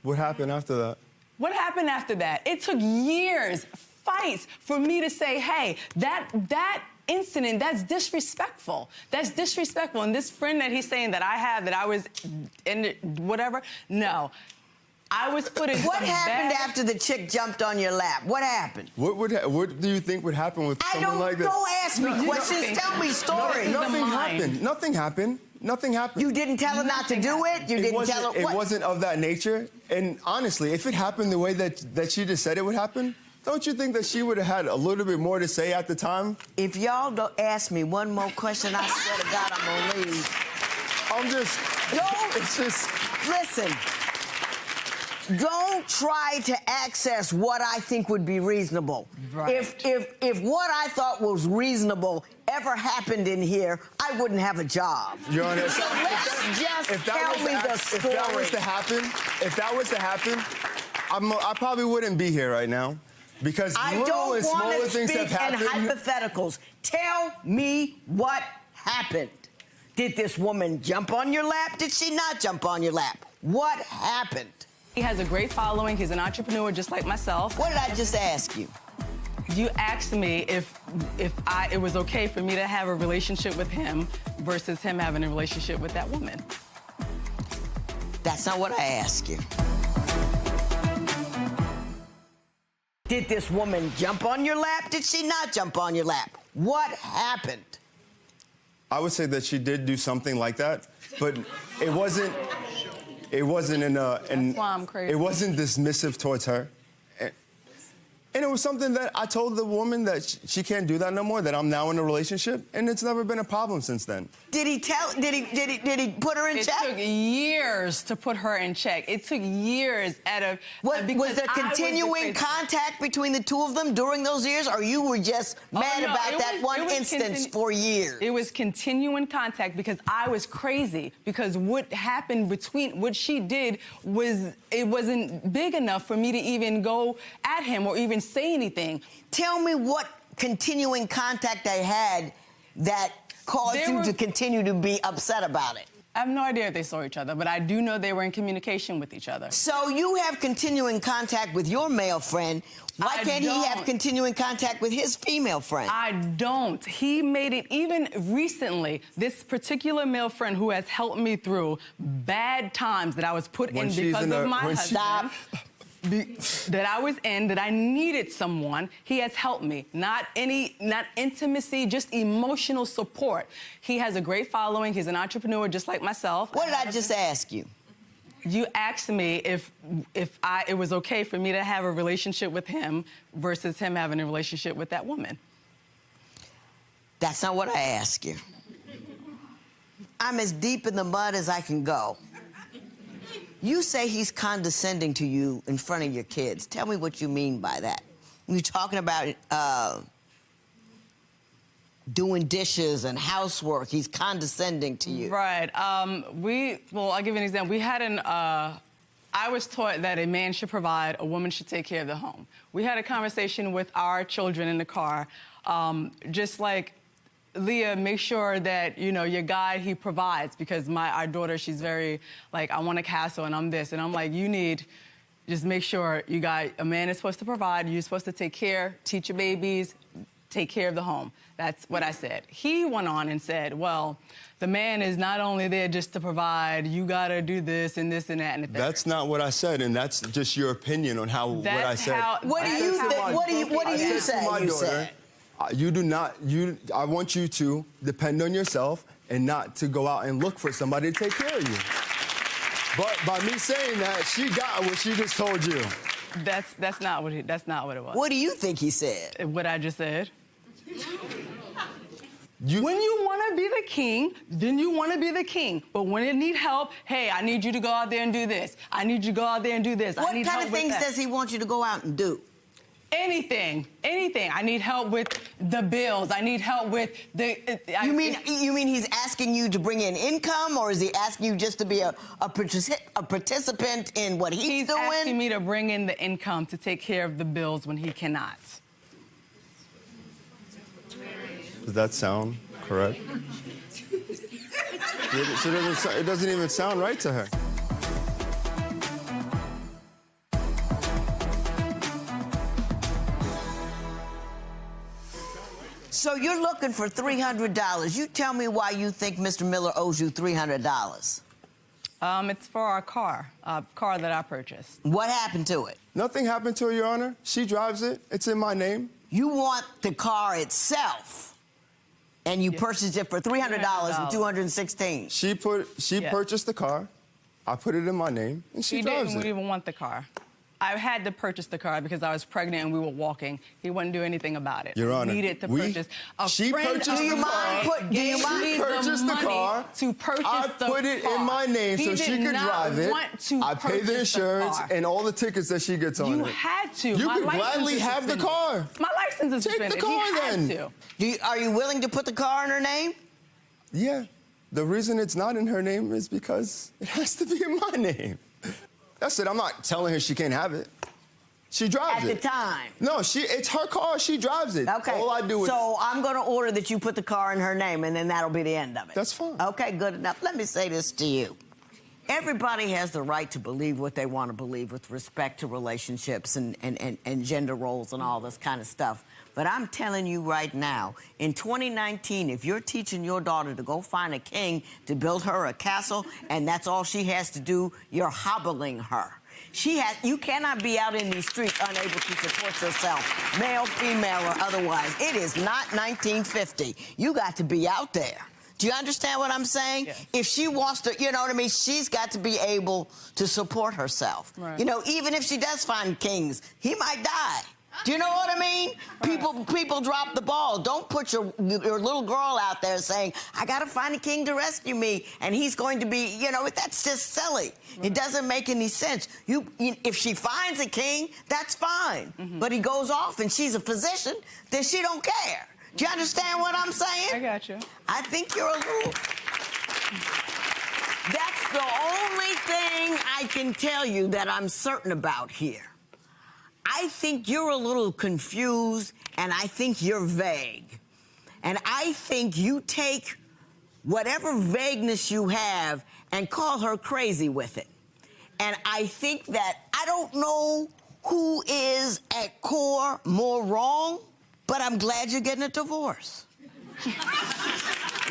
What happened after that? What happened after that? It took years, fights, for me to say, hey, that incident, that's disrespectful. That's disrespectful. And this friend that he's saying that I have, that I was in whatever, no. I was put in What happened after the chick jumped on your lap? What happened? What do you think would happen with someone like this? Don't ask me questions. Tell me stories. Nothing happened. Nothing happened. Nothing happened. You didn't tell her not to do it? You didn't tell her what? It wasn't of that nature. And honestly, if it happened the way that she just said it would happen, don't you think that she would have had a little bit more to say at the time? If y'all don't ask me one more question, I swear to God, I'm gonna leave. It's just... Listen. Don't try to access what I think would be reasonable. Right. If what I thought was reasonable ever happened in here, I wouldn't have a job. Your Honor, so let's just tell me the story. If that was to happen, I probably wouldn't be here right now. Because little and smaller things have happened. I don't want to speak in hypotheticals. Tell me what happened. Did this woman jump on your lap? Did she not jump on your lap? What happened? He has a great following. He's an entrepreneur just like myself. What did I just ask you? You asked me if it was okay for me to have a relationship with him versus him having a relationship with that woman. That's not what I asked you. Did this woman jump on your lap? Did she not jump on your lap? What happened? I would say that she did do something like that, but it wasn't That's why I'm crazy. It wasn't dismissive towards her. And it was something that I told the woman that she can't do that no more, that I'm now in a relationship, and it's never been a problem since then. Did he put her in check? It took years to put her in check. It took years Was there continuing contact between the two of them during those years, or you were just mad about that one instance for years? It was continuing contact because I was crazy, because what happened between, what she did it wasn't big enough for me to even go at him or even say anything. Tell me what continuing contact they had that caused you to continue to be upset about it. I have no idea if they saw each other, but I do know they were in communication with each other. So you have continuing contact with your male friend. Why can't he have continuing contact with his female friend? I don't. He made it even recently. This particular male friend who has helped me through bad times that I was put in because of my husband. That I was in, that I needed someone. He has helped me. Not intimacy, just emotional support. He has a great following. He's an entrepreneur just like myself. What did I just ask you? You asked me if it was okay for me to have a relationship with him versus him having a relationship with that woman. That's not what I asked you. I'm as deep in the mud as I can go. You say he's condescending to you in front of your kids. Tell me what you mean by that. You're talking about doing dishes and housework. He's condescending to you. Right. Well, I'll give you an example. We had I was taught that a man should provide, a woman should take care of the home. We had a conversation with our children in the car, just like, Leah, make sure that, you know, your guy, he provides, because our daughter, she's very, like, I want a castle and I'm this. And I'm like, just make sure a man is supposed to provide, you're supposed to take care, teach your babies, take care of the home. That's what I said. He went on and said, well, the man is not only there just to provide, you gotta do this and this and that and the third. That's not what I said, and that's just your opinion on what I said. What do you say? You do not, I want you to depend on yourself and not to go out and look for somebody to take care of you. But by me saying that, she got what she just told you. That's not what it was. What do you think he said? What I just said. When you want to be the king, then you want to be the king. But when you need help, hey, I need you to go out there and do this. I need you to go out there and do this. What kind of things does he want you to go out and do? Anything. I need help with the bills. I need help with the... You mean he's asking you to bring in income, or is he asking you just to be a participant in what he's doing? He's asking me to bring in the income to take care of the bills when he cannot. Does that sound correct? It doesn't even sound right to her. So you're looking for $300. You tell me why you think Mr. Miller owes you $300. It's for our car that I purchased. What happened to it? Nothing happened to her, Your Honor. She drives it. It's in my name. You want the car itself, and you purchased it for $300 and $216. She purchased the car. I put it in my name, and she drives it. He didn't even want the car. I had to purchase the car because I was pregnant and we were walking. He wouldn't do anything about it. Your Honor, I needed to purchase. She purchased the car. To purchase I put it in my name so she could drive it. I pay the insurance and all the tickets that she gets on it. You had to. You could gladly have the car. My license is suspended. Take the car then. Are you willing to put the car in her name? Yeah. The reason it's not in her name is because it has to be in my name. That's it. I'm not telling her she can't have it. She drives it. At the time? No, it's her car. She drives it. Okay. All I do is... So I'm going to order that you put the car in her name, and then that'll be the end of it. That's fine. Okay, good enough. Let me say this to you. Everybody has the right to believe what they want to believe with respect to relationships and gender roles and all this kind of stuff. But I'm telling you right now, in 2019, if you're teaching your daughter to go find a king to build her a castle, and that's all she has to do, you're hobbling her. You cannot be out in these streets unable to support yourself, male, female, or otherwise. It is not 1950. You got to be out there. Do you understand what I'm saying? Yes. If she wants to, you know what I mean, she's got to be able to support herself. Right. You know, even if she does find kings, he might die. Do you know what I mean? People drop the ball. Don't put your little girl out there saying, I got to find a king to rescue me, and he's going to be, you know, that's just silly. Right. It doesn't make any sense. If she finds a king, that's fine. But he goes off and she's a physician, then she don't care. Do you understand what I'm saying? I got you. I think you're a little... That's the only thing I can tell you that I'm certain about here. I think you're a little confused, and I think you're vague. And I think you take whatever vagueness you have and call her crazy with it. And I think that I don't know who is at core more wrong, but I'm glad you're getting a divorce.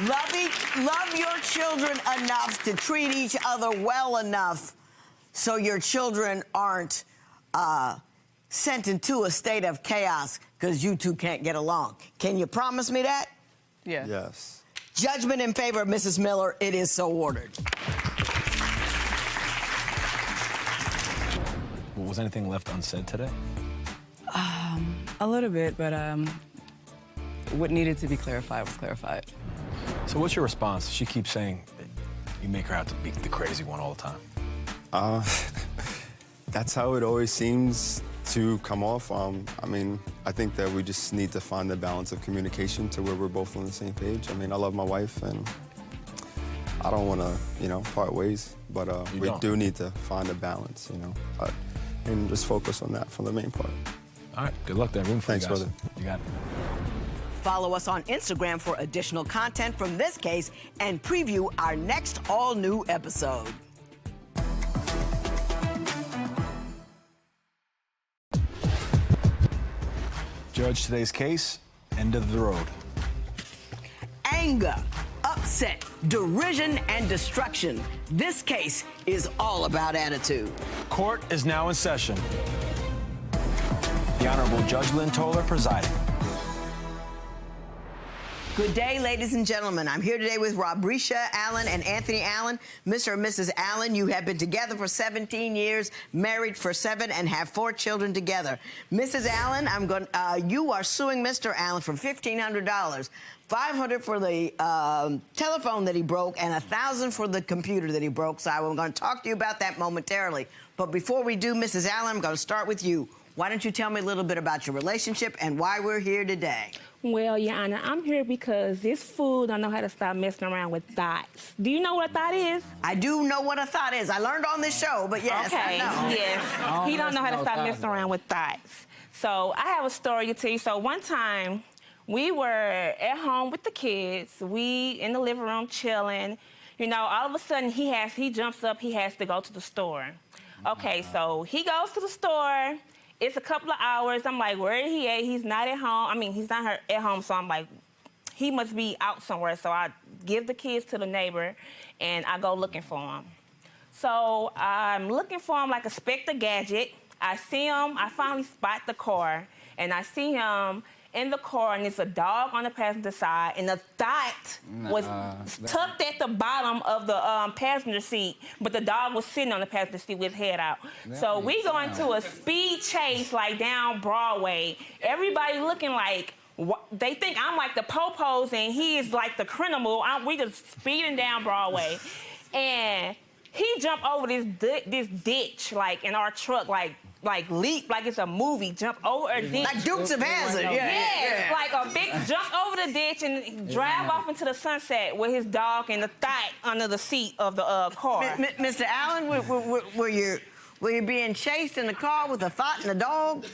Love your children enough to treat each other well enough so your children aren't sent into a state of chaos because you two can't get along. Can you promise me that? Yeah. Yes. Judgment in favor of Mrs. Miller. It is so ordered. Was anything left unsaid today? A little bit, but what needed to be clarified was clarified. So what's your response? She keeps saying that you make her out to be the crazy one all the time. That's how it always seems to come off. I mean, I think that we just need to find the balance of communication to where we're both on the same page. I mean, I love my wife, and I don't want to, you know, part ways, but we do need to find a balance, you know, and just focus on that for the main part. All right, good luck there. Room for Thanks, you guys. brother. You got it. Follow us on Instagram for additional content from this case and preview our next all-new episode. Judge, today's case, end of the road. Anger, upset, derision, and destruction. This case is all about attitude. Court is now in session. The Honorable Judge Lynn Toler presiding. Good day, ladies and gentlemen. I'm here today with Robrisha Allen and Anthony Allen. Mr. and Mrs. Allen, you have been together for 17 years, married for 7, and have 4 children together. Mrs. Allen, you are suing Mr. Allen for $1,500. $500 for the telephone that he broke, and $1,000 for the computer that he broke. So I'm going to talk to you about that momentarily. But before we do, Mrs. Allen, I'm going to start with you. Why don't you tell me a little bit about your relationship and why we're here today? Well, Your Honor, I'm here because this fool don't know how to stop messing around with thoughts. Do you know what a thought is? I do know what a thought is. I learned on this show, but yes, okay, I know. yes. He don't know how to stop messing around with thoughts. So I have a story to tell you. So one time, we were at home with the kids. We in the living room chilling. You know, all of a sudden he jumps up. He has to go to the store. Okay, so he goes to the store. It's a couple of hours. I'm like, where is he at? He's not at home. I mean, he's not at home, so I'm like, he must be out somewhere. So I give the kids to the neighbor, and I go looking for him. So I'm looking for him like a Spectre Gadget. I see him. I finally spot the car, and I see him in the car, and it's a dog on the passenger side, and the thought was tucked at the bottom of the passenger seat, but the dog was sitting on the passenger seat with his head out. So we go into a speed chase, like down Broadway. Everybody looking like, they think I'm like the po-pos, and he is like the criminal. We just speeding down Broadway. And he jumped over this ditch, like in our truck, like leap, like it's a movie, jump over a ditch. Like Dukes of Hazzard, yeah. Like a big jump over the ditch and drive off into the sunset with his dog and the thigh under the seat of the car. Mr. Allen, were you being chased in the car with a thought and a dog?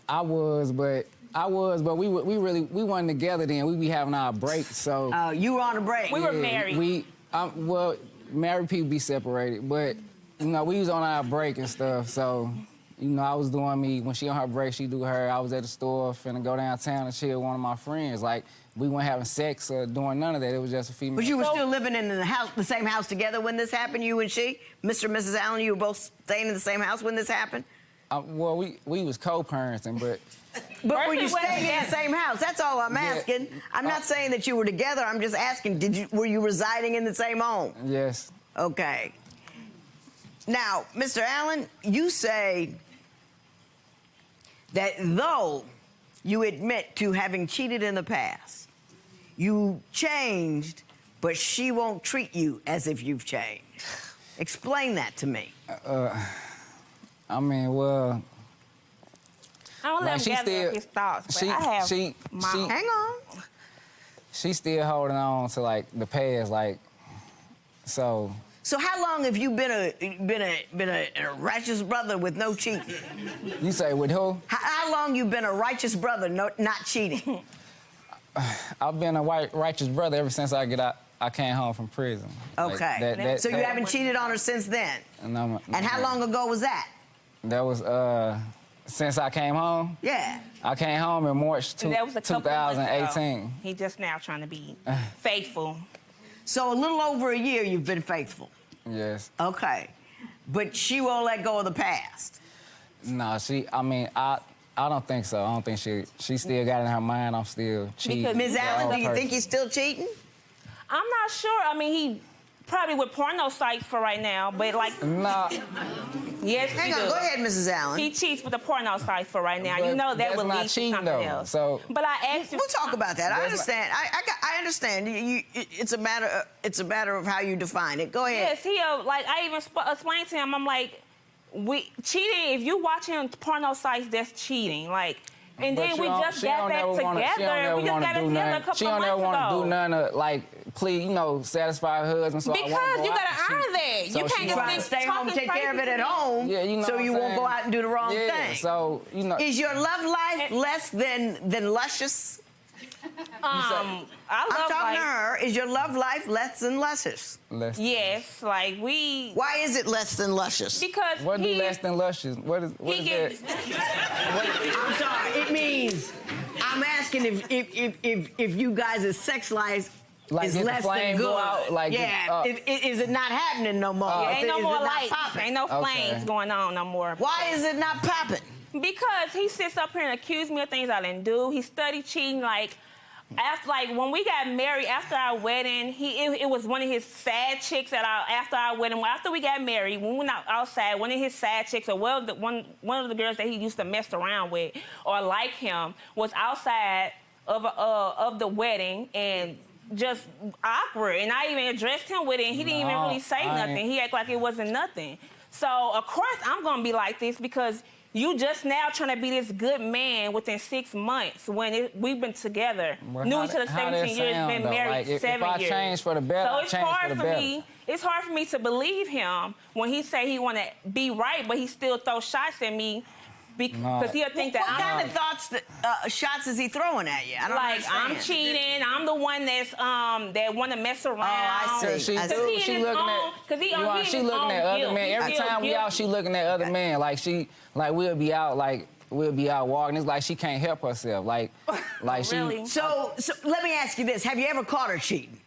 I was, but we weren't together then. We be having our breaks, so. You were on a break. We were married. Well, married people be separated, but, you know, we was on our break and stuff, so, you know, I was doing me. When she on her break, she do her. I was at the store, finna go downtown and chill with one of my friends. Like, we weren't having sex or doing none of that. It was just a female. But you were still living in the same house together when this happened, you and she? Mr. and Mrs. Allen, you were both staying in the same house when this happened? Well, we was co-parenting, but... But were you staying in the same house? That's all I'm asking. I'm not saying that you were together. I'm just asking, were you residing in the same home? Yes. Okay. Now, Mr. Allen, you say that though you admit to having cheated in the past, you changed, but she won't treat you as if you've changed. Explain that to me. I mean, well... I don't let him gather his thoughts, but I have hang on. She's still holding on to, like, the past, like, so... So how long have you been a righteous brother with no cheating? You say with who? How long you been a righteous brother not cheating? I've been a righteous brother ever since I came home from prison. Okay. Like, so you haven't cheated on her since then? No. And how long ago was that? That was, since I came home? Yeah. I came home in March 2018. He's just now trying to be faithful. So a little over a year you've been faithful? Yes. Okay. But she won't let go of the past? No, I don't think so. I don't think she still got it in her mind I'm still cheating. Ms. Allen, do you think he's still cheating? I'm not sure. I mean, he probably with porno sites for right now, but like... Nah. Yes, Hang he on, does. go ahead, Mrs. Allen. He cheats with the porno sites for right now. But You know that that's would not lead to cheating, something though. else. So, but I asked you... We'll talk about that. I understand. I understand. It's a matter of how you define it. Go ahead. Yes, he like I even explained to him. I'm like, cheating. If you watching porno sites, that's cheating. Like, and then we just got back together. We just got together a couple of months ago. She don't ever want to do none of like, please, you know, satisfy her husband. So because you gotta earn that. You can't just think stay home, take care of it at home. Yeah, you know so you won't go out and do the wrong thing. So you know, is your love life less than luscious? I'm talking to her. Is your love life less than luscious? Yes, like we. Why is it less than luscious? Because what do less than luscious? What is that? I'm sorry. It means I'm asking if you guys' sex life like is less than good. Go out, like is it not happening no more? Ain't no more lights. Ain't no flames going on no more. Why is it not popping? Because he sits up here and accuses me of things I didn't do. He studied cheating like. After, like, when we got married, after our wedding, it was one of his side chicks after our wedding. After we got married, when we went outside, one of his side chicks, or one of the girls that he used to mess around with or like him, was outside of the wedding and just awkward. And I even addressed him with it, and he didn't even really say nothing. He acted like it wasn't nothing. So, of course, I'm going to be like this because you just now trying to be this good man within 6 months when we've been together. Well, knew each other 17 years, been married like, 7 years. If I change for the better, so it's hard for me. It's hard for me to believe him when he say he want to be right, but he still throw shots at me because he'll think that what kind of thoughts, shots is he throwing at you? I don't understand. I'm cheating. I'm the one that's that want to mess around. Oh, I see. She looking at other men. Every time we out, she looking at other men. Like we'll be out walking. It's like she can't help herself. Like really? So let me ask you this: have you ever caught her cheating?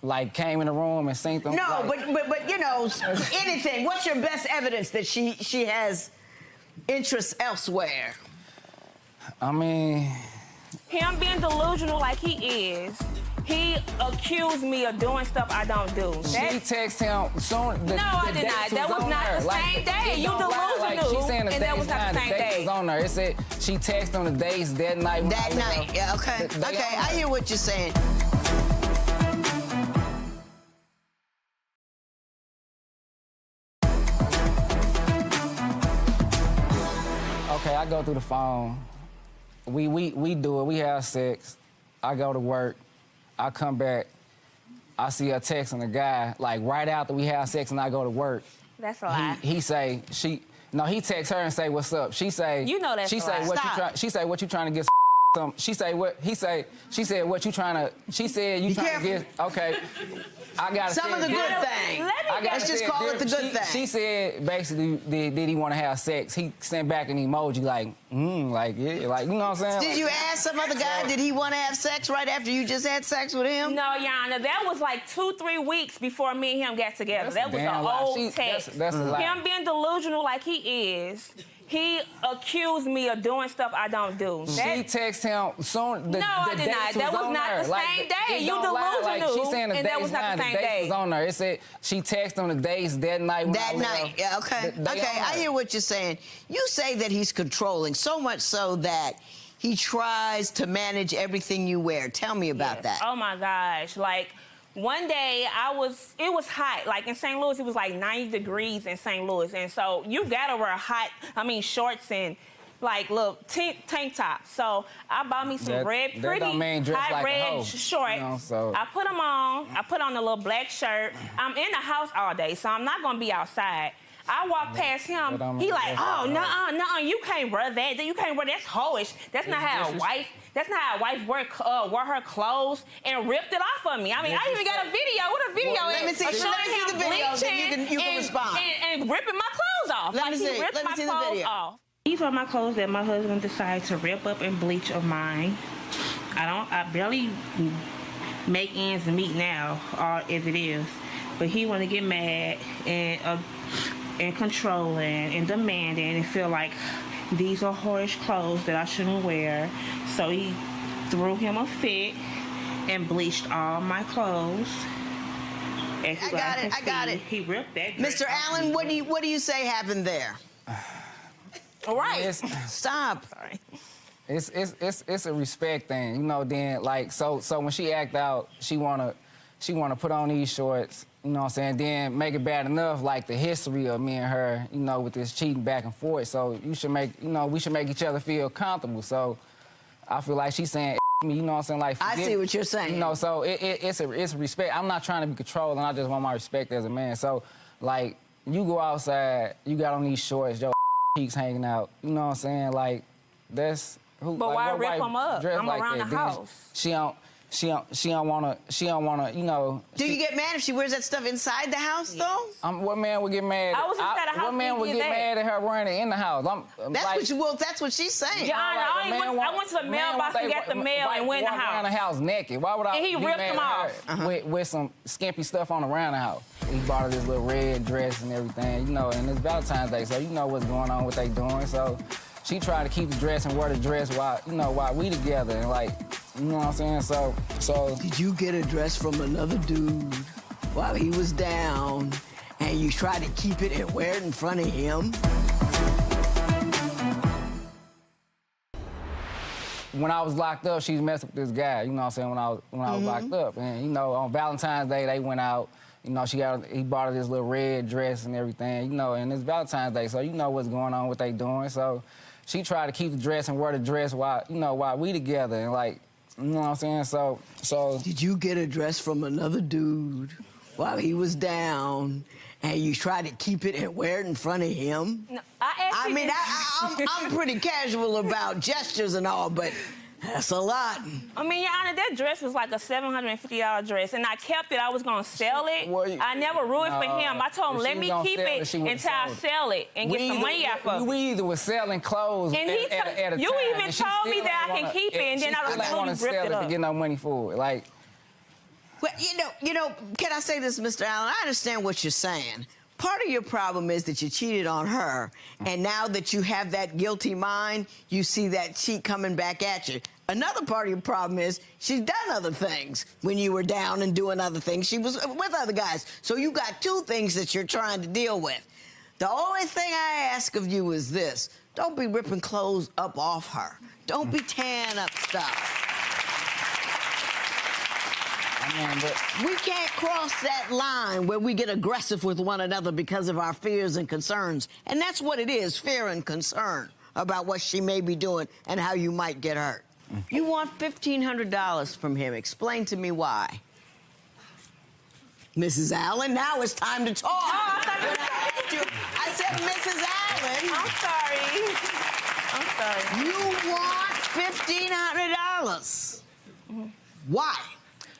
Like came in the room and seen them. No, but you know, anything. What's your best evidence that she has interests elsewhere? I mean, him being delusional like he is. He accused me of doing stuff I don't do. She texted him soon. No, I did not. That was not the same day. You delusional. Like, she's saying the and that was not the same day. Was on there. It said she texted him the days that night. That night. Yeah. Okay. Okay. I hear what you're saying. Okay, I go through the phone. We do it. We have sex. I go to work. I come back. I see her texting a guy like right after we have sex, and I go to work. That's a lie. He say she. No, he texts her and say what's up. She say. You know that's she a say lie. what Stop. you try. She say what you trying to get. Some. She say what he say. She said what you trying to. She said you trying to get. Okay. I got some of the good things. Let's just call it the good thing. She said basically, did he want to have sex? He sent back an emoji like, like yeah, like you know what I'm saying. Did you ask some other guy? Did he want to have sex right after you just had sex with him? No, Yana, that was like 2-3 weeks before me and him got together. That was an old text. That's a lie. Him being delusional like he is. He accused me of doing stuff I don't do. She texted him soon. No, I did not. That was not the same day. You delusional. She's saying the and that was not the same day. Was on there. It said she texted him the days that night. That night. Yeah. Okay. Okay. I hear what you're saying. You say that he's controlling so much so that he tries to manage everything you wear. Tell me about that. Oh my gosh! Like. One day, it was hot. Like in St. Louis, it was like 90 degrees in St. Louis. And so you gotta wear shorts and like little tank tops. So I bought me some pretty high red shorts. You know, so. I put them on. I put on a little black shirt. I'm in the house all day, so I'm not gonna be outside. I walk past him. He like, oh, nuh-uh, you can't wear that. You can't wear that's hoish. That's not how a wife. That's not how a wife wear her clothes and ripped it off of me. I mean, I even got a video. What a video is? Let me see the video, then you can respond. And ripping my clothes off. Let me see the video. Off. These are my clothes that my husband decided to rip up and bleach of mine. I barely make ends meet now, as it is. But he want to get mad and controlling and demanding and feel like these are whorish clothes that I shouldn't wear. So he threw him a fit and bleached all my clothes. I got it. He ripped that dress Mr. off Allen, me. what do you say happened there? All right. Stop. Sorry. It's a respect thing, you know. Then like so when she act out, she wanna put on these shorts, you know what I'm saying. Then make it bad enough, like the history of me and her, you know, with this cheating back and forth. So we should make each other feel comfortable. So I feel like she's saying me, you know what I'm saying. Like I see what you're saying. You know, so it's respect. I'm not trying to be controlling. I just want my respect as a man. So like you go outside, you got on these shorts, your cheeks hanging out. You know what I'm saying? Like that's. But why rip them up? I'm like around that? the house. She don't wanna, you know. Do you get mad if she wears that stuff inside the house, though? What man would get mad? I was inside the house. What man would get mad at her wearing it in the house? That's what she's saying. Your Honor, I went to the mailbox and got the mail and went in the house. Around the house naked. Why would I? And he be ripped mad them at her off. with some skimpy stuff on around the house. He bought her this little red dress and everything, you know. And it's Valentine's Day, so you know what's going on, what they doing. So she tried to keep the dress and wear the dress while we together, and like, you know what I'm saying? So Did you get a dress from another dude while he was down and you tried to keep it and wear it in front of him? when I was locked up, she was messing with this guy, you know what I'm saying, when I was locked up. And, you know, on Valentine's Day, they went out. You know, he bought her this little red dress and everything, you know, and it's Valentine's Day, so you know what's going on, what they doing. So she tried to keep the dress and wear the dress while we together, and like, you know what I'm saying? So Did you get a dress from another dude while he was down and you tried to keep it and wear it in front of him? No, I'm pretty casual about gestures and all, but that's a lot. I mean, Your Honor, that dress was like a $750 dress, and I kept it. I was gonna sell it. I never ruined it for him. I told him, let me keep it until I sell it and get some money out of it. We either was selling clothes and at a you time, even and she told me still that I ain't can wanna- keep it, and then I still ain't wanna ripped sell it to up. get no money for it. Like, Well, you know, can I say this, Mr. Allen? I understand what you're saying. Part of your problem is that you cheated on her, and now that you have that guilty mind, you see that cheat coming back at you. Another part of your problem is she's done other things. When you were down and doing other things, she was with other guys. So you got two things that you're trying to deal with. The only thing I ask of you is this. Don't be ripping clothes up off her. Don't be tearing up stuff. We can't cross that line where we get aggressive with one another because of our fears and concerns. And that's what it is, fear and concern about what she may be doing and how you might get hurt. You want $1,500 from him. Explain to me why. Mrs. Allen, now it's time to talk. Oh, I said Mrs. Allen. I'm sorry. You want $1,500. Why?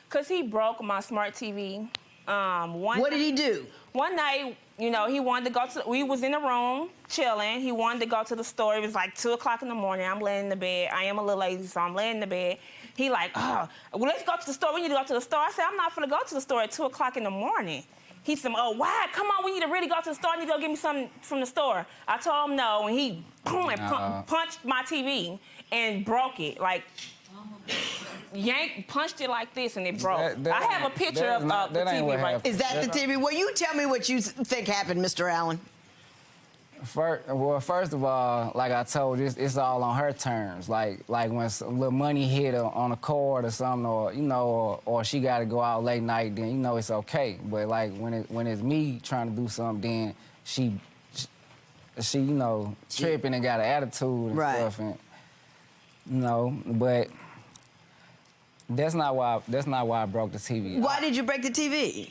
Because he broke my smart TV. What did he do? One night, you know, he wanted to go to, we was in the room chilling. He wanted to go to the store. It was like 2 o'clock in the morning. I'm laying in the bed. I am a little lazy, so I'm laying in the bed. He like, well, let's go to the store. We need to go to the store. I said, I'm not gonna go to the store at 2 o'clock in the morning. He said, oh, why? Come on, we need to really go to the store. I need to go get me something from the store. I told him no, and he punched my TV and broke it. Like, punched it like this and it broke. I have a picture of the TV right there. Is that the TV? Well, you tell me what you think happened, Mr. Allen. First of all, like I told you, it's all on her terms. Like when some little money hit her on a card or something, or you know, or she got to go out late night, then you know it's okay. But like when it's me trying to do something, then she you know, tripping and got an attitude and stuff, and you know, but. That's not why I broke the TV. Why did you break the TV?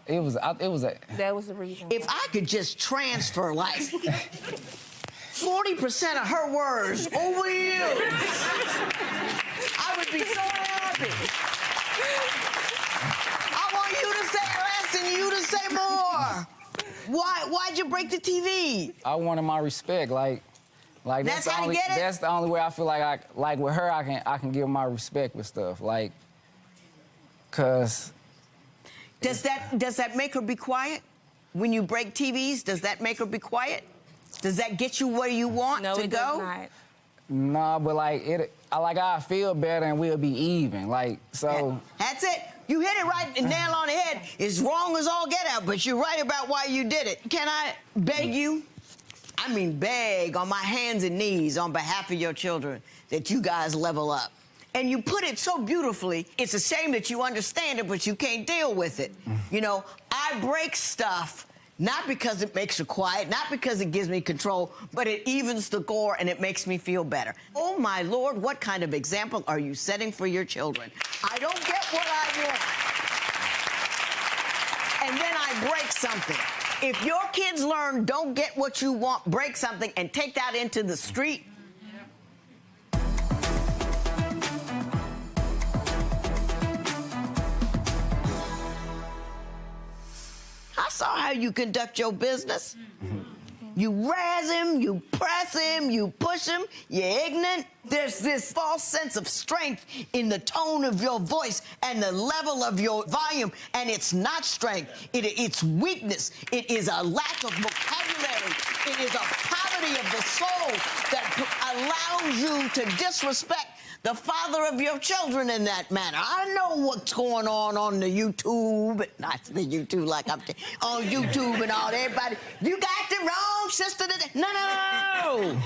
It was a. That was the reason. If I could just transfer like 40% of her words over to you, I would be so happy. I want you to say less and you to say more. Why'd you break the TV? I wanted my respect, like that's how you get it? That's the only way I feel like with her I can give my respect with stuff, like, cause. Does that make her be quiet? When you break TVs, does that make her be quiet? Does that get you where you want to go? Does not. Nah, but like I feel better and we'll be even. Like, so. That's it. You hit it right, nail on the head. It's wrong as all get out, but you're right about why you did it. Can I beg you? I mean, beg on my hands and knees on behalf of your children that you guys level up. And you put it so beautifully, it's a shame that you understand it, but you can't deal with it. You know, I break stuff not because it makes it quiet, not because it gives me control, but it evens the score and it makes me feel better. Oh, my Lord, what kind of example are you setting for your children? I don't get what I want. And then I break something. If your kids learn, don't get what you want, break something, and take that into the street, I saw how you conduct your business. You razz him, you press him, you push him, you're ignorant. There's this false sense of strength in the tone of your voice and the level of your volume, and it's not strength, it's weakness. It is a lack of vocabulary. It is a poverty of the soul that allows you to disrespect the father of your children in that manner. I know what's going on the YouTube, not the YouTube like I'm on YouTube and all, everybody. You got the wrong sister. No.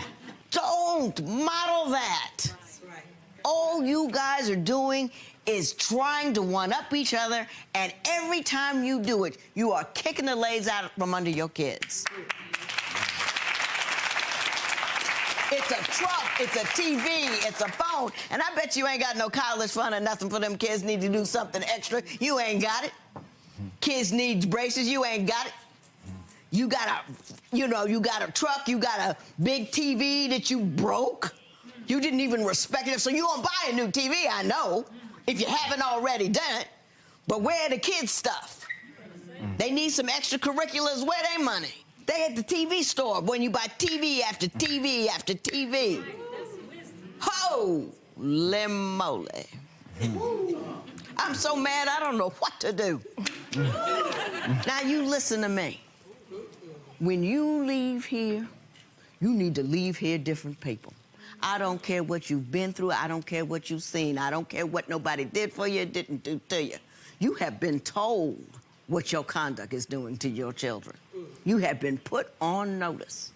Don't model that. That's right. All you guys are doing is trying to one-up each other, and every time you do it, you are kicking the legs out from under your kids. It's a truck, it's a TV, it's a phone, and I bet you ain't got no college fund or nothing for them kids. Need to do something extra. You ain't got it. Kids need braces. You ain't got it. You got a truck. You got a big TV that you broke. You didn't even respect it, so you won't buy a new TV. I know, if you haven't already done it. But where the kids' stuff? They need some extracurriculars. Where they money? They at the TV store when you buy TV after TV after TV. Holy moly. I'm so mad I don't know what to do. Now you listen to me. When you leave here, you need to leave here different people. I don't care what you've been through. I don't care what you've seen. I don't care what nobody did for you, didn't do to you. You have been told what your conduct is doing to your children. You have been put on notice.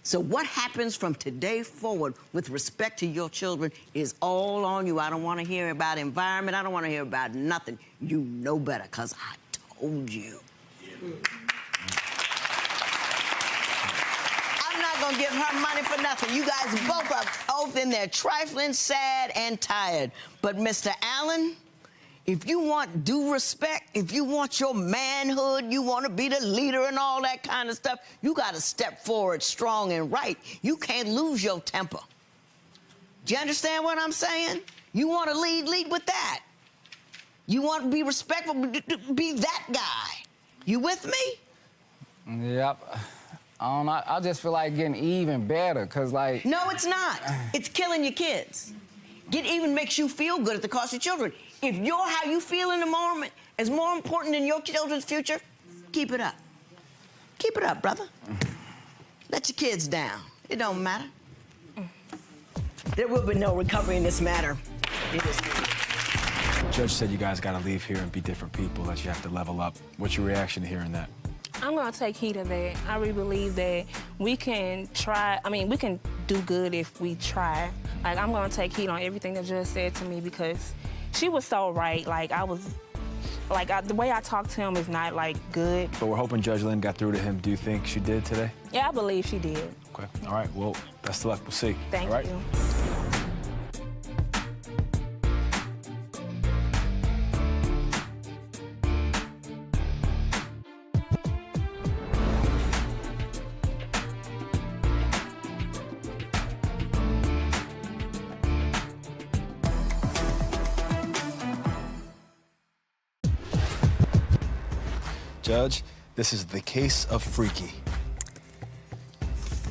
So what happens from today forward with respect to your children is all on you. I don't want to hear about environment. I don't want to hear about nothing. You know better, because I told you. I'm not going to give her money for nothing. You guys both are both in there trifling, sad, and tired. But Mr. Allen, if you want due respect, if you want your manhood, you want to be the leader and all that kind of stuff, you got to step forward strong and right. You can't lose your temper. Do you understand what I'm saying? You want to lead with that. You want to be respectful, be that guy. You with me? Yep. I don't know. I just feel like getting even better, because, like... No, it's not. It's killing your kids. Get even makes you feel good at the cost of children. If how you feel in the moment is more important than your children's future, keep it up. Keep it up, brother. Let your kids down. It don't matter. There will be no recovery in this matter. It is. The judge said you guys got to leave here and be different people, that you have to level up. What's your reaction to hearing that? I'm going to take heed of that. I really believe that we can try, we can do good if we try. Like, I'm going to take heed on everything the judge said to me, because she was so right. Like, the way I talked to him is not, good. But we're hoping Judge Lynn got through to him. Do you think she did today? Yeah, I believe she did. Okay. All right. Well, best of luck. We'll see. Thank All right? you. Judge, this is the case of Freaky.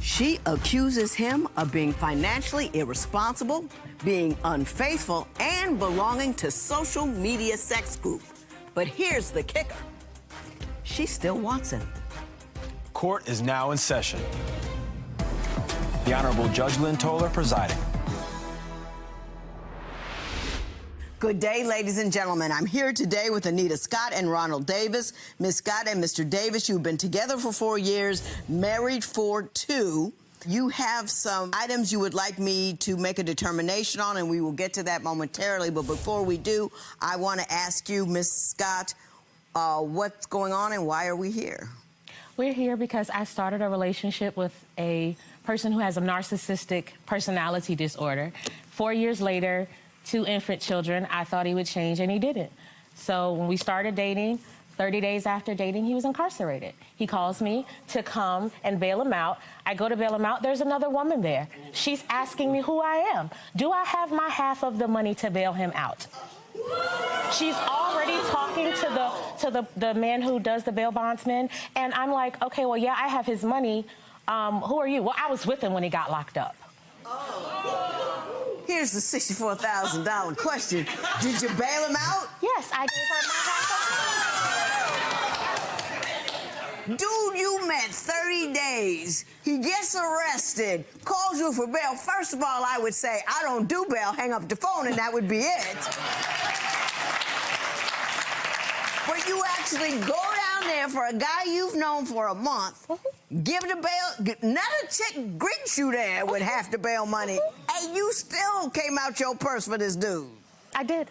She accuses him of being financially irresponsible, being unfaithful, and belonging to social media sex group. But here's the kicker. She still wants him. Court is now in session. The Honorable Judge Lynn Toler presiding. Good day, ladies and gentlemen. I'm here today with Anita Scott and Ronald Davis. Ms. Scott and Mr. Davis, you've been together for 4 years, married for 2. You have some items you would like me to make a determination on, and we will get to that momentarily. But before we do, I want to ask you, Ms. Scott, what's going on and why are we here? We're here because I started a relationship with a person who has a narcissistic personality disorder. 4 years later, 2 infant children, I thought he would change, and he didn't. So when we started dating, 30 days after dating, he was incarcerated. He calls me to come and bail him out. I go to bail him out. There's another woman there. She's asking me who I am. Do I have my half of the money to bail him out? She's already talking to the man who does the bail bondsman, and I'm like, okay, well, yeah, I have his money. Who are you? Well, I was with him when he got locked up. Here's the $64,000 question. Did you bail him out? Yes, I gave her my half of the money. Dude, you met 30 days. He gets arrested, calls you for bail. First of all, I would say, I don't do bail, hang up the phone, and that would be it. But you actually go down there for a guy you've known for a month, give the bail, another chick greets you there with half the bail money, and you still came out your purse for this dude. I did.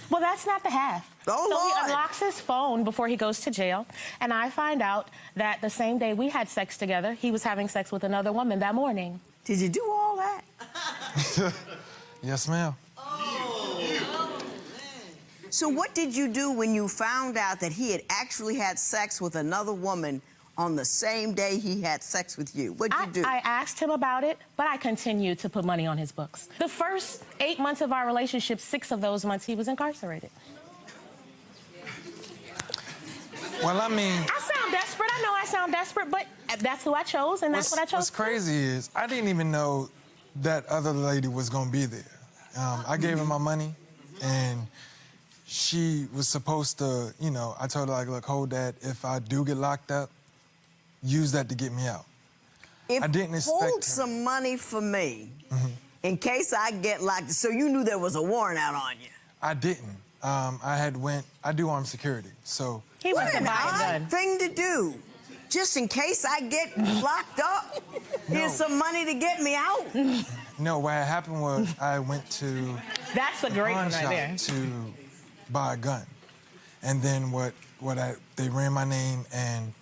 Well, that's not the half. Oh, so Lord. he unlocks his phone before he goes to jail, and I find out that the same day we had sex together, he was having sex with another woman that morning. Did you do all that? Yes, ma'am. So what did you do when you found out that he had actually had sex with another woman on the same day he had sex with you? What'd you do? I asked him about it, but I continued to put money on his books. The first 8 months of our relationship, 6 of those months, he was incarcerated. Well, I mean... I sound desperate. I know I sound desperate, but that's who I chose, and that's what I chose. What's crazy is I didn't even know that other lady was going to be there. I gave her my money, and she was supposed to, you know, I told her, like, look, hold that. If I do get locked up, use that to get me out. I didn't expect hold some money for me in case I get locked. So you knew there was a warrant out on you? I didn't. I do armed security, so... What an odd thing to do. Just in case I get locked up, here's some money to get me out. No, what happened was I went to... That's a great one right there. ...to buy a gun. And then they ran my name, and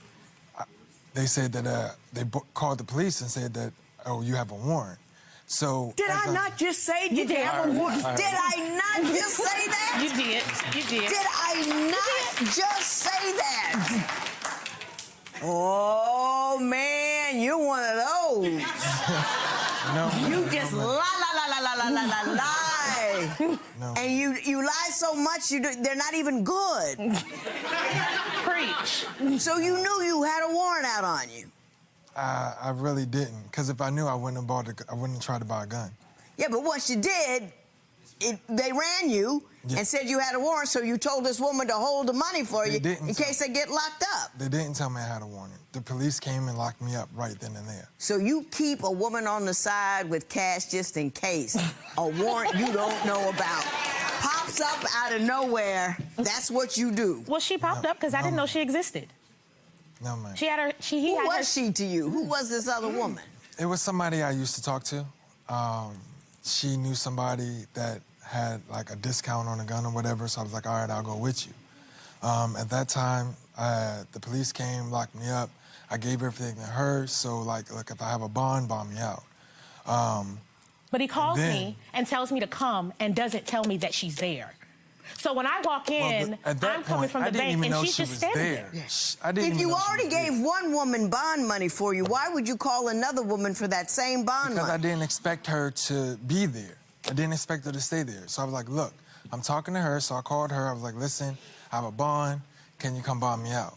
they said that they called the police and said that, oh, you have a warrant. So did I not just say you did have a warrant? Did I not just say that? You did. You did. Did I not just say that? Oh man, you're one of those. No. You just lie. No. And you lie so much they're not even good. Preach. So you knew you had a warrant out on you. I really didn't, because if I knew, I wouldn't have tried to buy a gun. Yeah, but once you did, they ran you and said you had a warrant, so you told this woman to hold the money for you in case they get locked up. They didn't tell me I had a warrant. The police came and locked me up right then and there. So you keep a woman on the side with cash just in case a warrant you don't know about pops up out of nowhere. That's what you do. Well, she popped up because I didn't know she existed. No, man. Who was she to you? Who was this other woman? It was somebody I used to talk to. She knew somebody that had like a discount on a gun or whatever, so I was like, all right, I'll go with you. At that time, the police came, locked me up. I gave everything to her, so like, look, if I have a bond me out. But he calls me and tells me to come and doesn't tell me that she's there. So when I walk in, I'm coming from the bank and she's just standing there. If you already gave one woman bond money for you, why would you call another woman for that same bond money? Because I didn't expect her to be there. I didn't expect her to stay there. So I was like, look, I'm talking to her, so I called her. I was like, listen, I have a bond. Can you come bond me out?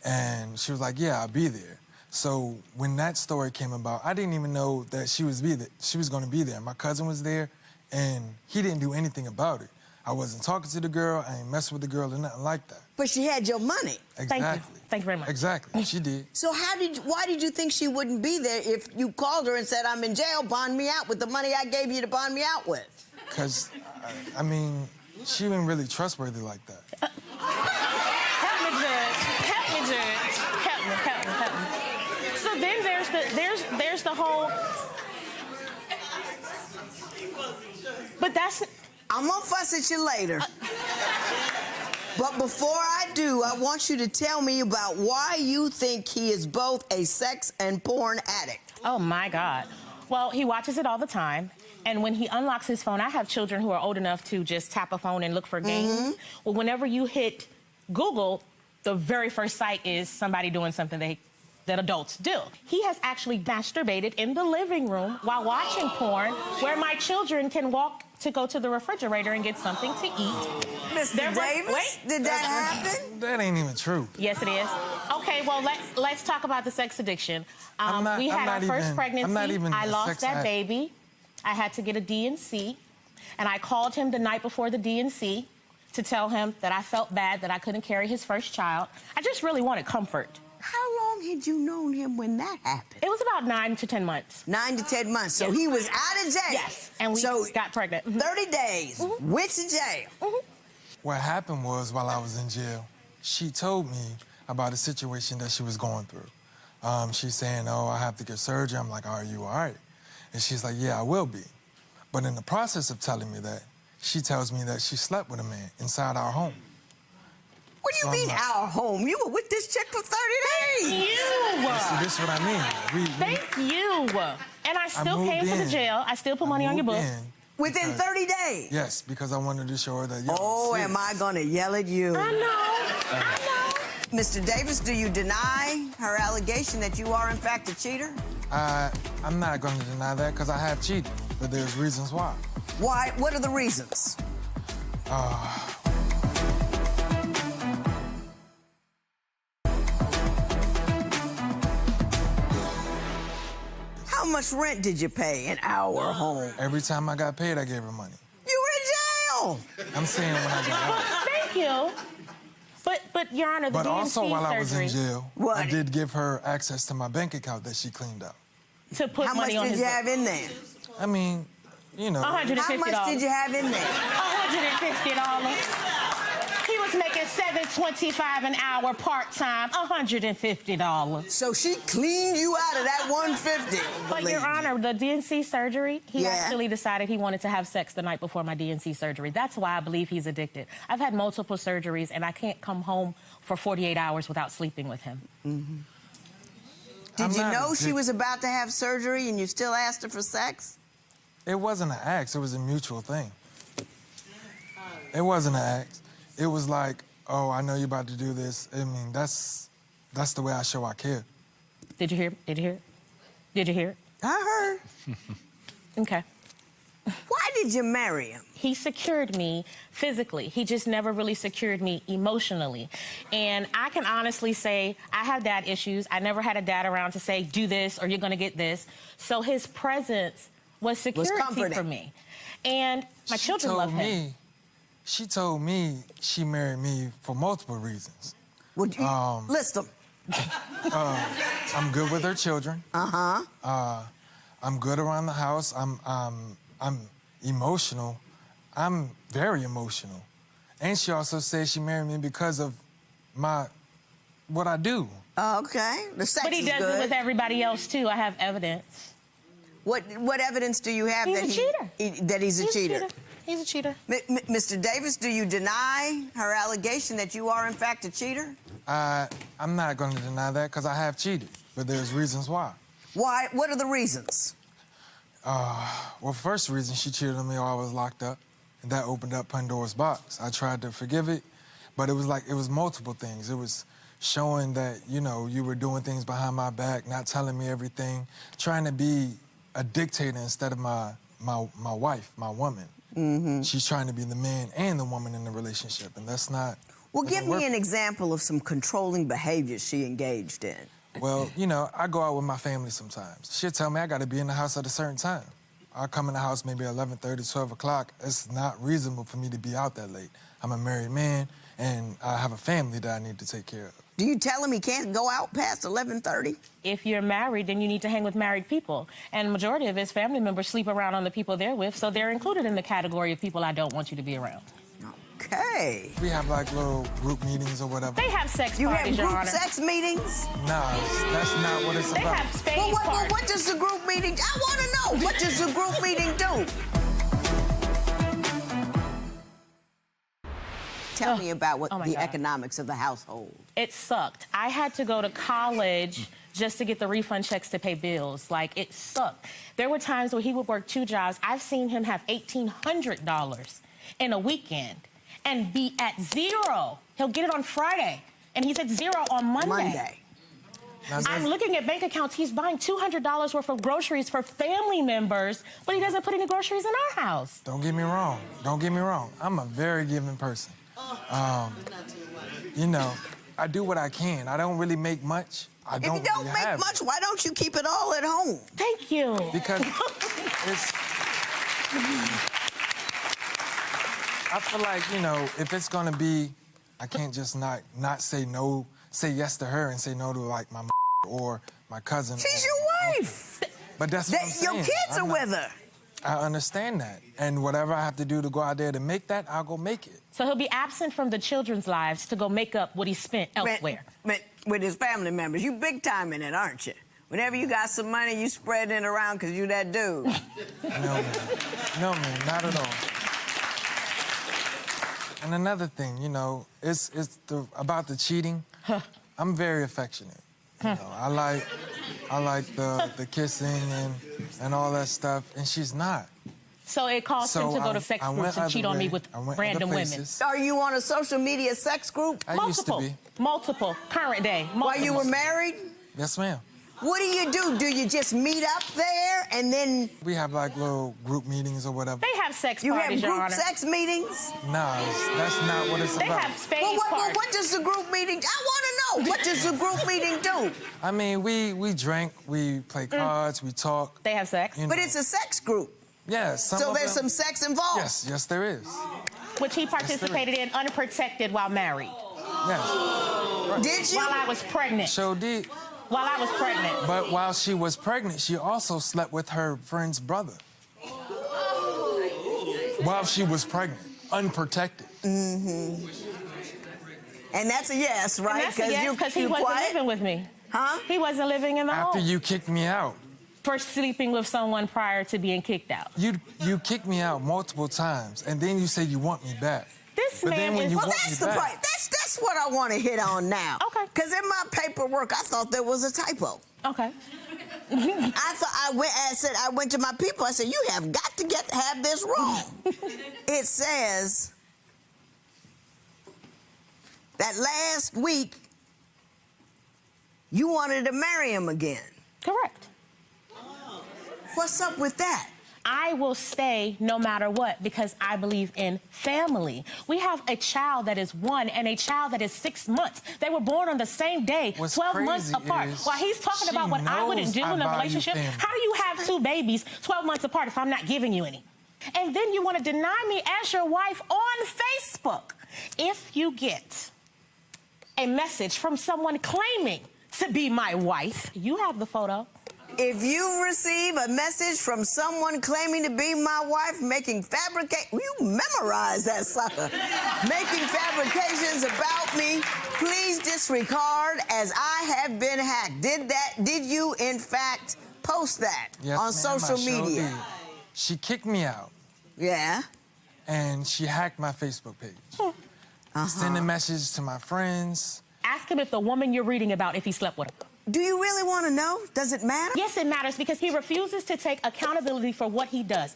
And she was like, yeah, I'll be there. So when that story came about, I didn't even know that she was going to be there. My cousin was there, and he didn't do anything about it. I wasn't talking to the girl. I ain't messing with the girl or nothing like that. But she had your money. Exactly. Thank you. Thank you very much. Exactly. She did. So why did you think she wouldn't be there if you called her and said, I'm in jail, bond me out with the money I gave you to bond me out with? Because, I mean, she wasn't really trustworthy like that. Help me, Judge. Help me, Judge. Help me. So then there's the whole... But that's... I'm gonna fuss at you later. But before I do, I want you to tell me about why you think he is both a sex and porn addict. Oh, my God. Well, he watches it all the time. And when he unlocks his phone, I have children who are old enough to just tap a phone and look for games. Well, whenever you hit Google, the very first site is somebody doing something that adults do. He has actually masturbated in the living room while watching porn, where my children can walk to go to the refrigerator and get something to eat. Mr. Davis, did that happen? That ain't even true. Yes, it is. Okay, well, let's talk about the sex addiction. We had our first pregnancy. I lost that baby. I had to get a D&C, and I called him the night before the D&C to tell him that I felt bad that I couldn't carry his first child. I just really wanted comfort. How long had you known him when that happened? It was about 9 to 10 months. 9 to 10 months. So he was out of jail. Yes, and we got pregnant. 30 days, went to jail. What happened was, while I was in jail, she told me about a situation that she was going through. She's saying, oh, I have to get surgery. I'm like, are you all right? And she's like, yeah, I will be. But in the process of telling me that, she tells me that she slept with a man inside our home. What do you mean, our home? You were with this chick for 30 days. Thank you. See, this is what I mean. Thank you. And I still came to the jail. I still put money on your books. Within 30 days? Yes, because I wanted to show her that, oh, am I gonna yell at you? I know. Mr. Davis, do you deny her allegation that you are, in fact, a cheater? I'm not going to deny that because I have cheated, but there's reasons why. Why? What are the reasons? How much rent did you pay in our home? Every time I got paid, I gave her money. You were in jail! I'm saying when I got out. Thank you. But Your Honor, the But D&C also, while I was in surgery- jail, I did give her access to my bank account that she cleaned up. To put How much money on did his you book. have in there? I mean, you know. $150. How much did you have in there? $150. He was making $7.25 an hour part-time, $150. So she cleaned you out of that $150. But Your Honor, the D&C surgery, he actually decided he wanted to have sex the night before my D&C surgery. That's why I believe he's addicted. I've had multiple surgeries, and I can't come home for 48 hours without sleeping with him. Did you know she was about to have surgery and you still asked her for sex? It wasn't an act. It was a mutual thing. It wasn't an act. It was like, oh, I know you're about to do this. I mean, that's the way I show I care. Did you hear? Did you hear? Did you hear? I heard. Okay. Why did you marry him? He secured me physically. He just never really secured me emotionally. And I can honestly say I have dad issues. I never had a dad around to say, do this or you're going to get this. So his presence was security for me. And my children love him. She told me she married me for multiple reasons. Would you list them? I'm good with her children. I'm good around the house. I'm emotional. I'm very emotional. And she also said she married me because of what I do. Okay. The sex But he is does good. it with everybody else, too. I have evidence. What evidence do you have He's that a cheater. that he's a cheater? He's a cheater. Mr. Davis, do you deny her allegation that you are, in fact, a cheater? I'm not going to deny that because I have cheated, but there's reasons why. Why? What are the reasons? Well, first reason, she cheated on me while I was locked up, and that opened up Pandora's box. I tried to forgive it, but it was multiple things. It was showing that, you know, you were doing things behind my back, not telling me everything, trying to be a dictator instead of my wife, my woman. She's trying to be the man and the woman in the relationship, and that's not... Well, give me an example of some controlling behaviors she engaged in. Well, you know, I go out with my family sometimes. She'll tell me I got to be in the house at a certain time. I come in the house maybe 11:30, 12 o'clock. It's not reasonable for me to be out that late. I'm a married man, and I have a family that I need to take care of. Do you tell him he can't go out past 11:30? If you're married, then you need to hang with married people. And the majority of his family members sleep around on the people they're with, so they're included in the category of people I don't want you to be around. Okay. We have like little group meetings or whatever. They have sex You parties, have Your group Honor. sex meetings? Nah, that's not what it's They about. have spades Well, parties. what does the group meeting, I want to know, what does the group meeting do? Tell me about what the economics of the household. It sucked. I had to go to college just to get the refund checks to pay bills. Like, it sucked. There were times where he would work 2 jobs. I've seen him have $1,800 in a weekend and be at zero. He'll get it on Friday, and he's at zero on Monday. I'm looking at bank accounts. He's buying $200 worth of groceries for family members, but he doesn't put any groceries in our house. Don't get me wrong. Don't get me wrong. I'm a very giving person. You know, I do what I can. I don't really make much. If you don't make much, why don't you keep it all at home? Thank you. Because it's... I feel like, you know, if it's gonna be, I can't just not say no, say yes to her and say no to like my or my cousin. She's your wife. But that's what I'm saying. Your kids are with her. I understand that. And whatever I have to do to go out there to make that, I'll go make it. So he'll be absent from the children's lives to go make up what he spent elsewhere. But with his family members, you big time in it, aren't you? Whenever you got some money, you spread it around because you that dude. No, man, not at all. And another thing, you know, it's about the cheating. I'm very affectionate. You know, I like the kissing and all that stuff, and she's not. So it caused him to go to sex groups and cheat on me with random women. Are you on a social media sex group? I used to be. Multiple, current day. Multiple. While you were married? Yes, ma'am. What do? Do you just meet up there and then... We have like little group meetings or whatever. They have sex You parties, have Your group Honor. sex meetings? No, that's not what it's They about. have spades Well, what does the group meeting... I want to know. What does the group meeting do? I mean, we drink, we play cards, we talk. They have sex? But it's a sex group. Yes. So there's some sex involved? Yes, there is. Which he participated in unprotected while married. Yes. Did you? While I was pregnant. So did. While I was pregnant. But while she was pregnant, she also slept with her friend's brother. While she was pregnant, unprotected. Mm-hmm. And that's a yes, right? And that's a yes, because he wasn't living with me. Huh? He wasn't living in the home. After you kicked me out. For sleeping with someone prior to being kicked out. You kicked me out multiple times, and then you say you want me back. This but man then when is... you Well, want that's me the back, part. That's what I want to hit on now. Okay. Because in my paperwork, I thought there was a typo. Okay. I went to my people. I said, you have got to have this wrong. It says that last week you wanted to marry him again. Correct. What's up with that? I will stay no matter what because I believe in family. We have a child that is 1 and a child that is 6 months. They were born on the same day, 12 months apart. While he's talking about what I wouldn't do in a relationship, how do you have 2 babies 12 months apart if I'm not giving you any? And then you want to deny me as your wife on Facebook. If you get a message from someone claiming to be my wife, you have the photo. If you receive a message from someone claiming to be my wife, you memorize that sucker. Making fabrications about me, please disregard as I have been hacked. Did you in fact post that on social media? Sure did. She kicked me out. Yeah. And she hacked my Facebook page. Sending messages to my friends. Ask him if the woman you're reading about, if he slept with her. Do you really want to know? Does it matter? Yes, it matters because he refuses to take accountability for what he does.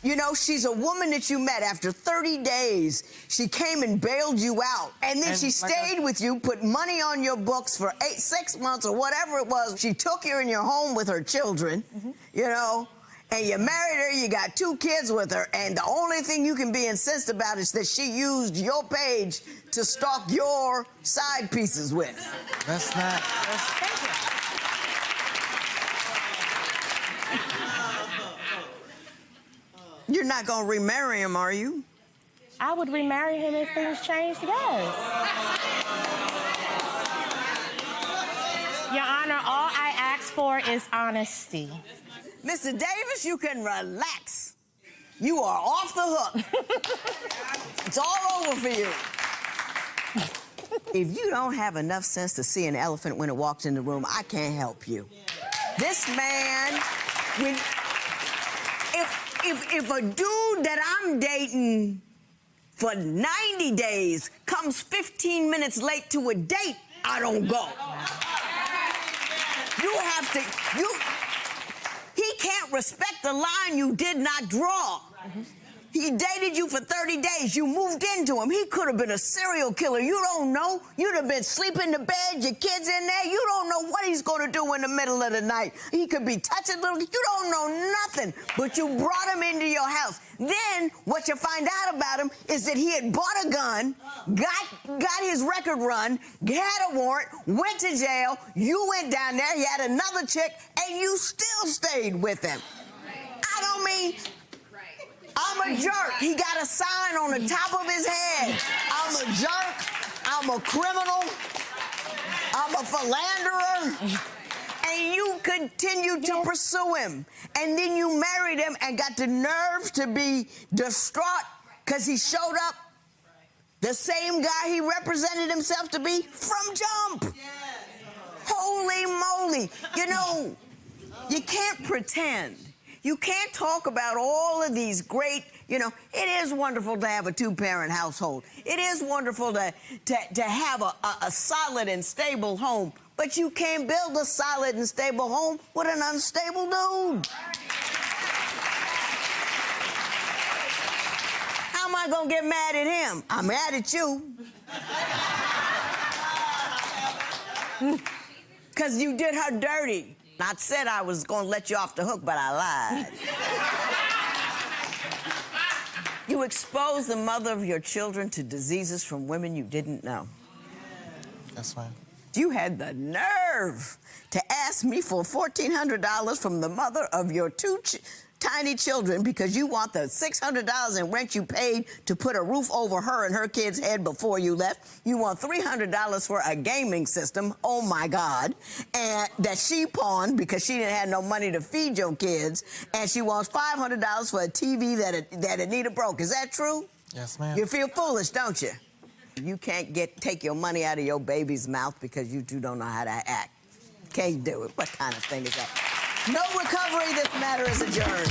You know, she's a woman that you met after 30 days. She came and bailed you out. And then she stayed with you, put money on your books for 6 months or whatever it was. She took you in your home with her children, you know. and you married her, you got 2 kids with her, and the only thing you can be incensed about is that she used your page to stalk your side pieces with. That's not. You're not gonna remarry him, are you? I would remarry him if things changed, yes. Your Honor, all I ask for is honesty. Mr. Davis, you can relax. You are off the hook. It's all over for you. If you don't have enough sense to see an elephant when it walks in the room, I can't help you. This man, if a dude that I'm dating for 90 days comes 15 minutes late to a date, I don't go. You have to, he can't respect the line you did not draw. He dated you for 30 days. You moved into him. He could have been a serial killer. You don't know. You'd have been sleeping in the bed, your kids in there. You don't know what he's going to do in the middle of the night. He could be touching little... You don't know nothing, but you brought him into your house. Then what you find out about him is that he had bought a gun, got his record run, had a warrant, went to jail. You went down there. He had another chick, and you still stayed with him. I don't mean... I'm a jerk. He got a sign on the top of his head. I'm a jerk. I'm a criminal. I'm a philanderer. And you continued to pursue him. And then you married him and got the nerve to be distraught because he showed up the same guy he represented himself to be from jump. Holy moly. You know, you can't pretend. You can't talk about all of these great, you know, it is wonderful to have a 2-parent household. It is wonderful to have a solid and stable home, but you can't build a solid and stable home with an unstable dude. How am I gonna get mad at him? I'm mad at you. Because you did her dirty. I said I was going to let you off the hook, but I lied. You exposed the mother of your children to diseases from women you didn't know. That's fine. You had the nerve to ask me for $1,400 from the mother of your 2 tiny children because you want the $600 in rent you paid to put a roof over her and her kid's head before you left. You want $300 for a gaming system, oh my God, and that she pawned because she didn't have no money to feed your kids, and she wants $500 for a TV that Anita broke. Is that true? Yes, ma'am. You feel foolish, don't you? You can't take your money out of your baby's mouth because you 2 don't know how to act. Can't do it. What kind of thing is that? No recovery. This matter is adjourned.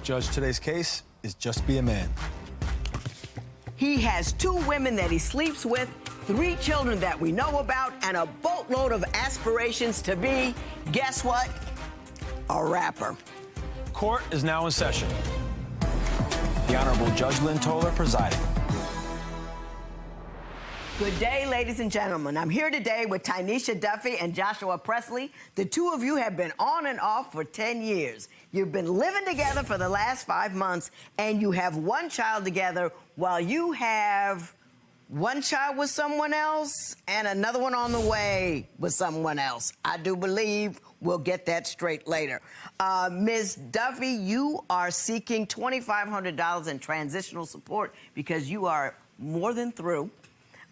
Judge, today's case is just be a man. He has 2 women that he sleeps with, 3 children that we know about, and a boatload of aspirations to be, guess what? A rapper. Court is now in session. The Honorable Judge Lynn Toler presiding. Good day, ladies and gentlemen. I'm here today with Tynesha Duffy and Joshua Presley. The 2 of you have been on and off for 10 years. You've been living together for the last 5 months, and you have 1 child together while you have 1 child with someone else and another one on the way with someone else. I do believe we'll get that straight later. Ms. Duffy, you are seeking $2,500 in transitional support because you are more than through.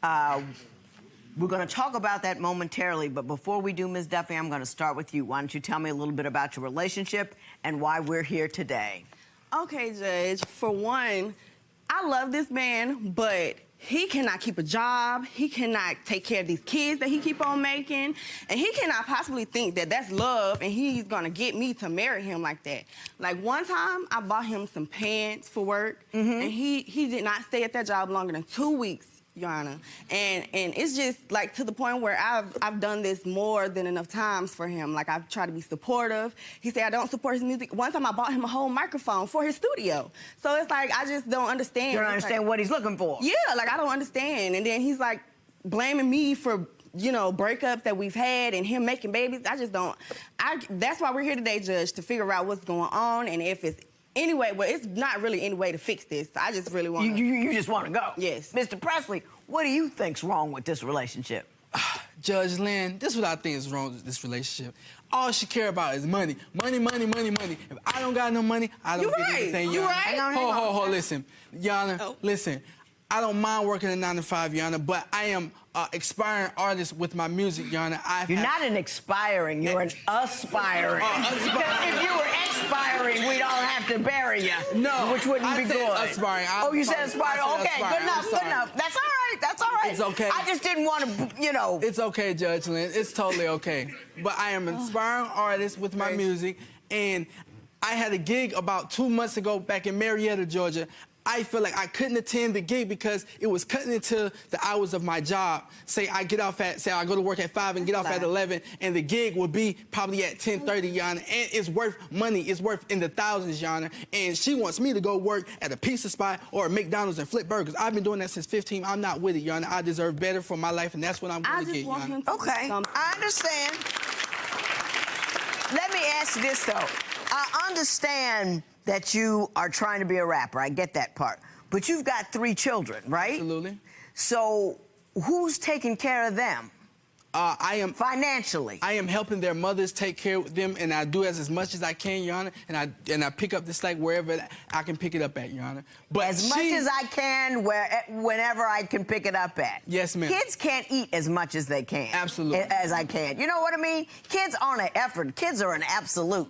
We're going to talk about that momentarily, but before we do, Ms. Duffy, I'm going to start with you. Why don't you tell me a little bit about your relationship and why we're here today? Okay, Judge. For one, I love this man, but he cannot keep a job. He cannot take care of these kids that he keep on making. And he cannot possibly think that that's love and he's gonna get me to marry him like that. Like one time, I bought him some pants for work and he did not stay at that job longer than 2 weeks, Your Honor. And it's just like to the point where I've done this more than enough times for him. Like I've tried to be supportive. He said I don't support his music. One time I bought him a whole microphone for his studio. So it's like I just don't understand. You don't understand what he's looking for. Yeah, like I don't understand. And then he's like blaming me for, you know, breakups that we've had and him making babies. I just don't. That's why we're here today, Judge, to figure out what's going on and if it's anyway, well, it's not really any way to fix this. I just really want to... You just want to go? Yes. Mr. Presley, what do you think's wrong with this relationship? Judge Lynn, this is what I think is wrong with this relationship. All she care about is money. Money, money, money, money. If I don't got no money, I don't get anything, Your Honor. You right. Hold, listen. Your Honor, listen. I don't mind working a 9 to 5, Your Honor, but I am aspiring artist with my music, Your Honor. You're not an expiring, you're an aspiring. If you were expiring, we'd all have to bury you. No. Which wouldn't be good. Aspiring. Oh, you said aspiring? Okay, good enough, good enough. That's all right, that's all right. It's okay. I just didn't want to, you know. It's okay, Judge Lynn. It's totally okay. But I am an aspiring artist with my music, and I had a gig about 2 months ago back in Marietta, Georgia. I feel like I couldn't attend the gig because it was cutting into the hours of my job. Say I go to work at 5 and get off at 11, and the gig would be probably at 10:30, Your Honor. And it's worth money. It's worth in the thousands, Your Honor. And she wants me to go work at a pizza spot or a McDonald's and flip burgers. I've been doing that since 15. I'm not with it, Your Honor. I deserve better for my life, and that's what I'm going to get, Your Honor. Okay, I understand. Let me ask you this, though. I understand that you are trying to be a rapper. I get that part. But you've got 3 children, right? Absolutely. So who's taking care of them? I am... Financially. I am helping their mothers take care of them, and I do as much as I can, Your Honor, and I pick up the slack wherever I can pick it up at, Your Honor. But as much as I can, whenever I can pick it up at. Yes, ma'am. Kids can't eat as much as they can. Absolutely. As I can. You know what I mean? Kids aren't an effort. Kids are an absolute.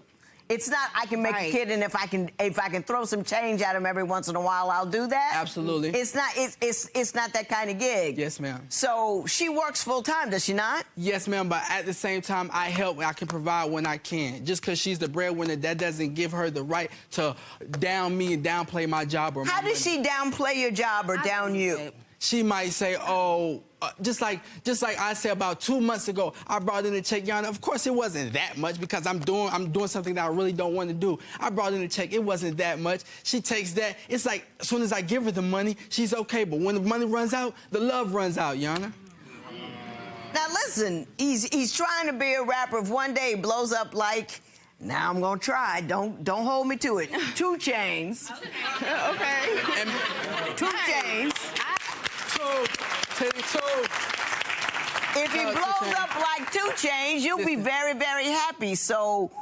It's not I can make a kid, and if I can throw some change at him every once in a while, I'll do that. Absolutely. It's not that kind of gig. Yes, ma'am. So she works full time, does she not? Yes, ma'am, but at the same time, I help. I can provide when I can. Just because she's the breadwinner, that doesn't give her the right to down me and downplay my job or my How does she downplay your job or down you? She might say, oh, just like I said about 2 months ago, I brought in a check, Your Honor. Of course, it wasn't that much because I'm doing something that I really don't want to do. I brought in a check. It wasn't that much. She takes that. It's like as soon as I give her the money, she's okay. But when the money runs out, the love runs out, Your Honor. Now listen, he's trying to be a rapper. If one day he blows up like, now I'm gonna try. Don't hold me to it. 2 Chainz. Okay. And 2 Chainz. If he blows up like 2 Chainz, you'll be very, very happy. So,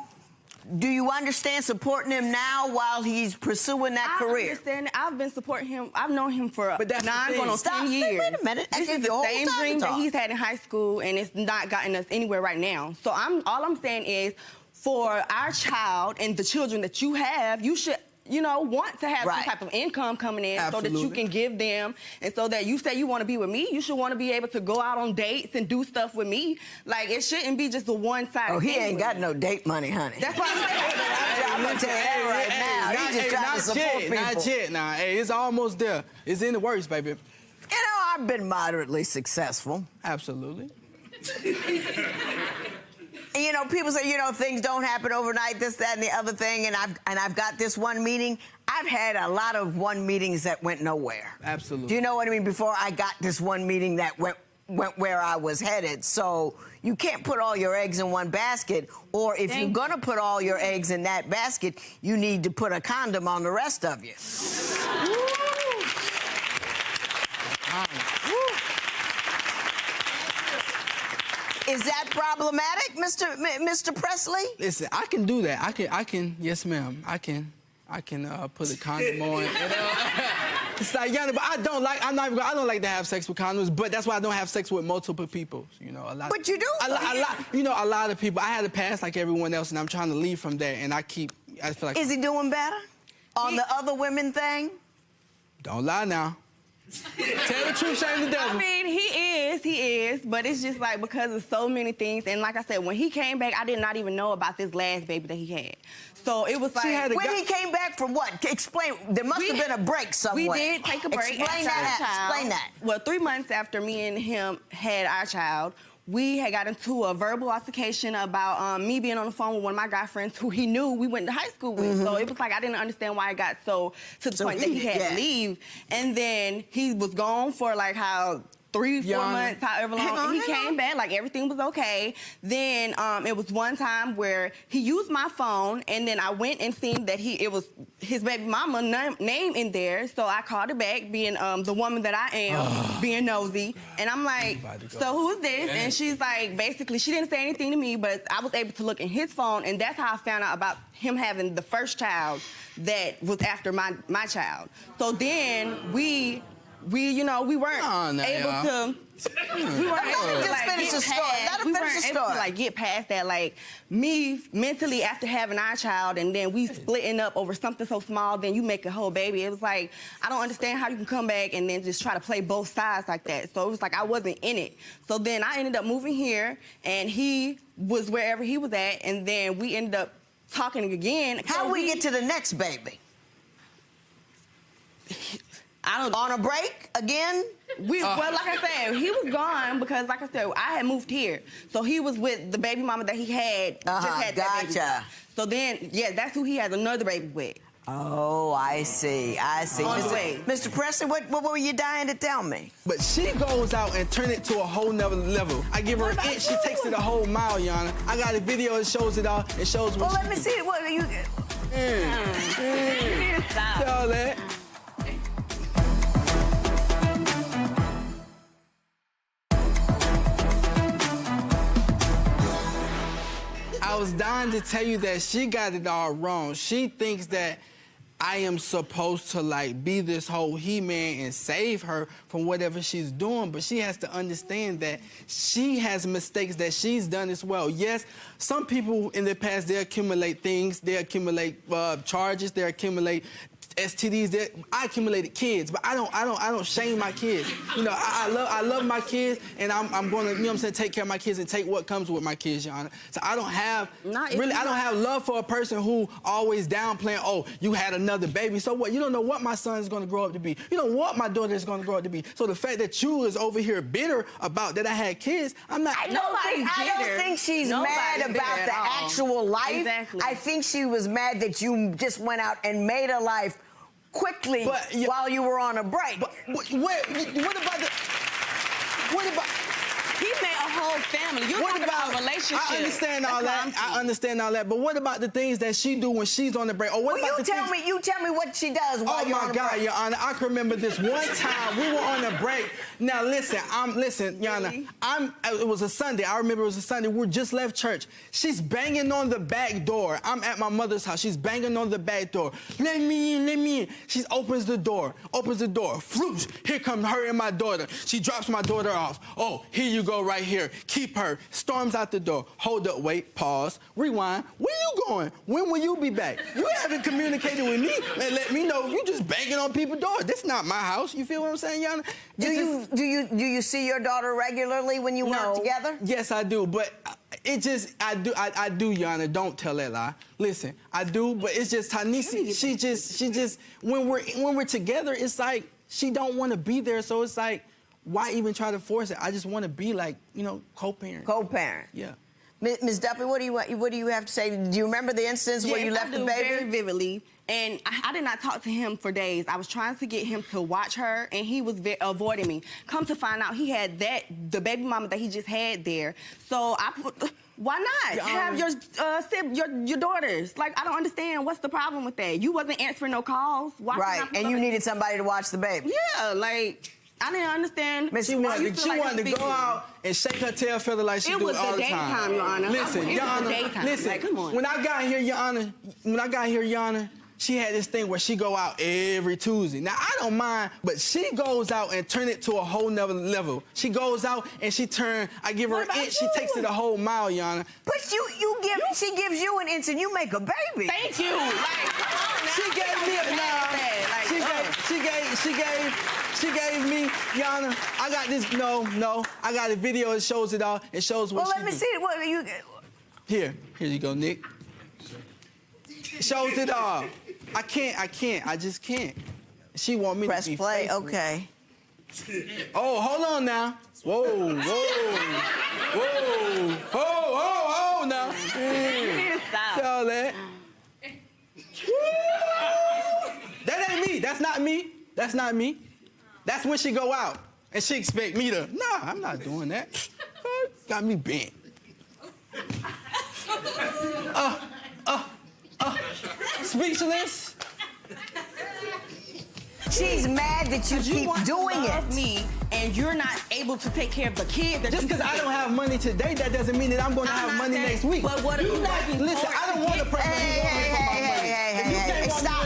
do you understand supporting him now while he's pursuing that career? I understand. I've been supporting him. I've known him for 9 going on 10 Stop. years. Wait a minute. This is the same dream that he's had in high school, and it's not gotten us anywhere right now. So all I'm saying is, for our child and the children that you have, you should, you know, want to have some type of income coming in so that you can give them, and so that you say you want to be with me, you should want to be able to go out on dates and do stuff with me. Like, it shouldn't be just a one-sided Oh, he thing ain't got no date money, honey. That's what I'm saying. I'm going to tell you that right now. He's just trying to support people. Not yet, nah. Hey, it's almost there. It's in the works, baby. You know, I've been moderately successful. Absolutely. You know, people say, you know, things don't happen overnight, this, that, and the other thing, and I've got this one meeting. I've had a lot of one meetings that went nowhere. Absolutely. Do you know what I mean? Before I got this one meeting that went where I was headed. So you can't put all your eggs in one basket, or if you're gonna put all your eggs in that basket, you need to put a condom on the rest of you. Is that problematic, Mr. Presley? Listen, I can do that. I can. Yes, ma'am. I can put a condom on. And, it's like, yeah, but I don't like to have sex with condoms. But that's why I don't have sex with multiple people. You know, a lot. But you do. You know, a lot of people. I had a past like everyone else, and I'm trying to leave from there. And I feel like. Is he doing better on the other women thing? Don't lie now. Tell the truth, shame the devil. I mean, he is, but it's just like because of so many things. And like I said, when he came back, I did not even know about this last baby that he had. So it was like... When he came back from what? Explain. There must have been a break somewhere. We did take a break. Explain that. Well, 3 months after me and him had our child, we had got into a verbal altercation about me being on the phone with one of my guy friends who he knew we went to high school with. So it was like I didn't understand why it got so to the point that he had to leave. And then he was gone for like how 3, 4 months, however long. He came back, like everything was okay. Then it was one time where he used my phone, and then I went and seen that it was his baby mama name in there. So I called her back, being the woman that I am, being nosy. And I'm like, so who is this? And she's like, basically, she didn't say anything to me, but I was able to look in his phone, and that's how I found out about him having the first child that was after my child. So then we weren't able to. We weren't able to like get past that. Like me mentally after having our child, and then we splitting up over something so small, then you make a whole baby. It was like I don't understand how you can come back and then just try to play both sides like that. So it was like I wasn't in it. So then I ended up moving here, and he was wherever he was at, and then we ended up talking again. How we get to the next baby? On a break again? Well, like I said, he was gone because, like I said, I had moved here. So he was with the baby mama that he had, just had that baby. So then, yeah, that's who he has another baby with. Oh, I see. Mr. Preston, what were you dying to tell me? But she goes out and turn it to a whole nother level. I give her an inch, she takes it a whole mile, Yana. I got a video that shows it all. It shows what let me see it. What are you... All that. I was dying to tell you that she got it all wrong. She thinks that I am supposed to like be this whole he-man and save her from whatever she's doing, but she has to understand that she has mistakes that she's done as well. Yes, some people in the past, they accumulate things, they accumulate charges, they accumulate STDs. I accumulated kids, but I don't shame my kids. You know, I love my kids, and I'm going to, you know what I'm saying, take care of my kids and take what comes with my kids, Your Honor. So I don't have I don't have love for a person who always downplaying, oh, you had another baby. So what? You don't know what my son is going to grow up to be. You don't know what my daughter is going to grow up to be. So the fact that you is over here bitter about that I had kids, I'm not. I don't think she's mad about the actual life. Exactly. I think she was mad that you just went out and made a life quickly while you were on a break. But what about... He made a whole family. You're talking about a relationship. I understand all that. I understand all that. But what about the things that she do when she's on the break? Or what about you tell me what she does while you're on the break. Oh my God, Your Honor, I can remember this one time we were on a break. Now listen, Your Honor, it was a Sunday. I remember it was a Sunday. We just left church. She's banging on the back door. I'm at my mother's house. She's banging on the back door. Let me in, let me in. She opens the door. Floosh, here comes her and my daughter. She drops my daughter off. Oh, here you go right here. Keep her. Storms out the door. Hold up, wait, pause, rewind. Where you going? When will you be back? You haven't communicated with me and let me know. You just banging on people's doors. This not my house. You feel what I'm saying, Yana? Do you see your daughter regularly when you work together? Yes, I do, but I do, Yana. Don't tell that lie. Listen, I do, but it's just Tanisi. She just when we're together, it's like she don't want to be there. So it's like, why even try to force it? I just want to be like, you know, co-parent. Co-parent. Yeah. Ms. Duffy, what do you have to say? Do you remember the instance where you left the baby? Very vividly. And I did not talk to him for days. I was trying to get him to watch her, and he was avoiding me. Come to find out, he had the baby mama that he just had there. So I put... Why not have your daughters? Like, I don't understand. What's the problem with that? You wasn't answering no calls. Why and you needed somebody to watch the baby. Yeah, like... I didn't understand. She wanted to go out and shake her tail feather like she do all the time. It was the daytime, Your Honor. Listen, Like, come on. When I got here, Your Honor, she had this thing where she go out every Tuesday. Now, I don't mind, but she goes out and turn it to a whole nother level. She goes out and I give her an inch, she takes it a whole mile, Yana. But she gives you an inch and you make a baby. Thank you. She gave me she gave me, Yana, I got this, I got a video that shows it all. It shows what Well, let me see it. What you... Here you go, Nick. It shows it all. I just can't. She want me Press to be play, faithful. okay. Oh, hold on now. Whoa now. Stop. All that. That ain't me. That's not me. That's not me. That's when she go out and she expect me to. Nah, I'm not doing that. Got me bent. Speechless. She's mad that you keep doing it. Me and you're not able to take care of the kids. Just because I don't have money today, that doesn't mean that I'm going to have money next week. But what if you listen, I don't want to person who wants me for my money. Hey, stop.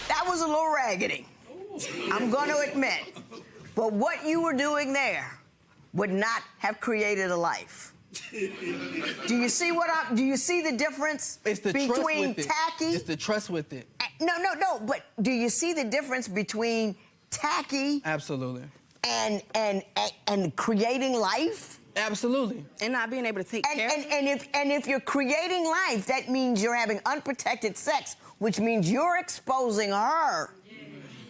That was a little raggedy. I'm going to admit. But what you were doing there would not have created a life. Do you see the difference between tacky? It's the trust with it. No, but do you see the difference between tacky? Absolutely. And creating life? Absolutely. And not being able to take care of it. And if you're creating life, that means you're having unprotected sex, which means you're exposing her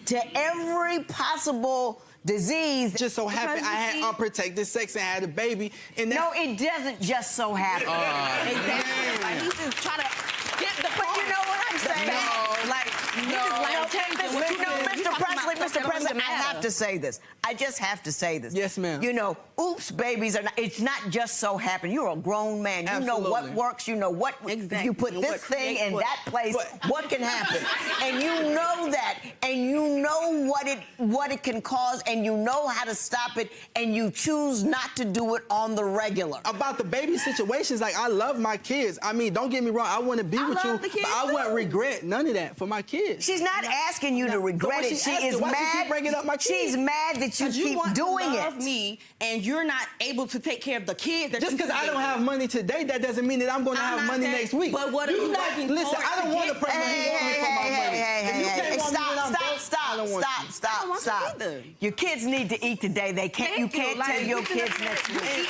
to every possible disease. Just so happened I had unprotected sex and had a baby. And no, it doesn't just so happen. Exactly. Like, he's just trying to get the But you know what I'm saying? Mr. Presley, I have to say this. I just have to say this. Yes, ma'am. You know, oops, babies are not, it's not just so happen. You're a grown man. You know what works. You know what, if you put this thing in that place, what can happen? And you know that, and you know what it can cause, and you know how to stop it, and you choose not to do it on the regular. About the baby situations, like, I love my kids. I mean, don't get me wrong, I want to be with you, but I wouldn't regret none of that for my kids. She's not asking you to regret it. She is mad. Why she keep bringing up my kids? She's mad that you keep doing it. Me and you're not able to take care of the kids. Just because I don't have money today, that doesn't mean that I'm going to have money next week. But what are you working Listen, I don't want a person who wants me for my money. Stop. Your kids need to eat today. You can't tell your kids next week.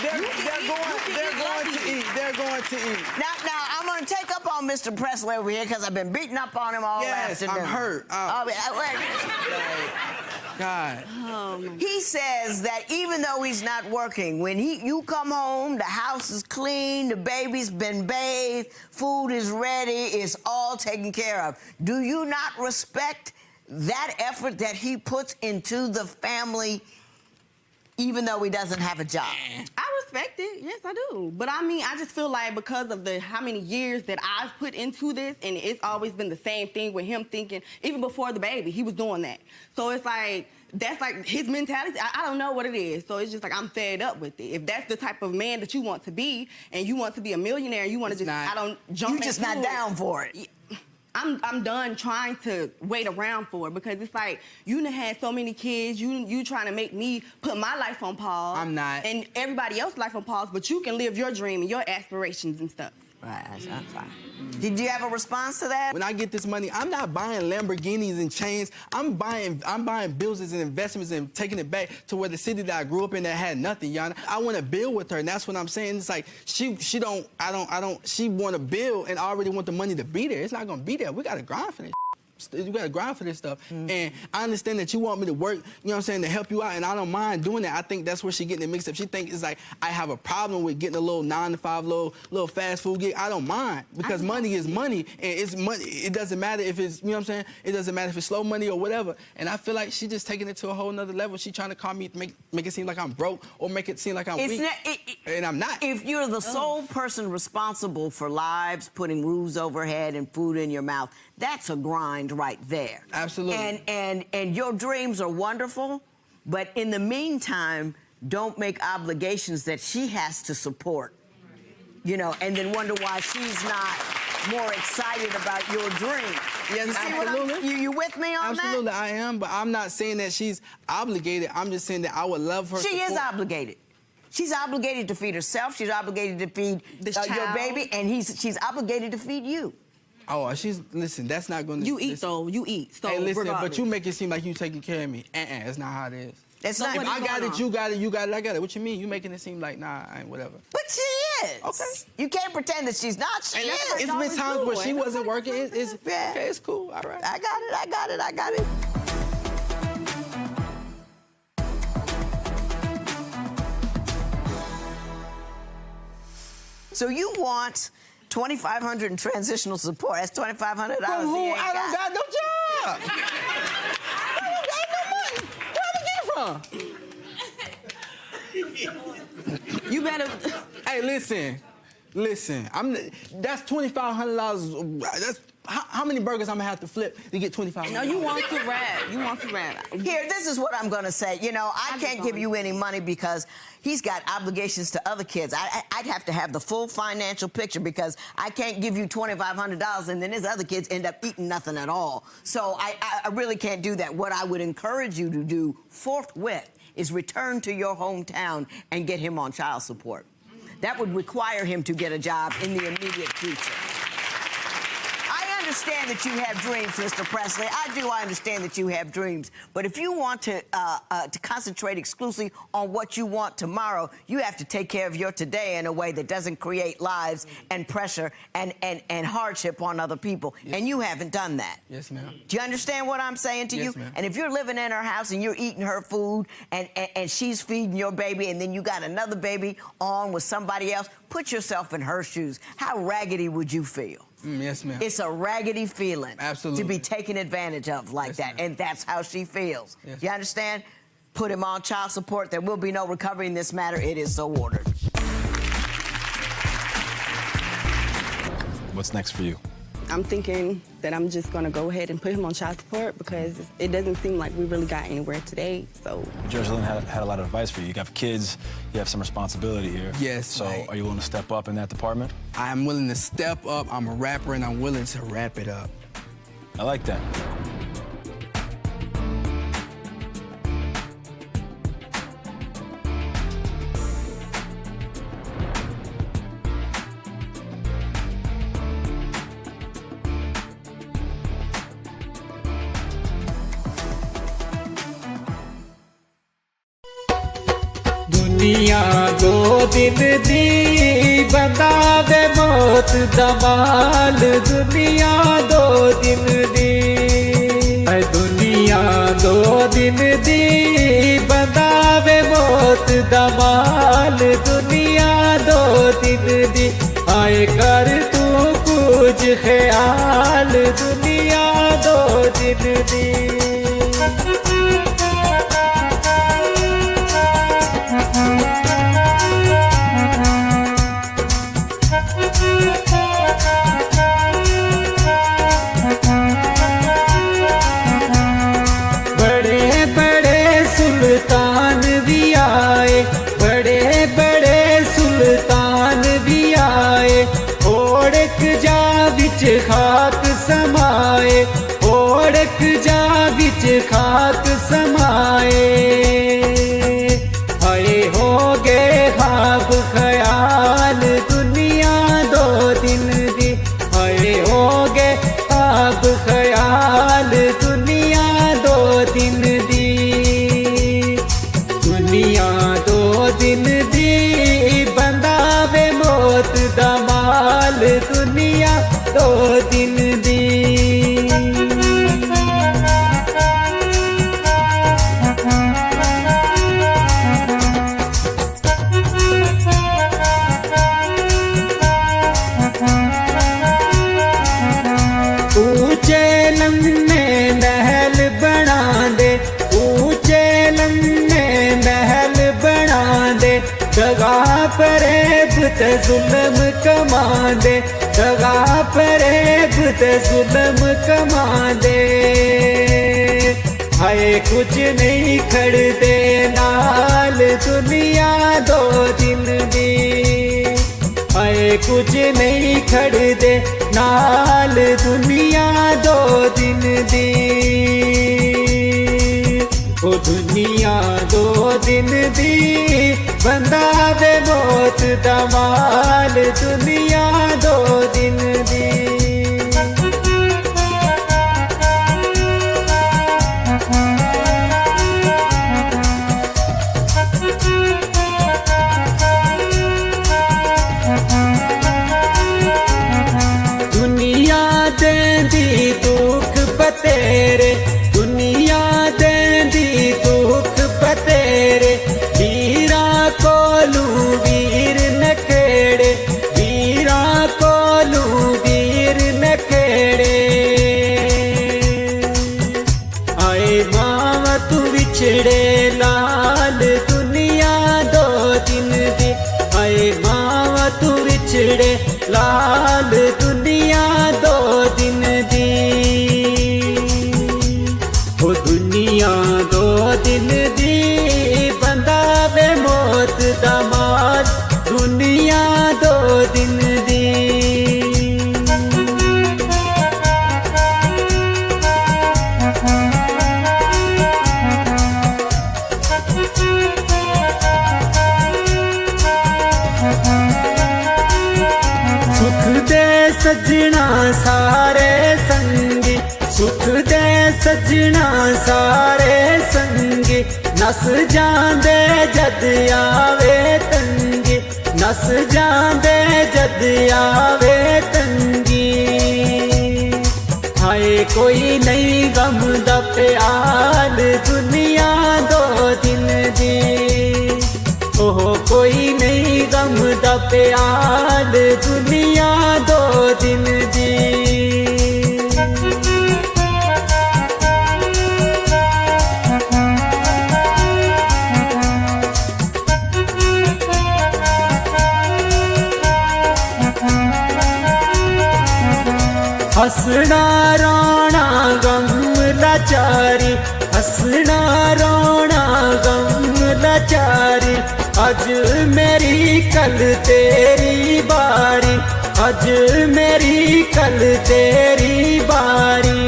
They're going to eat. Now, I'm going to take up on Mr. Presley over here because I've been beating up on him all afternoon. I'm hurt. God. He says that even though he's not working, when you come home, the house is clean, the baby's been bathed, food is ready, it's all taken care of. Do you not respect that effort that he puts into the family, even though he doesn't have a job? I respect it. Yes, I do. But I mean, I just feel like because of how many years that I've put into this, and it's always been the same thing with him thinking, even before the baby, he was doing that. So it's like, that's like his mentality. I don't know what it is. So it's just like, I'm fed up with it. If that's the type of man that you want to be, and you want to be a millionaire, and you want to jump. You just not down for it. I'm done trying to wait around for it, because it's like, you done had so many kids, you trying to make me put my life on pause. I'm not. And everybody else's life on pause, but you can live your dream and your aspirations and stuff. Right, that's fine. Did you have a response to that? When I get this money, I'm not buying Lamborghinis and chains. I'm buying buildings and investments and taking it back to where the city that I grew up in that had nothing, Yana. I want to build with her, and that's what I'm saying. It's like she want to build and already want the money to be there. It's not gonna be there. We gotta grind for this. You gotta grind for this stuff. And I understand that you want me to work, you know what I'm saying, to help you out, and I don't mind doing that. I think that's where she getting it mixed up. She thinks it's like I have a problem with getting a little 9-to-5, little fast food gig. I don't mind, because money is money, and it's money. It doesn't matter if it's, you know what I'm saying, it doesn't matter if it's slow money or whatever. And I feel like she just taking it to a whole nother level. She trying to call me, make it seem like I'm broke, or make it seem like I'm weak. And I'm not. If you're the sole person responsible for lives, putting roofs overhead and food in your mouth, that's a grind right there. Absolutely. And your dreams are wonderful, but in the meantime, don't make obligations that she has to support, you know, and then wonder why she's not more excited about your dream. Yes, You see absolutely. you with me on that? Absolutely, I am, but I'm not saying that she's obligated. I'm just saying that I would love her. She is obligated. She's obligated to feed herself. She's obligated to feed your baby, and she's obligated to feed you. Oh, listen, that's not gonna... You eat, though. You eat. So hey, listen, regardless. but you make it seem like you taking care of me. That's not how it is. That's not If what I it's got going it, on. you got it, you got it, I got it. What you mean? You making it seem like, nah, I ain't whatever. But she is. Okay. You can't pretend that she's not. She is. It's been times where she wasn't working. It's okay, it's cool. All right. I got it. So you want $2,500 in transitional support? That's $2,500. From who? I don't got no job. I don't got no money. Where am I get it from? You better. Hey, listen. That's $2,500. That's how many burgers I'm gonna have to flip to get $2,500? No, you want to rap. You want to rap. Here, this is what I'm gonna say. You know, I can't give you any money because he's got obligations to other kids. I'd have to have the full financial picture because I can't give you $2,500 and then his other kids end up eating nothing at all. So I really can't do that. What I would encourage you to do forthwith is return to your hometown and get him on child support. That would require him to get a job in the immediate future. I understand that you have dreams, Mr. Presley. I understand that you have dreams. But if you want to concentrate exclusively on what you want tomorrow, you have to take care of your today in a way that doesn't create lives and pressure and hardship on other people. Yes. And you haven't done that. Yes, ma'am. Do you understand what I'm saying to you? Yes, ma'am. And if you're living in her house and you're eating her food and she's feeding your baby and then you got another baby on with somebody else, put yourself in her shoes. How raggedy would you feel? Yes, ma'am. It's a raggedy feeling. Absolutely. To be taken advantage of like that. And that's how she feels. Yes. You understand? Put him on child support. There will be no recovery in this matter. It is so ordered. What's next for you? I'm thinking that I'm just gonna go ahead and put him on child support because it doesn't seem like we really got anywhere today, so. Judge Lynn had a lot of advice for you. You got kids, you have some responsibility here. Yes, So right. are you willing to step up in that department? I'm willing to step up. I'm a rapper, and I'm willing to wrap it up. I like that. दुनिया दो दिन दी बंदा दे मौत दमाल दुनिया दो दिन दी दुनिया दो दिन दी बंदा दे मौत दमाल दुनिया दो दिन दी आए कर तू कुछ ख्याल दुनिया दो दिन दी बड़े बड़े सुल्तान भी आए बड़े बड़े सुल्तान भी आए ओढ़क जा विच खाक समाए ओढ़क जा विच खाक समाए आए हो गए ख्वाब ख्याल दुनिया दो दिन दी आए हो गए ख्वाब ख्याल दुनिया दो दिन दी दुनिया दो दिन दी बंदा वे मौत दा माल दुनिया दो दिन दी ऊंचे लम्हे महल बना दे ऊंचे लम्हे महल बना दे दगा फरेब ते जुल्म कमा दे दगा फरेब ते जुल्म कमा दे हाय कुछ नहीं खड़दे नाल दुनिया 2 दिन दी हाय कुछ नहीं खड़दे नाल दुनिया 2 दिन दी ओ दुनिया 2 दिन दी बंदा वे मौत दा माल दुनिया 2 दिन दी दुनिया देंदी दुख बतेरे दुनिया देंदी दुख बतेरे वीरा कोलू वीर नखेड़े वीरा कोलू वीर नखेड़े आए मावा तू विछड़े लाल दुनिया 2 दिन दी आए मावा तू विछड़े लाल दुनिया 2 दिन दी ओ दुनिया 2 दिन दी बंदा वे मौत दा माल दुनिया 2 दिन दी सुख दे सजना सारे संगी सुख दे सजना सारे संगी नस जांदे जद आवे तंगी नस जांदे जद आवे तंगी हाय कोई नहीं गम दा प्याल दुनिया 2 दिन दी ओह कोई नहीं गम दा प्याल दुनिया 2 दिन दी हंसना रोना गम लाचारी हंसना रोना गम लाचारी आज मेरी कल तेरी बारी आज मेरी कल तेरी बारी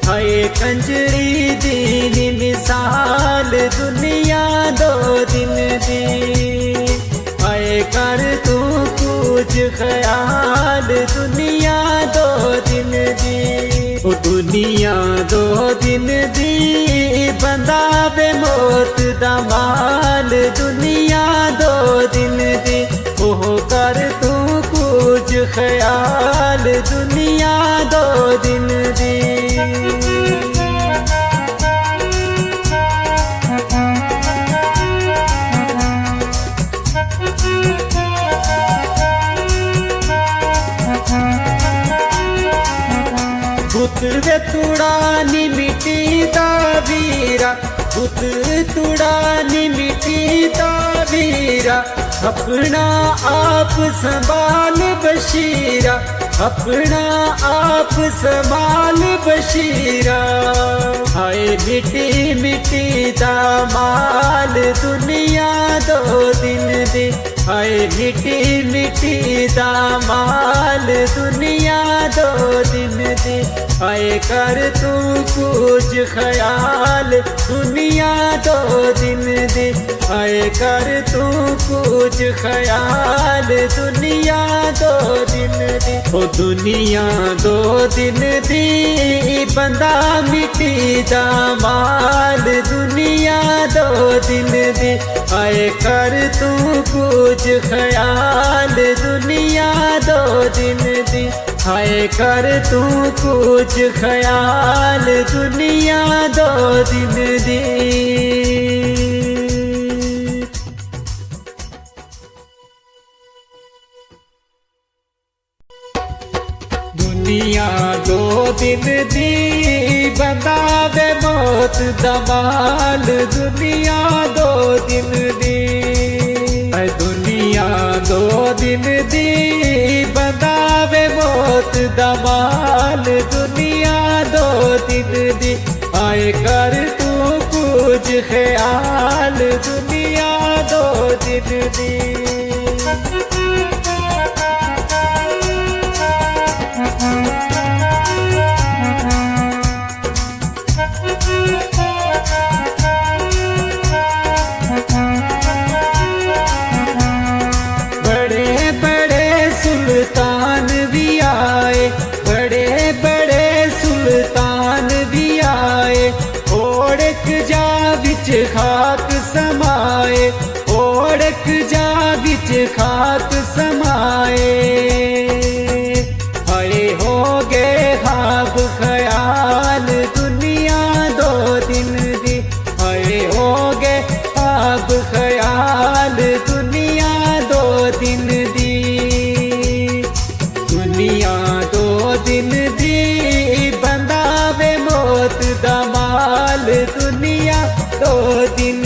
हाय कंजरी दी मिसाल दुनिया 2 दिन दी हाय कर तू कुछ ख्याल दुनिया 2 दिन दी ओ दुनिया 2 दिन दी बंदा वे मौत दा माल दुनिया 2 दिन दी ओह कर तू कुछ ख्याल दुनिया 2 दिन दी पुत वे तुड़ा नी मिट्टी दा वीरा पुत तुड़ा नी मिट्टी दा वीरा अपना आप संभाल बशीरा अपना आप संभाल बशीरा हाय मिट्टी मिट्टी दा माल दुनिया 2 दिन दी हाय मिट्टी मिट्टी दा माल दुनिया 2 दिन दी हाय कर तू कुछ ख्याल दुनिया 2 दिन दी हाय कर तू कुछ ख्याल दुनिया 2 दिन दी ओ दुनिया 2 दिन दी बंदा मिट्टी दा माल दुनिया 2 दिन दी हाय कर तू कुछ ख्याल दुनिया 2 दिन दी हाय कर तू कुछ ख्याल दुनिया 2 दिन दी दुनिया 2 दिन दी बंदा वे मौत दा माल दुनिया 2 दिन दी दुनिया 2 दिन दी बंदा वे मौत दा माल दुनिया 2 दिन दी दुनिया दो दिन दी बड़े बड़े सुल्तान भी आए बड़े बड़े सुल्तान भी आए ओढ़क जा बिच खाक समाए ओढ़क जा बिच खाक समाए हरे हो गए ख्वाब ख्याल दुनिया दो दिन दी हरे हो गए ख्वाब ख्याल दुनिया दो दिन दी दुनिया दो दिन दी बंदा वे मौत दा माल दुनिया दो दिन